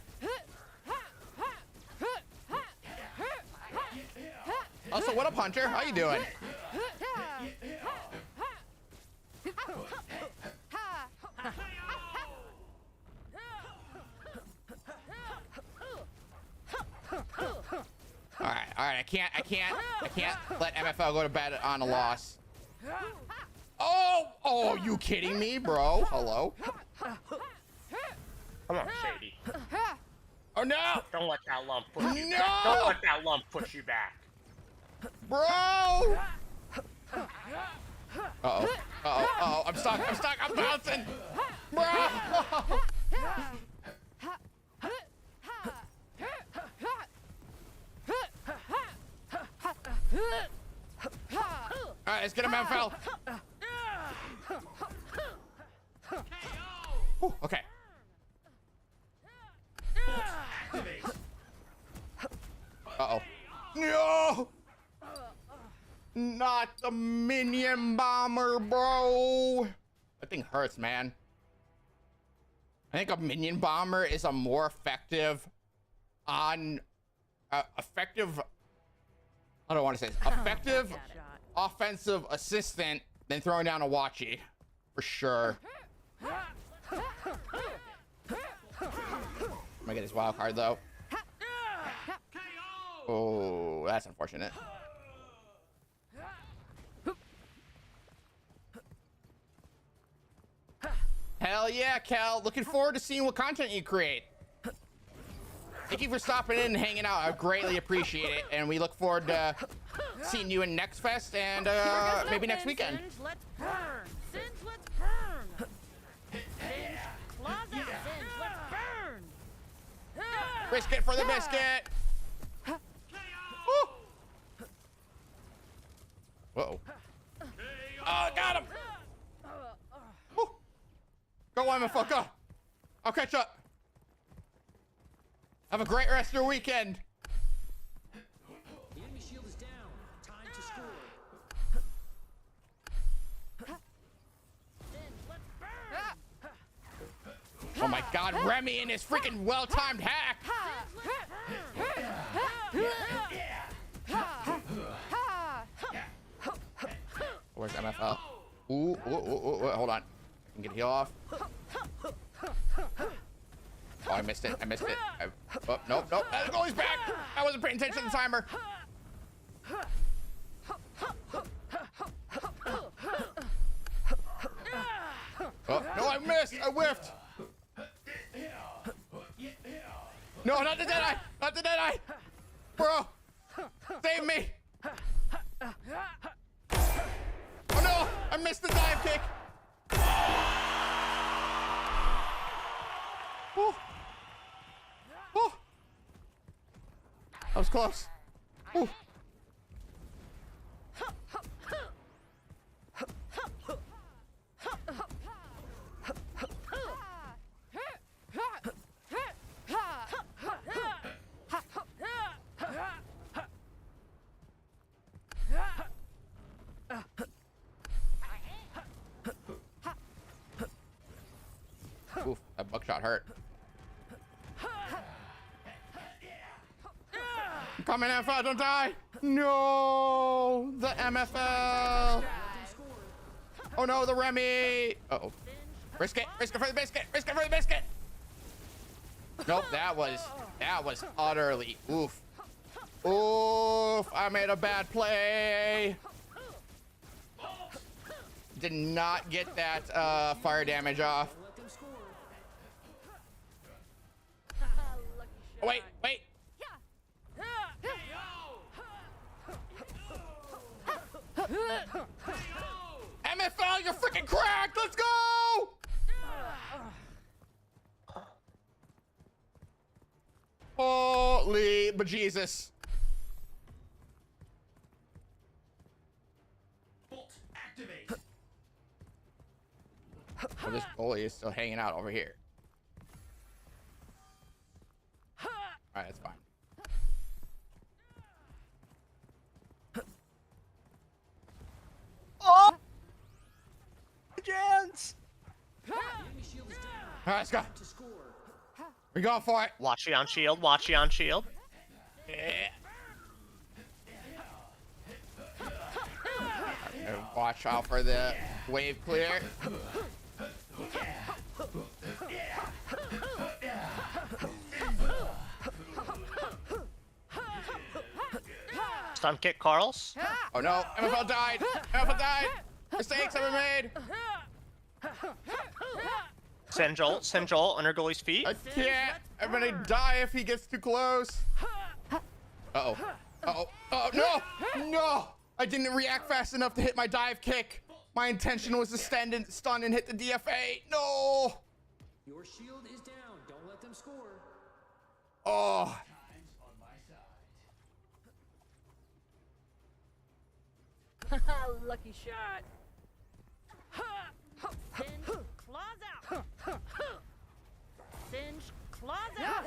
Also, what up, Hunter? How you doing? All right. I can't let MFL go to bed on a loss. Oh, you kidding me, bro? Hello? Come on, Shady. Oh no! Don't let that lump push you No! back. Don't let that lump push you back. Bro! Uh-oh. I'm stuck. I'm bouncing. Bro! All right, let's get him, MFL. Ooh, okay. Uh-oh. No! Not the minion bomber, bro. That thing hurts, man. I think a minion bomber is a more effective I don't want to say this. Effective offensive assistant than throwing down a Watchy. For sure. I'm gonna get his wild card though. Oh, that's unfortunate. Hell yeah, Cal. Looking forward to seeing what content you create. Thank you for stopping in and hanging out. I greatly appreciate it. And we look forward to seeing you in Next Fest and maybe next weekend. Singe, let's burn. Singe, let's burn. Singe, claws out. Singe, let's burn. Biscuit for the biscuit. Uh-oh. Oh, got him. Woo. Go on, motherfucker. I'll catch up. Have a great rest of your weekend. The enemy shield is down. Time to score. Oh my god, Remy and his freaking well-timed hack. Where's MFL? Ooh, hold on. I can get a heal off. Oh, I missed it. Oh, nope. Oh, he's back. I wasn't paying attention to the timer. Oh, no, I missed. I whiffed. No, not the dead eye. Bro, save me. Oh no, I missed the dive kick. Whew. Whew. That was close. Whew. Oof, that buckshot hurt. Come in, MFL, don't die! No, the MFL. Oh no, the Remy. Uh-oh. Risk it for the biscuit. Nope, that was utterly oof. I made a bad play. Did not get that fire damage off. Oh, wait. MFL, you're freaking cracked. Let's go. Holy bejesus. this goalie is still hanging out over here. All right, that's fine. Oh! Jans! The enemy shield is down. All right, let's go. Time to score. We're going for it. Watchy on shield, watchy on shield. Watch out for the wave clear. Stun kick Carls. Oh no, MFL died. MFL died. Mistakes have been made. Send Joel under goalie's feet. I can't. I'm gonna die if he gets too close. Uh-oh. Uh-oh. Oh, no! No! I didn't react fast enough to hit my dive kick. My intention was to stun and hit the DFA. No! Your shield is down. Don't let them score. Oh. Lucky shot. Singe, claws out. Singe, claws out.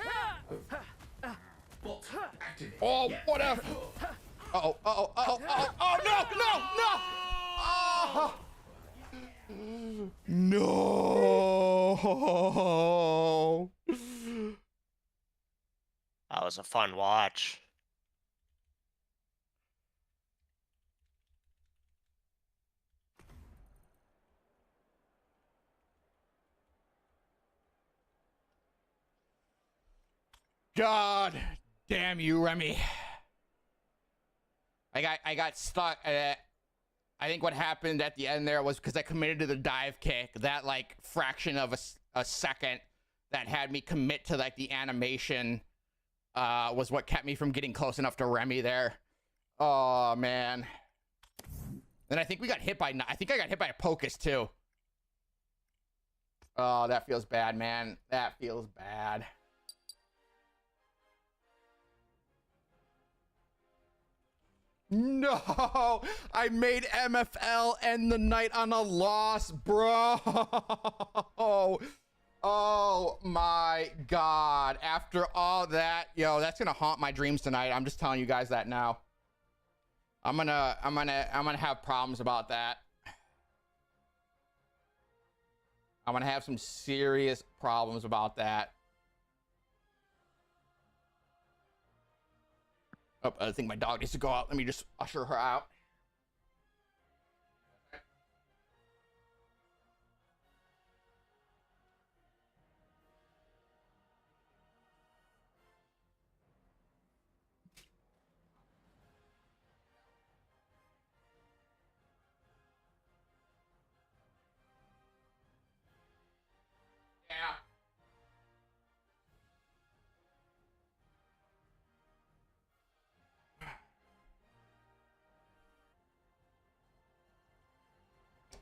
Oh, what a... Uh-oh, uh-oh, uh-oh, uh-oh, oh, no, no, no! No! That was a fun watch. God damn you, Remy. I got stuck. I think what happened at the end there was because I committed to the dive kick, that like fraction of a second that had me commit to like the animation was what kept me from getting close enough to Remy there. Oh man. And I think we got hit by, I think I got hit by a Pocus too. Oh, that feels bad, man. That feels bad. No, I made MFL end the night on a loss, bro. Oh my God. After all that, yo, that's gonna haunt my dreams tonight. I'm just telling you guys that now. I'm gonna have problems about that. I'm gonna have some serious problems about that. Oh, I think my dog needs to go out. Let me just usher her out. Yeah.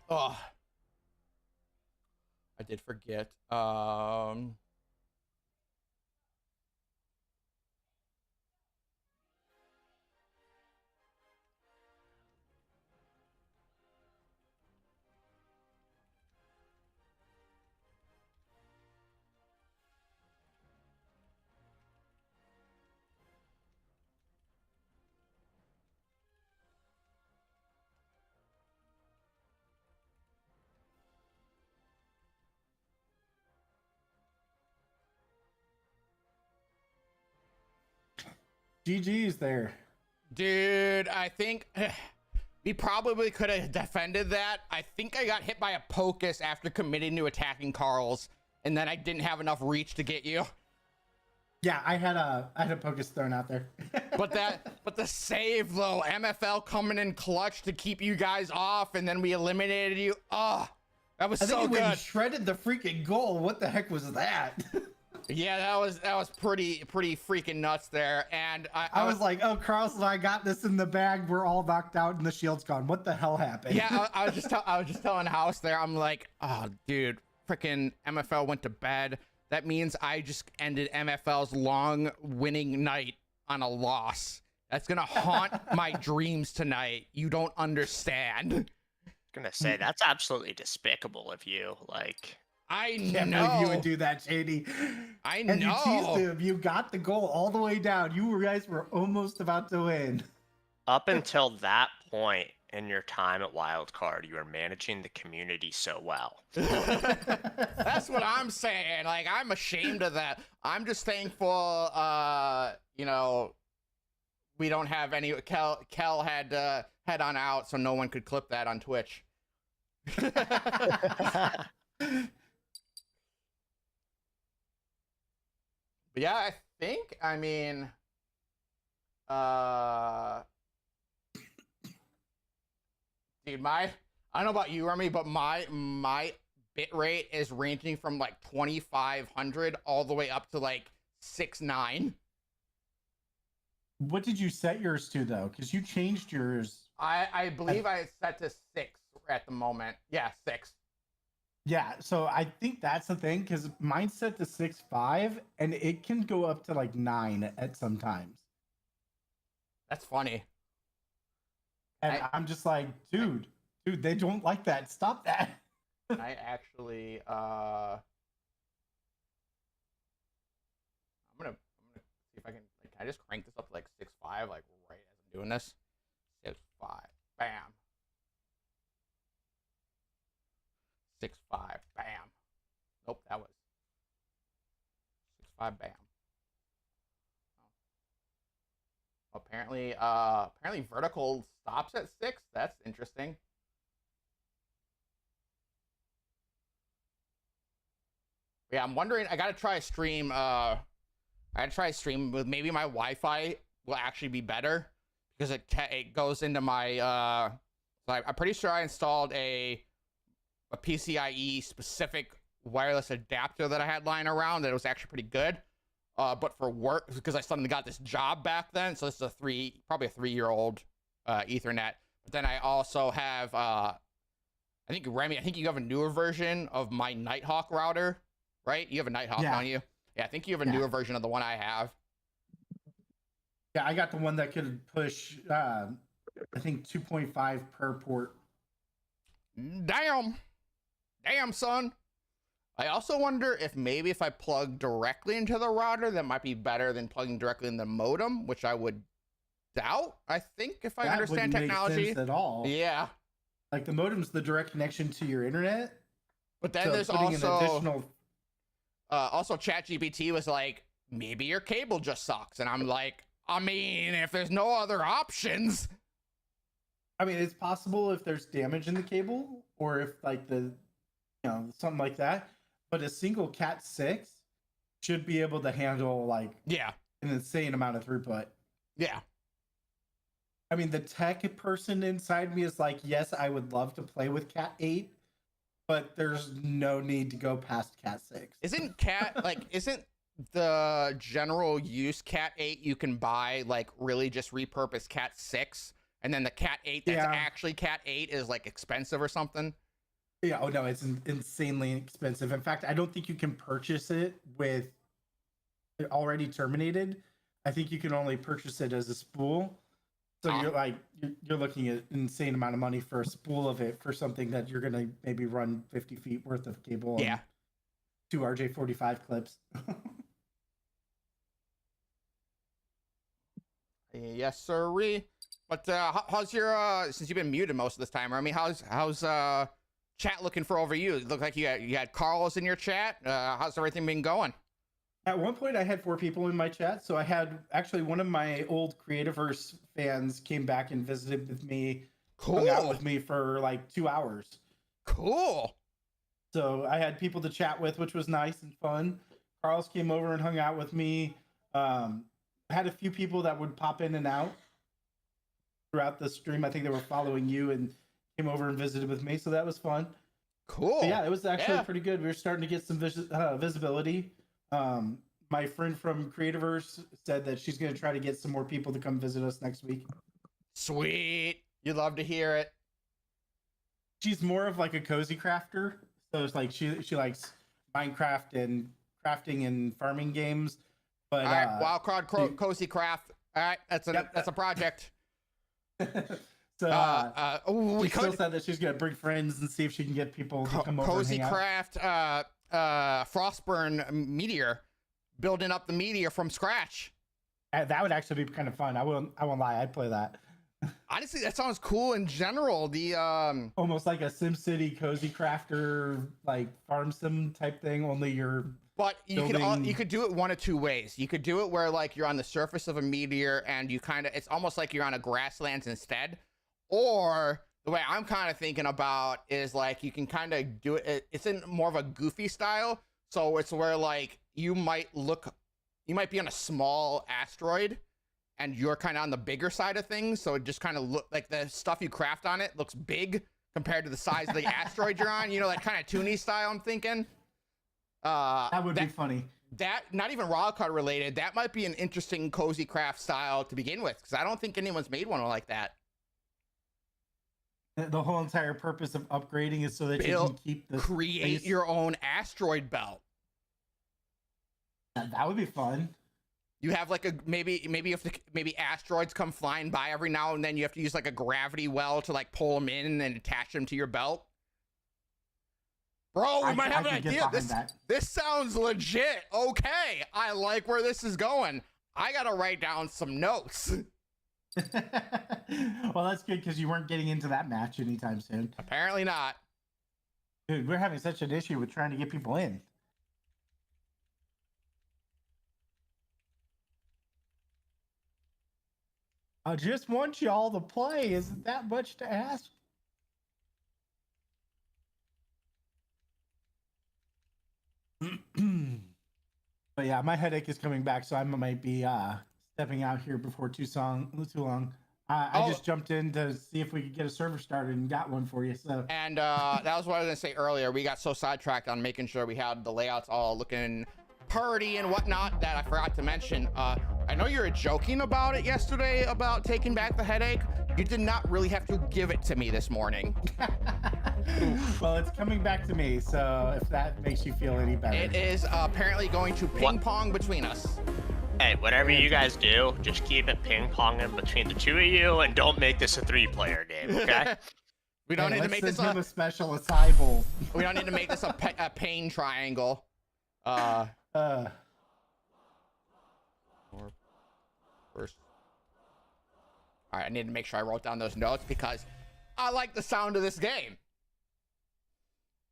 Oh, I did forget. GG's there. Dude, I think we probably could have defended that. I think I got hit by a Pocus after committing to attacking Carl's, and then I didn't have enough reach to get you. Yeah, I had a Pocus thrown out there. but the save though, MFL coming in clutch to keep you guys off, and then we eliminated you. Oh, that was so good. I shredded the freaking goal. What the heck was that? Yeah, that was pretty freaking nuts there. And I was like, oh, Carlson, I got this in the bag. We're all knocked out and the shield's gone. What the hell happened? Yeah, I was just telling House there. I'm like, oh, dude, freaking MFL went to bed. That means I just ended MFL's long winning night on a loss. That's gonna haunt my dreams tonight. You don't understand. Gonna say that's absolutely despicable of you. Like, I Can't believe you would do that, Shady. I And you teased know. him. You got the goal all the way down. You guys were almost about to win. up until that point in your time at Wildcard, you were managing the community so well. That's what I'm saying. Like, I'm ashamed of that. I'm just thankful, you know, we don't have any. Kel had to head on out, so no one could clip that on Twitch. But yeah, I think, I mean, dude, I don't know about you, Remy, but my bit rate is ranging from like 2,500 all the way up to like 6.9. What did you set yours to, though? Because you changed yours. I believe I set to 6 at the moment. Yeah, 6. Yeah, so I think that's the thing, because mine's set to 6.5, and it can go up to like 9 at some times. That's funny. And I'm just like, dude, they don't like that. Stop that. I actually, I'm gonna see if I can I just crank this up to like 6.5, like right as I'm doing this. 6.5, bam. 6.5, bam. Nope, that was 6.5, bam. Oh. Apparently vertical stops at 6. That's interesting. Yeah, I'm wondering. I gotta try a stream. I gotta try a stream with maybe my Wi-Fi will actually be better because it goes into my. So I'm pretty sure I installed a PCIe specific wireless adapter that I had lying around that was actually pretty good. But for work, because I suddenly got this job back then, so this is probably a 3-year-old Ethernet. But then I also have, I think Remy, I think you have a newer version of my Nighthawk router, right? You have a Nighthawk, don't you? Yeah, I think you have a newer version of the one I have. Yeah, I got the one that could push, I think 2.5 per port. Damn, son. I also wonder if maybe if I plug directly into the router, that might be better than plugging directly in the modem, which I would doubt. I think if I understand technology, make sense at all. Yeah, like the modem's the direct connection to your internet. But then so there's also additional. Also, ChatGPT was like, maybe your cable just sucks, and I'm like, I mean, if there's no other options. I mean, it's possible if there's damage in the cable, or if like something like that. But a single Cat 6 should be able to handle like an insane amount of throughput. Yeah. I mean, the tech person inside me is like, yes, I would love to play with Cat 8, but there's no need to go past Cat 6. Isn't the general use Cat 8 you can buy like really just repurpose Cat 6, and then the Cat 8 that's actually Cat 8 is like expensive or something? Yeah, oh no, it's insanely expensive. In fact, I don't think you can purchase it with it already terminated. I think you can only purchase it as a spool. So you're looking at an insane amount of money for a spool of it for something that you're gonna maybe run 50 feet worth of cable. Yeah. 2 RJ45 clips. Yes, sirree. But how's your since you've been muted most of this time, Remy? How's chat looking for over you? It looked like you had Carlos in your chat. How's everything been going? At one point, I had 4 people in my chat. So I had actually one of my old Creativerse fans came back and visited with me, hung out with me for like 2 hours. Cool. So I had people to chat with, which was nice and fun. Carlos came over and hung out with me. I had a few people that would pop in and out throughout the stream. I think they were following you and came over and visited with me, so that was fun. Cool. But yeah, it was actually pretty good. We were starting to get some visibility. My friend from Creativerse said that she's going to try to get some more people to come visit us next week. Sweet. You'd love to hear it. She's more of like a cozy crafter. So it's like she likes Minecraft and crafting and farming games. But all right, Wildcard Cozy Craft. All right, that's a project. So we she still said that she's gonna bring friends and see if she can get people to come over and Cozy hang out. Craft Frostburn Meteor, building up the meteor from scratch. That would actually be kind of fun. I won't lie, I'd play that. Honestly, that sounds cool in general. The almost like a SimCity Cozy Crafter, like farm sim type thing, only you're But you could do it one of two ways. You could do it where like you're on the surface of a meteor and you kind of, it's almost like you're on a grasslands instead. Or the way I'm kind of thinking about is like you can kind of do it. It's in more of a goofy style. So it's where like you might be on a small asteroid and you're kind of on the bigger side of things. So it just kind of look like the stuff you craft on it looks big compared to the size of the asteroid you're on. You know, that kind of toony style I'm thinking. That would be funny. That, not even Wildcard related, that might be an interesting cozy craft style to begin with, because I don't think anyone's made one like that. The whole entire purpose of upgrading is so that you can keep the create space. your own asteroid belt. That would be fun. You have like a maybe asteroids come flying by every now and then. You have to use like a gravity well to like pull them in and attach them to your belt. Bro, we might have an idea. This sounds legit. Okay, I like where this is going. I gotta write down some notes. Well, that's good because you weren't getting into that match anytime soon. Apparently not. Dude, we're having such an issue with trying to get people in. I just want y'all to play. Isn't that much to ask? But yeah, my headache is coming back, so I might be stepping out here before too long. I just jumped in to see if we could get a server started and got one for you. So and that was what I was gonna say earlier. We got so sidetracked on making sure we had the layouts all looking pretty and whatnot that I forgot to mention. I know you were joking about it yesterday about taking back the headache. You did not really have to give it to me this morning. Well, it's coming back to me, so if that makes you feel any better. It is apparently going to ping pong between us. Hey, whatever you guys do, just keep it ping ponging between the two of you, and don't make this a 3-player game, okay? We don't need to make this a special acai bowl. We don't need to make this a pain triangle. First. All right, I need to make sure I wrote down those notes because I like the sound of this game.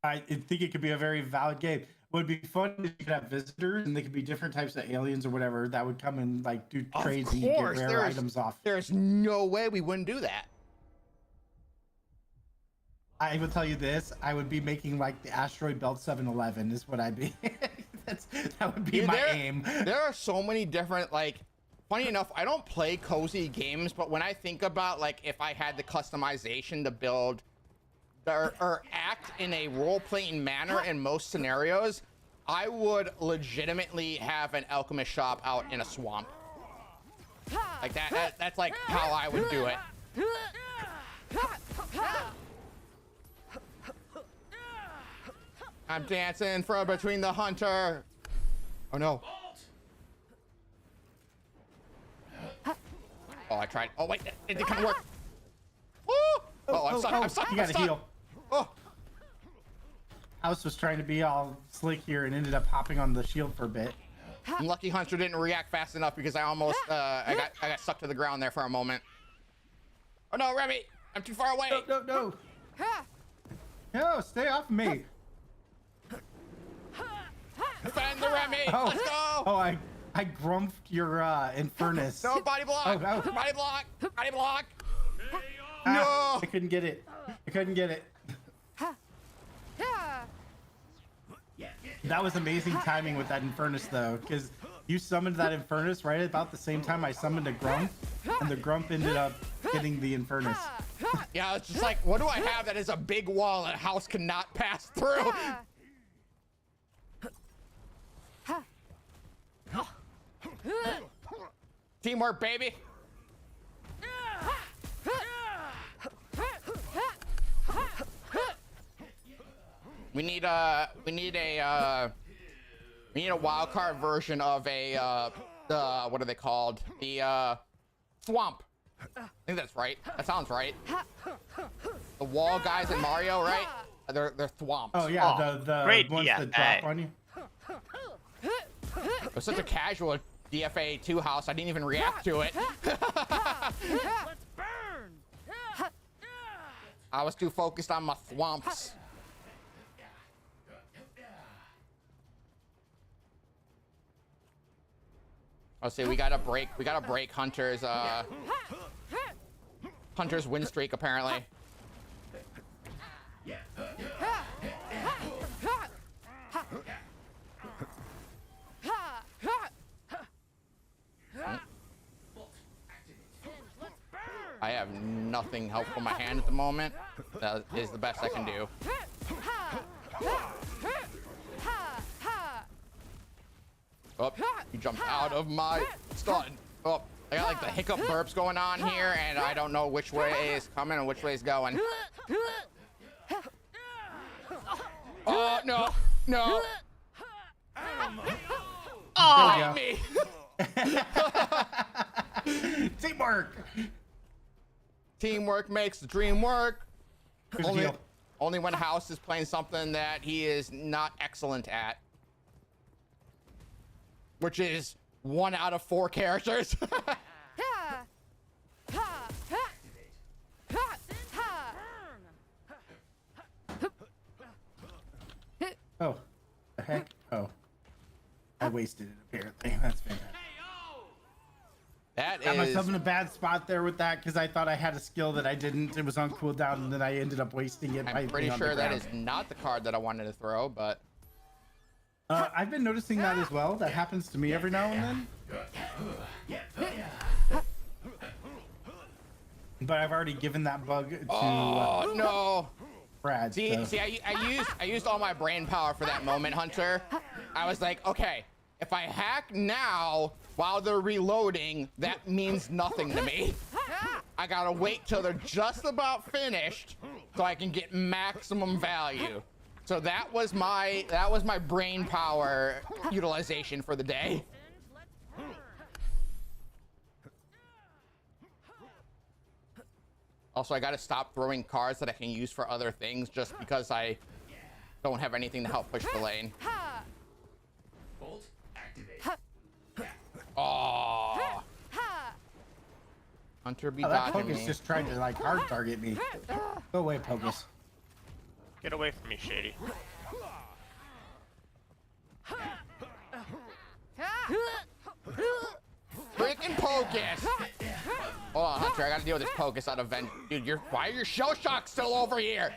I think it could be a very valid game. What would be fun is you could have visitors and they could be different types of aliens or whatever that would come and like do trades and get rare items off. There's no way we wouldn't do that. I will tell you this, I would be making like the asteroid belt 7-Eleven is what I'd be. That would be my aim. There are so many different, like, funny enough, I don't play cozy games, but when I think about like if I had the customization to build or act in a role-playing manner in most scenarios, I would legitimately have an alchemist shop out in a swamp. Like that's like how I would do it. I'm dancing from between the hunter. Oh no. Oh, I tried. Oh wait, it didn't kind of work. Woo! Oh, I'm stuck. I'm stuck. You gotta heal. Oh. House was trying to be all slick here and ended up hopping on the shield for a bit. Lucky Hunter didn't react fast enough because I almost I got stuck to the ground there for a moment. Oh no, Remy! I'm too far away. No. No, stay off me. Defend the Remy. Oh. Let's go. Oh, I grumped your Infernus. No, body block. Oh, no. Body block. Body block. No. I couldn't get it. That was amazing timing with that Infernus though, because you summoned that Infernus right about the same time I summoned a Grump, and the Grump ended up getting the Infernus. Yeah, it's just like, what do I have that is a big wall that a house cannot pass through? Teamwork, baby. We need a wild card version of a what are they called? The swamp. I think that's right. That sounds right. The wall guys in Mario, right? They're thwomps. Oh yeah, the Great ones that DFA. drop on you. It was such a casual DFA 2 house, I didn't even react to it. Let's burn! I was too focused on my thwomps. Let's see, we gotta break Hunter's Hunter's win streak apparently. I have nothing helpful in my hand at the moment. That is the best I can do. Oh, you jumped out of my stun. Oh, I got like the hiccup burps going on here, and I don't know which way is coming and which way is going. Oh, no, no. Oh, me. Teamwork. Teamwork makes the dream work. Here's the deal. Only when House is playing something that he is not excellent at. Which is 1 out of 4 characters. Oh, the heck? Oh, I wasted it apparently. That's fantastic. That Got is. myself in a bad spot there with that because I thought I had a skill that I didn't. It was on cooldown, and then I ended up wasting it. I'm pretty sure that is not the card that I wanted to throw, but. I've been noticing that as well. That happens to me every now and then. But I've already given that bug to Oh no! Brad. See, so. see, I used all my brain power for that moment, Hunter. I was like, okay, if I hack now while they're reloading, that means nothing to me. I gotta wait till they're just about finished so I can get maximum value. So that was my brain power utilization for the day. Also, I gotta stop throwing cards that I can use for other things just because I don't have anything to help push the lane. Bolt activate. Oh, Hunter be That dodging Pocus me. just tried to like hard target me. Go away, Pocus. Get away from me, Shady. Freaking Pocus! Hold on, Hunter, I gotta deal with this Pocus out of vent. Dude, why are your shell shocks still over here?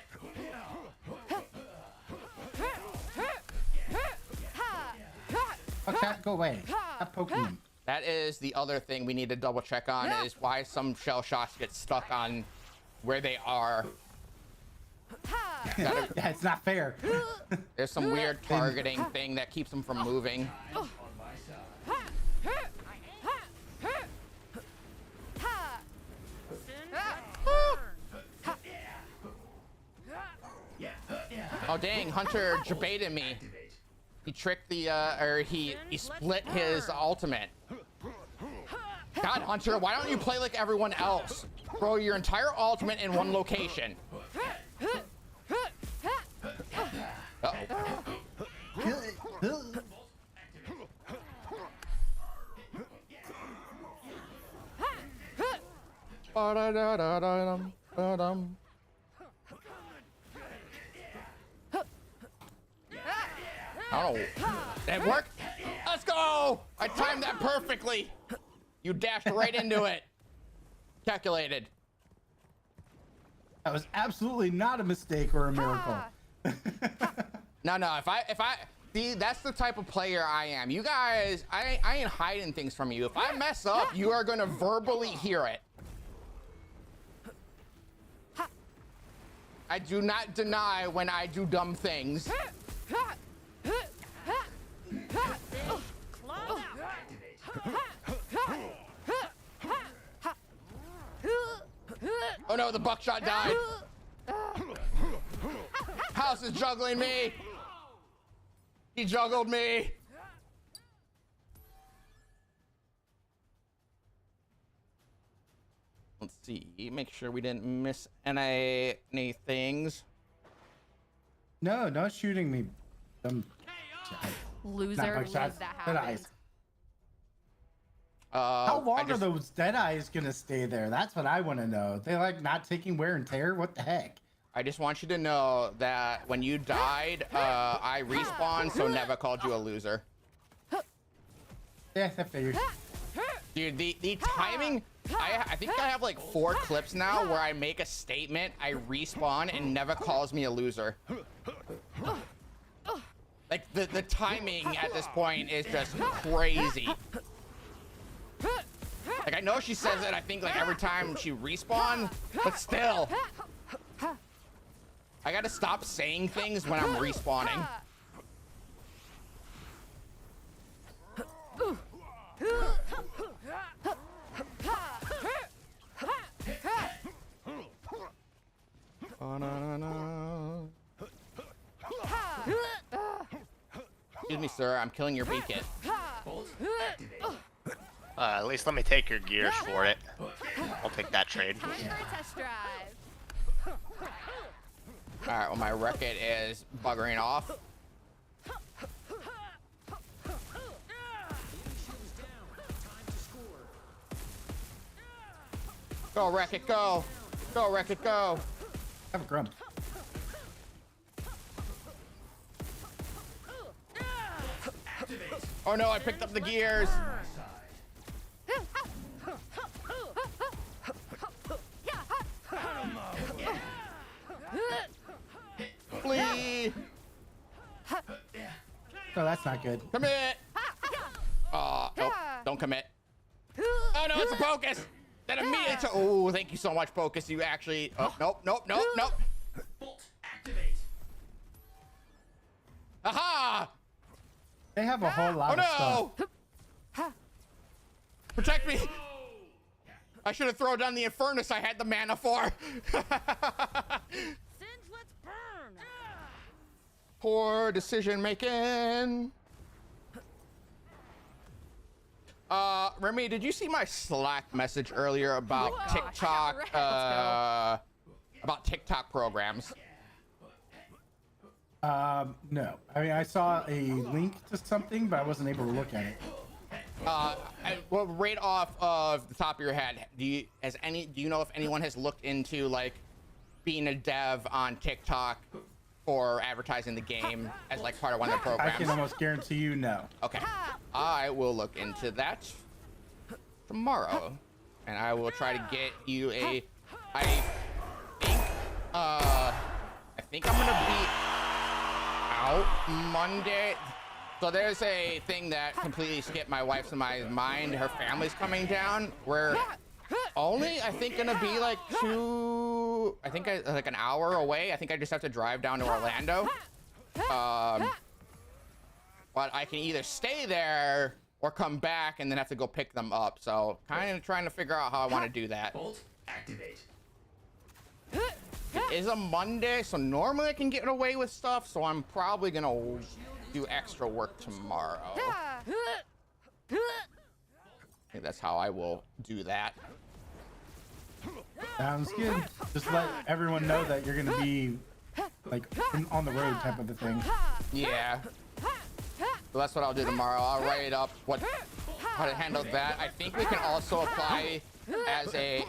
Okay, go away. Stop poking him. That is the other thing we need to double check on is why some shell shocks get stuck on where they are. Yeah, it's not fair. There's some weird targeting thing that keeps them from moving. Oh dang, Hunter jebaited me. He tricked the or he split his ultimate. God, Hunter, why don't you play like everyone else? Throw your entire ultimate in one location. Oh, that worked? Let's go! I timed that perfectly. You dashed right into it. Calculated. That was absolutely not a mistake or a miracle. No, if I see, that's the type of player I am. You guys, I ain't hiding things from you. If I mess up, you are gonna verbally hear it. I do not deny when I do dumb things. Oh no, the buckshot died. House is juggling me. He juggled me. Let's see. Make sure we didn't miss any things. No, not shooting me. Loser, leave that happen. How long are those dead eyes gonna stay there? That's what I want to know. They like not taking wear and tear? What the heck? I just want you to know that when you died, I respawned, so never called you a loser. Yeah, that figures. Dude, the timing, I think I have like 4 clips now where I make a statement, I respawn, and never calls me a loser. Like, the timing at this point is just crazy. Like, I know she says it, I think, like, every time she respawns, but still. I gotta stop saying things when I'm respawning. Excuse me, sir, I'm killing your beacon. At least let me take your gears for it. I'll take that trade. Alright, well, my Wreck-It is buggering off. Go, Wreck-It, go! Go, Wreck-It, go! Have a grump. Oh no, I picked up the gears! Flee! Oh, that's not good. Commit! Nope, don't commit. Oh no, it's a Pocus! That immediately took. Oh, thank you so much, Pocus. You actually. Oh, nope, nope, nope, nope. Bolt activate. Aha! They have a whole lot of stuff. Protect me! I should have thrown down the Infernus I had the mana for. Singe, let's burn. Poor decision making. Remy, did you see my Slack message earlier about TikTok? About TikTok programs. No. I mean, I saw a link to something, but I wasn't able to look at it. Well, right off of the top of your head, do you know if anyone has looked into like being a dev on TikTok for advertising the game as like part of one of the programs? I can almost guarantee you no. Okay, I will look into that tomorrow, and I will try to get you a. I think I'm gonna be out Monday. So there's a thing that completely skipped my wife's and my mind. Her family's coming down. We're only, I think, gonna be like like an hour away. I think I just have to drive down to Orlando. But I can either stay there or come back and then have to go pick them up. So kind of trying to figure out how I want to do that. Bolt activate. It is a Monday, so normally I can get away with stuff. So I'm probably gonna do extra work tomorrow. I think that's how I will do that. Sounds good. Just let everyone know that you're gonna be like on the road type of a thing. Yeah. So that's what I'll do tomorrow. I'll write up how to handle that. I think we can also apply as a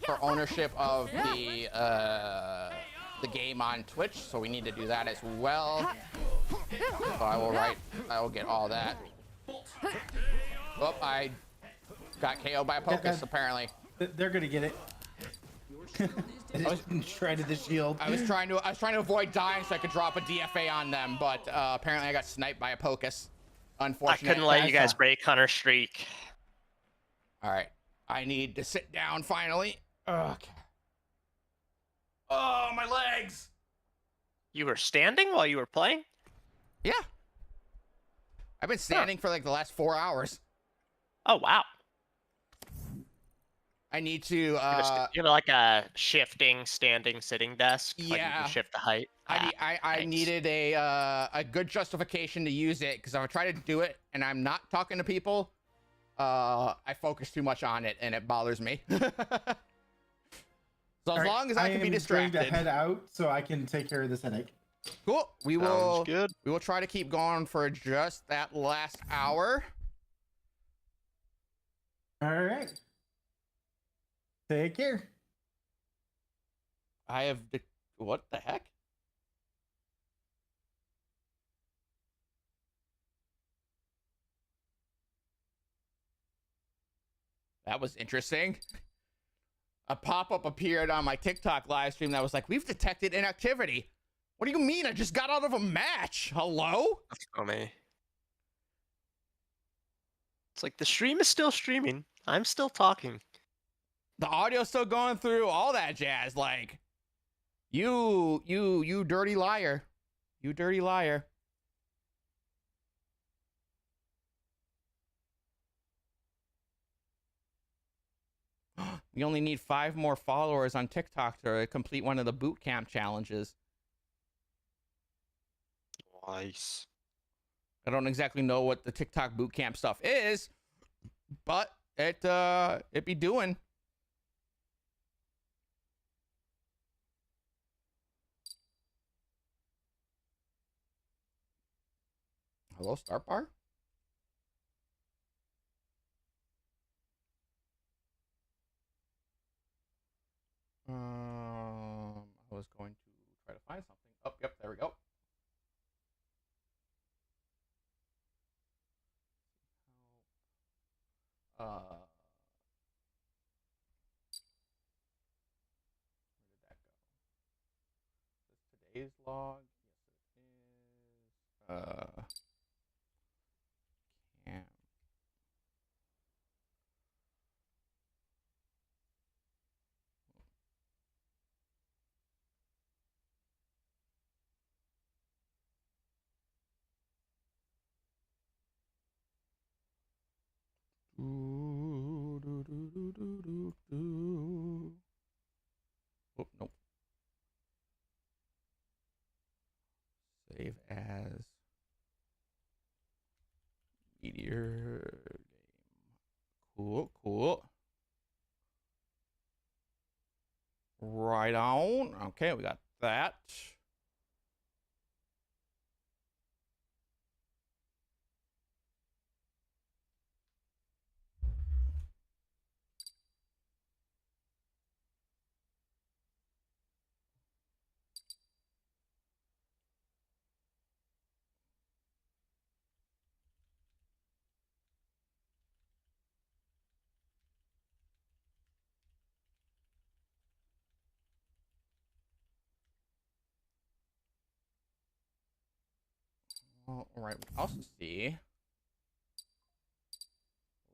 for ownership of the game on Twitch. So we need to do that as well. So I will get all that. Oh, I got KO'd by a Pocus, apparently. They're gonna get it. I was shredded the shield. I was trying to avoid dying so I could drop a DFA on them, but apparently I got sniped by a Pocus. Unfortunately, I couldn't let you guys break Hunter streak. All right, I need to sit down finally. Okay. Oh, my legs! You were standing while you were playing? Yeah. I've been standing for like the last 4 hours. Oh wow. I need to you have like a shifting, standing, sitting desk. Yeah. Like you can shift the height. I needed a good justification to use it, because if I try to do it and I'm not talking to people, I focus too much on it and it bothers me. So as long as I can be am distracted. going to head out so I can take care of this headache. Cool. We Sounds good. will try to keep going for just that last hour. All right. Take care. I have what the heck? That was interesting. A pop-up appeared on my TikTok live stream that was like, "We've detected inactivity." What do you mean? I just got out of a match. Hello? That's funny. It's like the stream is still streaming. I'm still talking. The audio's still going through, all that jazz. Like, you dirty liar. You dirty liar. We only need 5 more followers on TikTok to complete one of the boot camp challenges. Nice. I don't exactly know what the TikTok boot camp stuff is, but it be doing. Hello, Start Bar? I was going to try to find something. Oh, yep, there we go. Where did that go? Is this today's log? Yes, it is. Cam. Oh, nope. Save as Meteor game. Cool, cool. Right on. Okay, we got that. All right, we also see.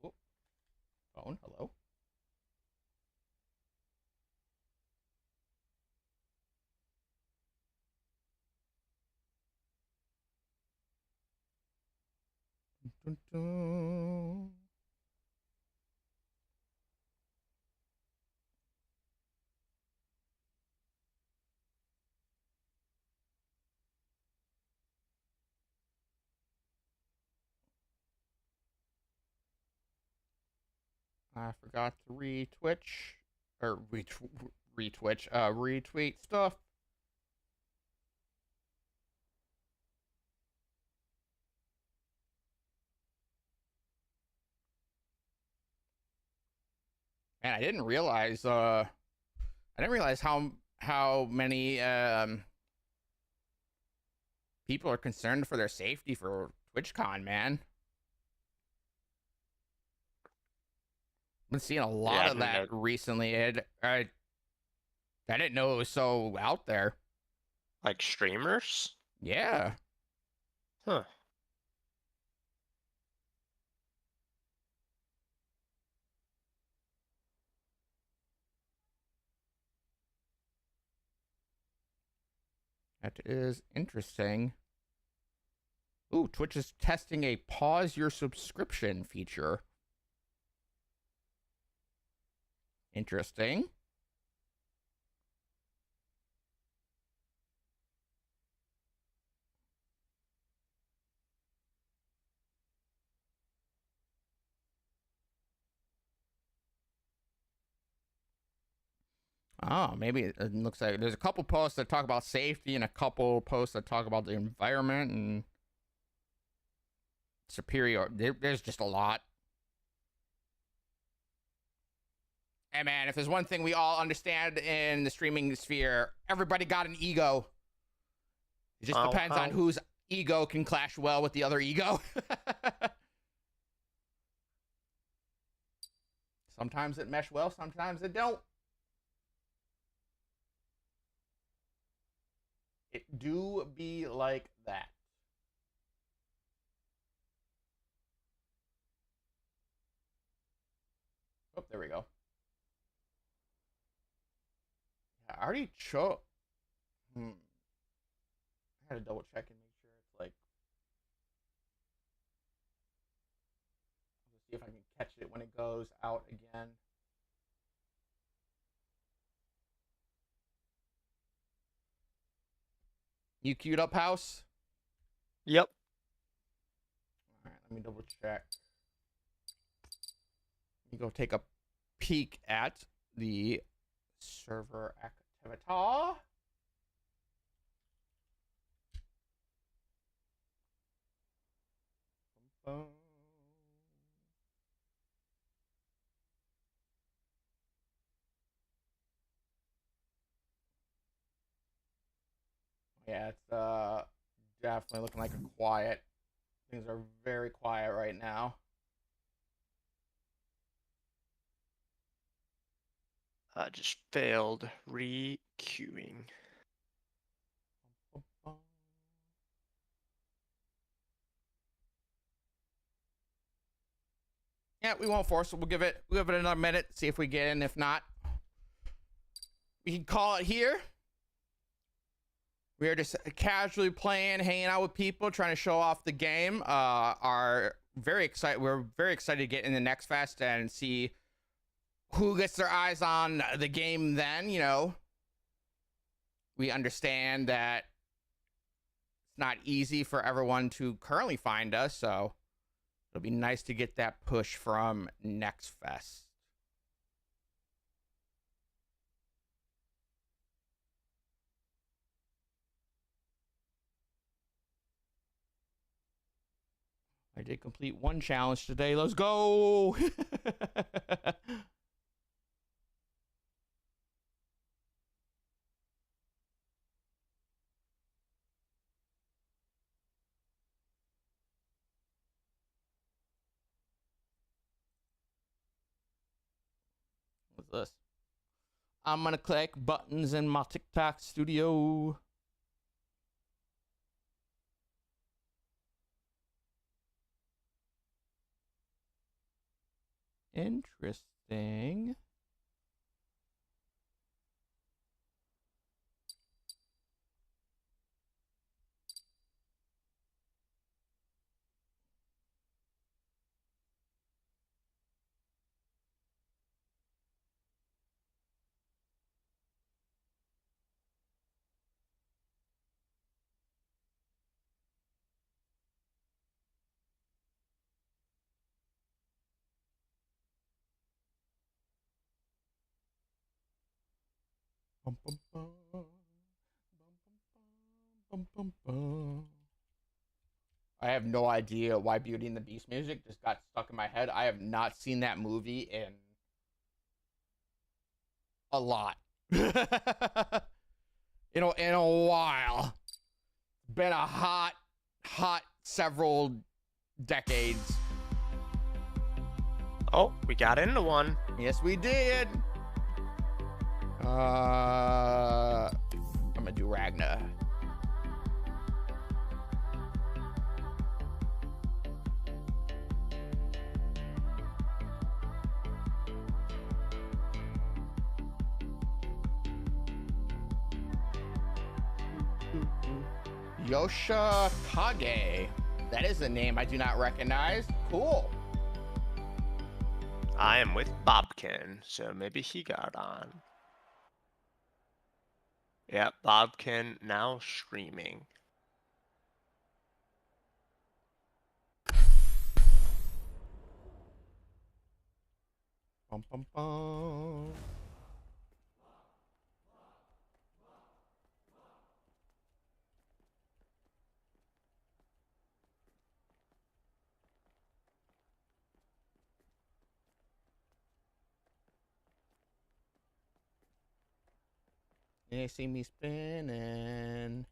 Oh, phone, hello. Dun, dun. I forgot to retwitch or retweet stuff. And I didn't realize how many people are concerned for their safety for TwitchCon, man. I've been seeing a lot of that recently. I didn't know it was so out there. Like streamers? Yeah. Huh. That is interesting. Ooh, Twitch is testing a pause your subscription feature. Interesting. Oh, maybe it looks like there's a couple posts that talk about safety and a couple posts that talk about the environment and superior. There's just a lot. Hey man, if there's one thing we all understand in the streaming sphere, everybody got an ego. It just depends on whose ego can clash well with the other ego. Sometimes it mesh well, sometimes it don't. It do be like that. Oh, there we go. Yeah, I already chose. I had to double check and make sure it's like. Let's see if I can catch it when it goes out again. You queued up, House? Yep. All right, let me double check. Let me go take a peek at the server activity. Yeah, it's definitely looking like a quiet. Things are very quiet right now. Just failed re-queuing. Yeah, we won't force it. We'll give it another minute, see if we get in. If not, we can call it here. We are just casually playing, hanging out with people, trying to show off the game. We're very excited to get in the next fest and see who gets their eyes on the game then, you know. We understand that it's not easy for everyone to currently find us, so it'll be nice to get that push from next fest. I did complete one challenge today. Let's go. What's this? I'm gonna click buttons in my TikTok studio. Interesting. I have no idea why Beauty and the Beast music just got stuck in my head. I have not seen that movie in a lot. In a while. Been a hot several decades. Oh, we got into one. Yes, we did. I'm gonna do Ragnar. Yosha Kage. That is a name I do not recognize. Cool. I am with Bobkin, so maybe he got on. Yeah, Bobkin now streaming. Bum, bum, bum. They see me spinning,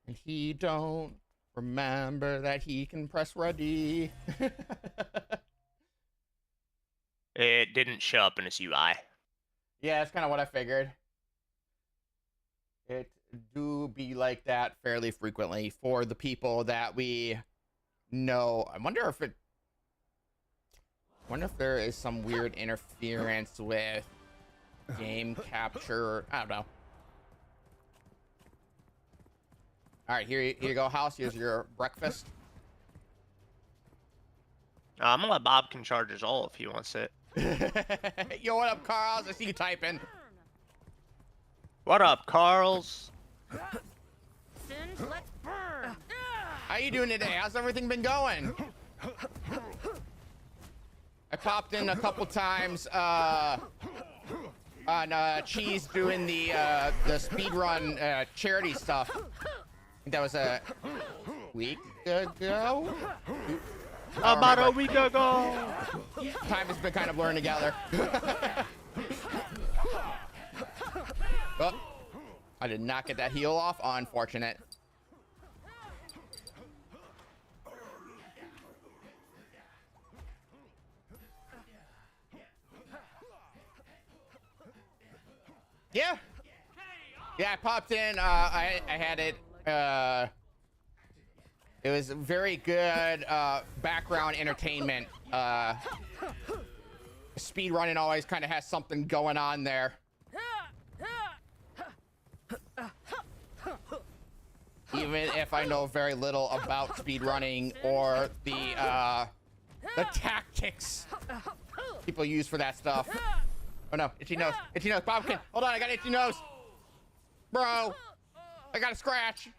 and he don't remember that he can press ready. It didn't show up in his UI. Yeah, that's kind of what I figured. It do be like that fairly frequently for the people that we know. I wonder if there is some weird interference with game capture. I don't know. All right, here you go, House. Here's your breakfast. I'm gonna let Bob can charge his ult if he wants it. Yo, what up, Carl? I see you typing. What up, Carls? Singe, let's burn. How you doing today? How's everything been going? I popped in a couple times on Cheese doing the speedrun charity stuff. I think that was a week ago. About a week ago. Time has been kind of blurring together. Oh, I did not get that heal off. Unfortunate. Yeah. Yeah, I popped in. I had it. It was very good background entertainment. Speedrunning always kind of has something going on there. Even if I know very little about speedrunning or the tactics people use for that stuff. Oh no, itchy nose. Itchy nose. Bobkin, hold on, I got itchy nose. Bro, I got a scratch.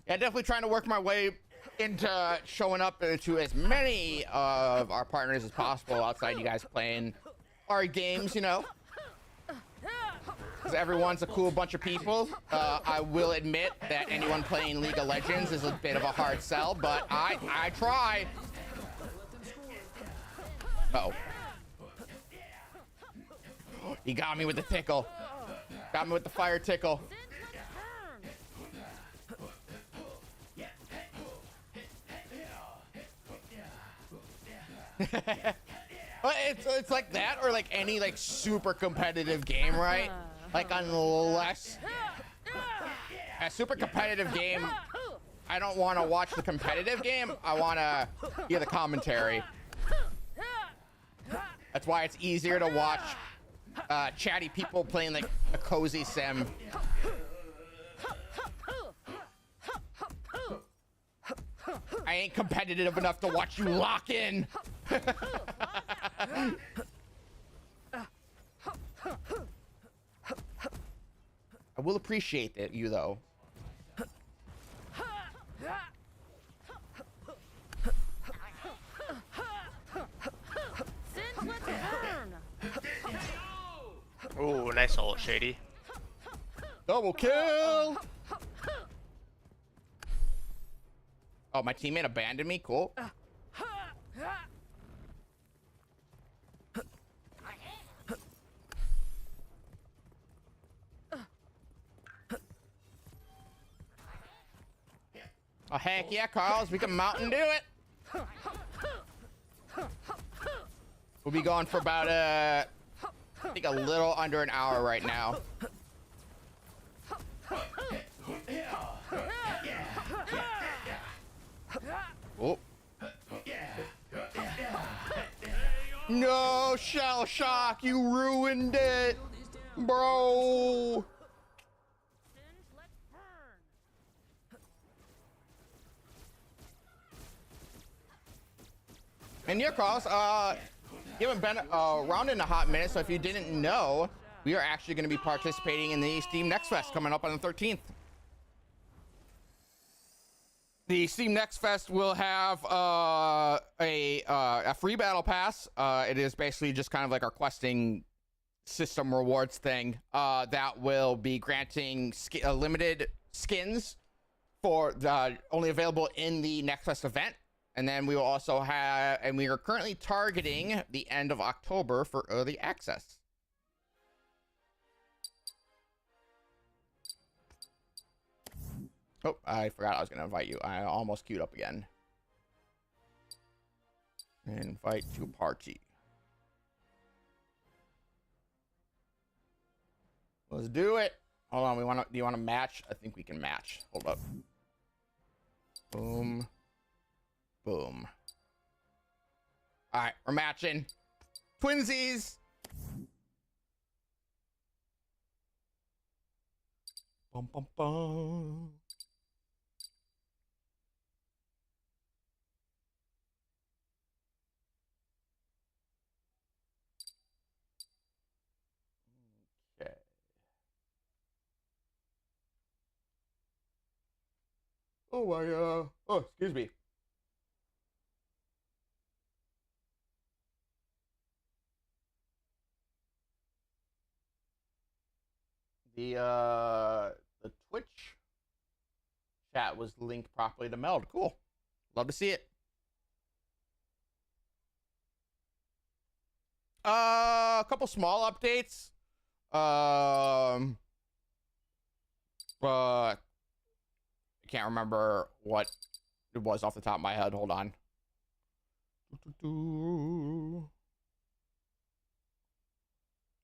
Yeah, definitely trying to work my way into showing up to as many of our partners as possible outside you guys playing our games, you know. Because everyone's a cool bunch of people. I will admit that anyone playing League of Legends is a bit of a hard sell, but I try. Uh-oh. He got me with the tickle. Got me with the fire tickle. Well, it's like that or like any like super competitive game, right? Like unless a super competitive game, I don't want to watch the competitive game. I want to hear the commentary. That's why it's easier to watch chatty people playing like a cozy sim. I ain't competitive enough to watch you lock in. I will appreciate that you though. Singe, let's burn. Ooh, nice ult, Shady. Double kill. Oh, my teammate abandoned me? Cool. Oh, heck yeah, Carls. We can Mountain do it. We'll be going for about, I think a little under an hour right now. Oh. No, Shell Shock, you ruined it, bro. Singe, let's burn. And yeah, Carlos, you haven't been around in a hot minute, so if you didn't know, we are actually going to be participating in the Steam Next Fest coming up on the 13th. The Steam Next Fest will have a free battle pass. It is basically just kind of like our questing system rewards thing that will be granting limited skins for only available in the Next Fest event. And then we will also have, and we are currently targeting the end of October for early access. Oh, I forgot I was going to invite you. I almost queued up again. Invite to party. Let's do it. Hold on, do you want to match? I think we can match. Hold up. Boom. Boom. All right, we're matching. Twinsies. Bum, bum, bum. Okay. Oh my, oh, excuse me. The Twitch chat was linked properly to Meld. Cool. Love to see it. A couple small updates. I can't remember what it was off the top of my head. Hold on.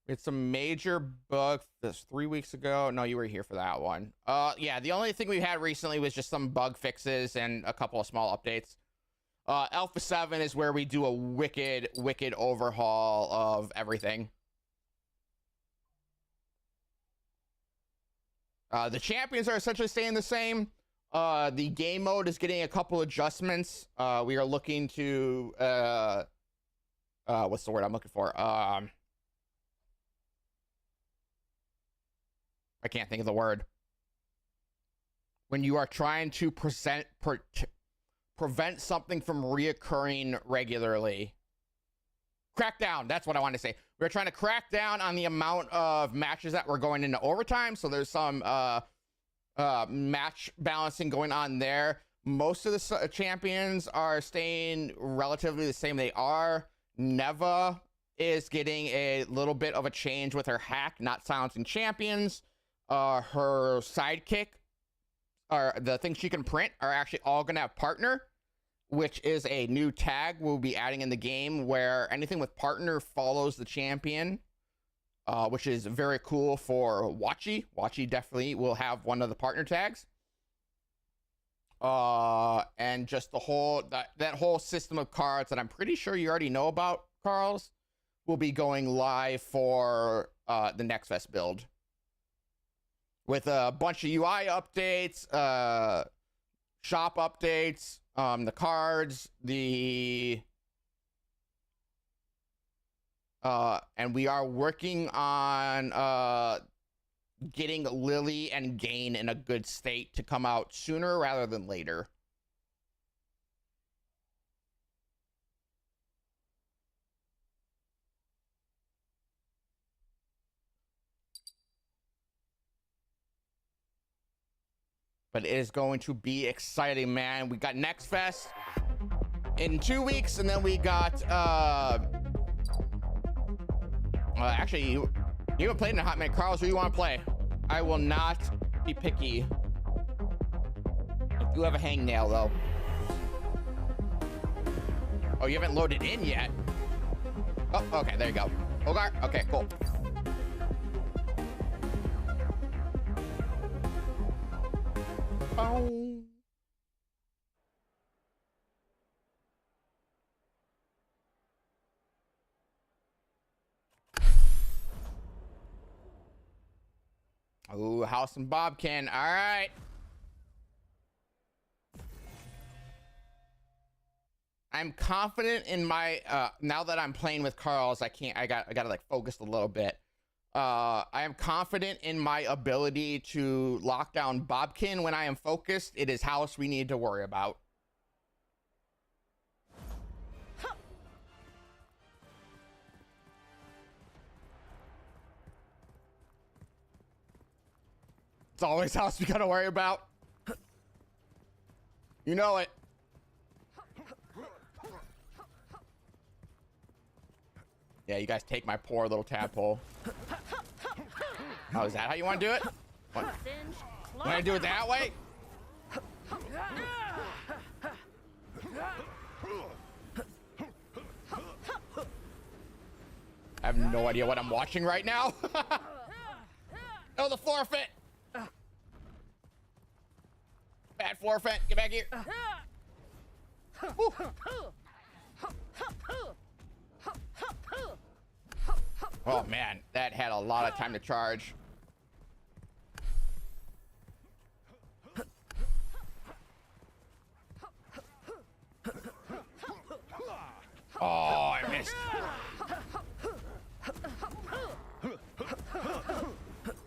It's some major bug this 3 weeks ago. No, you were here for that one. Yeah, the only thing we had recently was just some bug fixes and a couple of small updates. Alpha 7 is where we do a wicked overhaul of everything. The champions are essentially staying the same. The game mode is getting a couple adjustments. We are looking to what's the word I'm looking for? I can't think of the word. When you are trying to prevent something from reoccurring regularly. Crack down. That's what I want to say. We're trying to crack down on the amount of matches that were going into overtime. So there's some match balancing going on there. Most of the champions are staying relatively the same. They are. Neva is getting a little bit of a change with her hack, not silencing champions. Her sidekick, or the things she can print, are actually all going to have partner, which is a new tag we'll be adding in the game where anything with partner follows the champion, which is very cool for Watchy. Watchy definitely will have one of the partner tags. And just the whole, that whole system of cards that I'm pretty sure you already know about, Carls, will be going live for the Next Fest build. With a bunch of UI updates, shop updates, the cards, and we are working on getting Lily and Gain in a good state to come out sooner rather than later. But it is going to be exciting, man. We got Next Fest in 2 weeks, and then we got actually, you haven't played in a hot minute. Carlos, who you want to play? I will not be picky. I do have a hangnail though. Oh, you haven't loaded in yet. Oh, okay, there you go. Hogar, okay, cool. Oh. Ooh, House and Bobkin. All right. I'm confident in my now that I'm playing with Carl's, I gotta like focus a little bit. I am confident in my ability to lock down Bobkin when I am focused. It is House we need to worry about. It's always House we gotta worry about. You know it. Yeah, you guys take my poor little tadpole. Oh, is that how you want to do it? What? Want to do it that way? I have no idea what I'm watching right now. Oh, the forfeit. Bad forfeit. Get back here. Woo. Oh man, that had a lot of time to charge. Oh, I missed.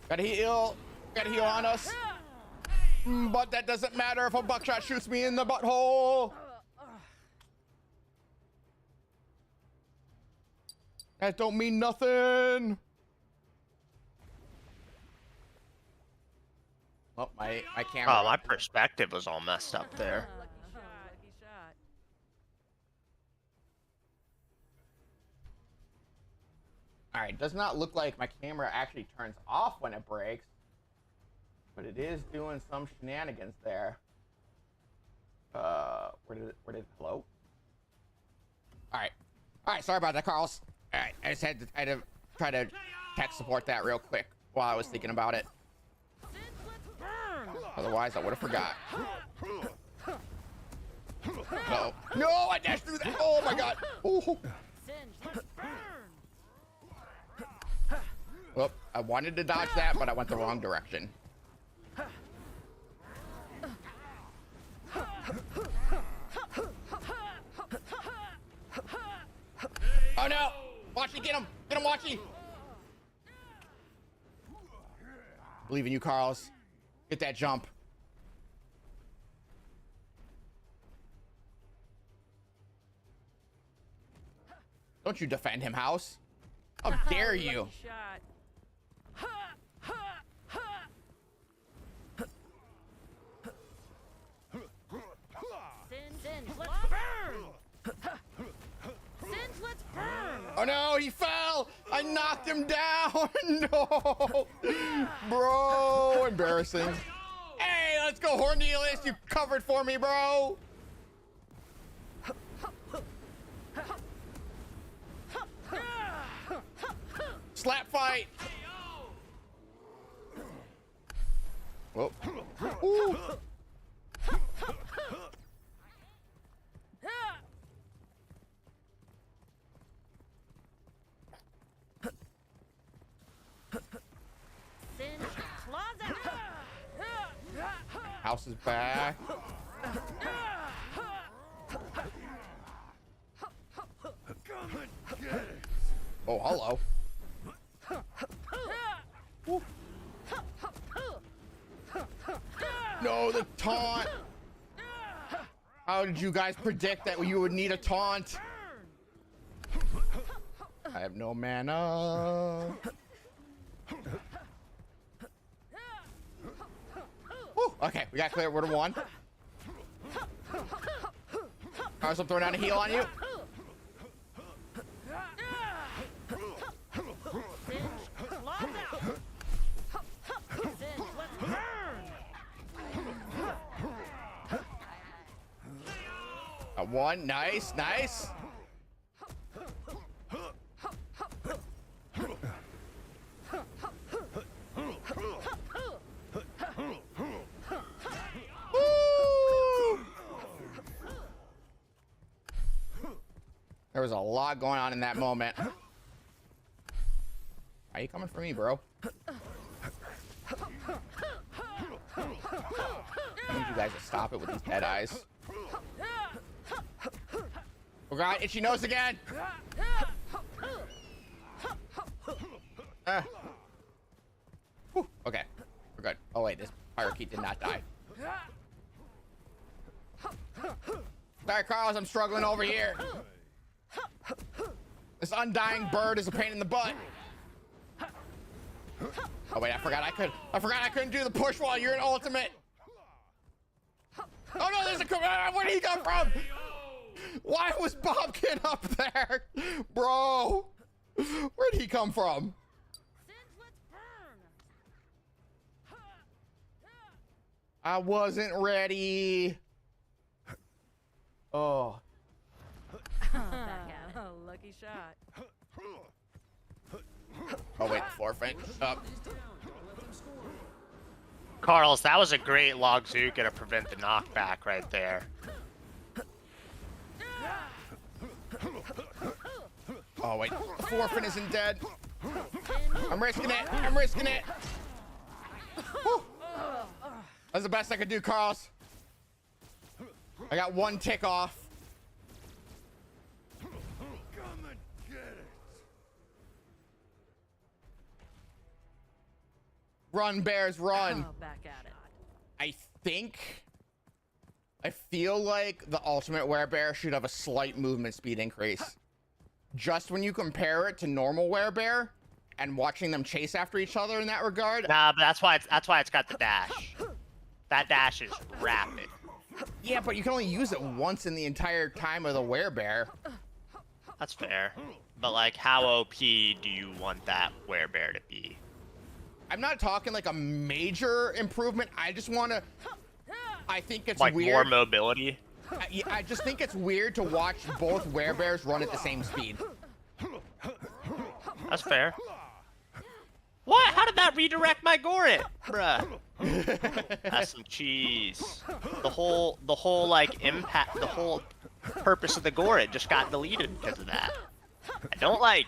Gotta heal on us. But that doesn't matter if a buckshot shoots me in the butthole. That don't mean nothing. Oh, my camera. Oh, my perspective was all messed up there. All right, does not look like my camera actually turns off when it breaks, but it is doing some shenanigans there. Where did it, hello? All right, sorry about that, Carlos. All right, I had to try to tech support that real quick while I was thinking about it. Otherwise, I would have forgot. Uh-oh. No, I dashed through that. Oh my God. Ooh. Well, I wanted to dodge that, but I went the wrong direction. Oh no! Watchy, get him! Get him, Watchy! Believe in you, Carlos. Get that jump. Don't you defend him, House. How dare you? Oh no, he fell! I knocked him down! No! Bro, embarrassing. Hey, let's go, Hornelius! You covered for me, bro! Slap fight! Whoa. Ooh. House is back. Oh, hello. Woo. No, the taunt. How did you guys predict that you would need a taunt? I have no mana. Woo. Okay, we got clear. We're to one. Alright, so I'm throwing down a heal on you. One, nice, nice. Woo! There was a lot going on in that moment. Are you coming for me, bro? I need you guys to stop it with these dead eyes. Oh God, itchy nose again! Okay, we're good. Oh wait, this parakeet did not die. Sorry, Carlos, I'm struggling over here. This undying bird is a pain in the butt. Oh wait, I forgot I couldn't do the push while you're in ultimate. Oh no, there's a Where did he come from? Why was Bobkin up there? Bro, where did he come from? I wasn't ready. Oh. Lucky shot. Oh wait, floor feint. Up. Carlos, that was a great log Zuka to prevent the knockback right there. Oh wait, floor feint isn't dead. I'm risking it. I'm risking it. Whew. That's the best I could do, Carlos. I got one tick off. Run, Bears, run. Oh, back at it. I feel like the ultimate werebear should have a slight movement speed increase. Just when you compare it to normal werebear and watching them chase after each other in that regard. Nah, but that's why it's got the dash. That dash is rapid. Yeah, but you can only use it once in the entire time of the werebear. That's fair. But like, how OP do you want that werebear to be? I'm not talking like a major improvement. I just want to. I think it's like weird. More mobility. I just think it's weird to watch both werebears run at the same speed. That's fair. What? How did that redirect my Gorit? Bruh. That's some cheese. The whole like impact, the whole purpose of the Gorit just got deleted because of that. I don't like.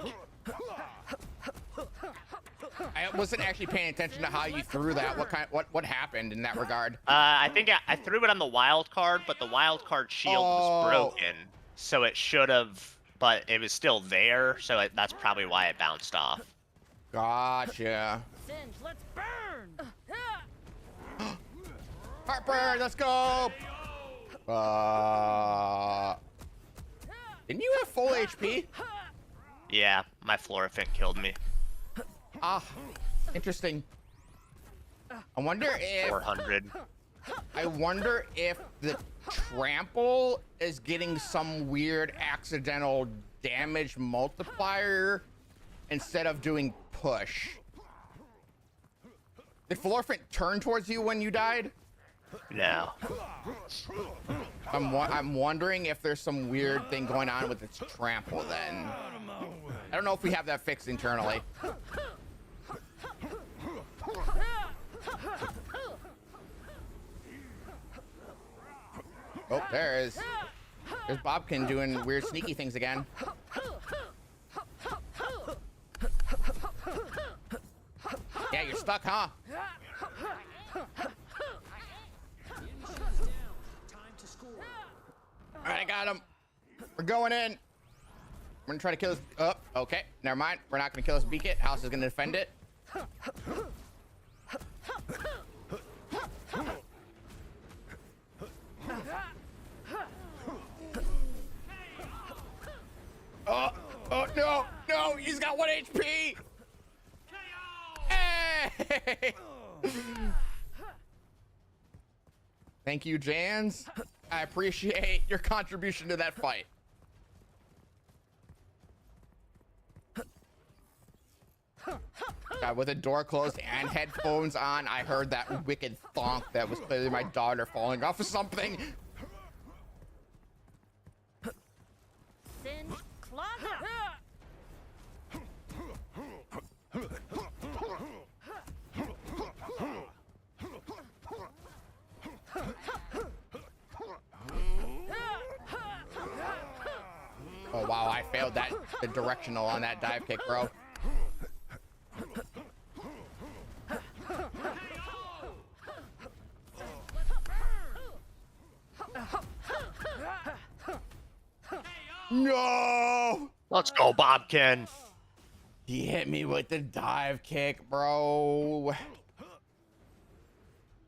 I wasn't actually paying attention to how you threw that. What happened in that regard? I think I threw it on the wild card, but the wild card shield was broken, so it should have, but it was still there, so that's probably why it bounced off. Gotcha. Singe, let's burn. Heartburn, let's go. Didn't you have full HP? Yeah, my Florifant killed me. Ah, interesting. I wonder if 400. I wonder if the trample is getting some weird accidental damage multiplier instead of doing push. Did Florifant turn towards you when you died? No. I'm wondering if there's some weird thing going on with its trample then. I don't know if we have that fixed internally. Oh, there's Bobkin doing weird sneaky things again. Yeah, you're stuck, huh? Alright, I got him. We're going in. We're gonna try to kill this. Oh, okay. Never mind. We're not gonna kill this beacon. House is gonna defend it. Oh no, no, he's got 1 HP. Hey! Thank you, Jans. I appreciate your contribution to that fight. God, with the door closed and headphones on, I heard that wicked thonk that was clearly my daughter falling off of something. Singe, claws out. Oh wow, I failed the directional on that dive kick, bro. No! Let's go, Bobkin. He hit me with the dive kick, bro.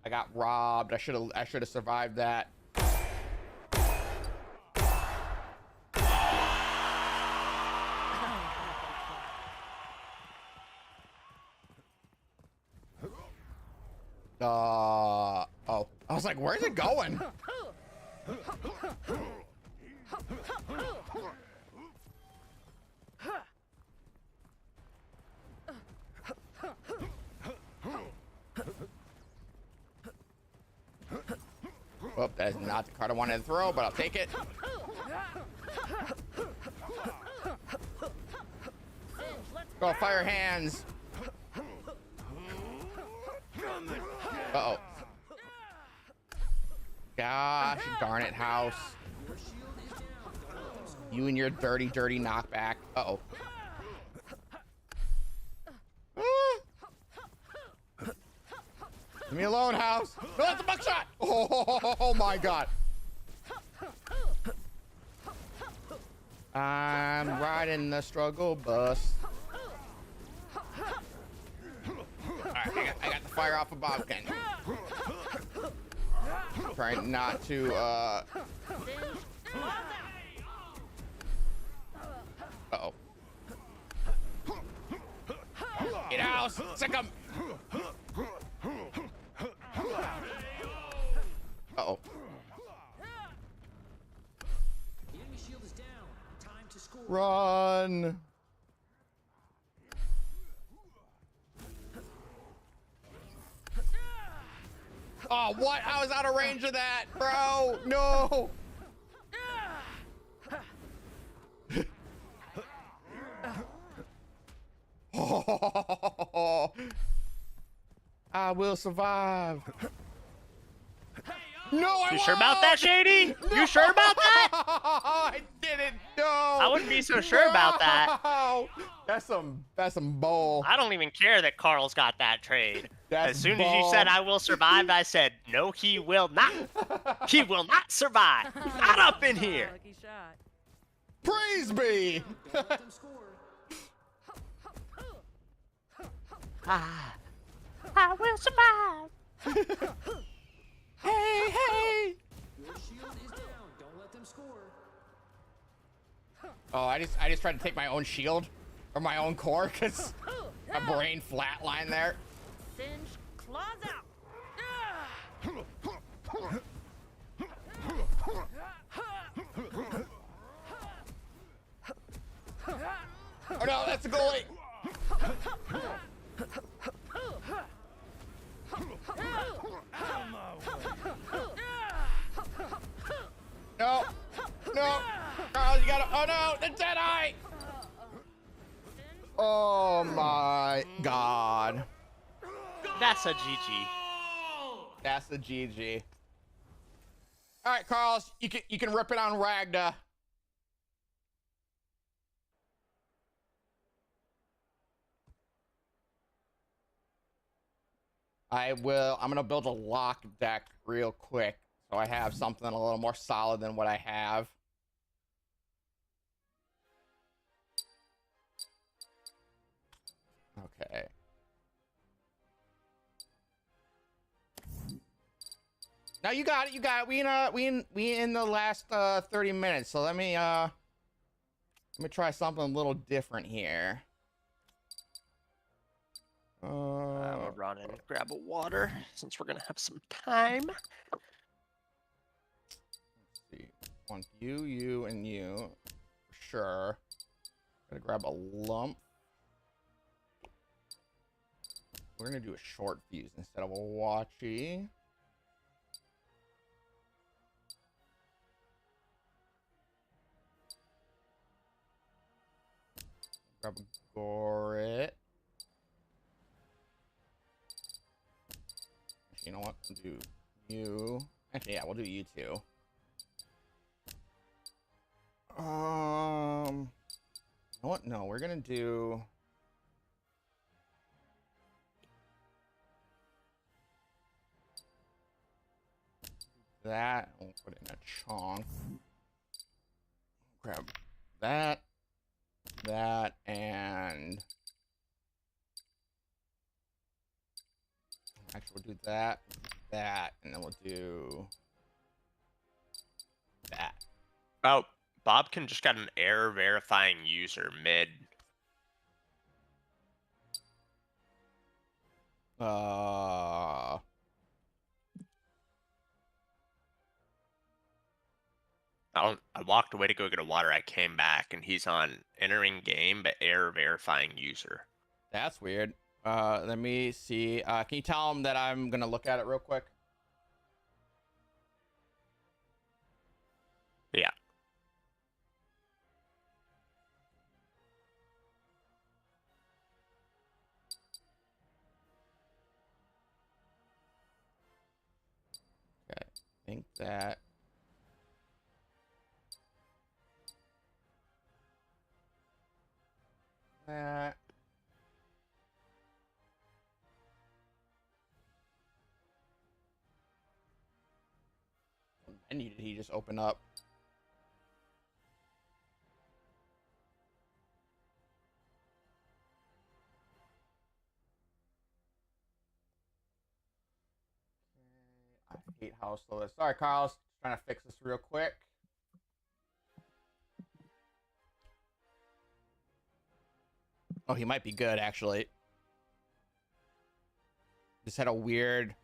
I got robbed. I should have survived that. Oh. I was like, where's it going? Oh, that is not the card I wanted to throw, but I'll take it. Go, fire hands. Uh-oh. Gosh, darn it, house. You and your dirty, dirty knockback. Uh-oh. Leave me alone, house. No, that's a buckshot. Oh my god. I'm riding the struggle bus. Alright, I got the fire off of Bobkin. Trying not to, Uh-oh. Get out! Sick 'em! Uh-oh. The enemy shield is down. Time to score. Run! Oh, what? I was out of range of that, bro! No! Oh, I will survive. No, You sure about that, Shady? No. You sure about that? I didn't know. I wouldn't be so sure about that. That's some bull. I don't even care that Carl's got that trade. That's as soon as you said I will survive, I said no, he will not. He will not survive. Not up in here. Lucky shot. Praise be. Don't let them score. I will survive. Hey. Your shield is down. Don't let them score. Oh, I just tried to take my own shield or my own core because my brain flatlined there. Singe, claws out. Oh no, that's a goalie. No, Carl, you gotta. Oh no, the Deadeye. Oh my God. That's a GG. That's the GG. All right, Carl, you can rip it on Ragda. I'm gonna build a lock deck real quick so I have something a little more solid than what I have. Okay. Now you got it. We in the last 30 minutes. So let me try something a little different here. I'm gonna run and grab a water since we're gonna have some time. Let's see. Want you, and you. For sure. Gotta grab a lump. We're gonna do a short fuse instead of a watchy. Grab a Gorit. You know what? We'll do you. Actually, yeah, we'll do you too. You know what? No, we're gonna do. That. We'll put it in a chunk. Grab that, and. Actually, we'll do that, and then we'll do that. Oh, Bobkin just got an error verifying user mid. I walked away to go get a water. I came back and he's on entering game, but error verifying user. That's weird. Let me see. Can you tell him that I'm gonna look at it real quick? Yeah. Okay. I think that. That. What menu did he just open up? I hate how slow this. Sorry, Carlos. Trying to fix this real quick. Oh, he might be good, actually. Just had a weird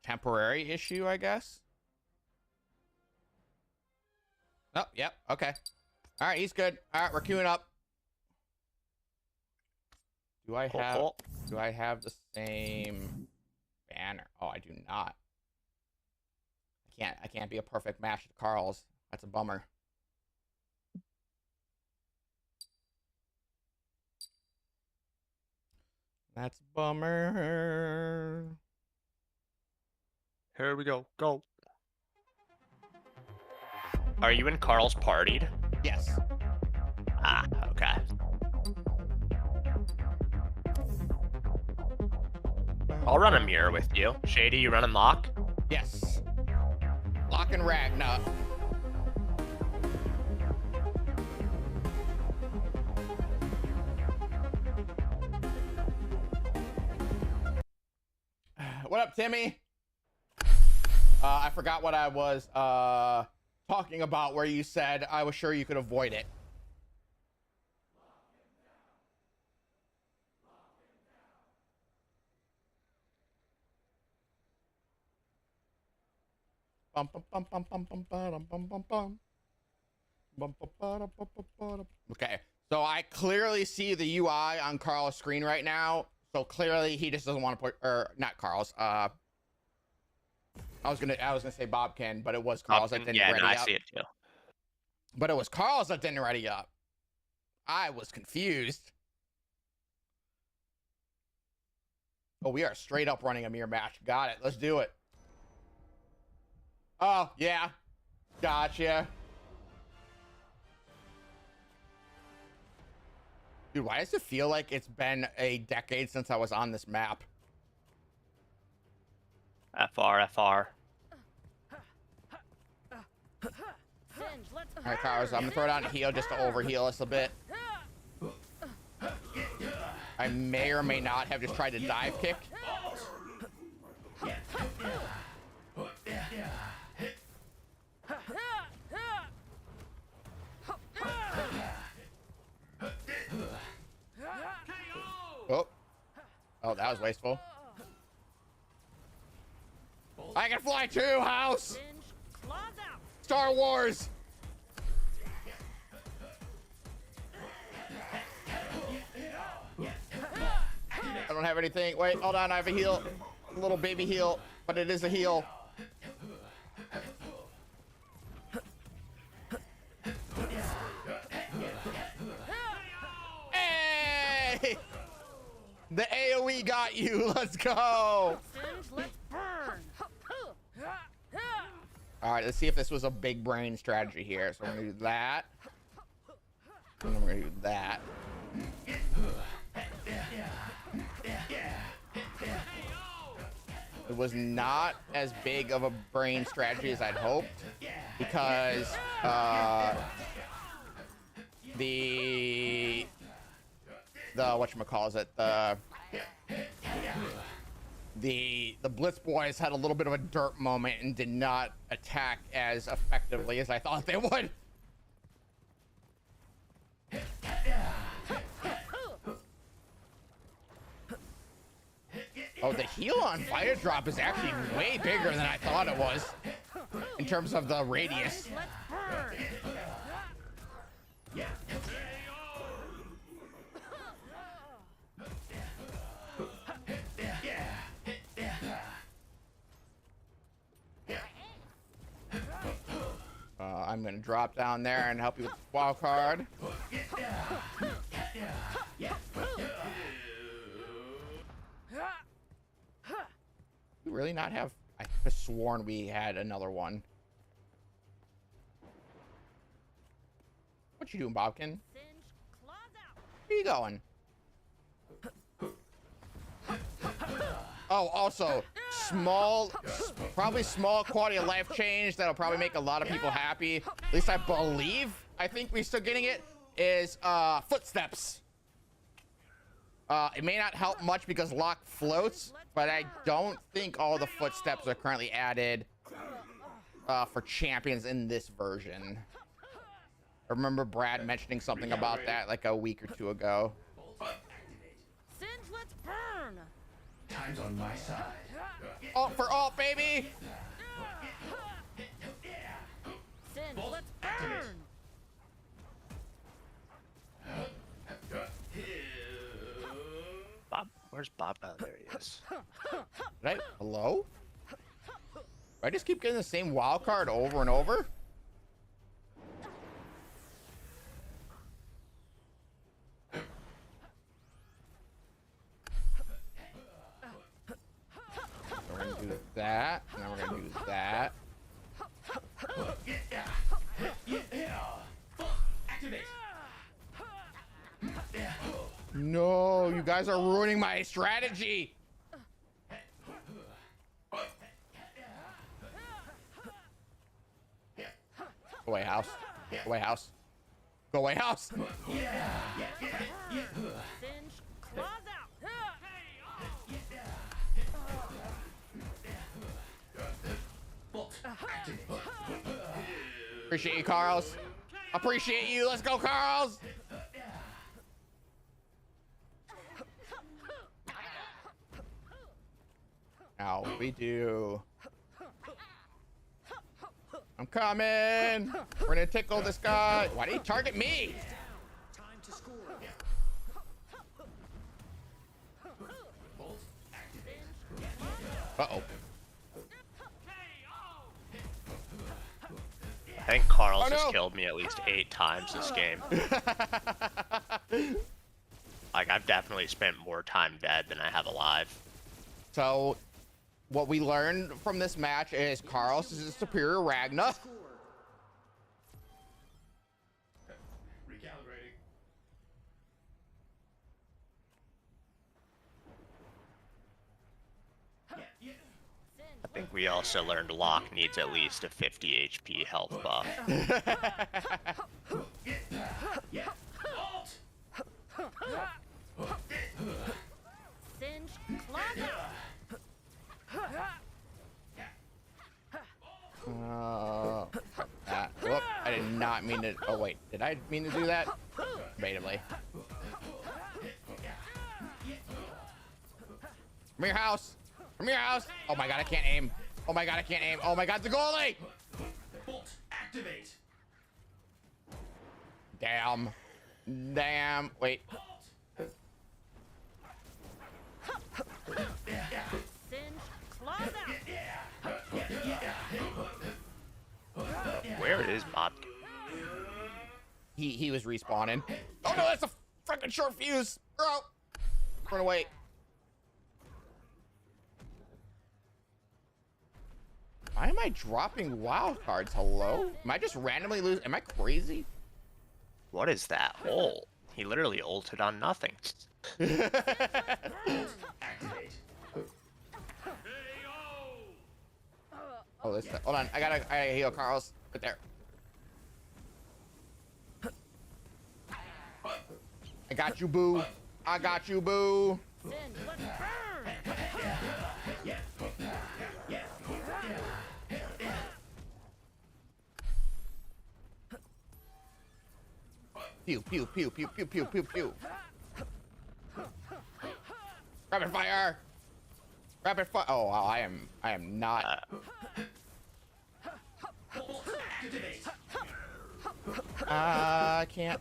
temporary issue, I guess. Oh, yep, okay. All right, he's good. All right, we're queuing up. Do I have the same banner? Oh, I do not. I can't be a perfect match with Carl's. That's a bummer. That's a bummer. Here we go. Go. Are you in Carl's partied? Yes. Ah, okay. I'll run a mirror with you. Shady, you running lock? Yes. Lock and Ragna. What up, Timmy? I forgot what I was talking about where you said I was sure you could avoid it. Bum, bum, bum, bum, bum, bum, bum, bum, bum, bum. Okay, so I clearly see the UI on Carl's screen right now. So clearly he just doesn't want to put, or not Carl's. I was gonna say Bobkin, but it was Carl's that didn't ready up. I see it too. But it was Carl's that didn't ready up. I was confused. Oh, we are straight up running a mirror match. Got it. Let's do it. Oh, yeah. Gotcha. Dude, why does it feel like it's been a decade since I was on this map? FR. All right, Carlos, I'm gonna throw down a heal just to overheal us a bit. I may or may not have just tried to dive kick. Oh, that was wasteful. I can fly too, House! Star Wars! I don't have anything. Wait, hold on, I have a heal. A little baby heal, but it is a heal. Hey! The AoE got you. Let's go. All right, let's see if this was a big brain strategy here. So we're gonna do that. And then we're gonna do that. It was not as big of a brain strategy as I'd hoped, because the whatchamacallit, the Blitz boys had a little bit of a dirt moment and did not attack as effectively as I thought they would. Oh, the heal on fire drop is actually way bigger than I thought it was in terms of the radius. Let's burn. I'm gonna drop down there and help you with wild card. We really not have? I could have sworn we had another one. What you doing, Bobkin? Where you going? Oh, also, probably small quality of life change that'll probably make a lot of people happy. At least I believe. I think we're still getting it. Is footsteps. It may not help much because lock floats, but I don't think all the footsteps are currently added for champions in this version. I remember Brad mentioning something about that like a week or two ago. Singe, let's burn. Time's on my side. Ult for ult, baby! Singe, let's burn. Bob, where's Bob? Oh, there he is. Hello? Do I just keep getting the same wild card over and over? We're gonna do that, and then we're gonna do that. No, you guys are ruining my strategy. Go away, house. Go away, house. Go away, house. Singe, claws out. Appreciate you, Carls. Appreciate you. Let's go, Carls. How we do? I'm coming. We're gonna tickle this guy. Why did he target me? Time to score. Uh-oh. I think Carl's Oh, no. has killed me at least 8 times this game. Like, I've definitely spent more time dead than I have alive. So, what we learned from this match is Carlos is a superior Ragna. Recalibrating. I think we also learned Locke needs at least a 50 HP health buff. Singe, claws out. Whoop, I did not mean to. Oh, wait. Did I mean to do that? Debatably. From your house. From your house. Oh my god, I can't aim. Oh my god, I can't aim. Oh my god, the goalie. Bolt activate. Damn. Damn. Wait. Singe, claws out. Where is Bob? He was respawning. Oh no, that's a freaking short fuse. Bro. Run away. Why am I dropping wild cards? Hello? Am I just randomly losing? Am I crazy? What is that hole? He literally ulted on nothing. Oh, this. Hold on. I gotta heal Carlos. Right there. I got you, boo. I got you, boo. Singe, let's burn. Pew, pew, pew, pew, pew, pew, pew, pew. Rapid fire. Rapid fire. Oh, wow, I am not. I can't.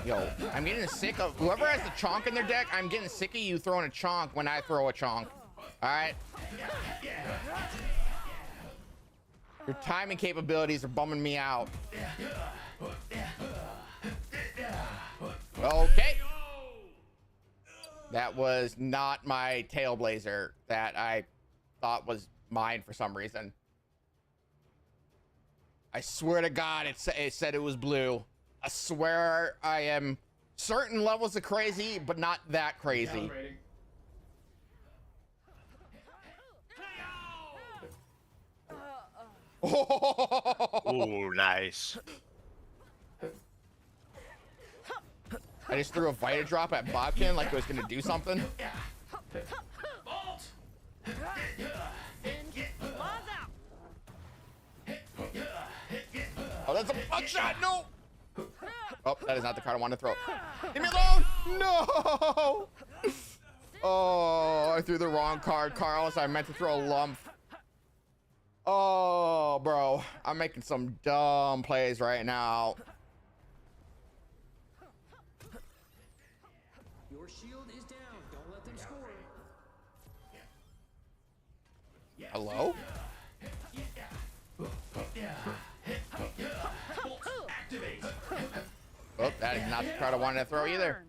Yo, I'm getting sick of whoever has the chonk in their deck. I'm getting sick of you throwing a chonk when I throw a chonk. All right. Your timing capabilities are bumming me out. Okay. That was not my Tailblazer that I thought was mine for some reason. I swear to God, it said it was blue. I swear I am certain levels of crazy, but not that crazy. Ooh, nice. I just threw a Vita Drop at Bobkin like it was gonna do something. Oh, that's a buckshot! No! Oh, that is not the card I want to throw. Leave me alone! No! Oh, I threw the wrong card, Carlos. I meant to throw a lump. Oh, bro. I'm making some dumb plays right now. Your shield is down. Don't let them score. Hello? Oh, that is not the card I wanted to throw either.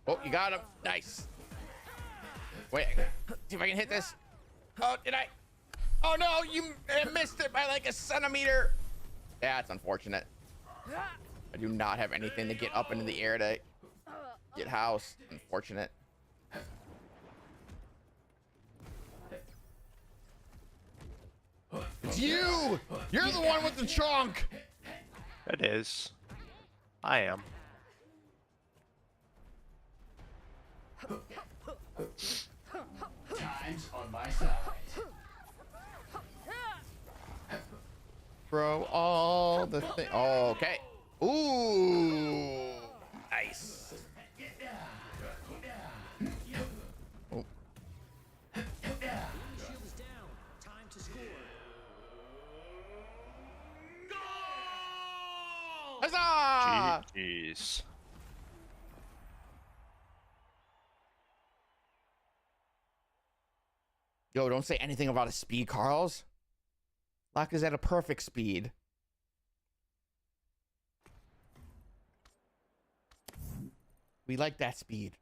Oh, you got him. Nice. Wait, see if I can hit this. Oh, did I? Oh no, you missed it by like a centimeter. Yeah, it's unfortunate. I do not have anything to get up into the air to get house. Unfortunate. It's you! You're the one with the chunk! It is. I am. Time's on my side. Throw all the thing. Oh, okay. Ooh. Nice. Oh. Shield is down. Time to score. Huzzah! Jeez. Yo, don't say anything about a speed, Carls. Lock is at a perfect speed. We like that speed.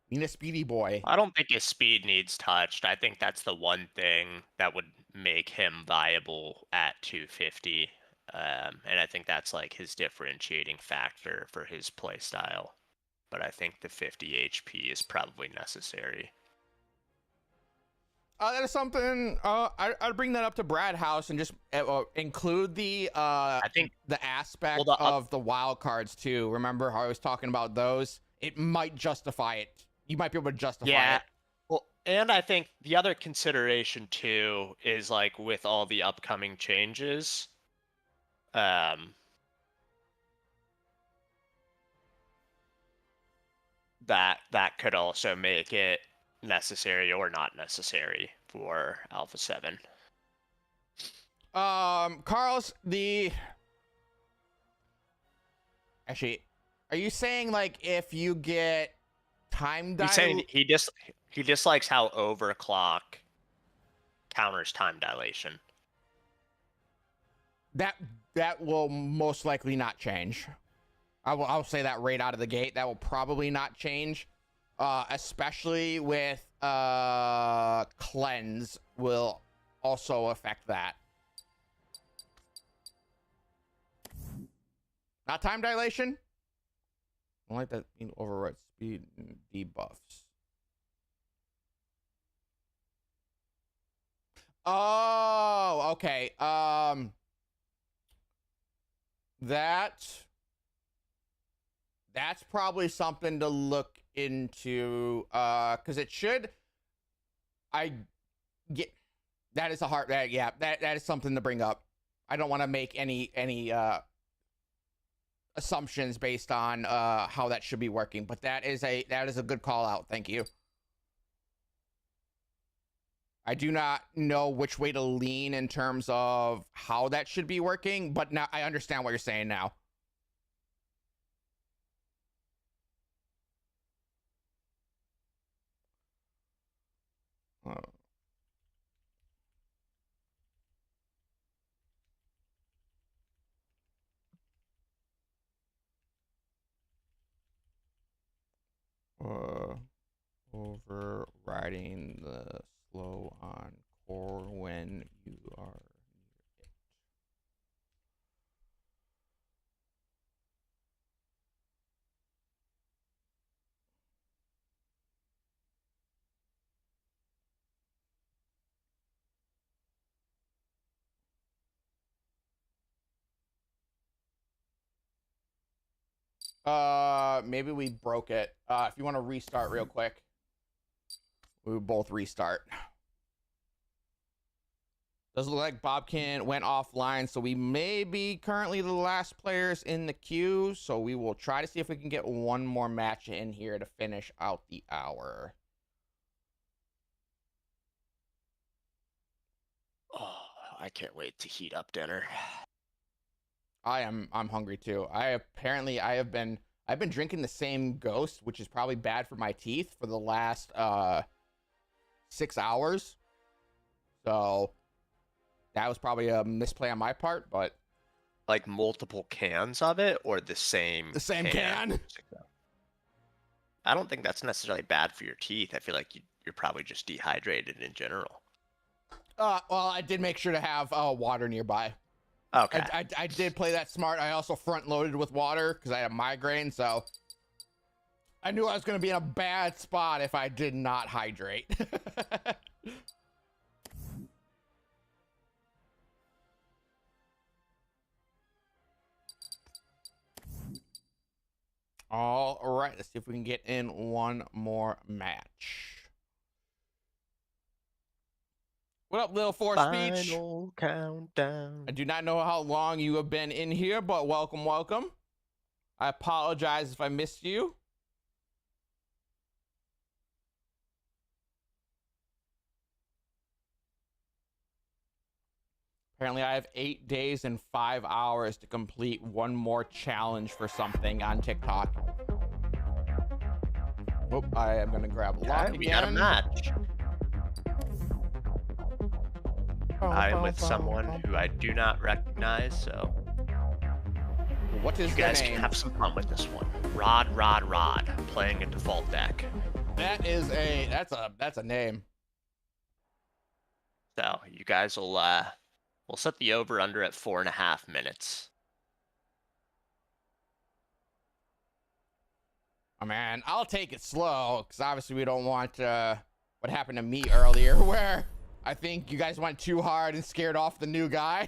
We need a speedy boy. I don't think his speed needs touched. I think that's the one thing that would make him viable at 250. And I think that's like his differentiating factor for his play style. But I think the 50 HP is probably necessary. That is something. I'd bring that up to Brad House and just include the. I think the aspect well, of the wild cards too. Remember how I was talking about those? It might justify it. You might be able to justify it. Well, and I think the other consideration too is like with all the upcoming changes, that could also make it necessary or not necessary for Alpha 7. Carlos, actually, are you saying like if you get time He's saying he dislikes how overclock counters time dilation. That will most likely not change. I'll say that right out of the gate. That will probably not change. Especially with cleanse will also affect that. Not time dilation. I don't like that being override speed debuffs. Oh, okay. That's probably something to look into, because it should. That is a hard. Yeah, that is something to bring up. I don't want to make any assumptions based on how that should be working, but that is a good call out. Thank you. I do not know which way to lean in terms of how that should be working, but now I understand what you're saying now. Overriding the slow on core when you are maybe we broke it. If you want to restart real quick, we would both restart. Doesn't look like Bobkin went offline, so we may be currently the last players in the queue. So we will try to see if we can get one more match in here to finish out the hour. Oh, I can't wait to heat up dinner. I'm hungry too. I've been drinking the same Ghost, which is probably bad for my teeth, for the last 6 hours. So that was probably a misplay on my part, but like multiple cans of it, or the same can? I don't think that's necessarily bad for your teeth. I feel like you're probably just dehydrated in general. Well, I did make sure to have water nearby. Okay. I did play that smart. I also front loaded with water because I had a migraine, so I knew I was going to be in a bad spot if I did not hydrate. All right, let's see if we can get in one more match. What up, Lil Force Speech? Final countdown. I do not know how long you have been in here, but welcome, welcome. I apologize if I missed you. Apparently, I have 8 days and 5 hours to complete one more challenge for something on TikTok. Oh, I am going to grab a lock again. We got a match. I am with someone who I do not recognize, so what is you guys name? Can have some fun with this one. Rod, playing a default deck. That is that's a name. So you guys will we'll set the over under at 4.5 minutes. Oh man, I'll take it slow because obviously we don't want what happened to me earlier, where I think you guys went too hard and scared off the new guy.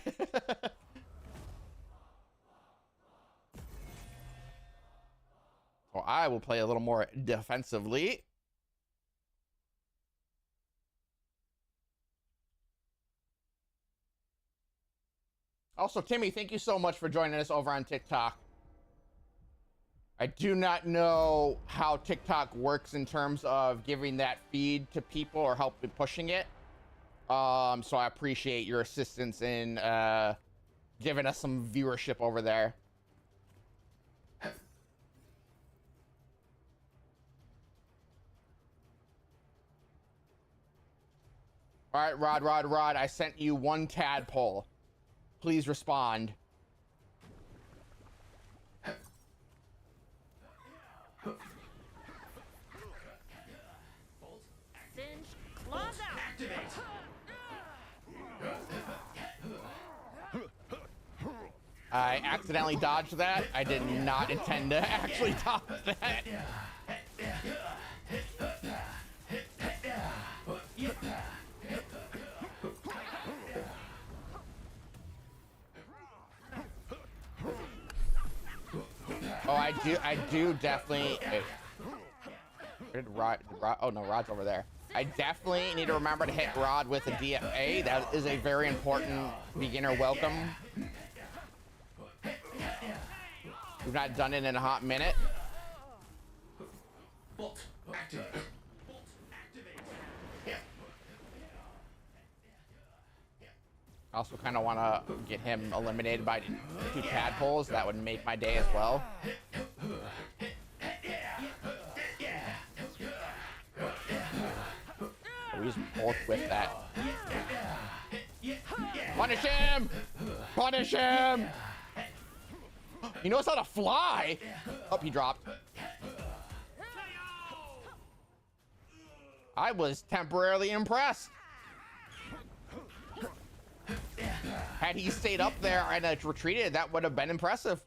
So I will play a little more defensively. Also, Timmy, thank you so much for joining us over on TikTok. I do not know how TikTok works in terms of giving that feed to people or helping pushing it. So I appreciate your assistance in giving us some viewership over there. All right, Rod, I sent you one tadpole. Please respond. Singe, claws out. Activate. I accidentally dodged that. I did not intend to actually dodge that. Oh, I do definitely. Where did Rod? Oh no, Rod's over there. I definitely need to remember to hit Rod with a DFA. That is a very important beginner welcome. We've not done it in a hot minute. Bolt activate. I also kind of want to get him eliminated by 2 tadpoles. That would make my day as well. We just both whip that. Punish him! Punish him! He knows how to fly! Oh, he dropped. I was temporarily impressed. Had he stayed up there and retreated, that would have been impressive.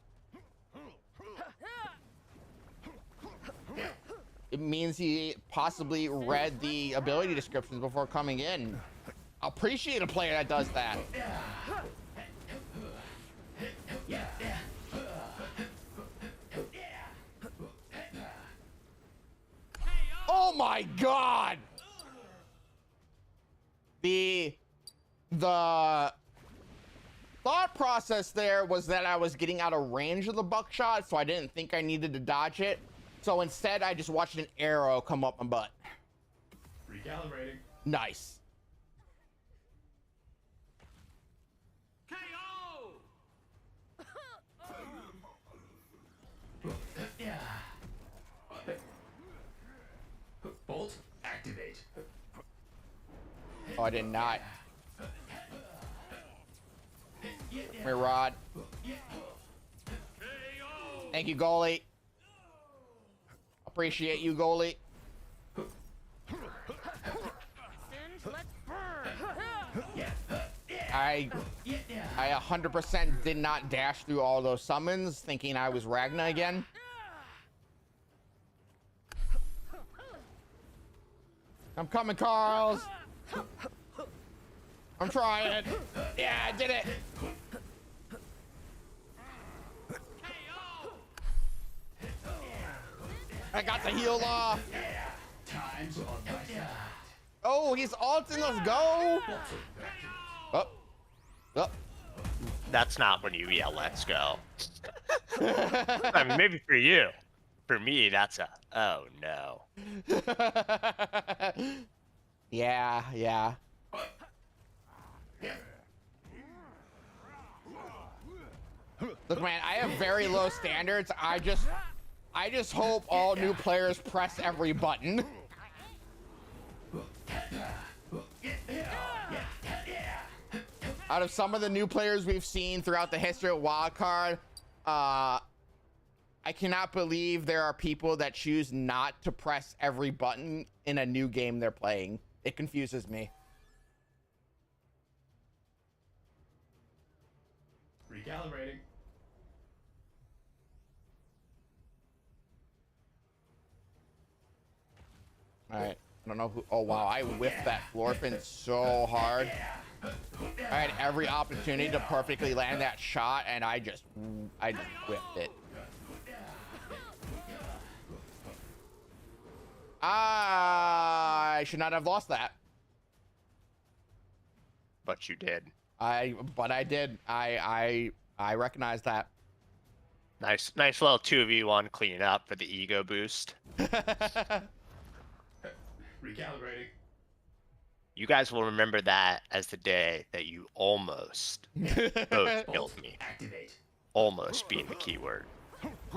It means he possibly read the ability descriptions before coming in. I appreciate a player that does that. Oh my God! The thought process there was that I was getting out of range of the buckshot, so I didn't think I needed to dodge it. So instead, I just watched an arrow come up my butt. Recalibrating. Nice. Bolt activate. Oh, I did not. Come here, Rod. Thank you, goalie. Appreciate you, goalie. I 100% did not dash through all those summons thinking I was Ragna again. I'm coming, Carls. I'm trying. Yeah, I did it. I got the heal off. Time's on my side. Oh, he's ulting. Let's go. Up. Up. That's not when you yell, let's go. I mean, maybe for you. For me, that's a, oh no. Yeah. Look, man, I have very low standards. I just hope all new players press every button. Out of some of the new players we've seen throughout the history of Wildcard, I cannot believe there are people that choose not to press every button in a new game they're playing. It confuses me. Recalibrating. All right. I don't know who. Oh, wow. I whiffed that floor fin so hard. I had every opportunity to perfectly land that shot, and I just whiffed it. I should not have lost that. But you did. But I did. I recognize that. Nice little 2v1 clean up for the ego boost. Recalibrating. You guys will remember that as the day that you almost both killed me. Activate. Almost being the keyword.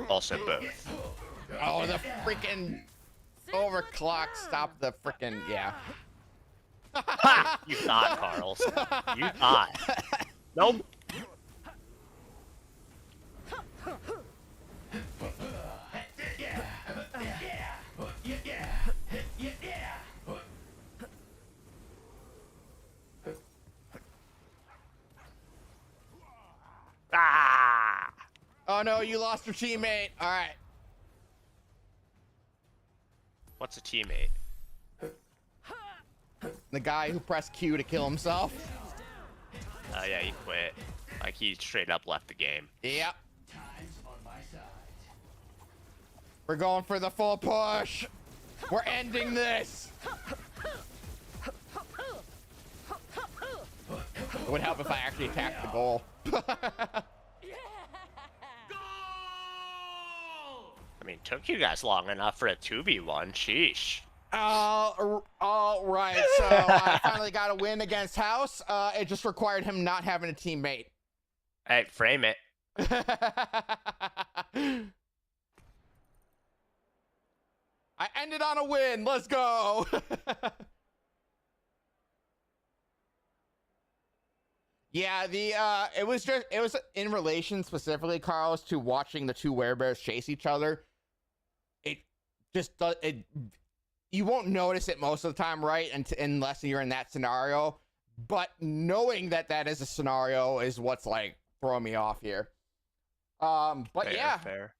Also both. Oh, the freaking overclock stopped the freaking, yeah. Ha! You thought, Carls. You thought. Nope. Ah! Oh no, you lost your teammate. All right. What's a teammate? The guy who pressed Q to kill himself. Oh yeah, he quit. Like he straight up left the game. Yep. Time's on my side. We're going for the full push. We're ending this. It would help if I actually attacked the goal. I mean, took you guys long enough for a 2v1. Sheesh. All right. So I finally got a win against House. It just required him not having a teammate. Hey, frame it. I ended on a win. Let's go. Yeah, it was in relation specifically, Carlos, to watching the two werebears chase each other. It just does it. You won't notice it most of the time, right? Unless you're in that scenario. But knowing that that is a scenario is what's like throwing me off here. But fair, yeah. Fair.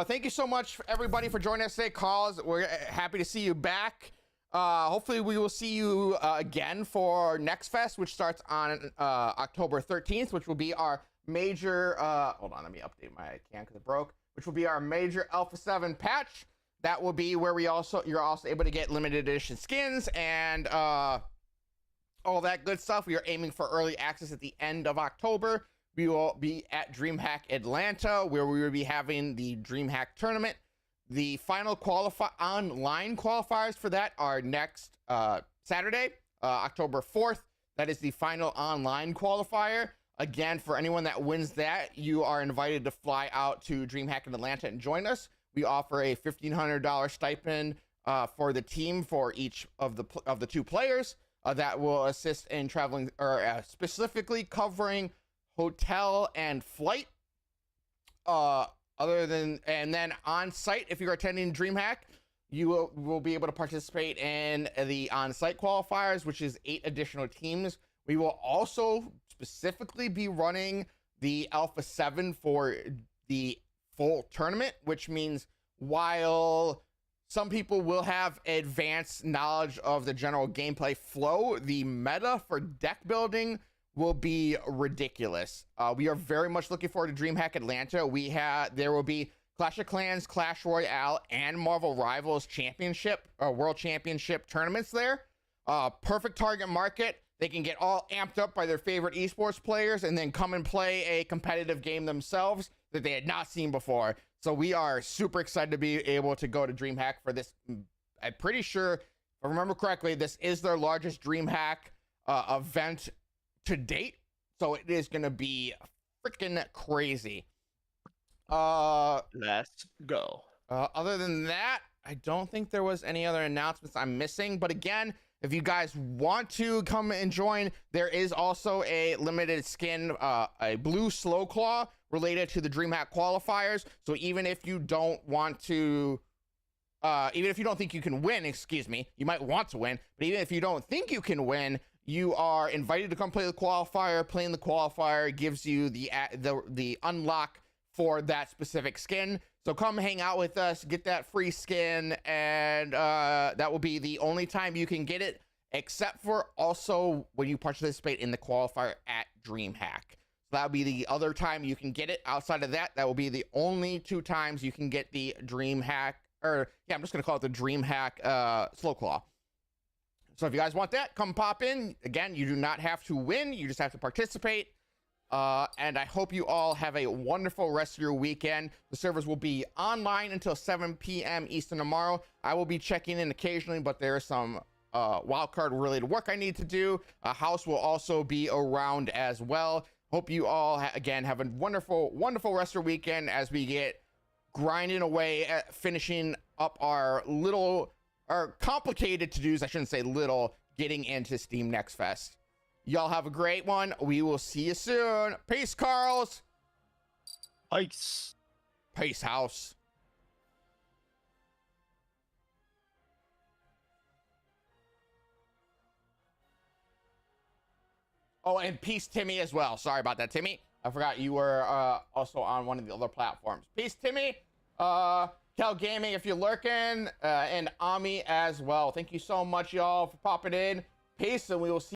Thank you so much, everybody, for joining us today, Carlos. We're happy to see you back. Hopefully we will see you again for Next Fest, which starts on October 13th, which will be our major hold on, let me update my cam because it broke, which will be our major Alpha 7 patch. That will be where you're also able to get limited edition skins and all that good stuff. We are aiming for early access at the end of October. We will be at Dreamhack Atlanta, where we will be having the Dreamhack tournament. The final online qualifiers for that are next Saturday, October 4th. That is the final online qualifier. Again, for anyone that wins that, you are invited to fly out to Dreamhack in Atlanta and join us. We offer a $1,500 stipend for the team for each of the two players that will assist in traveling or specifically covering hotel and flight. And then on site, if you're attending Dreamhack, you will be able to participate in the on-site qualifiers, which is 8 additional teams. We will also specifically be running the Alpha 7 for the full tournament, which means while some people will have advanced knowledge of the general gameplay flow, the meta for deck building will be ridiculous. We are very much looking forward to Dreamhack Atlanta. There will be Clash of Clans, Clash Royale, and Marvel Rivals Championship or World Championship tournaments there. Perfect target market. They can get all amped up by their favorite esports players and then come and play a competitive game themselves that they had not seen before. So we are super excited to be able to go to Dreamhack for this. I'm pretty sure, if I remember correctly, this is their largest Dreamhack event to date. So it is going to be freaking crazy. Let's go. Other than that, I don't think there was any other announcements I'm missing. But again, if you guys want to come and join, there is also a limited skin, a blue slow claw related to the Dreamhack qualifiers. So even if you don't want to, even if you don't think you can win, excuse me, you might want to win, but even if you don't think you can win, you are invited to come play the qualifier. Playing the qualifier gives you the unlock for that specific skin. So come hang out with us, get that free skin, and that will be the only time you can get it, except for also when you participate in the qualifier at Dreamhack. So that'll be the other time you can get it. Outside of that, that will be the only 2 times you can get the Dreamhack, or yeah, I'm just gonna call it the Dreamhack Slow Claw. So if you guys want that, come pop in. Again, you do not have to win, you just have to participate. And I hope you all have a wonderful rest of your weekend. The servers will be online until 7 p.m. Eastern tomorrow. I will be checking in occasionally, but there is some wildcard related work I need to do. House will also be around as well. Hope you all, again, have a wonderful, wonderful rest of your weekend as we get grinding away at finishing up our complicated to-dos, I shouldn't say little, getting into Steam Next Fest. Y'all have a great one. We will see you soon. Peace, Carls. Peace. Peace, House. Oh, and peace, Timmy, as well. Sorry about that, Timmy. I forgot you were also on one of the other platforms. Peace, Timmy. Cal Gaming, if you're lurking, and Ami as well. Thank you so much, y'all, for popping in. Peace, and we will see